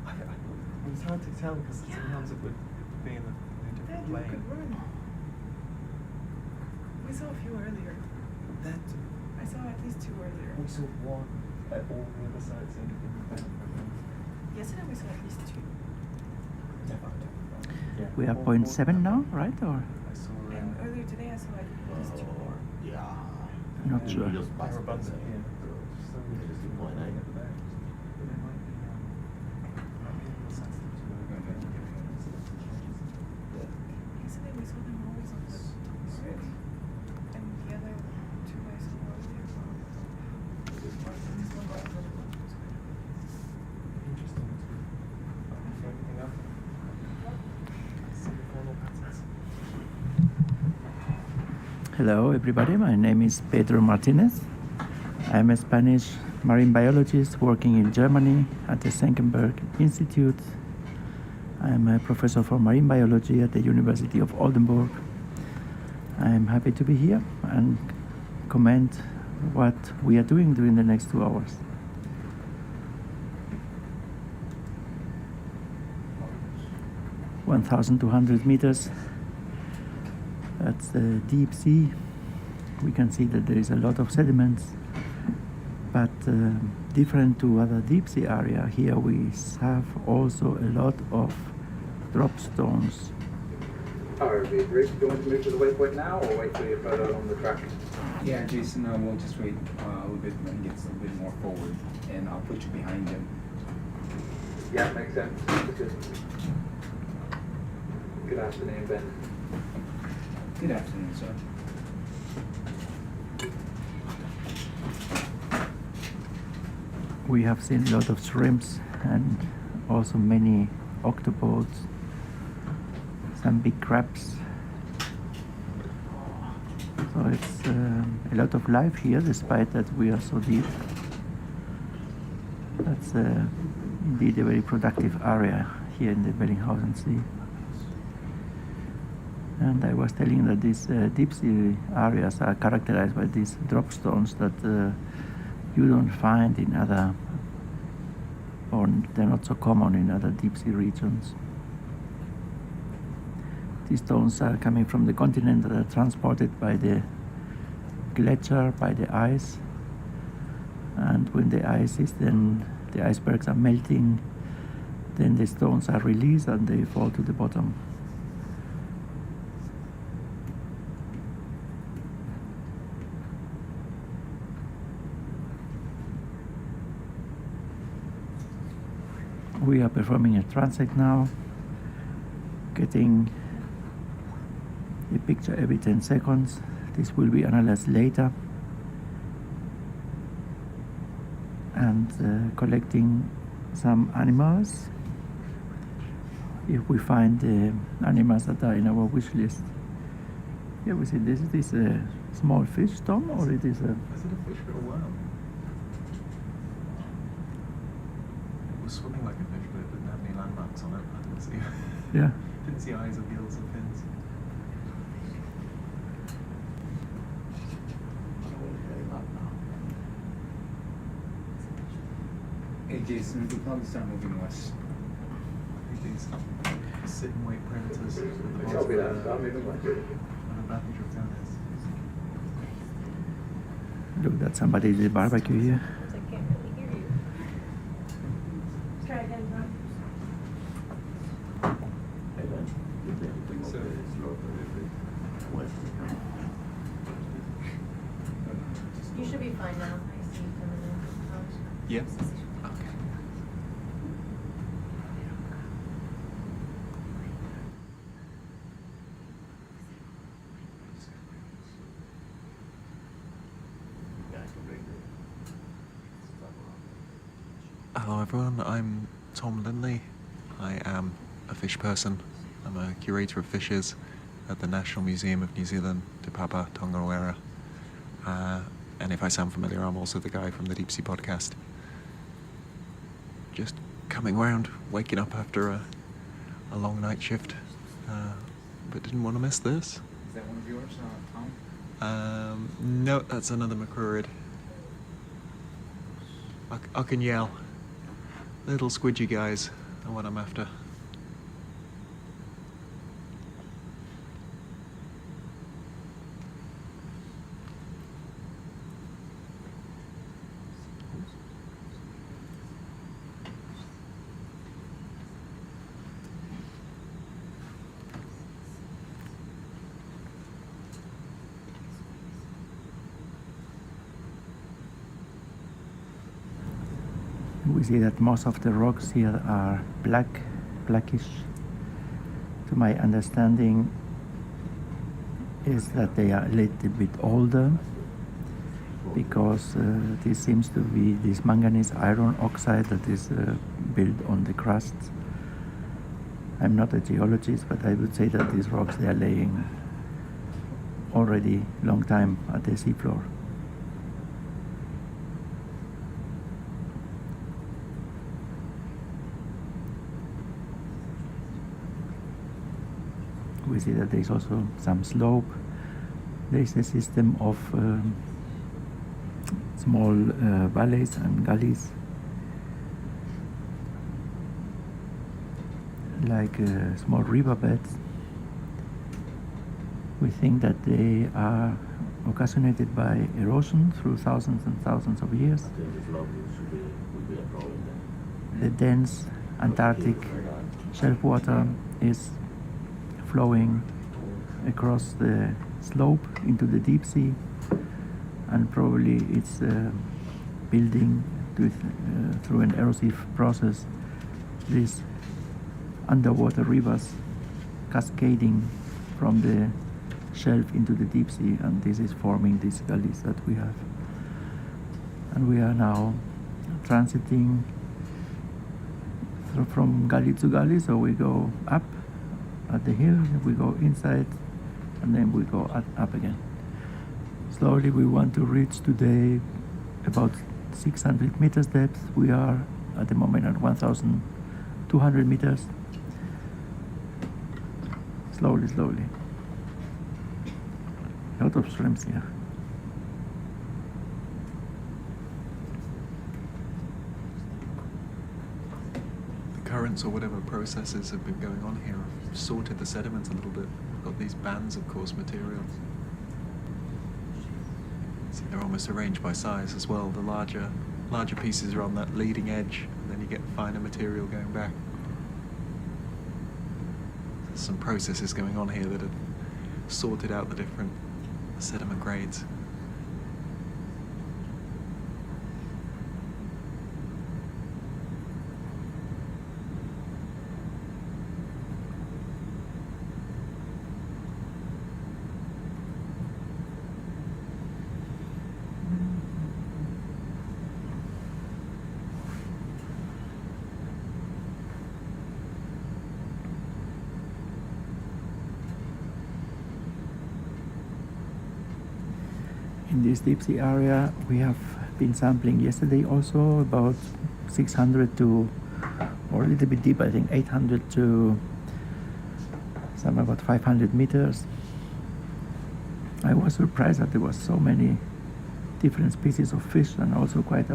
It was hard to tell because sometimes it would be in a different You plane. could run. We saw a few earlier. I saw at least 2 earlier. We saw 1 at all the other sides in the Yesterday we saw at least 2. Definitely. Yeah. We are 0.7 now, right? Or I saw And earlier today I saw at least 2 more. not sure. They're abundant here. So we just didn't want to over there. But it might be a little sensitive to it. Yesterday we saw them always on the right. And the other 2 I saw earlier. This one was Interesting to everything up. See the formal patterns. Hello, everybody. My name is Pedro Martinez. I'm a Spanish marine biologist working in Germany at the Senckenberg Institute. I'm a professor for marine biology at the University of Oldenburg. I'm happy to be here and comment what we are doing during the next 2 hours. (1,200 meters). That's the deep sea. We can see that there is a lot of sediments, but different to other deep sea area, here we have also a lot of drop stones. ROV, Rick, do you want to move to the waypoint now or wait till you're further along the track? Yeah, Jason, we'll just wait a little bit when he gets a little bit more forward, and I'll put you behind him. Yeah, makes sense. That's good. Good afternoon, Ben. Good afternoon, sir. We have seen a lot of shrimps and also many octopods, some big crabs. So it's a lot of life here, despite that we are so deep. That's indeed a very productive area here in the Bellingshausen Sea. And I was telling that these deep sea areas are characterized by these drop stones that you don't find in other, or they're not so common in other deep sea regions. These stones are coming from the continent that are transported by the glacier, by the ice. And when the ice is then, the icebergs are melting, then the stones are released and they fall to the bottom. We are performing a transect now, getting a picture every 10 seconds. This will be analyzed later. And collecting some animals. If we find animals that are in our wish list. Yeah, we see this is a small fish, Tom, or it is a... Is it a fish or a worm? It was swimming like a fish, but it didn't have any landmarks on it. I didn't see Yeah. Didn't see eyes or gills or fins. Hey Jason, we probably start moving west. I think these sit and wait predators at the bottom of the Benthic down is. Look, that somebody did barbecue here. I can't really hear you. Try again, Tom. You should be fine now. I see you coming in. Yeah. Okay. Hello everyone, I'm Tom Lindley. I am a fish person. I'm a curator of fishes at the National Museum of New Zealand, Te Papa Tongaroara. And if I sound familiar, I'm also the guy from the Deep Sea podcast. Just coming round, waking up after a long night shift, but didn't want to miss this. Is that one of yours, Tom? No, that's another macrurid. I can yell. Little squidgy guys are what I'm after. We see that most of the rocks here are blackish. To my understanding is that they are a little bit older because this seems to be this manganese iron oxide that is built on the crust. I'm not a geologist, but I would say that these rocks they are laying already long time at the seafloor. We see that there is also some slope. There is a system of small valleys and gullies, like small riverbeds. We think that they are occasionated by erosion through thousands and thousands of years. The dense Antarctic shelf water is flowing across the slope into the deep sea, and probably it's building through an erosive process these underwater rivers cascading from the shelf into the deep sea, and this is forming these gullies that we have. And we are now transiting from gully to gully, so we go up at the hill, we go inside, and then we go up again. Slowly we want to reach today about 600 meters depth. We are at the moment at 1,200 meters. Slowly, slowly. A lot of shrimps here. The currents or whatever processes have been going on here have sorted the sediment a little bit. We've got these bands of coarse material. See, they're almost arranged by size as well. The larger pieces are on that leading edge, and then you get finer material going back. There's some processes going on here that have sorted out the different sediment grades. In this deep sea area, we have been sampling yesterday also about 600 to, or a little bit deep, I think 800 to some about 500 meters. I was surprised that there was so many different species of fish, and also quite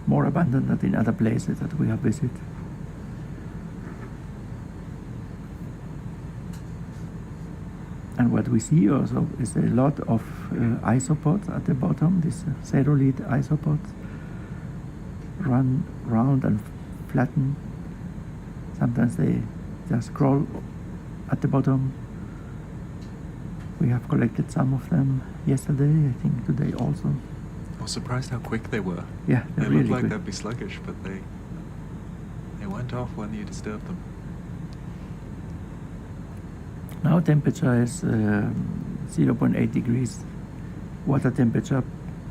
more abundant than in other places that we have visited. And what we see also is a lot of isopods at the bottom, these cerulid isopods, run round and flatten. Sometimes they just crawl at the bottom. We have collected some of them yesterday, I think today also. I was surprised how quick they were. Yeah, they really looked like quick. they'd be sluggish, but they went off when you disturbed them. Now temperature is 0.8 degrees water temperature.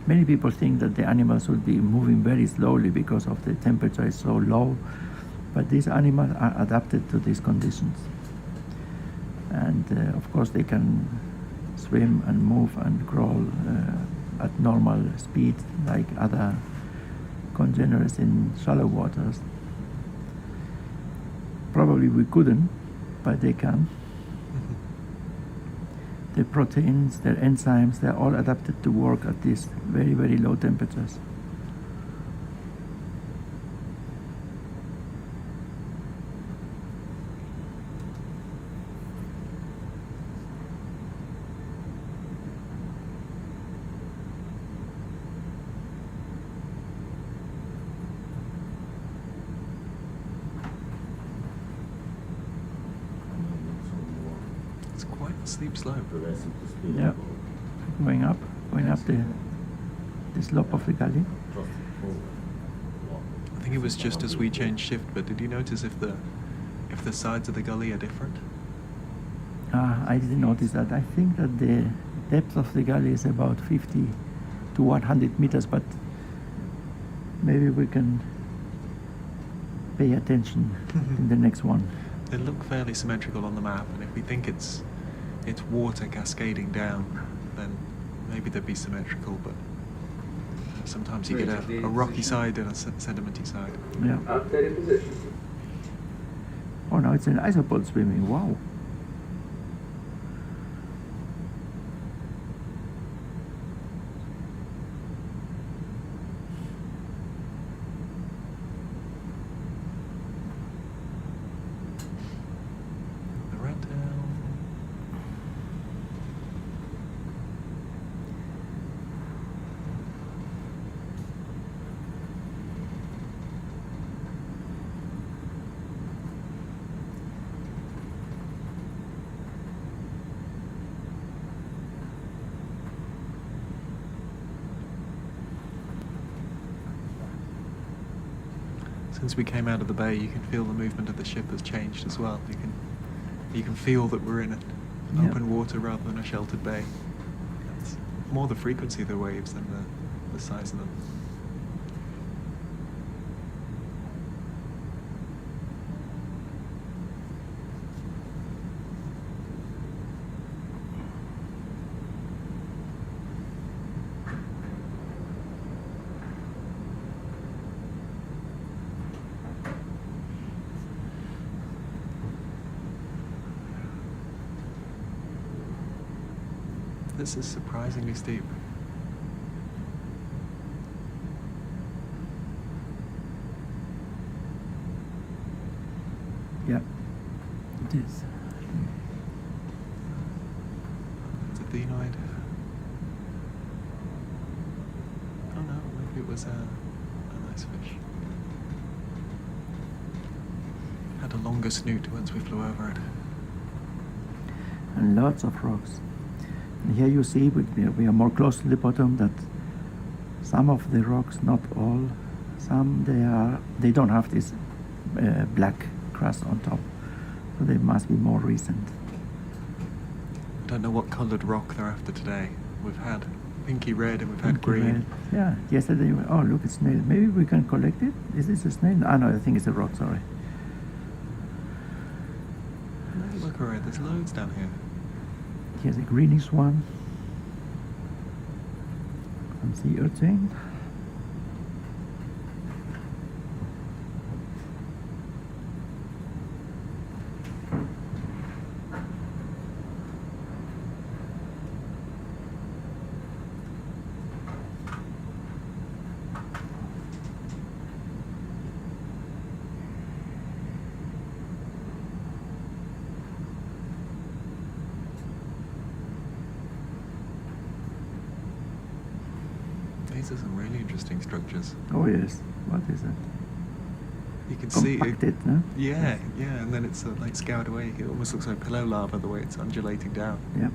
Many people think that the animals will be moving very slowly because of the temperature is so low, but these animals are adapted to these conditions. And of course they can swim and move and crawl at normal speed like other congeners in shallow waters. Probably we couldn't, but they can. The proteins, their enzymes, they're all adapted to work at these very, very low temperatures. It's quite a steep slope. Yeah, going up the slope of the gully. I think it was just as we changed shift, but did you notice if the sides of the gully are different? I didn't notice that. I think that the depth of the gully is about 50 to 100 meters, but maybe we can pay attention in the next one. They look fairly symmetrical on the map, and if we think it's water cascading down, then maybe they'd be symmetrical, but sometimes you get a rocky side and a sedimenty side. Yeah. Updated position. Oh, now it's an isopod swimming. Wow. The red tail. Since we came out of the bay, you can feel the movement of the ship has changed as well. You can You can feel that we're in open water rather than a sheltered bay. It's more the frequency of the waves than the size of them. This is surprisingly steep. Yeah, it is. It's a phenoid. Oh no, maybe it was a nice fish. Had a longer snoot once we flew over it. And lots of rocks. And here you see, we are more close to the bottom, that some of the rocks, not all, some they don't have this black crust on top, so they must be more recent. I don't know what coloured rock they're after today. We've had pinky red and we've had Pinky green. red. Yeah, yesterday, oh look, it's snail. Maybe we can collect it? Is this a snail? Ah no, I think it's a rock, sorry. No, look alright, there's loads down here. Here's a greenish one. Some sea urchin. These are some really interesting structures. Oh yes, what is it? You can see it. Compacted, no? Yeah, and then it's like scoured away. It almost looks like pillow lava the way it's undulating down. Yeah.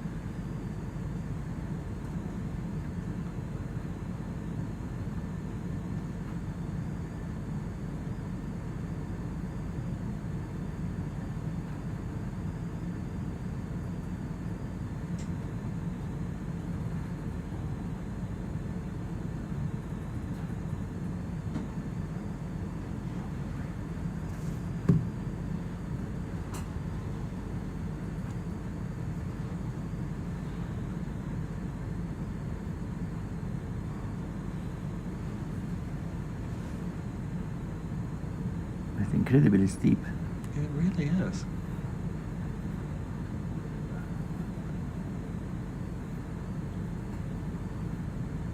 It's incredibly steep. It really is.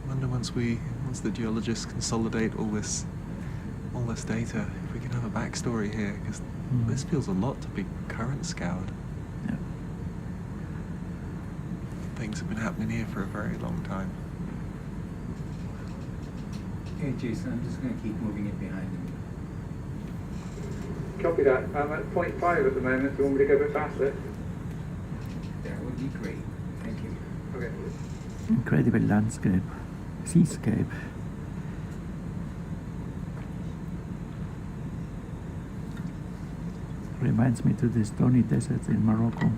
Wonder once the geologists consolidate all this data, if we can have a backstory here, because this feels a lot to be current scoured. Yeah. Things have been happening here for a very long time. Hey Jason, I'm just going to keep moving it behind him. Copy that. I'm at 0.5 at the moment. Do you want me to go a bit faster? That would be great. Thank you. Okay. Incredible landscape, seascape. Reminds me to the stony deserts in Morocco.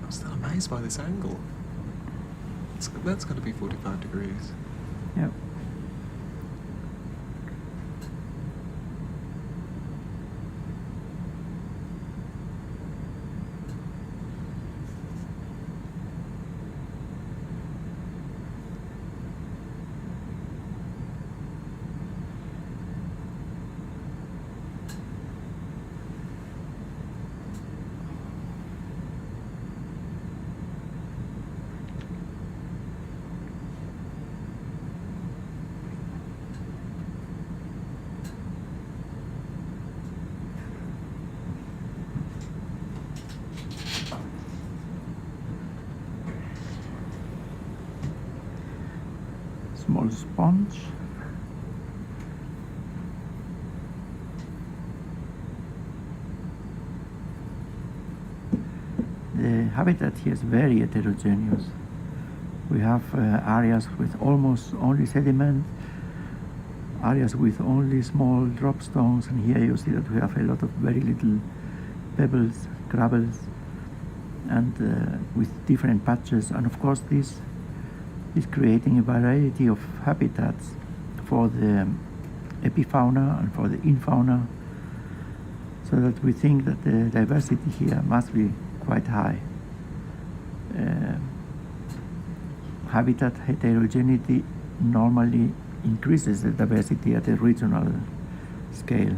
I'm still amazed by this angle. That's got to be 45 degrees. Yeah. Small sponge. the habitat here is very heterogeneous. We have areas with almost only sediment, areas with only small drop stones, and here you see that we have a lot of very little pebbles, gravels, and with different patches. And of course this is creating a variety of habitats for the epifauna and for the infauna, so that we think that the diversity here must be quite high. Habitat heterogeneity normally increases the diversity at a regional scale,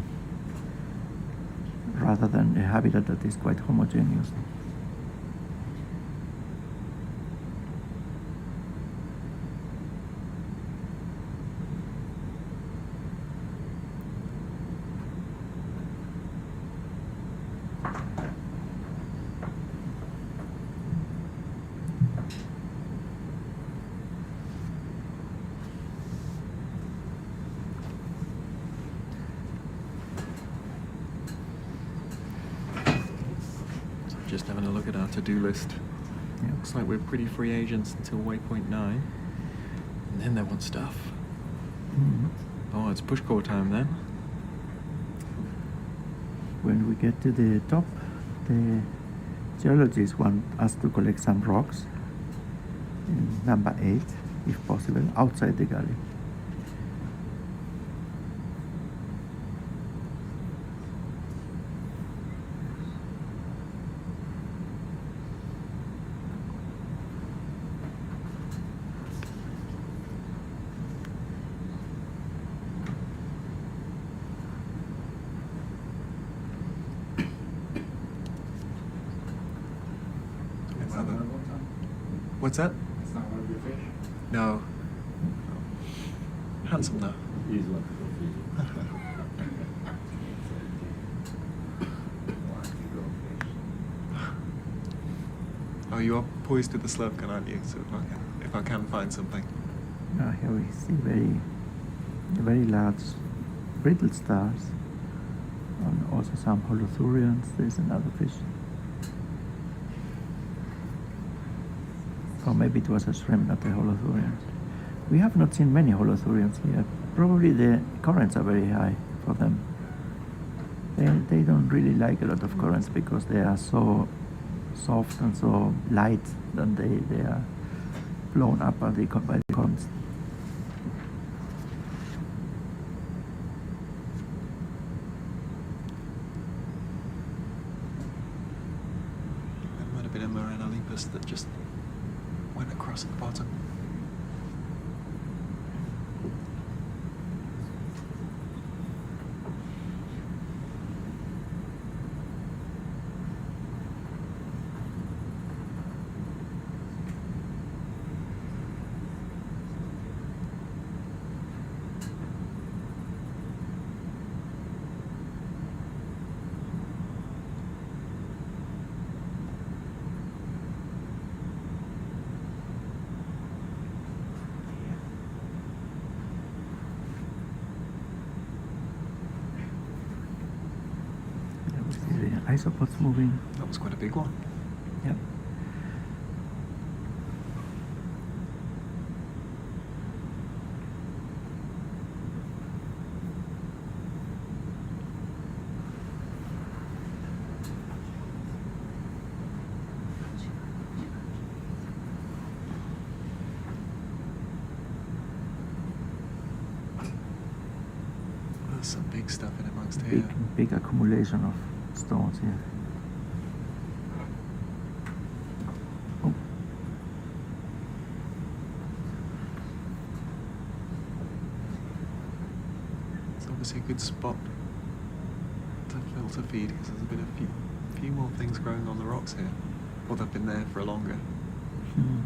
rather than a habitat that is quite homogeneous. Just having a look at our to-do list. Yeah. Looks like we're pretty free agents until waypoint 9. And then they want stuff. Mm-hmm. Oh, it's push core time then. When we get to the top, the geologists want us to collect some rocks in number 8, if possible, outside the gully. What's that? It's not one of your fish? No. Handsome though. He's lucky Oh, you are poised to the slope, aren't you? So if I can find something. Now here we see very large brittle stars, and also some holothurians. There's another fish. Or maybe it was a shrimp, not a holothurian. We have not seen many holothurians here. Probably the currents are very high for them. They don't really like a lot of currents because they are so soft and so light that they are blown up by the currents. There might have been a Moranolipus that just went across at the bottom. The Isopod's moving. That was quite a big one. Yep. There's some big stuff in amongst here. Big accumulation of stones here. Oh. It's obviously a good spot to filter feed because there's been a few more things growing on the rocks here. Or they've been there for longer. Hmm.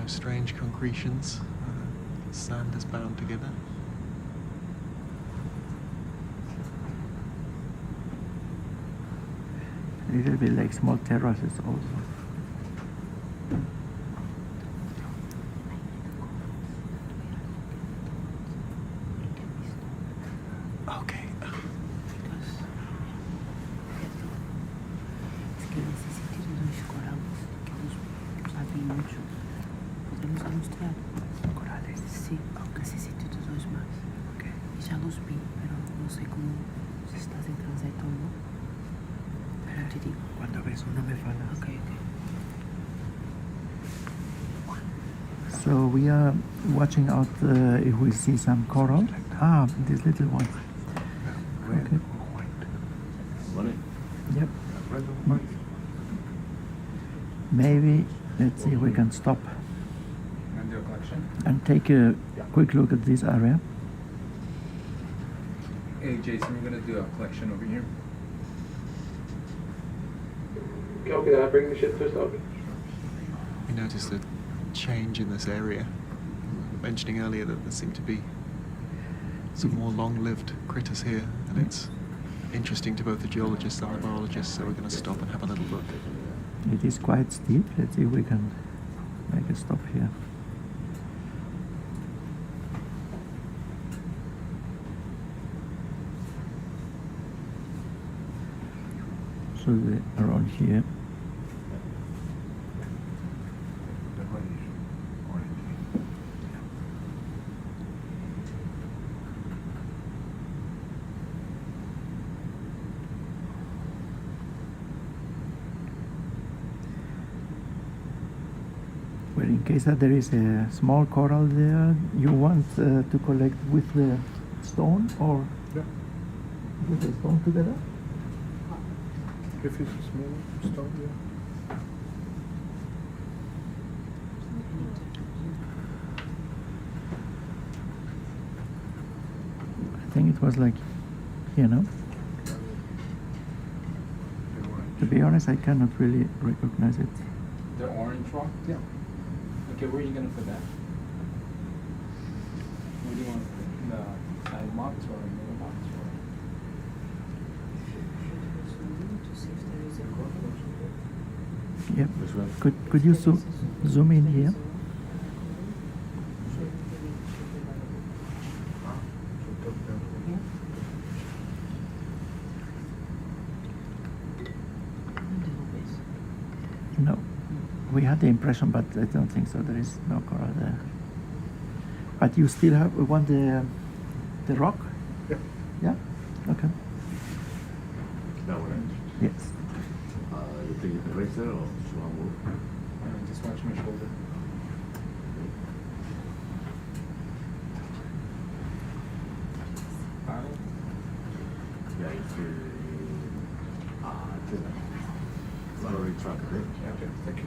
Strange concretions. Sand is bound together. A little bit like small terraces also. que nesse sítio de dois corais que eles já vimos, podemos mostrar. Corales. Sí, nesse sítio de dois mais. Ok. Y ya los vi, pero no sé cómo, si estás en transect o no. Pero te digo. Cuando ves uno me falas. Ok, ok. So we are watching out if we see some coral. Ah, this little one. Okay. Yep. Maybe let's see if we can stop And do a collection. and take a quick look at this area. Hey Jason, we're gonna do a collection over here. Copy that, bring the ship to a stop. We noticed a change in this area. Mentioning earlier that there seem to be some more long-lived critters here, and it's interesting to both the geologists and the biologists, so we're going to stop and have a little look. It is quite steep. Let's see if we can make a stop here. So around here. Well, in case that there is a small coral there, you want to collect with the stone or with the stone together? If it's a small stone, yeah. I think it was like, you know. To be honest, I cannot really recognize it. The orange rock? Yeah. Okay, where are you gonna put that? Where do you want to put it? In the side box or in the middle box? Yep. Could you zoom in here? No. We had the impression, but I don't think so. There is no coral there. But you still want the rock? Yeah. Yeah? Okay. That one? Yes. You think you can raise there or should I move? Just watch my shoulder. Yeah, it's it's already tracked, right? Yeah, okay, thank you.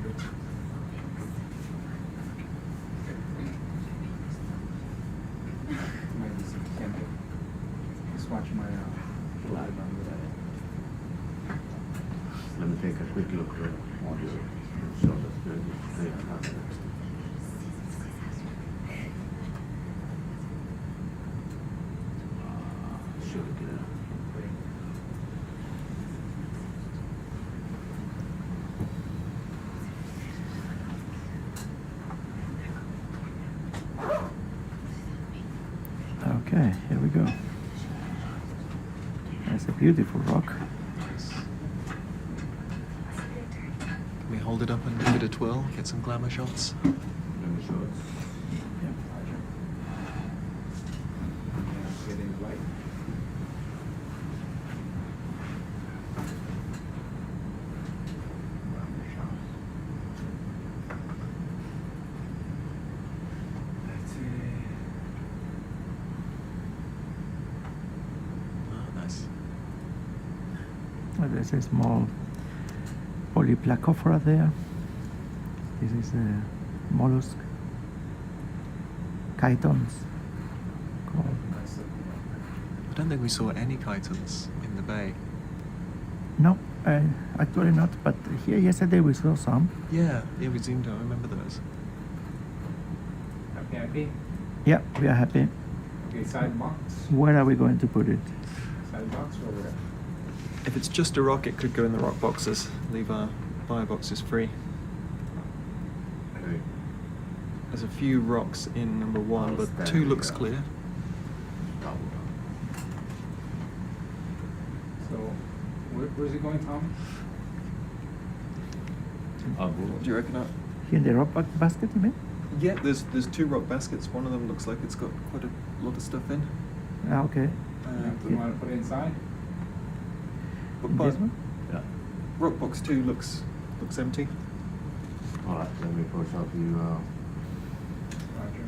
Just watch my flag on Let me take a quick look on your shoulders. Should be clear. Okay, here we go. That's a beautiful rock. Can we hold it up and give it a twirl, get some glamour shots? Glamour shots. getting light. There's a small Polyplacophora there. This is a mollusk. Chitons. I don't think we saw any chitons in the bay. No, actually not, but here yesterday we saw some. Yeah, we zoomed out. I remember those. Happy? Yeah, we are happy. Okay, side box. Where are we going to put it? Side box or where? If it's just a rock, it could go in the rock boxes. Leave our bio boxes free. Okay. There's a few rocks in number 1, but 2 looks clear. So, where's it going, Tom? Oh, good. What do you reckon? Here in the rock basket, you mean? Yeah, there's 2 rock baskets. One of them looks like it's got quite a lot of stuff in. Ah, okay. Do you want to put it inside? But This one? Yeah. rock box 2 looks empty. All right, let me push up you. Roger.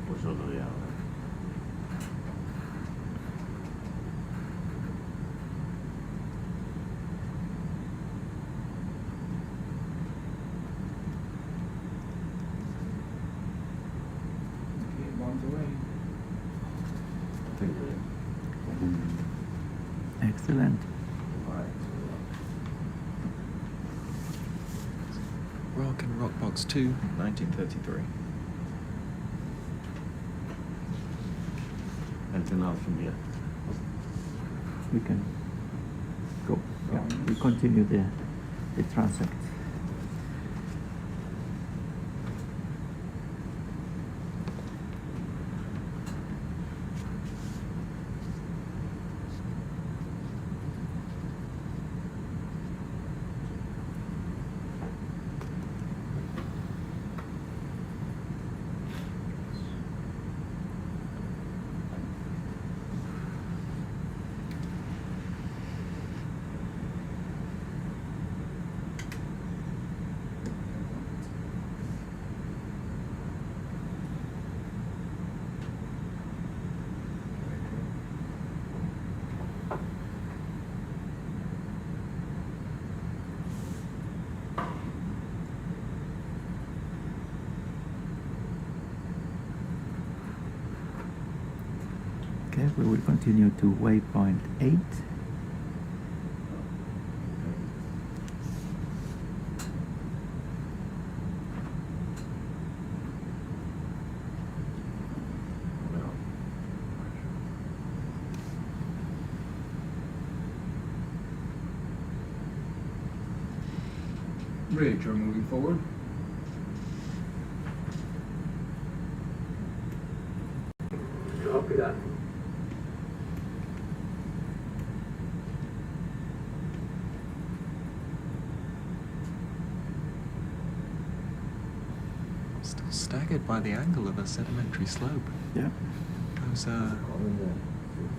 Push over the outlet. Okay, bombs away. Take it. Excellent. All right. Rock and rock box 2, 1933. Anything else from here? We can go. Yeah, we continue the transect. Okay, we will continue to waypoint 8. Bridge, we're moving forward. Copy that. Still staggered by the angle of a sedimentary slope. Yeah. Those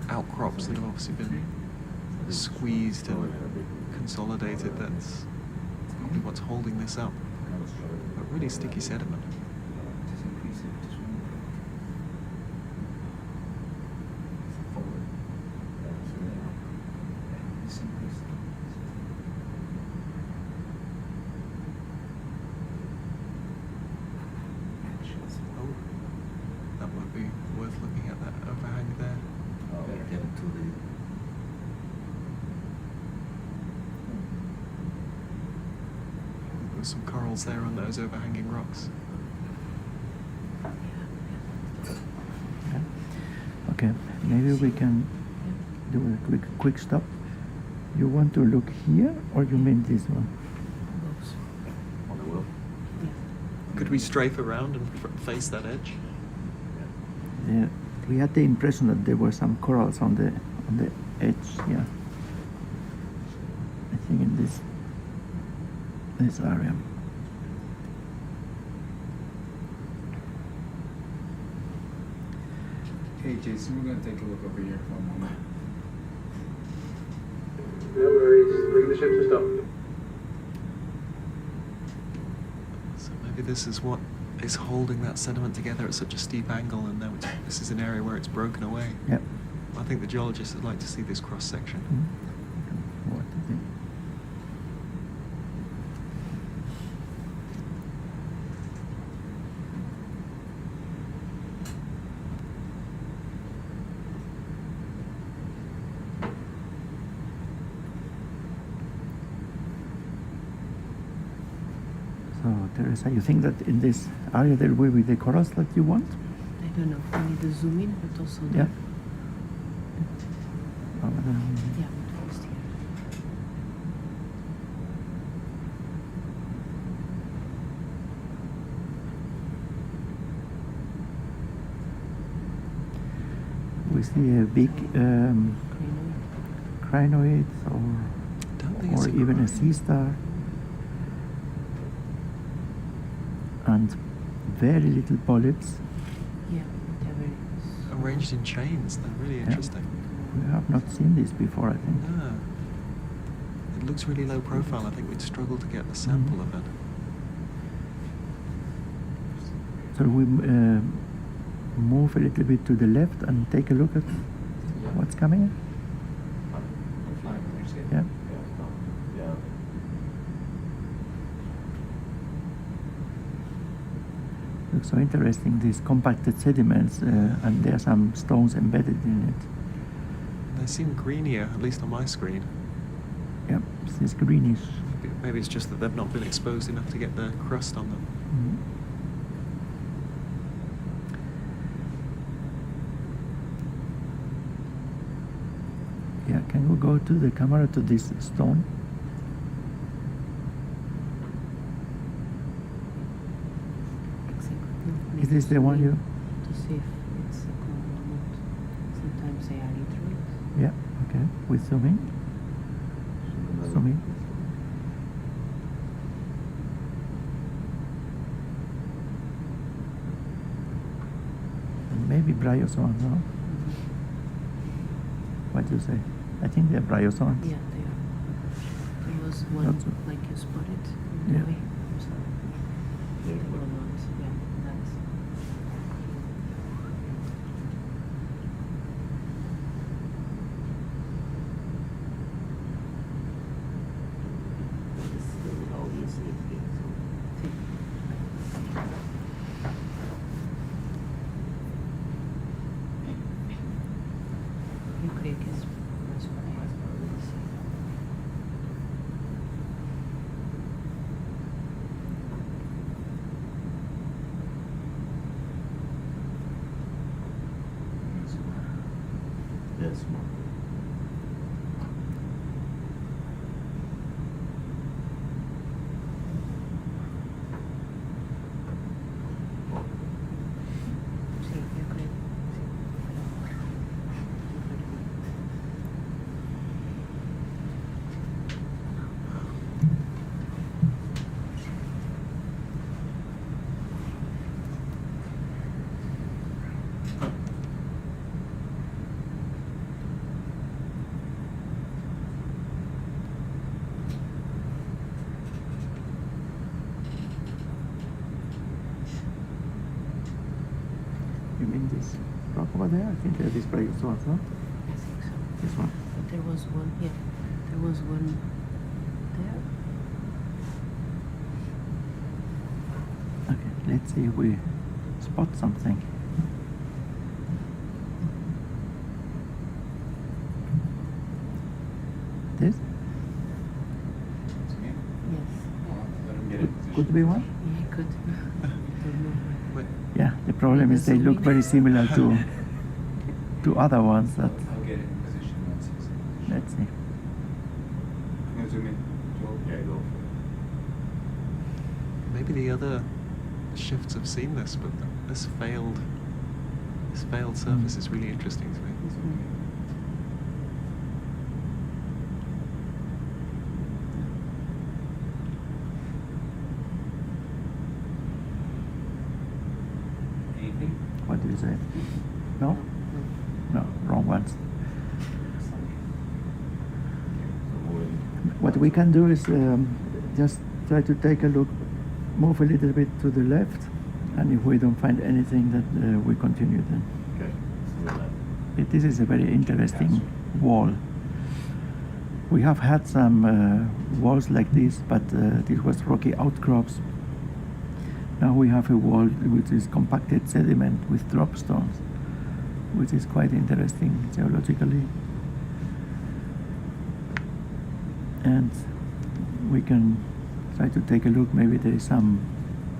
outcrops that have obviously been squeezed and consolidated, that's probably what's holding this up. But really sticky sediment. Just increase it, just one. Forward. Just increase it. Oh, that might be worth looking at, that overhang there. Get it to the. There's some corals there on those overhanging rocks. Yeah. Okay, maybe we can do a quick stop. You want to look here, or you mean this one? On the wheel. Could we strafe around and face that edge? Yeah, we had the impression that there were some corals on the edge. Yeah, I think in this area. Okay, Jason, we're going to take a look over here for a moment. No worries. Bring the ship to stop. So maybe this is what is holding that sediment together at such a steep angle, and now this is an area where it's broken away. Yep. I think the geologists would like to see this cross section. What is it? So, Teresa, you think that in this area there will be the corals that you want? I don't know. I need to zoom in, but also Yeah. there. Yeah. Yeah, but first here. we see a big crinoid or even a sea star, and very little polyps. Yeah, they're very Arranged in chains. They're really interesting. We have not seen this before, I think. No. It looks really low profile. I think we'd struggle to get a sample of it. So we move a little bit to the left and take a look at what's coming. Yeah. Looks so interesting, these compacted sediments, and there are some stones embedded in it. They seem greenier, at least on my screen. Yep, it's greenish. Maybe it's just that they've not been exposed enough to get the crust on them. Yeah, can we go to the camera to this stone? Is this the one you? To see if it's a clone or not. Sometimes they are erythroids. Yeah, okay. We zoom in. Zoom in. And maybe bryozoans, no? What do you say? I think they're bryozoans. Yeah, they are. There was one like you spotted. Yeah. Or not. Yeah, that's. Eu creio que esse mais provavelmente sim. Yes. Sim, eu creio. You mean this rock over there? I think they're these bryozoans, no? I think so. This one. But there was one, yeah. There was one there. Okay, let's see if we spot something. This? Yes. Could be one? Yeah, it could. Don't know. Yeah, the problem is they look very similar to other ones that. I'll get it in position once it's in position. Let's see. I'm gonna zoom in. Joel? Yeah, go. Maybe the other shifts have seen this, but this failed surface is really interesting to me. Anything? What do you say? No? No, wrong ones. What we can do is just try to take a look, move a little bit to the left, and if we don't find anything, that we continue then. Okay. This is a very interesting wall. We have had some walls like this, but this was rocky outcrops. Now we have a wall which is compacted sediment with drop stones, which is quite interesting geologically. And we can try to take a look, maybe there is some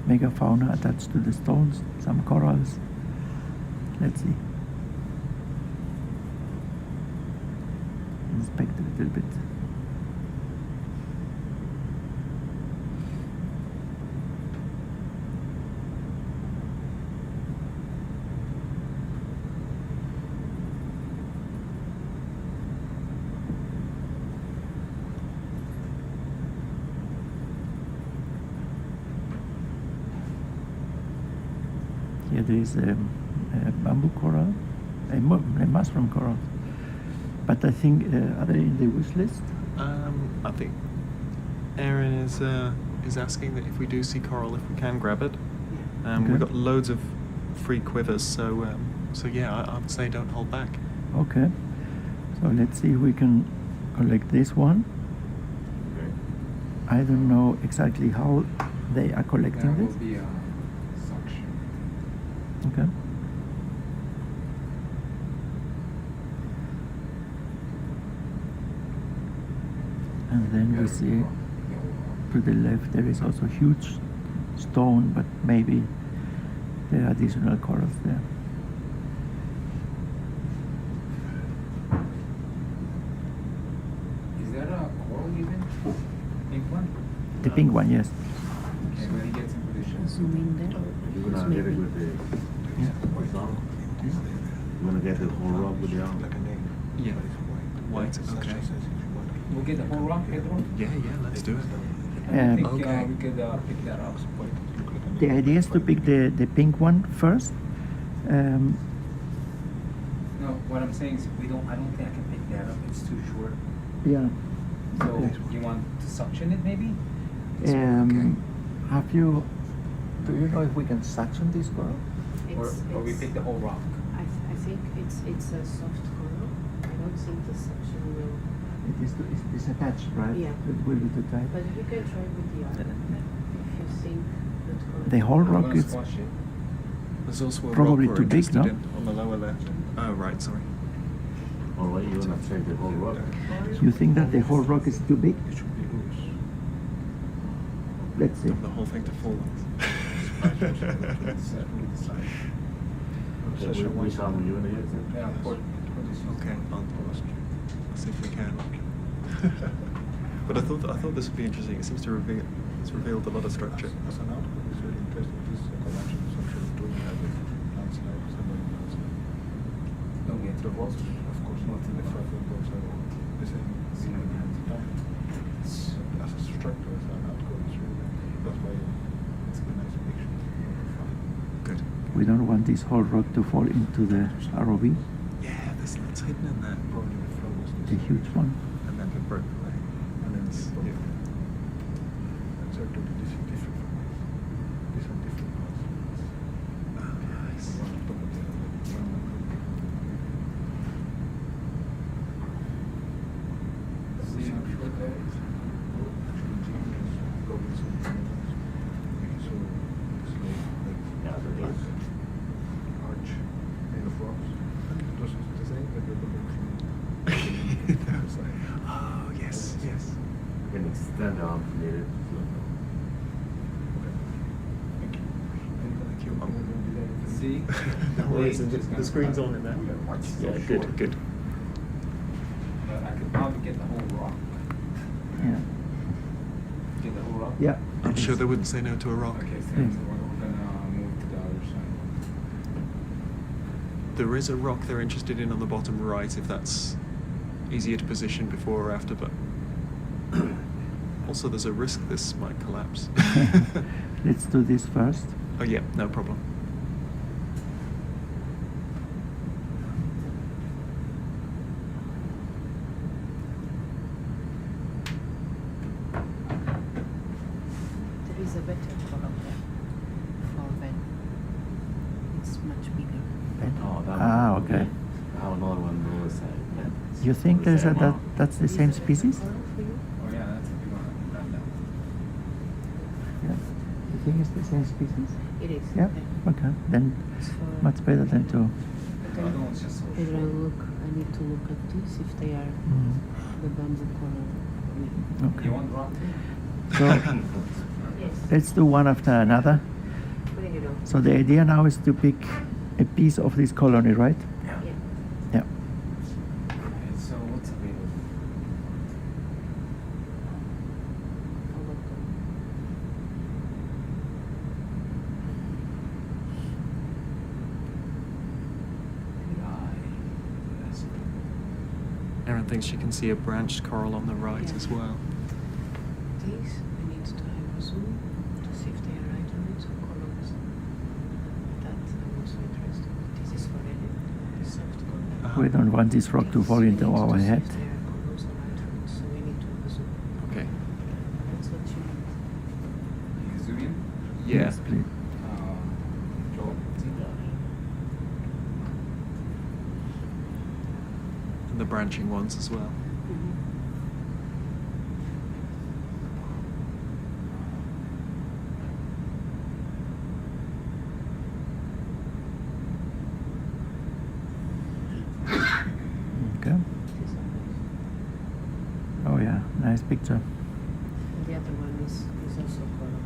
megafauna attached to the stones, some corals. Let's see. Inspect a little bit. Here there is a bamboo coral, a mushroom coral. But I think, are they in the wish list? I think Aaron is asking that if we do see coral, if we can grab it. Okay. We've got loads of free quivers, so yeah, I would say don't hold back. Okay. So let's see if we can collect this one. I don't know exactly how they are collecting There this. will be a suction. Okay. And then we see to the left there is also a huge stone, but maybe there are additional corals there. Is that a coral even? Pink one? The pink one, yes. Okay, when he gets in position. Zoom in there. You're gonna get it with the horizontal? You're gonna get the whole rock with the arm? Yeah. White. Okay. We'll get the whole rock, Pedro? Yeah, let's do it. I think Okay. we could pick that up. The idea is to pick the pink one first. No, what I'm saying is I don't think I can pick that up. It's too short. Yeah. So you want to suction it maybe? Have you? Do you know if we can suction this coral? Or we pick the whole rock? I think it's a soft coral. I don't think the suction will. It's attached, right? Yeah. It will be too tight. But you can try with the other if you think that coral. The whole rock is There's also a probably rock too we're big, interested no? in on the lower left. Oh, right, sorry. Alright, you're gonna check the whole rock. You think that the whole rock is too big? It should be loose. Let's see. The whole thing to fall on. Which arm are you gonna use? Okay, I'll see if we can. But I thought this would be interesting. It seems to it's revealed a lot of structure. As an outcome, it's very interesting. This collection is actually doing having plants now, Don't get the rods, of course, not in the front of those are all the same. As a structure, as an outcome, it's really, that's why it's a nice picture. Good. We don't want this whole rock to fall into the ROV. Yeah, there's lots hidden in there. Probably the flow was The huge one. And then it broke away. And then it's Exactly different from this. These are different parts. nice. One on top of the other. See, I'm sure that is. Actually, Jim is going some making so it's like black arch made of rocks. This is the same that you're looking from the side. Oh, yes. You can extend the arm if needed. Thank you. See? No worries, the screen's on in there. Yeah, good. But I could probably get the whole rock. Yeah. Get the whole rock? Yeah. I'm sure they wouldn't say no to a rock. Okay, so we're gonna move to the other side. There is a rock they're interested in on the bottom right, if that's easier to position before or after, but also there's a risk this might collapse. Let's do this first. Oh yeah, no problem. There is a better coral there for Ben. It's much bigger. Oh, that Ah, one. okay. I have another one on the other side. Yeah. You think there's that's the same species? Oh yeah, that's a big one. Yeah. You think it's the same species? It is. Yeah. Okay. Then It's for- much better than to. The other one's just so Pedro, short. I need to look at this if they are the bamboo coral. Okay. You want rock? So let's do one after another. So the idea now is to pick a piece of this colony, right? Yeah. Yeah. Okay, so what's available? Erin thinks she can see a branched coral on the right as well. These, I need to have a zoom to see if they are right on it. Columns. That We don't want this rock to fall into our head. Okay. Can you zoom in? Yeah. Yes, please. Joel, see? And the branching ones as well. Okay. Oh yeah, nice picture. The other one is also coral.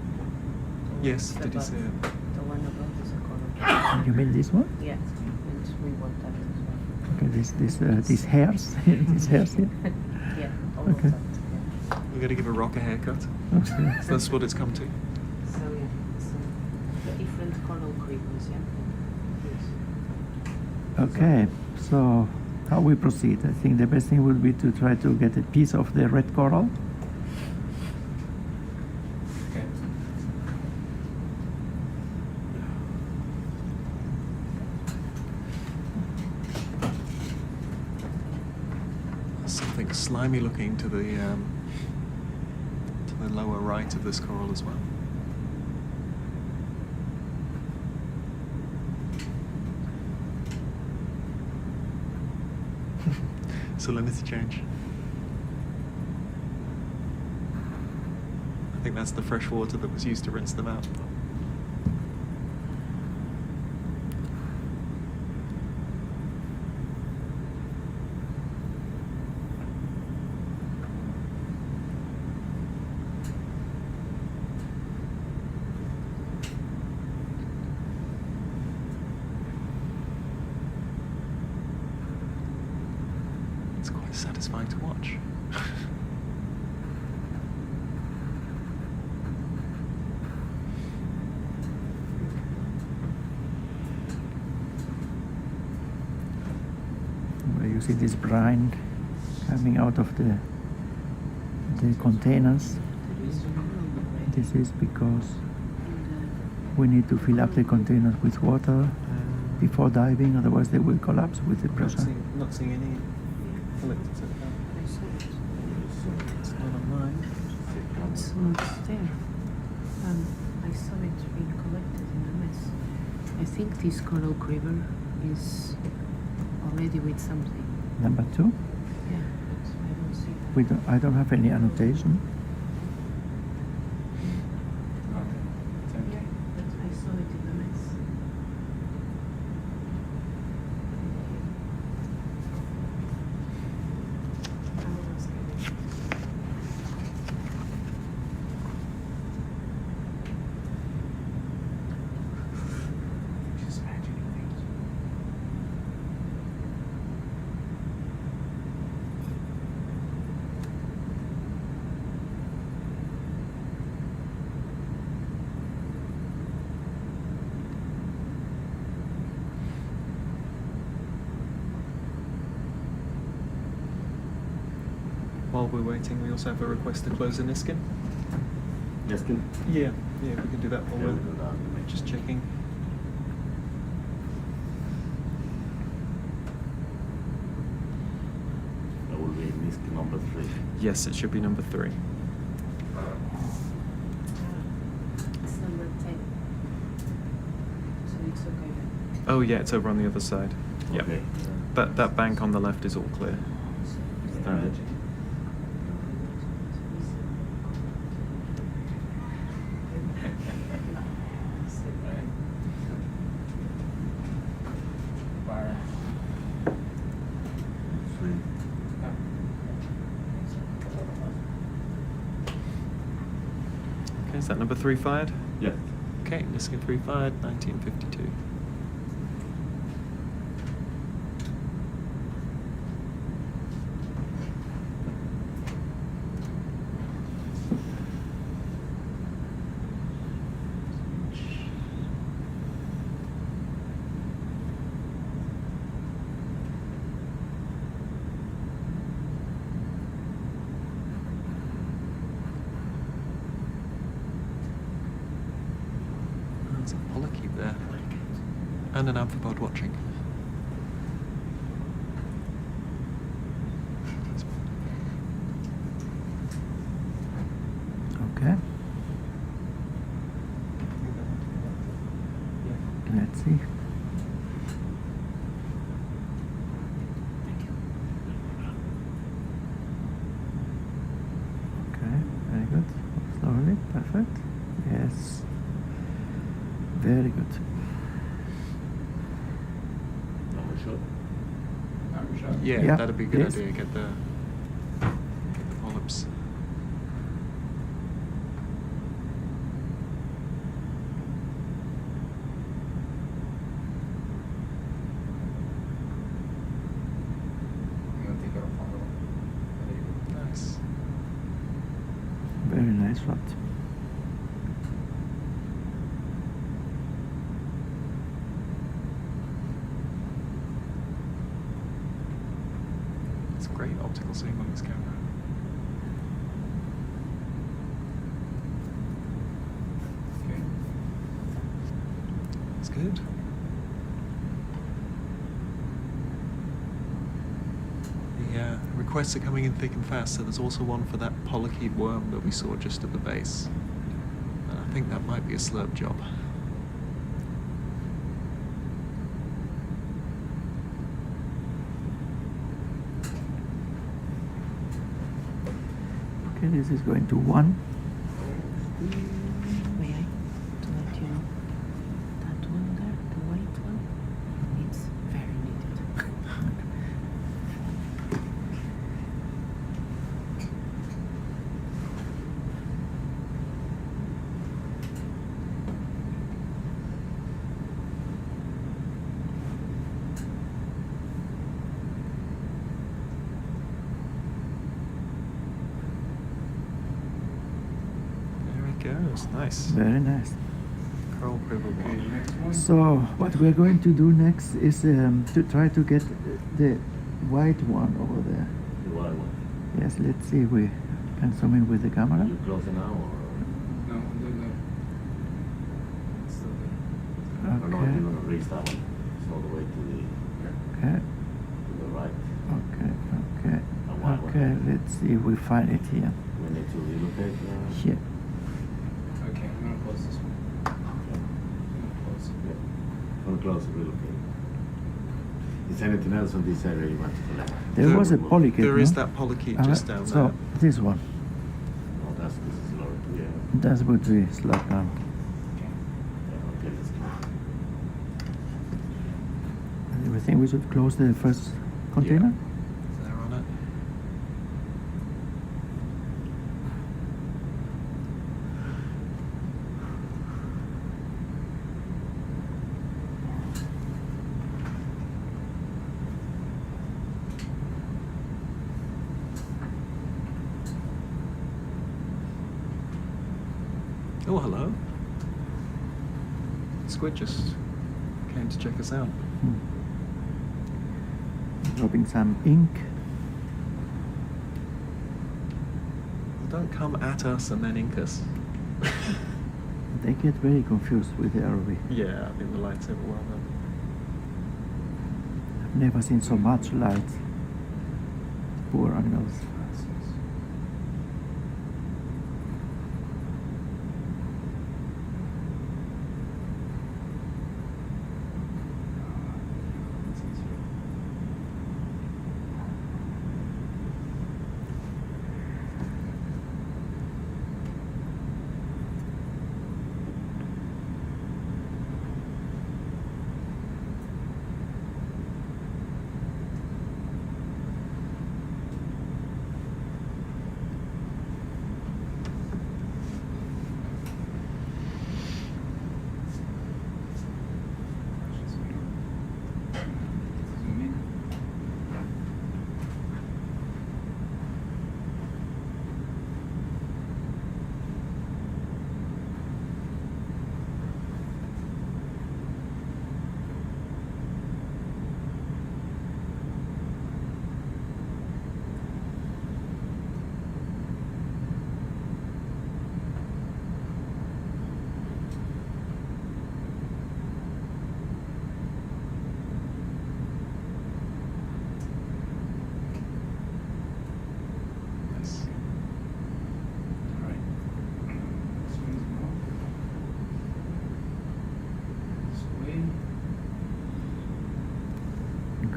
Yes, did you see it? The one above is a coral. You mean this one? Yes, and we want that as well. Okay, these hairs, these hairs here. Yeah, all Okay. of that. We're going to give a rock a haircut. Okay. So that's what it's come to. So yeah, so the different coral creepers, yeah. Yes. Okay, so how we proceed? I think the best thing would be to try to get a piece of the red coral. Okay. There's something slimy looking to the lower right of this coral as well. Salinity change. I think that's the fresh water that was used to rinse them out. It's quite satisfying to watch. Where you see this brine coming out of the containers. This is because we need to fill up the containers with water before diving, otherwise they will collapse with the pressure. Not seeing any collected so far. It's not online. It's not there. I saw it being collected in the mess. I think this coral creeper is already with something. Number 2, Yeah, but I don't see that. I don't have any annotation. Yeah, but I saw it in the mess. While we're waiting, we also have a request to close the Niskin. Niskin? Yeah, we can do that while Yeah, we're we'll do that. just checking. That will be Niskin number 3. Yes, it should be number 3. It's number 10. So it's okay then. Oh yeah, it's over on the other side. Yeah. Okay. That bank on the left is all clear. Standard. Fire. Sweet. Okay, is that number 3 fired? Yes. Okay, Niskin 3 fired, 1952. There's a polycheate there. And an amphipod watching. Let's see. Okay, very good. Slowly, perfect. Yes. Very good. Yeah, that'd be a good please. idea. Get the polyps. Nice. Very nice shot. It's great optical zoom on this camera. Okay. It's good. The requests are coming in thick and fast, so there's also one for that Polycheate worm that we saw just at the base. And I think that might be a slurp job. Okay, this is going to 1. May I? To let you know. That one there, the white one, it's very needed. There it goes. Nice. Very nice. Coral quiver one. So what we're going to do next is to try to get the white one over there. The white one. Yes, let's see if we can zoom in with the camera. You close it now or? No, no. It's still there. I don't know if Okay. you're gonna raise that one. It's all the way to Okay. the right. Okay. Okay. A white one. Okay. Let's see if we find it here. We need to relocate. Here. Okay, I'm gonna close this one. Gonna close it, relocate. Is anything else on this area you want to collect? There was a polychaete. There is no? that Polycheate just down so there. this one. Oh, this is lower. Yeah. That would be slowed down. Yeah, okay, let's go. We think we should close the first container. There on it. Oh, hello. Squid just came to check us out. Dropping some ink. Don't come at us and then ink us. They get very confused with the ROV. Yeah, I think the light's overwhelmed them. I've never seen so much light. Poor animals.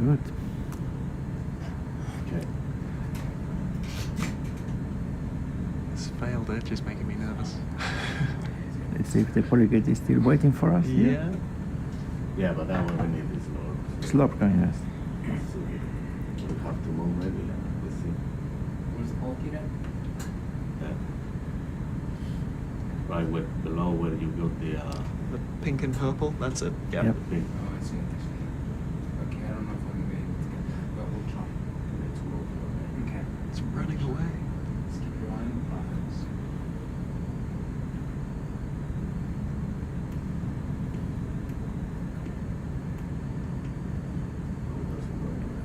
Good. Okay. This failed edge is making me nervous. Let's see if the Polycheate is still waiting for us. Yeah. Yeah, but that one we need is slope. Slope going, yes. So we have to move maybe. Let's see. Where's the Polycheate at? Yeah. Right where, below where you got the The pink and purple, that's it? Yep. the pink. Oh, I see. Okay, I don't know if I'm gonna be able to get that, but we'll try. Let's go for it. Okay. It's running away. Let's keep your eye on the prize. Oh, it doesn't go anywhere.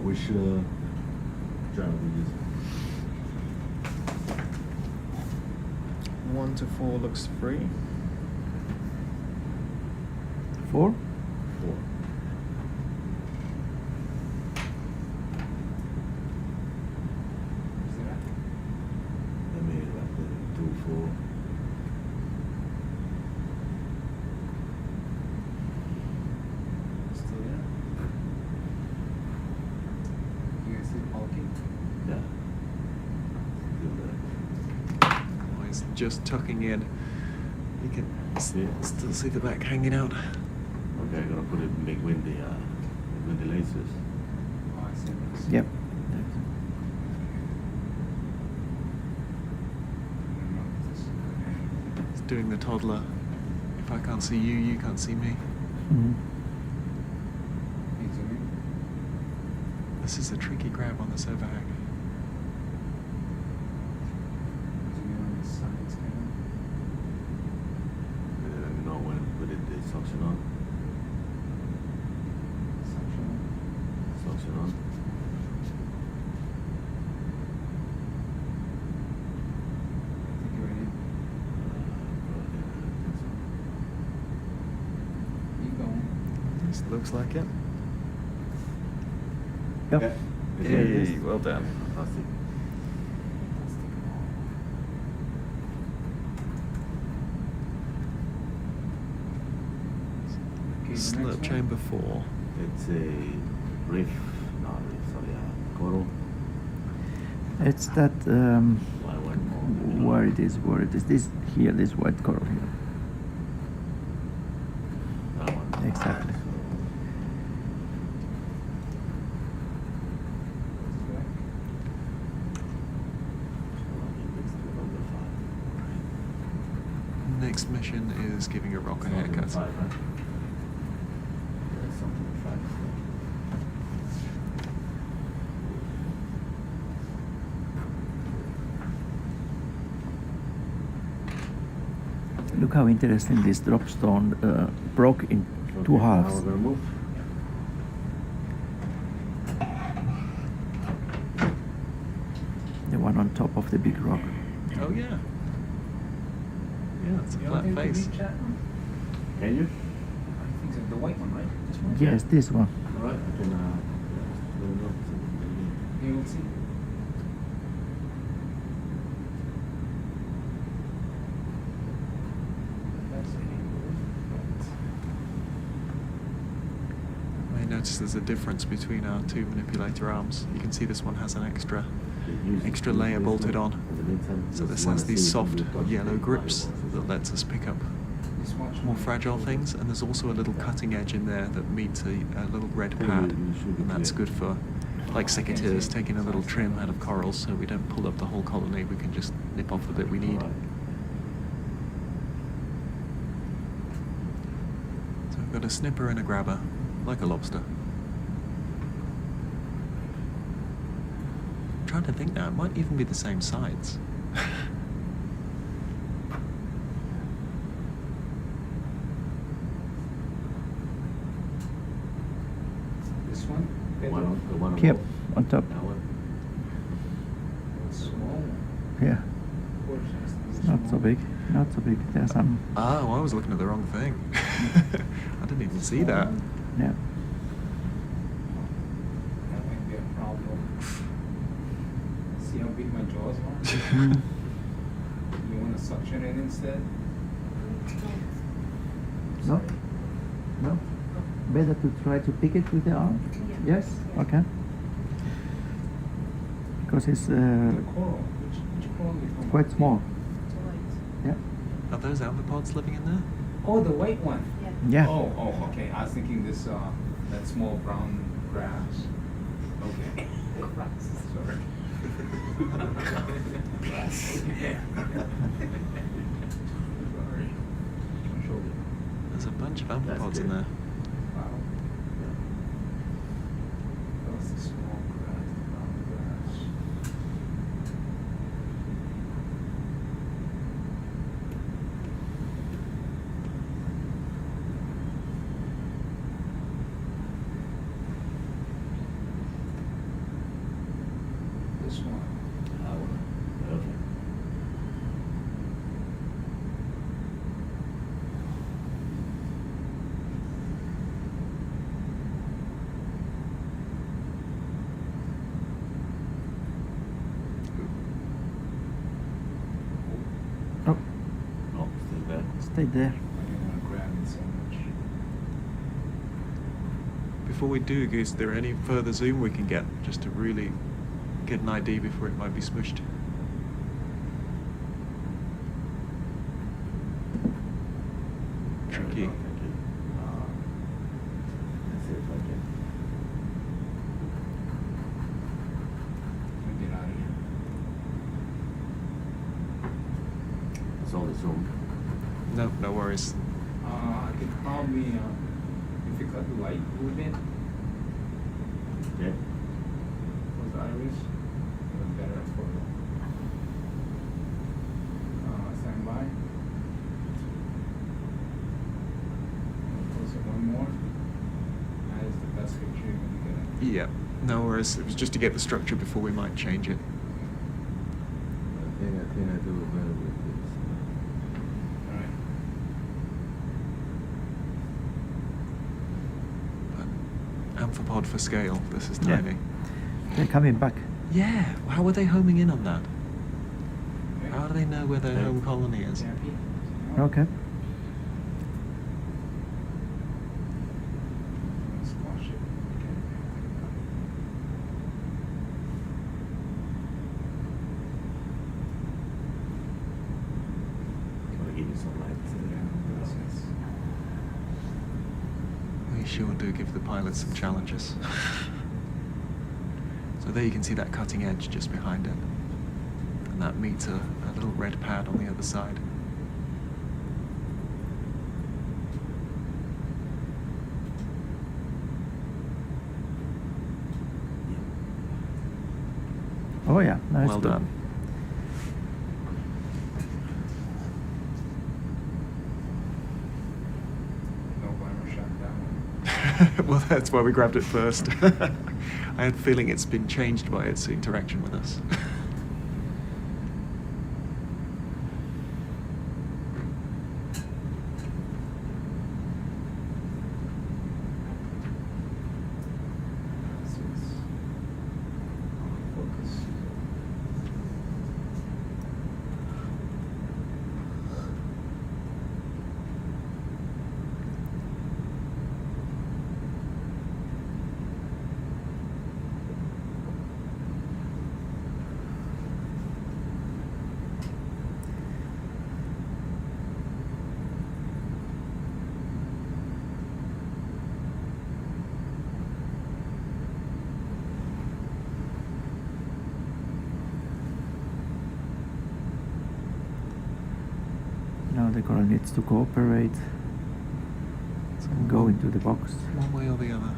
Which channel we use? 1 to 4 looks free. 4? 4. Is that? Let me like the 2, 4. Still there? You guys see the Polycheate? Yeah. Still there. Oh, he's just tucking in. You can still see the back hanging out. Okay, I'm gonna put it big windy lasers. Oh, I see this. Yep. I don't know if this is okay. He's doing the toddler. If I can't see you, you can't see me. Mhm. Hey, zoom in. This is a tricky grab on this overhang. Zoom in on the sides, kind of. You know when put it the suction on. Suction. Suction on. I think you're right in. Keep going. This looks like it. Yep. Okay. Hey, well done. Fantastic. Okay, the Slurp next one. chamber 4. It's a reef, not reef, sorry, coral. It's that, One more. where it is. This here, this white coral here. That one. Exactly. Next mission is giving a rock a haircut. Something 5, right? Yeah, something 5. Look how interesting this dropstone broke in two Okay, halves. Now we're gonna move. The one on top of the big rock. Oh yeah. Yeah, it's a You don't flat think we face. reach that one? Can you? I think so. The white one, right? This one? Yes, this one. All right, I can. You will see. You may notice there's a difference between our two manipulator arms. You can see this one has an extra layer bolted on. So this has these soft yellow grips that lets us pick up more fragile things, and there's also a little cutting edge in there that meets a little red pad, and that's good for like secateurs taking a little trim out of corals, so we don't pull up the whole colony, we can just nip off the bit we need. So I've got a snipper and a grabber, like a lobster. I'm trying to think now, it might even be the same sides. This one? The one Yep, above. on top. That one. Small one. Yeah. Of course, that's Not so big. Not so big. There's some. Oh, I was looking at the wrong thing. I didn't even see that. Yeah. That might be a problem. See how big my jaws are? You want to suction it instead? No? No? Better to try to pick it with the arm? Yes? Okay. Because it's The coral. Which coral is from? quite small. Yeah. Are those amphipods living in there? Oh, the white one. Yeah. Oh, okay. I was thinking this, that small brown grass. Okay. Sorry. Sorry. There's a bunch of amphipods in there. Wow. That was the small grass, the brown grass. This one. Oh, Oh, still there. stay there. I didn't want to grab it so much. Before we do, Goose, is there any further zoom we can get just to really get an idea before it might be smushed? Tricky. Let's see if I can. Let me get out of here. It's only zoom. No, no worries. I could probably, if you cut the light a little bit, Okay. those iris, it was better photo. Stand by. Close it one more. That is the best picture you're gonna get. Yeah, no worries. It was just to get the structure before we might change it. I think I do better with this. Alright. Amphipod for scale. This is Yeah. tiny. They're coming back. Yeah. How are they homing in on that? Okay. How do they know where their home colony is? Happy? Okay. Squash it. Okay. Can I give you some light? We sure do give the pilots some challenges. So there you can see that cutting edge just behind it. And that meets a little red pad on the other side. Oh yeah, nice. Well done. No glamour shot that one. Well, that's why we grabbed it first. I had a feeling it's been changed by its interaction with us. So it's focus. Now the coral needs to cooperate and go into the box. One way or the other.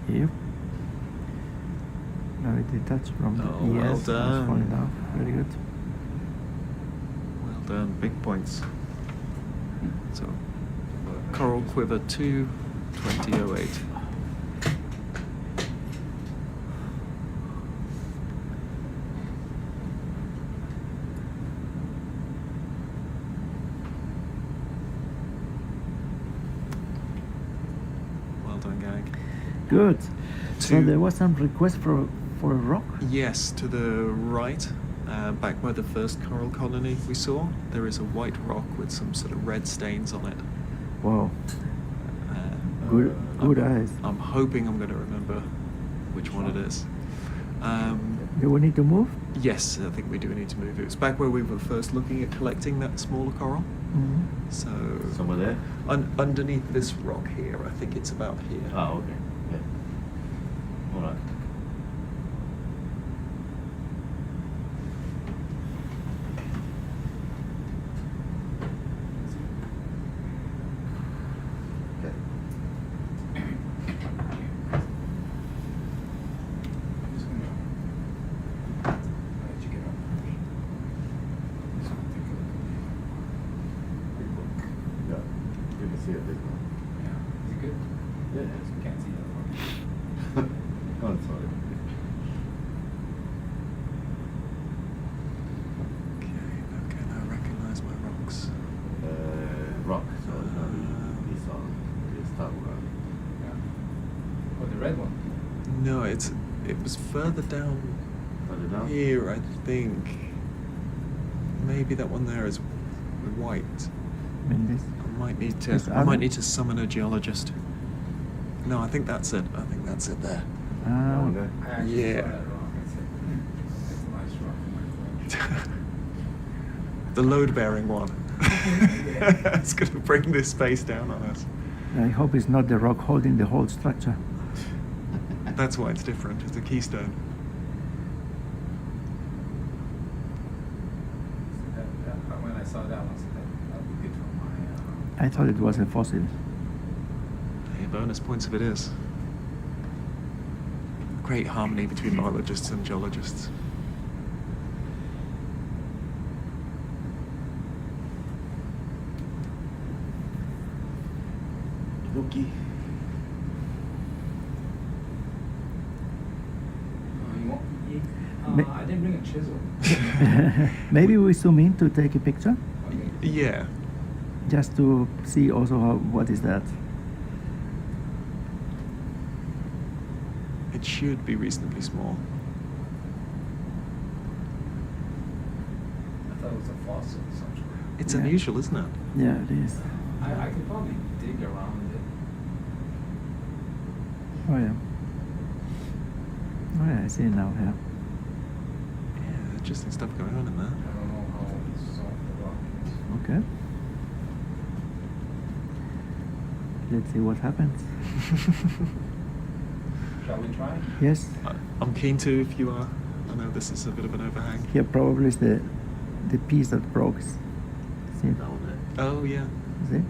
Yep. Very detached from the Oh, well ES. done. Falling down. Very good. Well done, big points. So, Coral Quiver 2, 2008. Well done, gang. Good. So To- there was some request for a rock. Yes, to the right, back where the first coral colony we saw, there is a white rock with some sort of red stains on it. Wow. Uh, Good eyes. I'm hoping I'm going to remember which one it is. Do we need to move? Yes, I think we do need to move. It was back where we were first looking at collecting that smaller coral. Mhm. So Somewhere there? Underneath this rock here, I think it's about here. Oh, okay. Yeah. All right. Rock, so it's gonna be this on this top one. Oh, the red one. No, it was further down. Further down? Here, I think. Maybe that one there is white. This. I might need This to. I other? might need to summon a geologist. No, I think that's it. I think that's it there. Ah, I actually Yeah. saw that rock. It's a nice rock in my collection. The load-bearing one. It's going to bring this space down on us. I hope it's not the rock holding the whole structure. That's why it's different. It's a keystone. When I saw that one, I said that would be good for my. I thought it was a fossil. Hey, bonus points if it is. Great harmony between biologists and geologists. Okay. You want? I didn't bring a chisel. Maybe we zoom in to take a picture, Yeah. just to see also what is that. It should be reasonably small. I thought it was a fossil of some sort. It's Yeah. unusual, isn't it? Yeah, it is. I could probably dig around it. Oh yeah. Oh yeah, I see it now. Yeah. Yeah, interesting stuff going on in there. I don't know how soft the rock is. Okay. Let's see what happens. Shall we try? Yes. I'm keen to if you are. I know this is a bit of an overhang. Here probably is the piece that broke. See? Oh, yeah. See?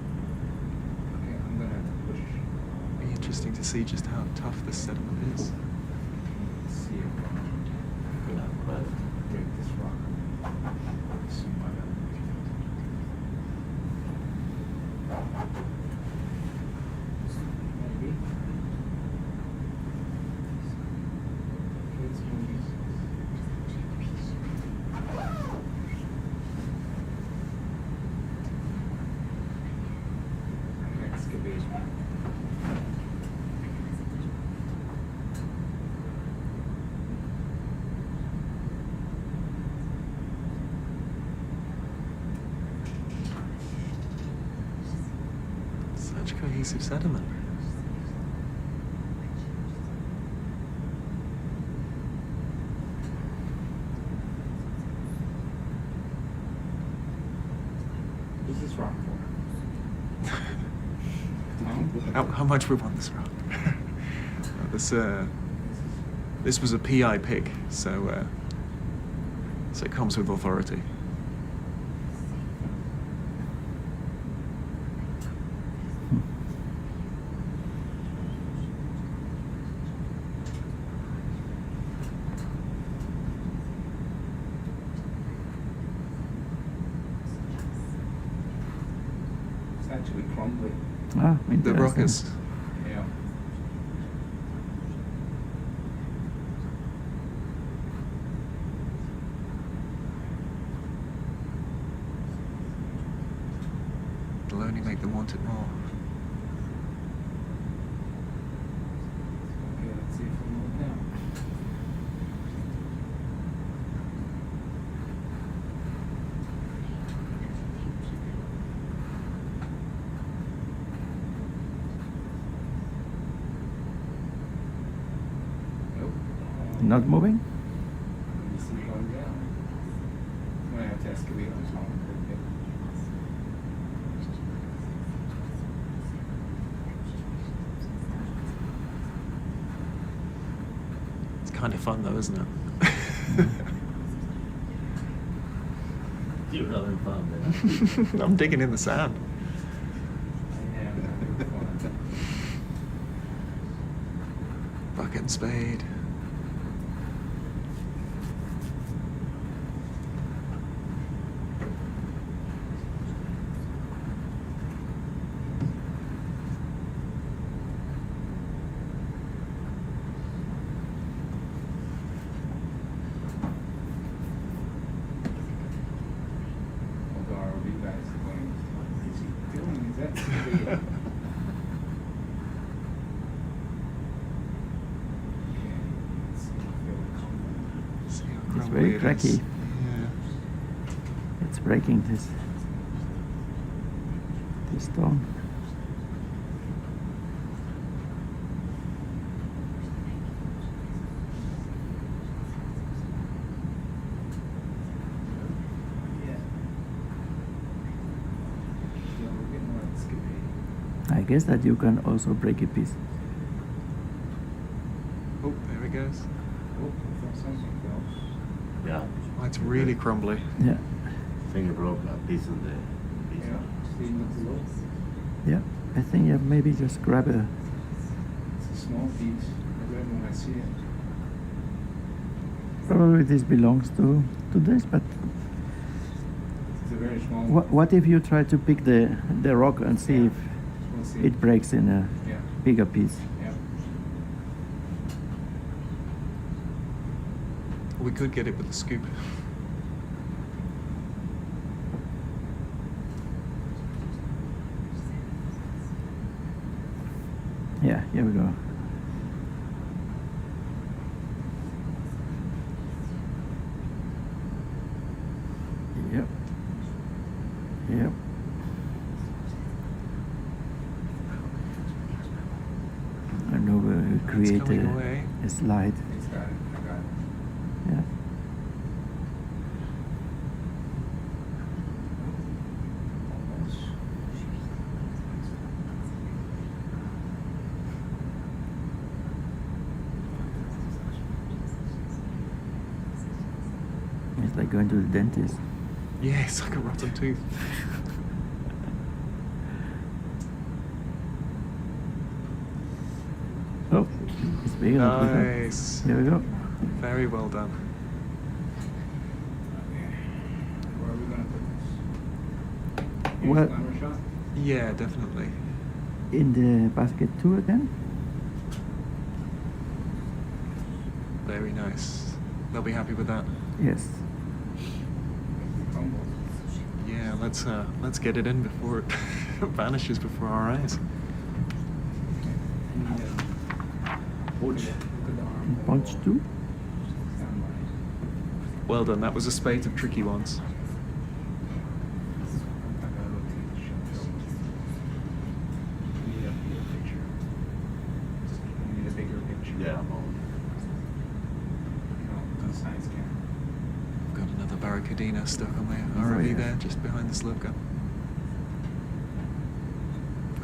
Okay, I'm gonna have to push. Be interesting to see just how tough this sediment is. Let's see if I can break this rock. See my maybe. Okay, it's moving. Excavation. Such cohesive sediment. What's this rock for? How much we want this rock? This was a PI pig, so it comes with authority. It's actually crumbly. Ah, The rock is. Yeah. It'll only make them want it more. Okay, let's see if we move down. Not moving? You see it going down. I'm gonna have to excavate on top of it. It's kind of fun though, isn't it? You're having fun, man. I'm digging in the sand. Yeah, I'm having fun. Bucket and spade. Although our ROV guys are going, what is he doing? Is that the... It's very cracky. Yeah. It's breaking this stone. I guess that you can also break a piece. Oh, there it goes. Oh, I thought something fell. Yeah. Oh, it's really crumbly. Yeah. Finger broke a piece of the piece. Yeah, steam up below. Yeah. I think yeah, maybe just grab a. It's a small piece. I read when I see it. Probably this belongs to this, but It's a very small what if you try to pick the rock and see if We'll see. it breaks in a Yeah. bigger piece? Yeah. We could get it with a scoop. Yeah, here we go. Yep. Yep. And now we create coming away. a slide. It's got it. I got it. Yeah. Almost. It's like going to the dentist. Yeah, it's like a rotten tooth. Oh, it's big enough. isn't it? Nice. Here we go. Very well done. Where are we gonna put this? Well- Slammer shot? Yeah, definitely. In the basket 2 again? Very nice. They'll be happy with that. Yes. Crumble. Yeah, let's get it in before it vanishes before our eyes. Look at the arm. Punch 2? Stand by. Well done. That was a spate of tricky ones. I gotta rotate the shot. We need a bigger picture. We need a bigger picture. Yeah, I'm on. No, the science camera. Got another barricadina stuck on the ROV there, just behind the slope gun.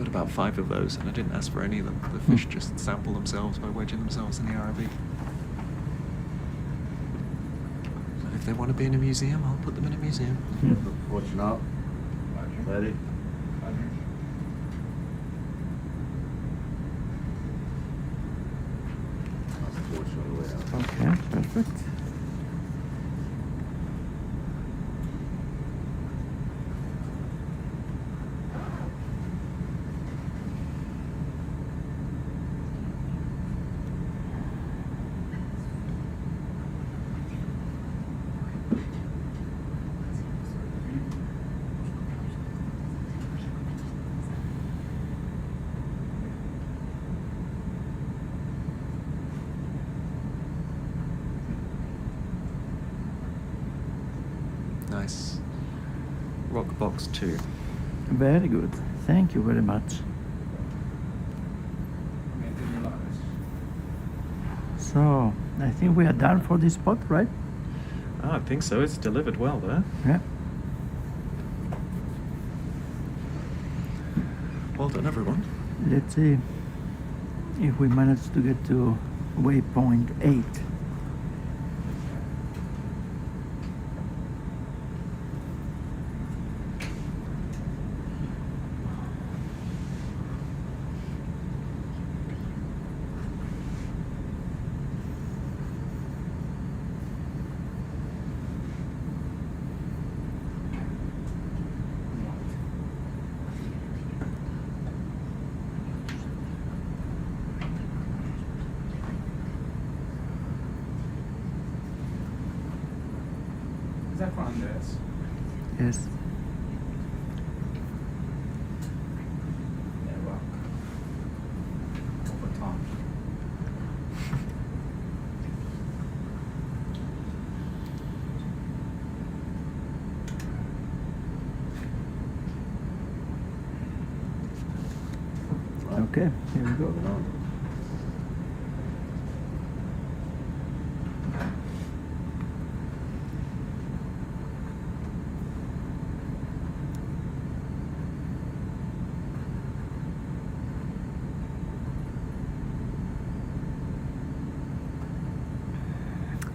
got about 5 of those, and I didn't ask for any of them. The fish just sample themselves by wedging themselves in the ROV. And if they want to be in a museum, I'll put them in a museum. Watching out. Ready? Okay, perfect. Nice. Rock box 2. Very good. Thank you very much. So, I think we are done for this spot, right? I think so. It's delivered well there. Yeah. Well done, everyone. Let's see if we manage to get to waypoint 8. Is that for Andres? Yes. Yeah, rock. Over Tom. Okay, here we go.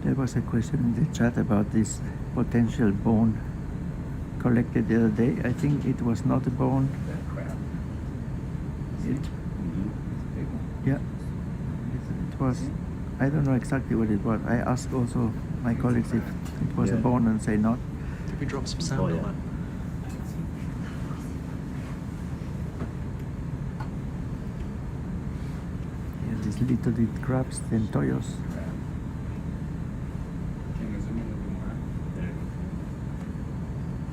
There was a question in the chat about this potential bone collected the other day. I think it was not a bone. That crab. Yeah, it was. I don't know exactly what it was. I asked also my colleagues if it was a bone, and say not. Did we drop some sound on that? Yeah, these little crabs, centollos. Can you zoom in a little bit more?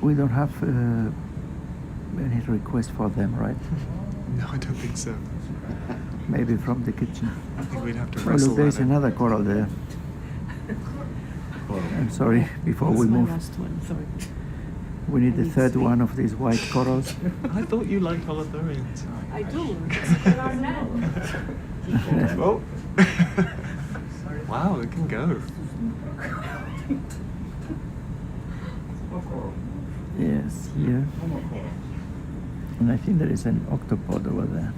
We don't have any request for them, right? No, I don't think so. Maybe from the kitchen. I think we'd have to Oh, wrestle look, there's that in. another coral there. I'm sorry, before we move. Last one, sorry. We need the third one of these white corals. I thought you liked holothurians. I do. Oh. Wow, it can go. Yes, here. And I think there is an octopod over there,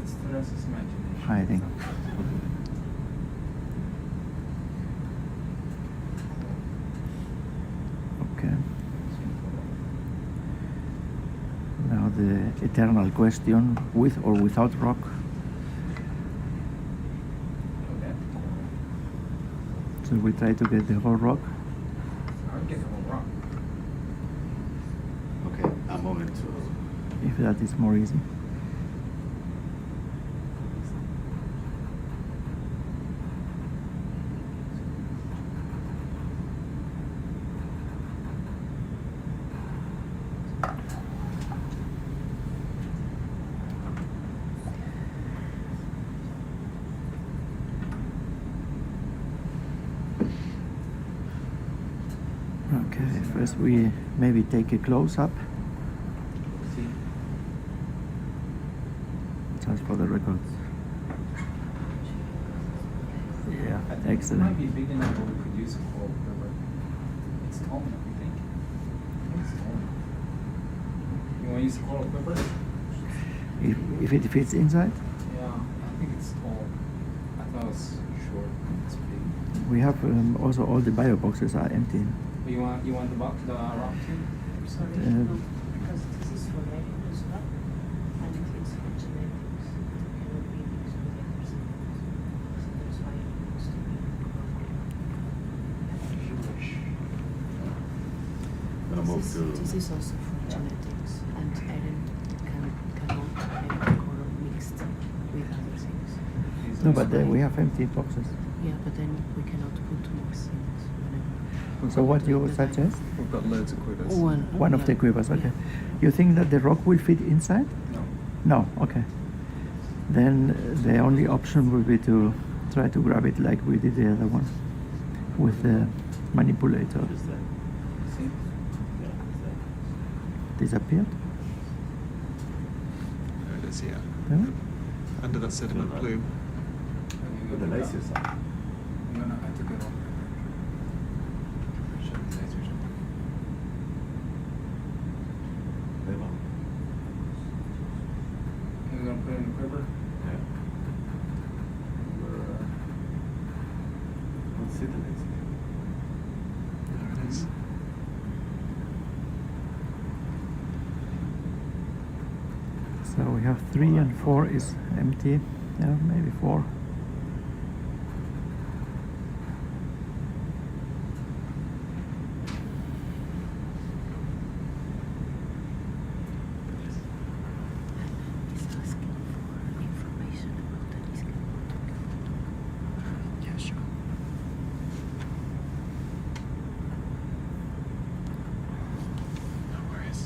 It's Teresa's imagination. hiding. Okay. Now the eternal question, with or without rock? So we try to get the whole rock? I would get the whole rock. Okay, a moment to. If that is more easy. Okay, first we maybe take a close-up. Just for the records. Yeah, I think excellent. It might be big enough where we could use a coral river. It's tall enough, you think? I think it's tall enough. You want to use the coral clipper? If it fits inside, Yeah, I think it's tall. I thought it was short. It's big. we have also all the bio boxes are empty. You want the box, the rock too? Because this is for native as well, and it's for genetics. It cannot be mixed with other samples. So that's why it needs to be Gonna move to. This is also for genetics, and Erin cannot have the coral mixed with other things. No, but then we have empty boxes. Yeah, but then we cannot put more things whenever. So what you suggest? We've got loads of quivers. One of the quivers, okay. You think that the rock will fit inside? No. No, okay. Then the only option will be to try to grab it like we did the other one with the manipulator. See? Disappeared? There it is, yeah. Yeah? Under that sediment plume. With the laser side. I took it off. Show the laser shot. We're gonna put it in the quiver. Yeah. Let's see the laser. There it is. So we have 3 and 4 is empty. Yeah, maybe 4. He's asking for information about the disc. Yeah, sure. No worries.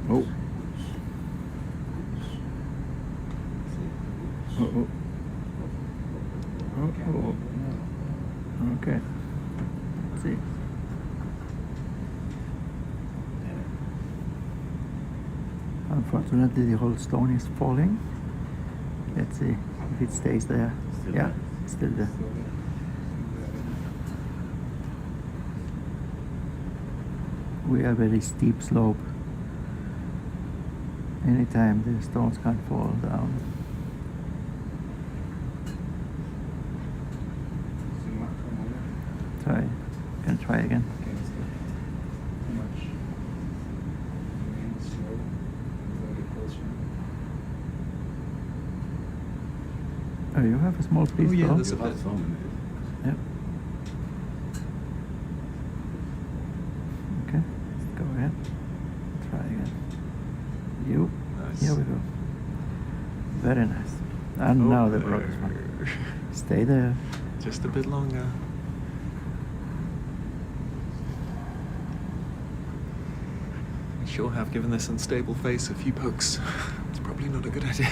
Oh. Oh. Oh. Okay. Let's see. Unfortunately, the whole stone is falling. Let's see if it stays there. Still Yeah, there. it's still there. We are very steep slope. Anytime the stones can fall down. Zoom out for a moment. Try. You can try again. Okay, let's go. Too much. Remain slow. We'll get closer. Oh, you have a small piece yeah, though? there's a You have bit. some. Yeah. Okay, go ahead. Try again. You. Nice. Here we go. Very nice. And now the rock is one. Stay there. Just a bit longer. We sure have given this unstable face a few pokes. It's probably not a good idea.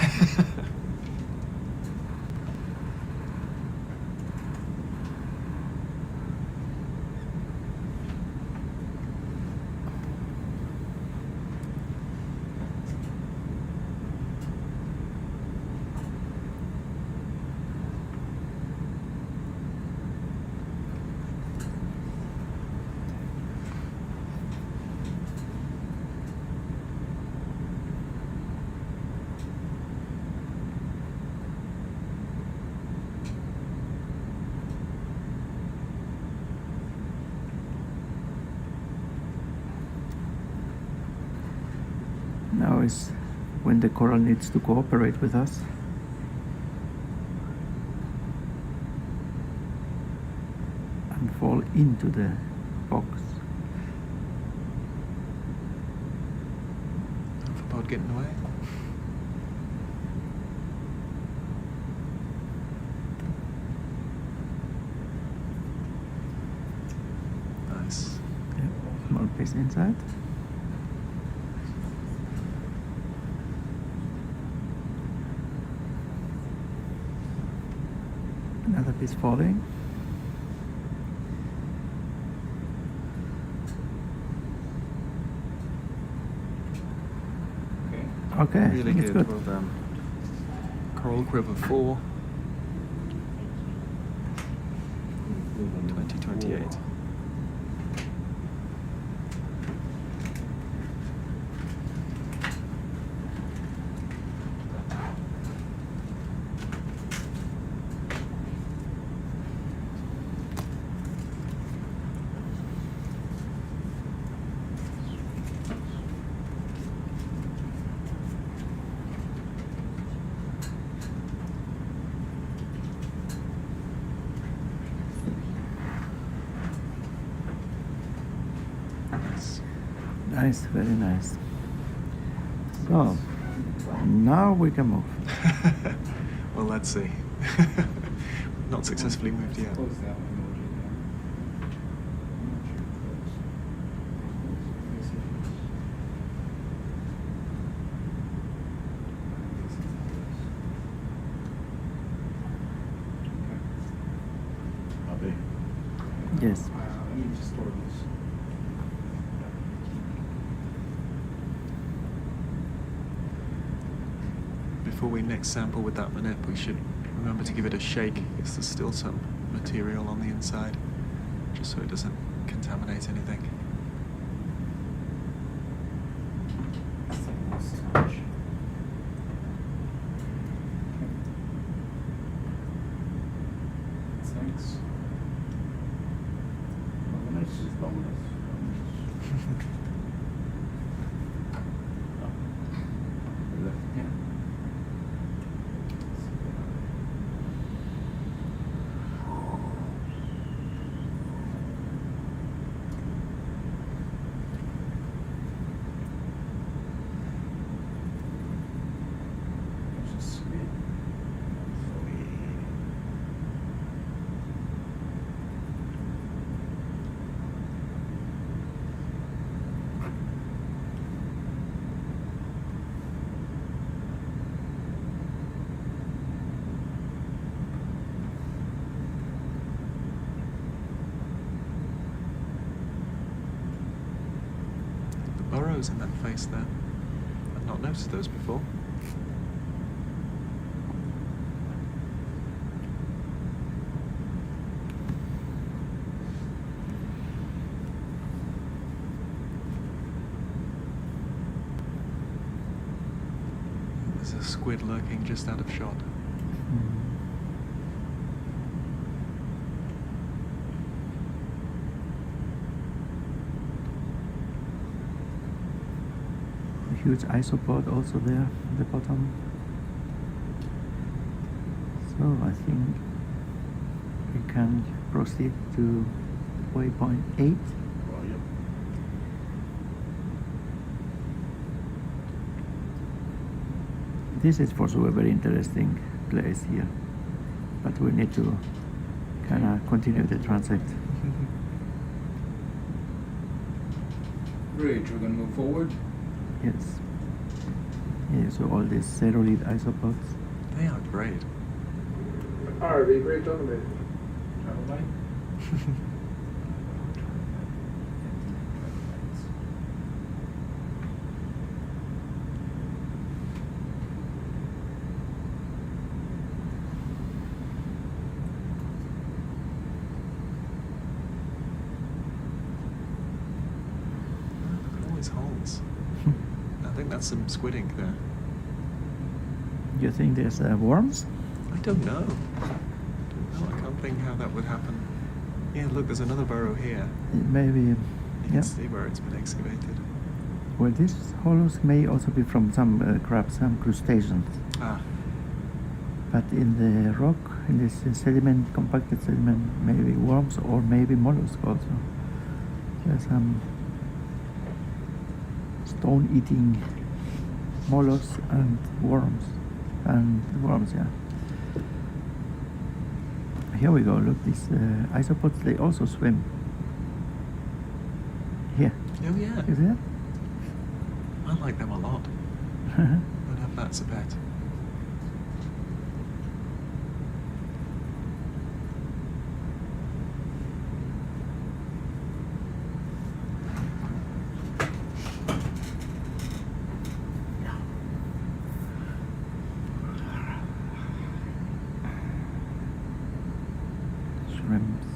Now is when the coral needs to cooperate with us. And fall into the box. Alphapod getting away. Nice. Yep. piece inside. Another piece falling. Okay, I Really think it's good. good. Well done. Coral Quiver 4. 2028. Nice, very nice. So, now we can move. Well, let's see. Not successfully moved yet. Close that one. Yes. I need to store this. Before we next sample with that manip, we should remember to give it a shake because there's still some material on the inside, just so it doesn't contaminate anything. Thanks. Bonus is bonus. Yeah. There's a squid. The burrows in that face there. I've not noticed those before. There's a squid lurking just out of shot. A huge isopod also there at the bottom. So I think we can proceed to waypoint 8. This is for sure a very interesting place here, but we need to kind of continue the transect. Bridge, we're gonna move forward. Yes. Yeah, so all these cerulid isopods. They are great. ROV bridge on the move. Travel light. Look at all these holes. I think that's some squid ink there. You think there's worms? I don't know. I can't think how that would happen. Yeah, look, there's another burrow here. Maybe, You yeah. can see where it's been excavated. Well, these hollows may also be from some crabs, some crustaceans. Ah, But in the rock, in this sediment, compacted sediment, maybe worms or maybe mollusks also. There's some stone-eating mollusks and worms. Yeah. Here we go. Look, these isopods, they also swim. Here. Oh yeah. Is it? I like them a lot. I'd have that as a pet. Shrimps.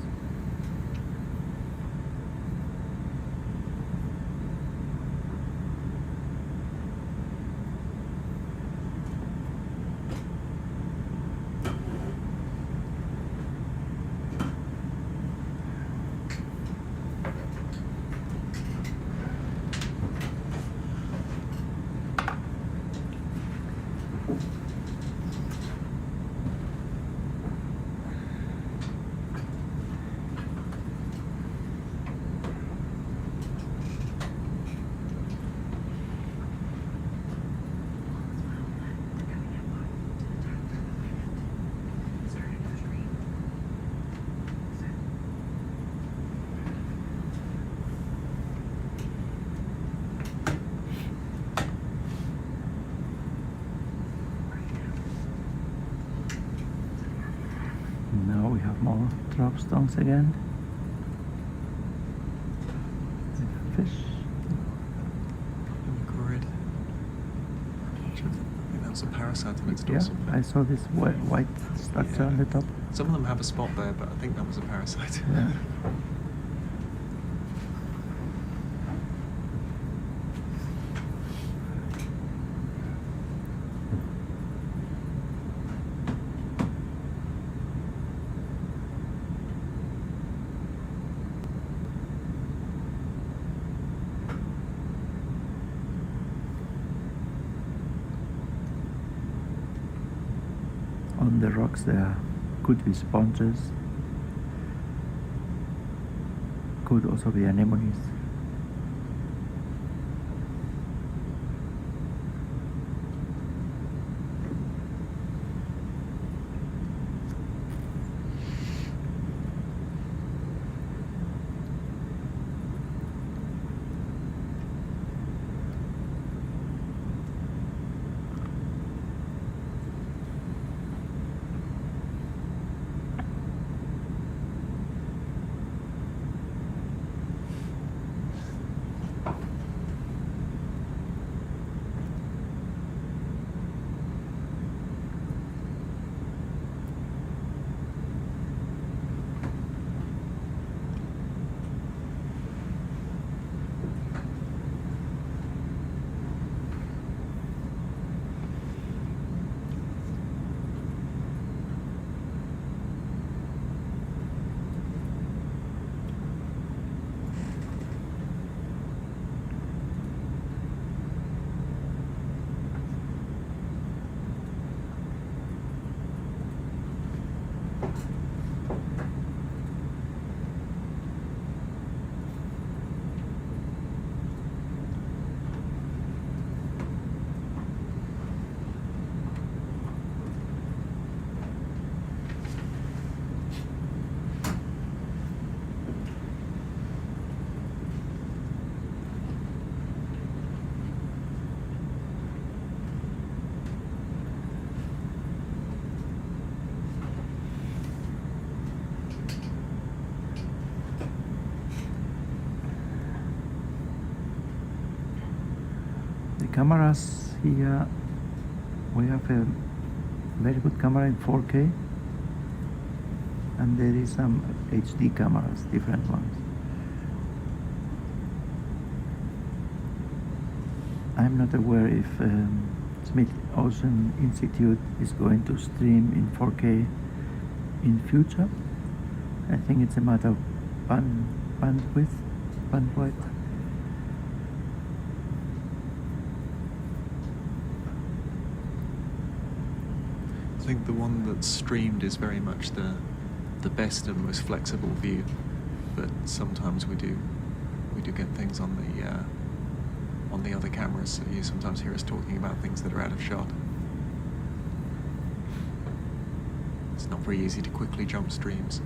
Now we have more drop stones again. Fish. Grid. I think that was a parasite in its Yeah, dorsal fin. I saw this white structure on the top. Some of them have a spot there, but I think that was a parasite. Yeah. On the rocks there could be sponges, could also be anemones. Cameras here, we have a very good camera in 4K, and there is some HD cameras, different ones. I'm not aware if Schmidt Ocean Institute is going to stream in 4K in future. I think it's a matter of bandwidth. I think the one that's streamed is very much the best and most flexible view, but sometimes we do get things on the other cameras, so you sometimes hear us talking about things that are out of shot. It's not very easy to quickly jump streams.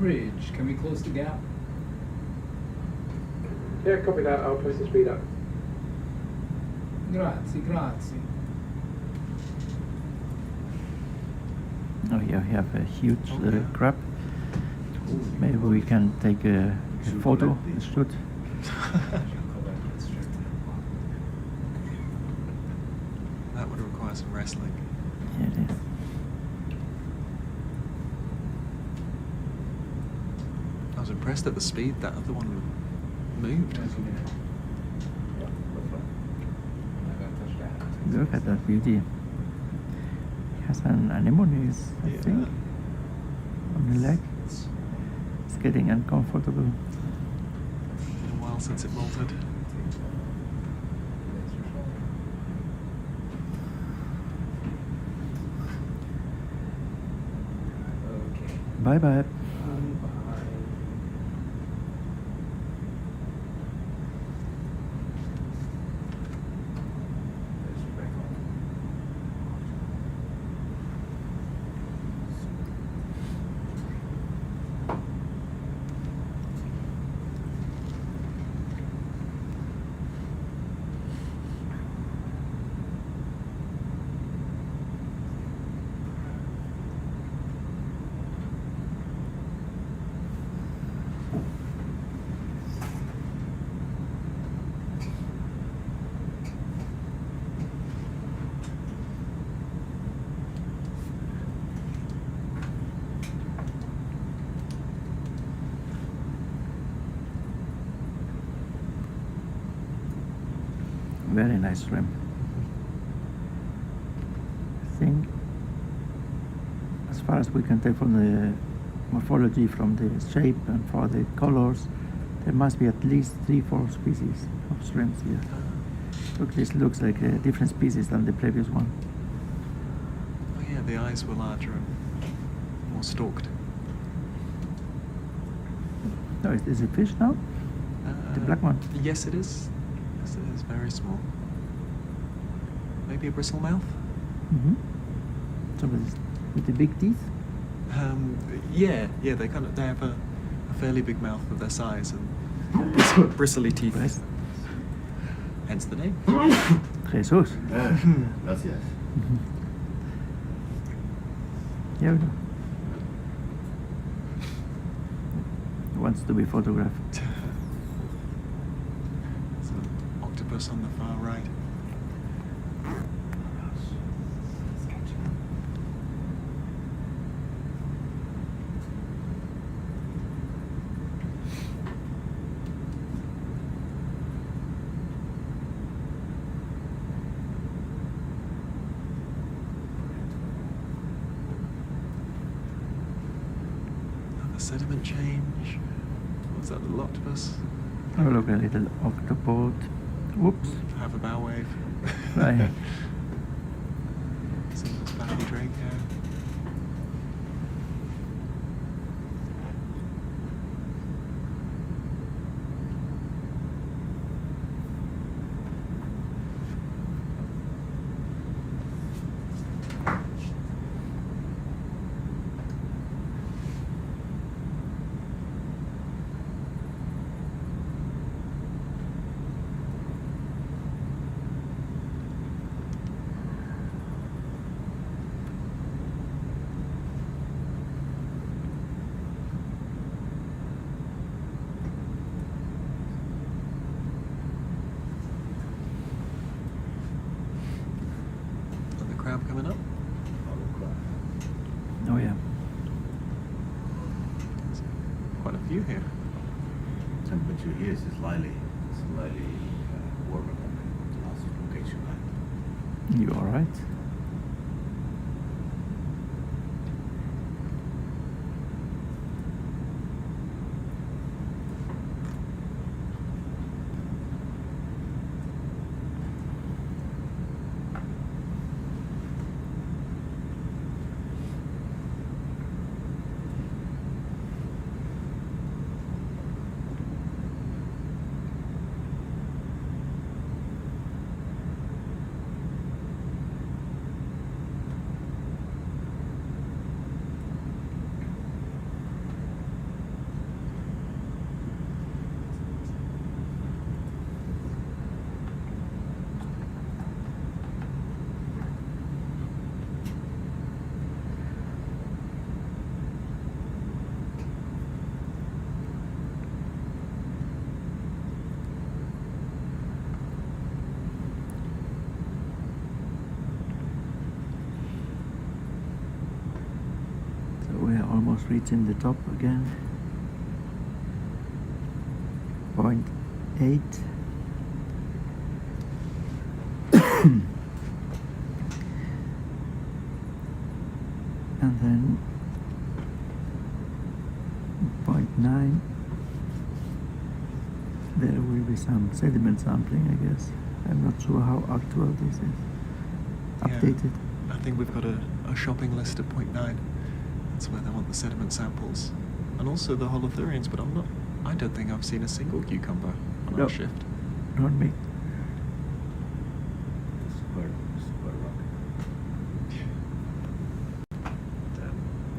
bridge. Can we close the gap? Yeah, copy that. I'll push the speed up. Grazie, grazie. Oh, here we have a huge crab. Maybe we can take a photo, a shoot. That would require some wrestling. Yeah, it is. I was impressed at the speed that other one moved. Look at that beauty. It has an anemone, I think, on the leg. It's getting uncomfortable. It's been a while since it molted. Bye bye. Very nice shrimp. I think, as far as we can tell from the morphology, from the shape and for the colors, there must be at least 3-4 species of shrimps here. Look, this looks like a different species than the previous one. Oh yeah, the eyes were larger and more stalked. Oh, is this a fish now? The black one? Yes, it is. Yes, it is. Very small. Maybe a bristlemouth? Mm-hmm. So with the big teeth? Yeah, they have a fairly big mouth for their size and bristly teeth. Yes. Hence the name. Jesus. Gracias. Yeah, we know. He wants to be photographed. There's an octopus on the far right. Sediment change. What's that, little octopus? Oh, look, a little octopod. Whoops. Have a bow wave. Right. Some baby drake here. Crab coming up. Oh yeah. There's quite a few here. Temperature here is slightly warmer than the last location. You all right? almost reaching the top again. 0.8. And then 0.9. There will be some sediment sampling, I guess. I'm not sure how actual this is. Updated. Yeah, I think we've got a shopping list at 0.9. That's where they want the sediment samples. And also the holothurians, but I don't think I've seen a single cucumber on our shift. Not me. Super rock.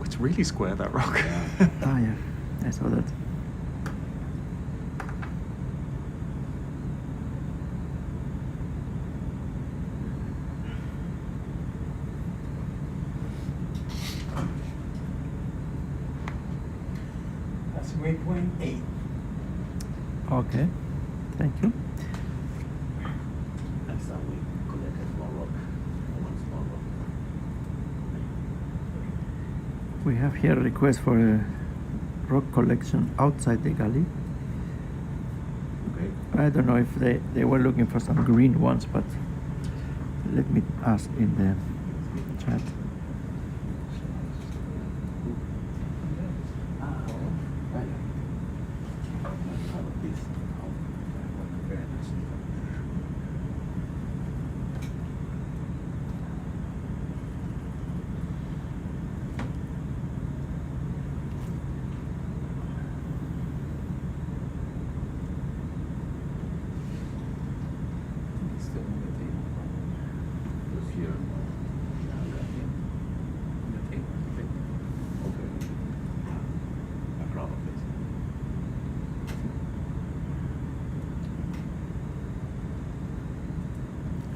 It's really square, that rock. Ah, yeah. I saw that. That's waypoint 8. Okay. Thank you. Next time we collect a small rock, one small rock. We have here a request for a rock collection outside the gully. Okay. I don't know if they were looking for some green ones, but let me ask in the chat.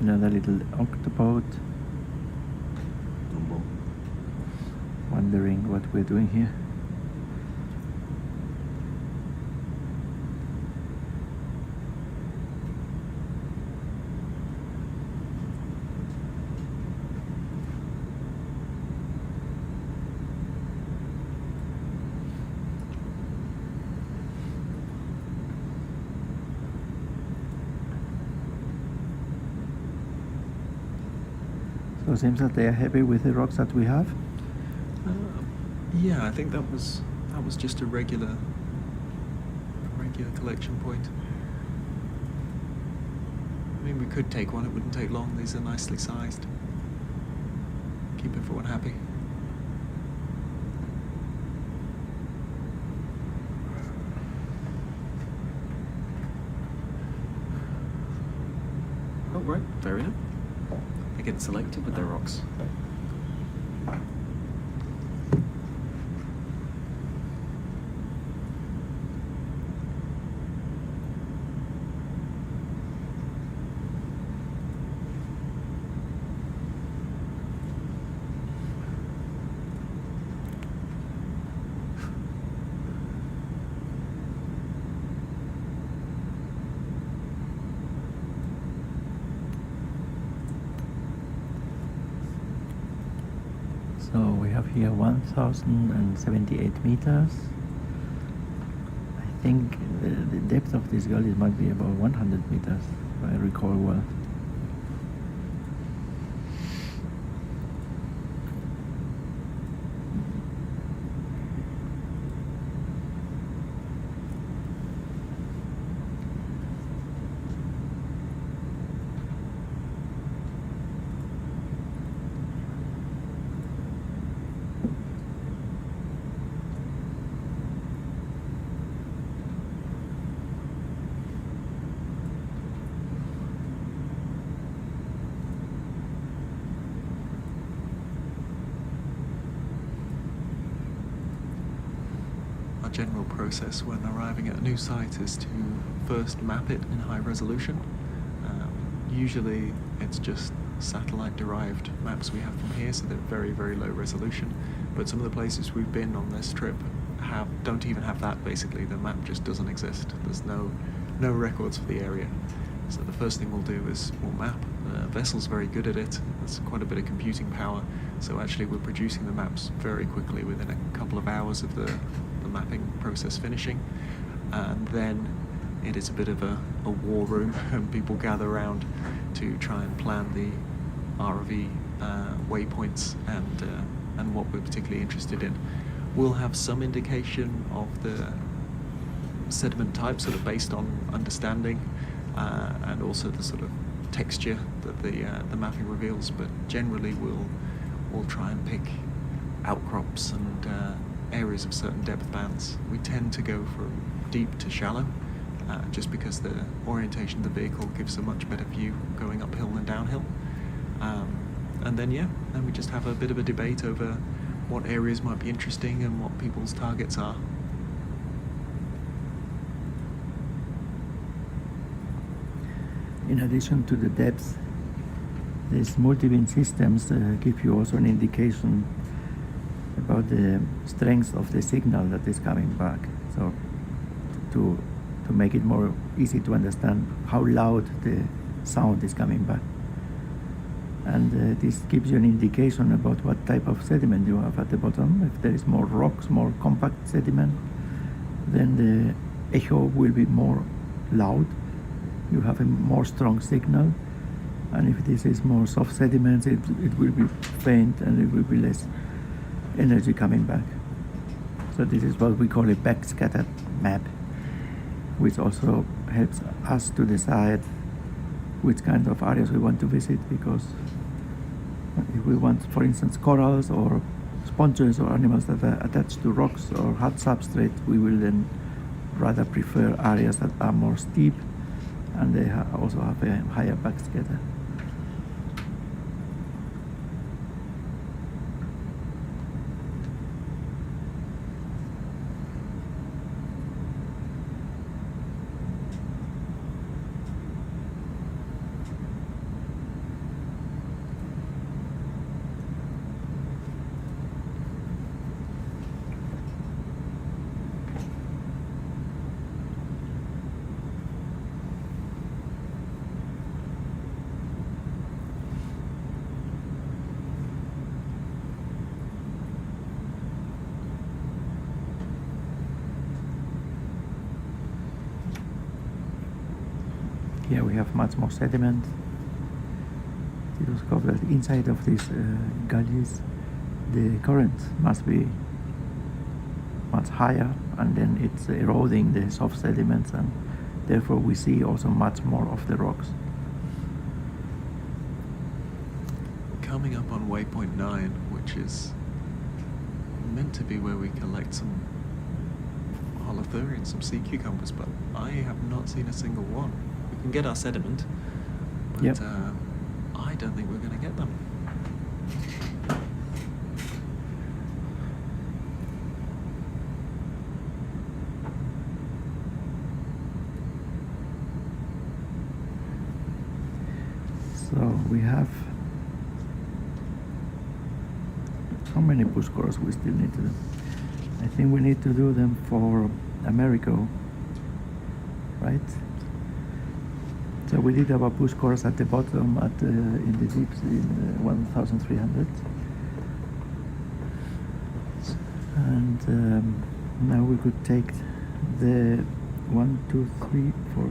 Another little octopod. Wondering what we're doing here. So it seems that they are happy with the rocks that we have. Yeah, I think that was just a regular collection point. I mean, we could take one; it wouldn't take long. These are nicely sized. Keep everyone happy. Oh right, fair enough. They get selected with their rocks. So we have here 1,078 meters. I think the depth of this gully might be about 100 meters, if I recall well. General process when arriving at a new site is to first map it in high resolution. Usually it's just satellite derived maps we have from here, so they're very, very low resolution. But some of the places we've been on this trip don't even have that. Basically the map just doesn't exist. There's no records for the area. So the first thing we'll do is we'll map. The vessel's very good at it. There's quite a bit of computing power. So actually we're producing the maps very quickly within a couple of hours of the mapping process finishing. And then it is a bit of a war room, and people gather around to try and plan the ROV waypoints and what we're particularly interested in. We'll have some indication of the sediment type, sort of based on understanding, and also the sort of texture that the mapping reveals. But generally, we'll try and pick outcrops and areas of certain depth bands. We tend to go from deep to shallow, just because the orientation of the vehicle gives a much better view going uphill than downhill. And then we just have a bit of a debate over what areas might be interesting and what people's targets are. In addition to the depth, these multi-beam systems give you also an indication about the strength of the signal that is coming back. So to make it more easy to understand how loud the sound is coming back. And this gives you an indication about what type of sediment you have at the bottom. If there is more rocks, more compact sediment, then the echo will be more loud. You have a more strong signal. And if this is more soft sediments, it will be faint and it will be less energy coming back. So this is what we call a backscattered map, which also helps us to decide which kind of areas we want to visit, because if we want, for instance, corals or sponges or animals that are attached to rocks or hard substrate, we will then rather prefer areas that are more steep and they also have a higher backscatter. Here we have much more sediment. It was covered that inside of these gullies, the current must be much higher, and then it's eroding the soft sediments, and therefore we see also much more of the rocks. Coming up on waypoint 9, which is meant to be where we collect some holothurians, some sea cucumbers, but I have not seen a single one. We can get our sediment, but yep. I don't think we're going to get them. So we have, how many push cores we still need to do? I think we need to do them for Americo, right? So we did our push cores at the bottom in the deeps in 1,300. And now we could take the 1, 2, 3, 4,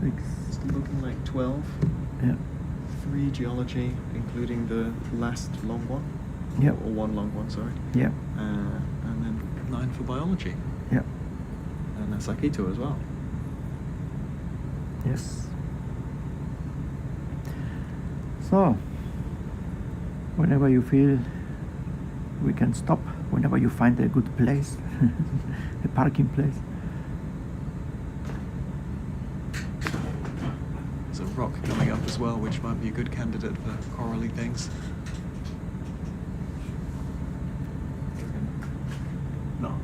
5, 6. It's looking like 12. Yeah. 3 geology, including the last long one. Yep. Or one long one, sorry. Yeah. And then 9 for biology. Yeah. And Sakito as well. Yes. So, whenever you feel we can stop, whenever you find a good place, a parking place. There's a rock coming up as well, which might be a good candidate for corally things. No.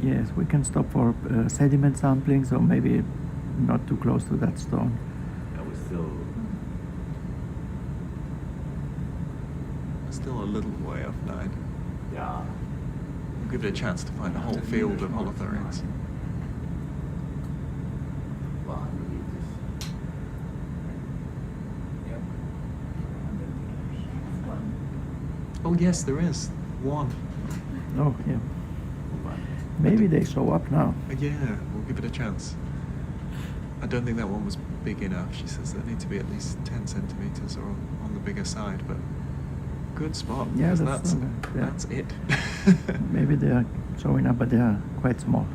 Yes, we can stop for sediment sampling, so maybe not too close to that stone. Yeah, we're still a little way off 9. Yeah. We'll give it a chance to find a whole field of holothurians. Oh yes, there is one. Oh, yeah. Maybe they show up now. Yeah, we'll give it a chance. I don't think that one was big enough. She says they need to be at least 10 centimeters or on the bigger side, but good spot. Yeah, because that's not bad, yeah. that's it. Maybe they are showing up, but they are quite small.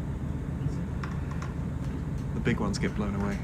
The big ones get blown away.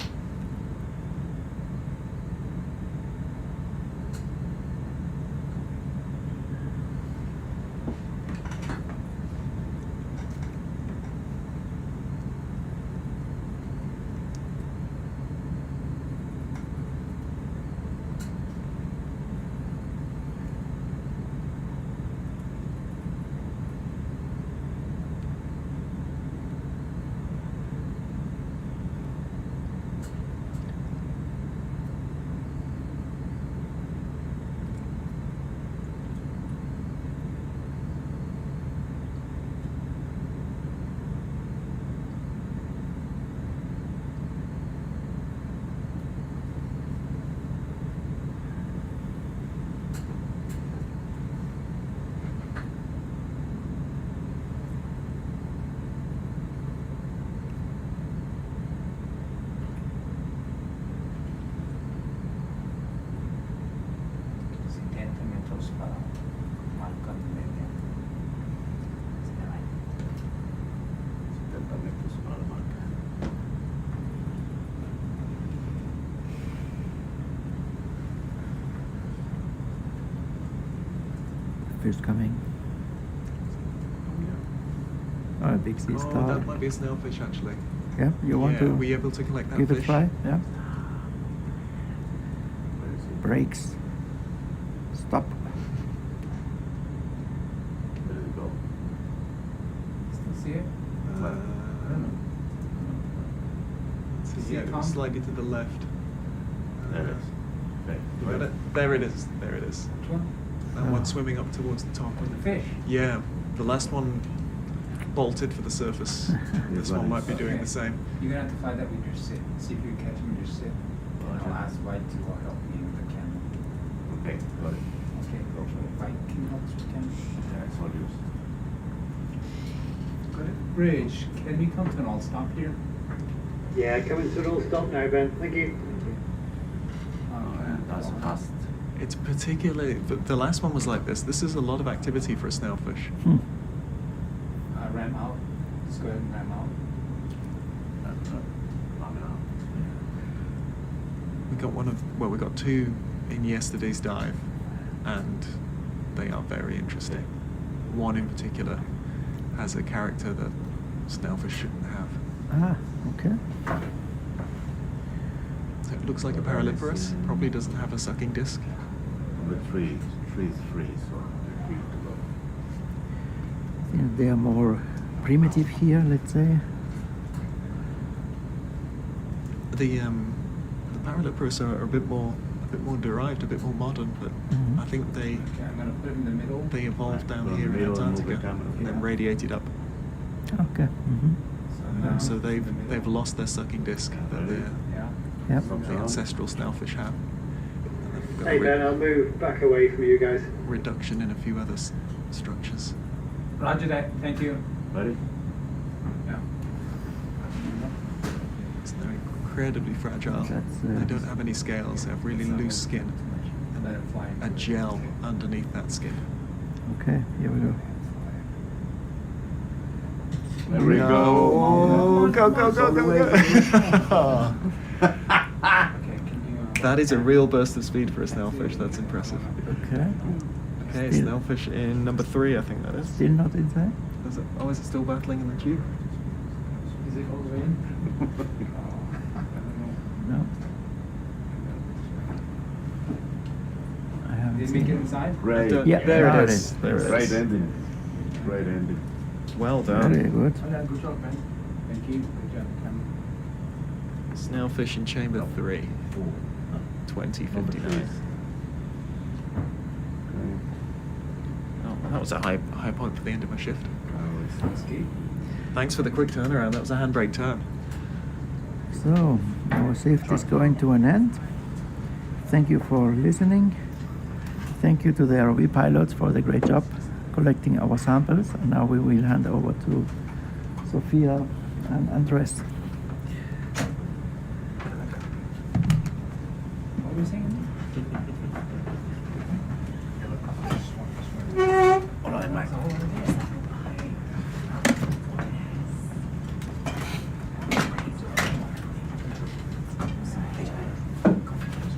Fish coming. Oh, a big sea Oh, star. that might be a snailfish actually. Yeah, you want to Were you able to collect that give fish? it a try? Yeah. Brakes. Stop. Where did it go? Still see it? So See yeah, it, it Tom? was slightly to the left. There it is. Okay. You got it? There it is. There it is. Which one? That one swimming up towards the top. The fish? Yeah, the last one bolted for the surface. This one might be doing the same. You're gonna have to fly that with your sit. See if you can catch him with your sit. I'll ask White to help me with the camera. Okay, got it. Okay, go for it. White, can you help us with the camera? Yeah, it's all yours. Got it. Bridge, can we come to an all stop here? Yeah, coming to an all stop now, Ben. Thank you. That's fast. It's particularly, the last one was like this. This is a lot of activity for a snailfish. Ram out. Let's go ahead and ram out. We got we got two in yesterday's dive, and they are very interesting. One in particular has a character that snailfish shouldn't have. Ah, okay. So it looks like a Paraliparus, probably doesn't have a sucking disc. Number three is free, so they're free to go. I think they are more primitive here, let's say. The Paraliparus are a bit more derived, a bit more modern, but I think they Okay, I'm gonna put him in the middle. they evolved down Go here in middle and move the Antarctica camera. and then radiated up. Okay. now So in the middle. they've lost their sucking disc that the Yeah. Yep. ancestral snailfish have. And they've got Hey, Ben, I'll move back away from you guys. reduction in a few other structures. Roger that. Thank you. Ready? Yeah. So they're incredibly fragile. That's, They don't have any scales. They have really loose skin Let him fly. and a gel underneath that skin. Okay, here we go. There we go. Oh, go, go, go, go, go. Okay, can you? That is a real burst of speed for a snailfish. That's impressive. Okay. Okay, Still- snailfish in number 3, I think that is. Still not inside? Is it, is it still battling in the tube? Is it all the way in? No. I haven't Did it seen make it inside? Great. Yeah, there now it it is. is. There it Great is. ending. Great ending. Well Very done. good. Okay, good job, man. Thank you. Good job, camera. Snailfish in chamber 3, 2059. Okay. Oh, that was a high point for the end of my shift. That's good. Thanks for the quick turnaround. That was a handbrake turn. So, our shift is going to an end. Thank you for listening. thank you to the ROV pilots for the great job collecting our samples. And now we will hand over to Sophia and Andres. What were you saying? All right, Mike.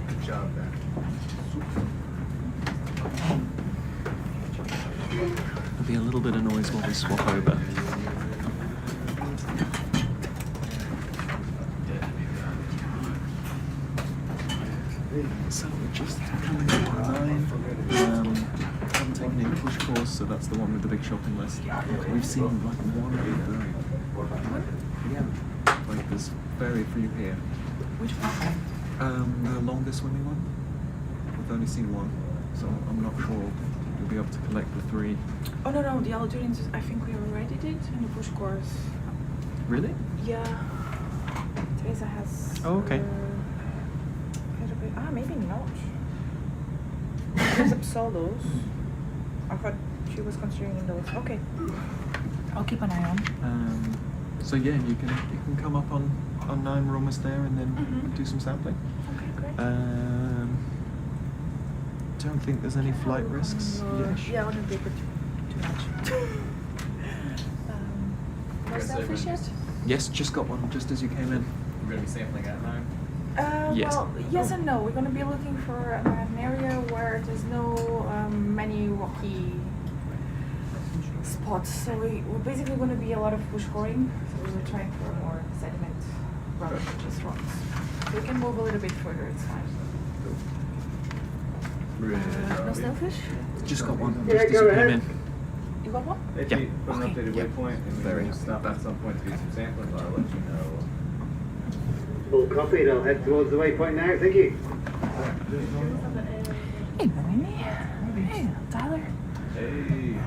Good job there. There'll be a little bit of noise while we swap over. So we're just coming up online. Haven't taken any push course, so that's the one with the big shopping list. We've seen like one like there's very few here. Which one? The longest swimming one. We've only seen one, so I'm not sure we'll be able to collect the 3. Oh no, the Algerians, I think we already did in the push course. Really? Yeah. Teresa has. Oh, okay. Maybe not. There's Absolos. I thought she was considering those. Okay. I'll keep an eye on. So yeah, you can come up on 9, we're almost there, and then do some sampling. Okay, great. Don't think there's any flight risks. Yeah, I wouldn't be too much. No Snailfish yet? Yes, just got one, just as you came in. We're going to be sampling at 9? Yes. Well, yes and no. We're going to be looking for an area where there's no many rocky spots. So we're basically going to be a lot of push coring. So we're trying for more sediment rather than just rocks. So we can move a little bit further. It's fine. No Snailfish? Just got one, Yeah, just as go you ahead. came in. You got one? If Yeah. you put an Okay. updated waypoint and Very we happy stop with at some point to do some sampling, I'll let you know. Full copied. I'll head towards the waypoint now. Thank you. Hey, Mimi. Hey, Tyler. Hey.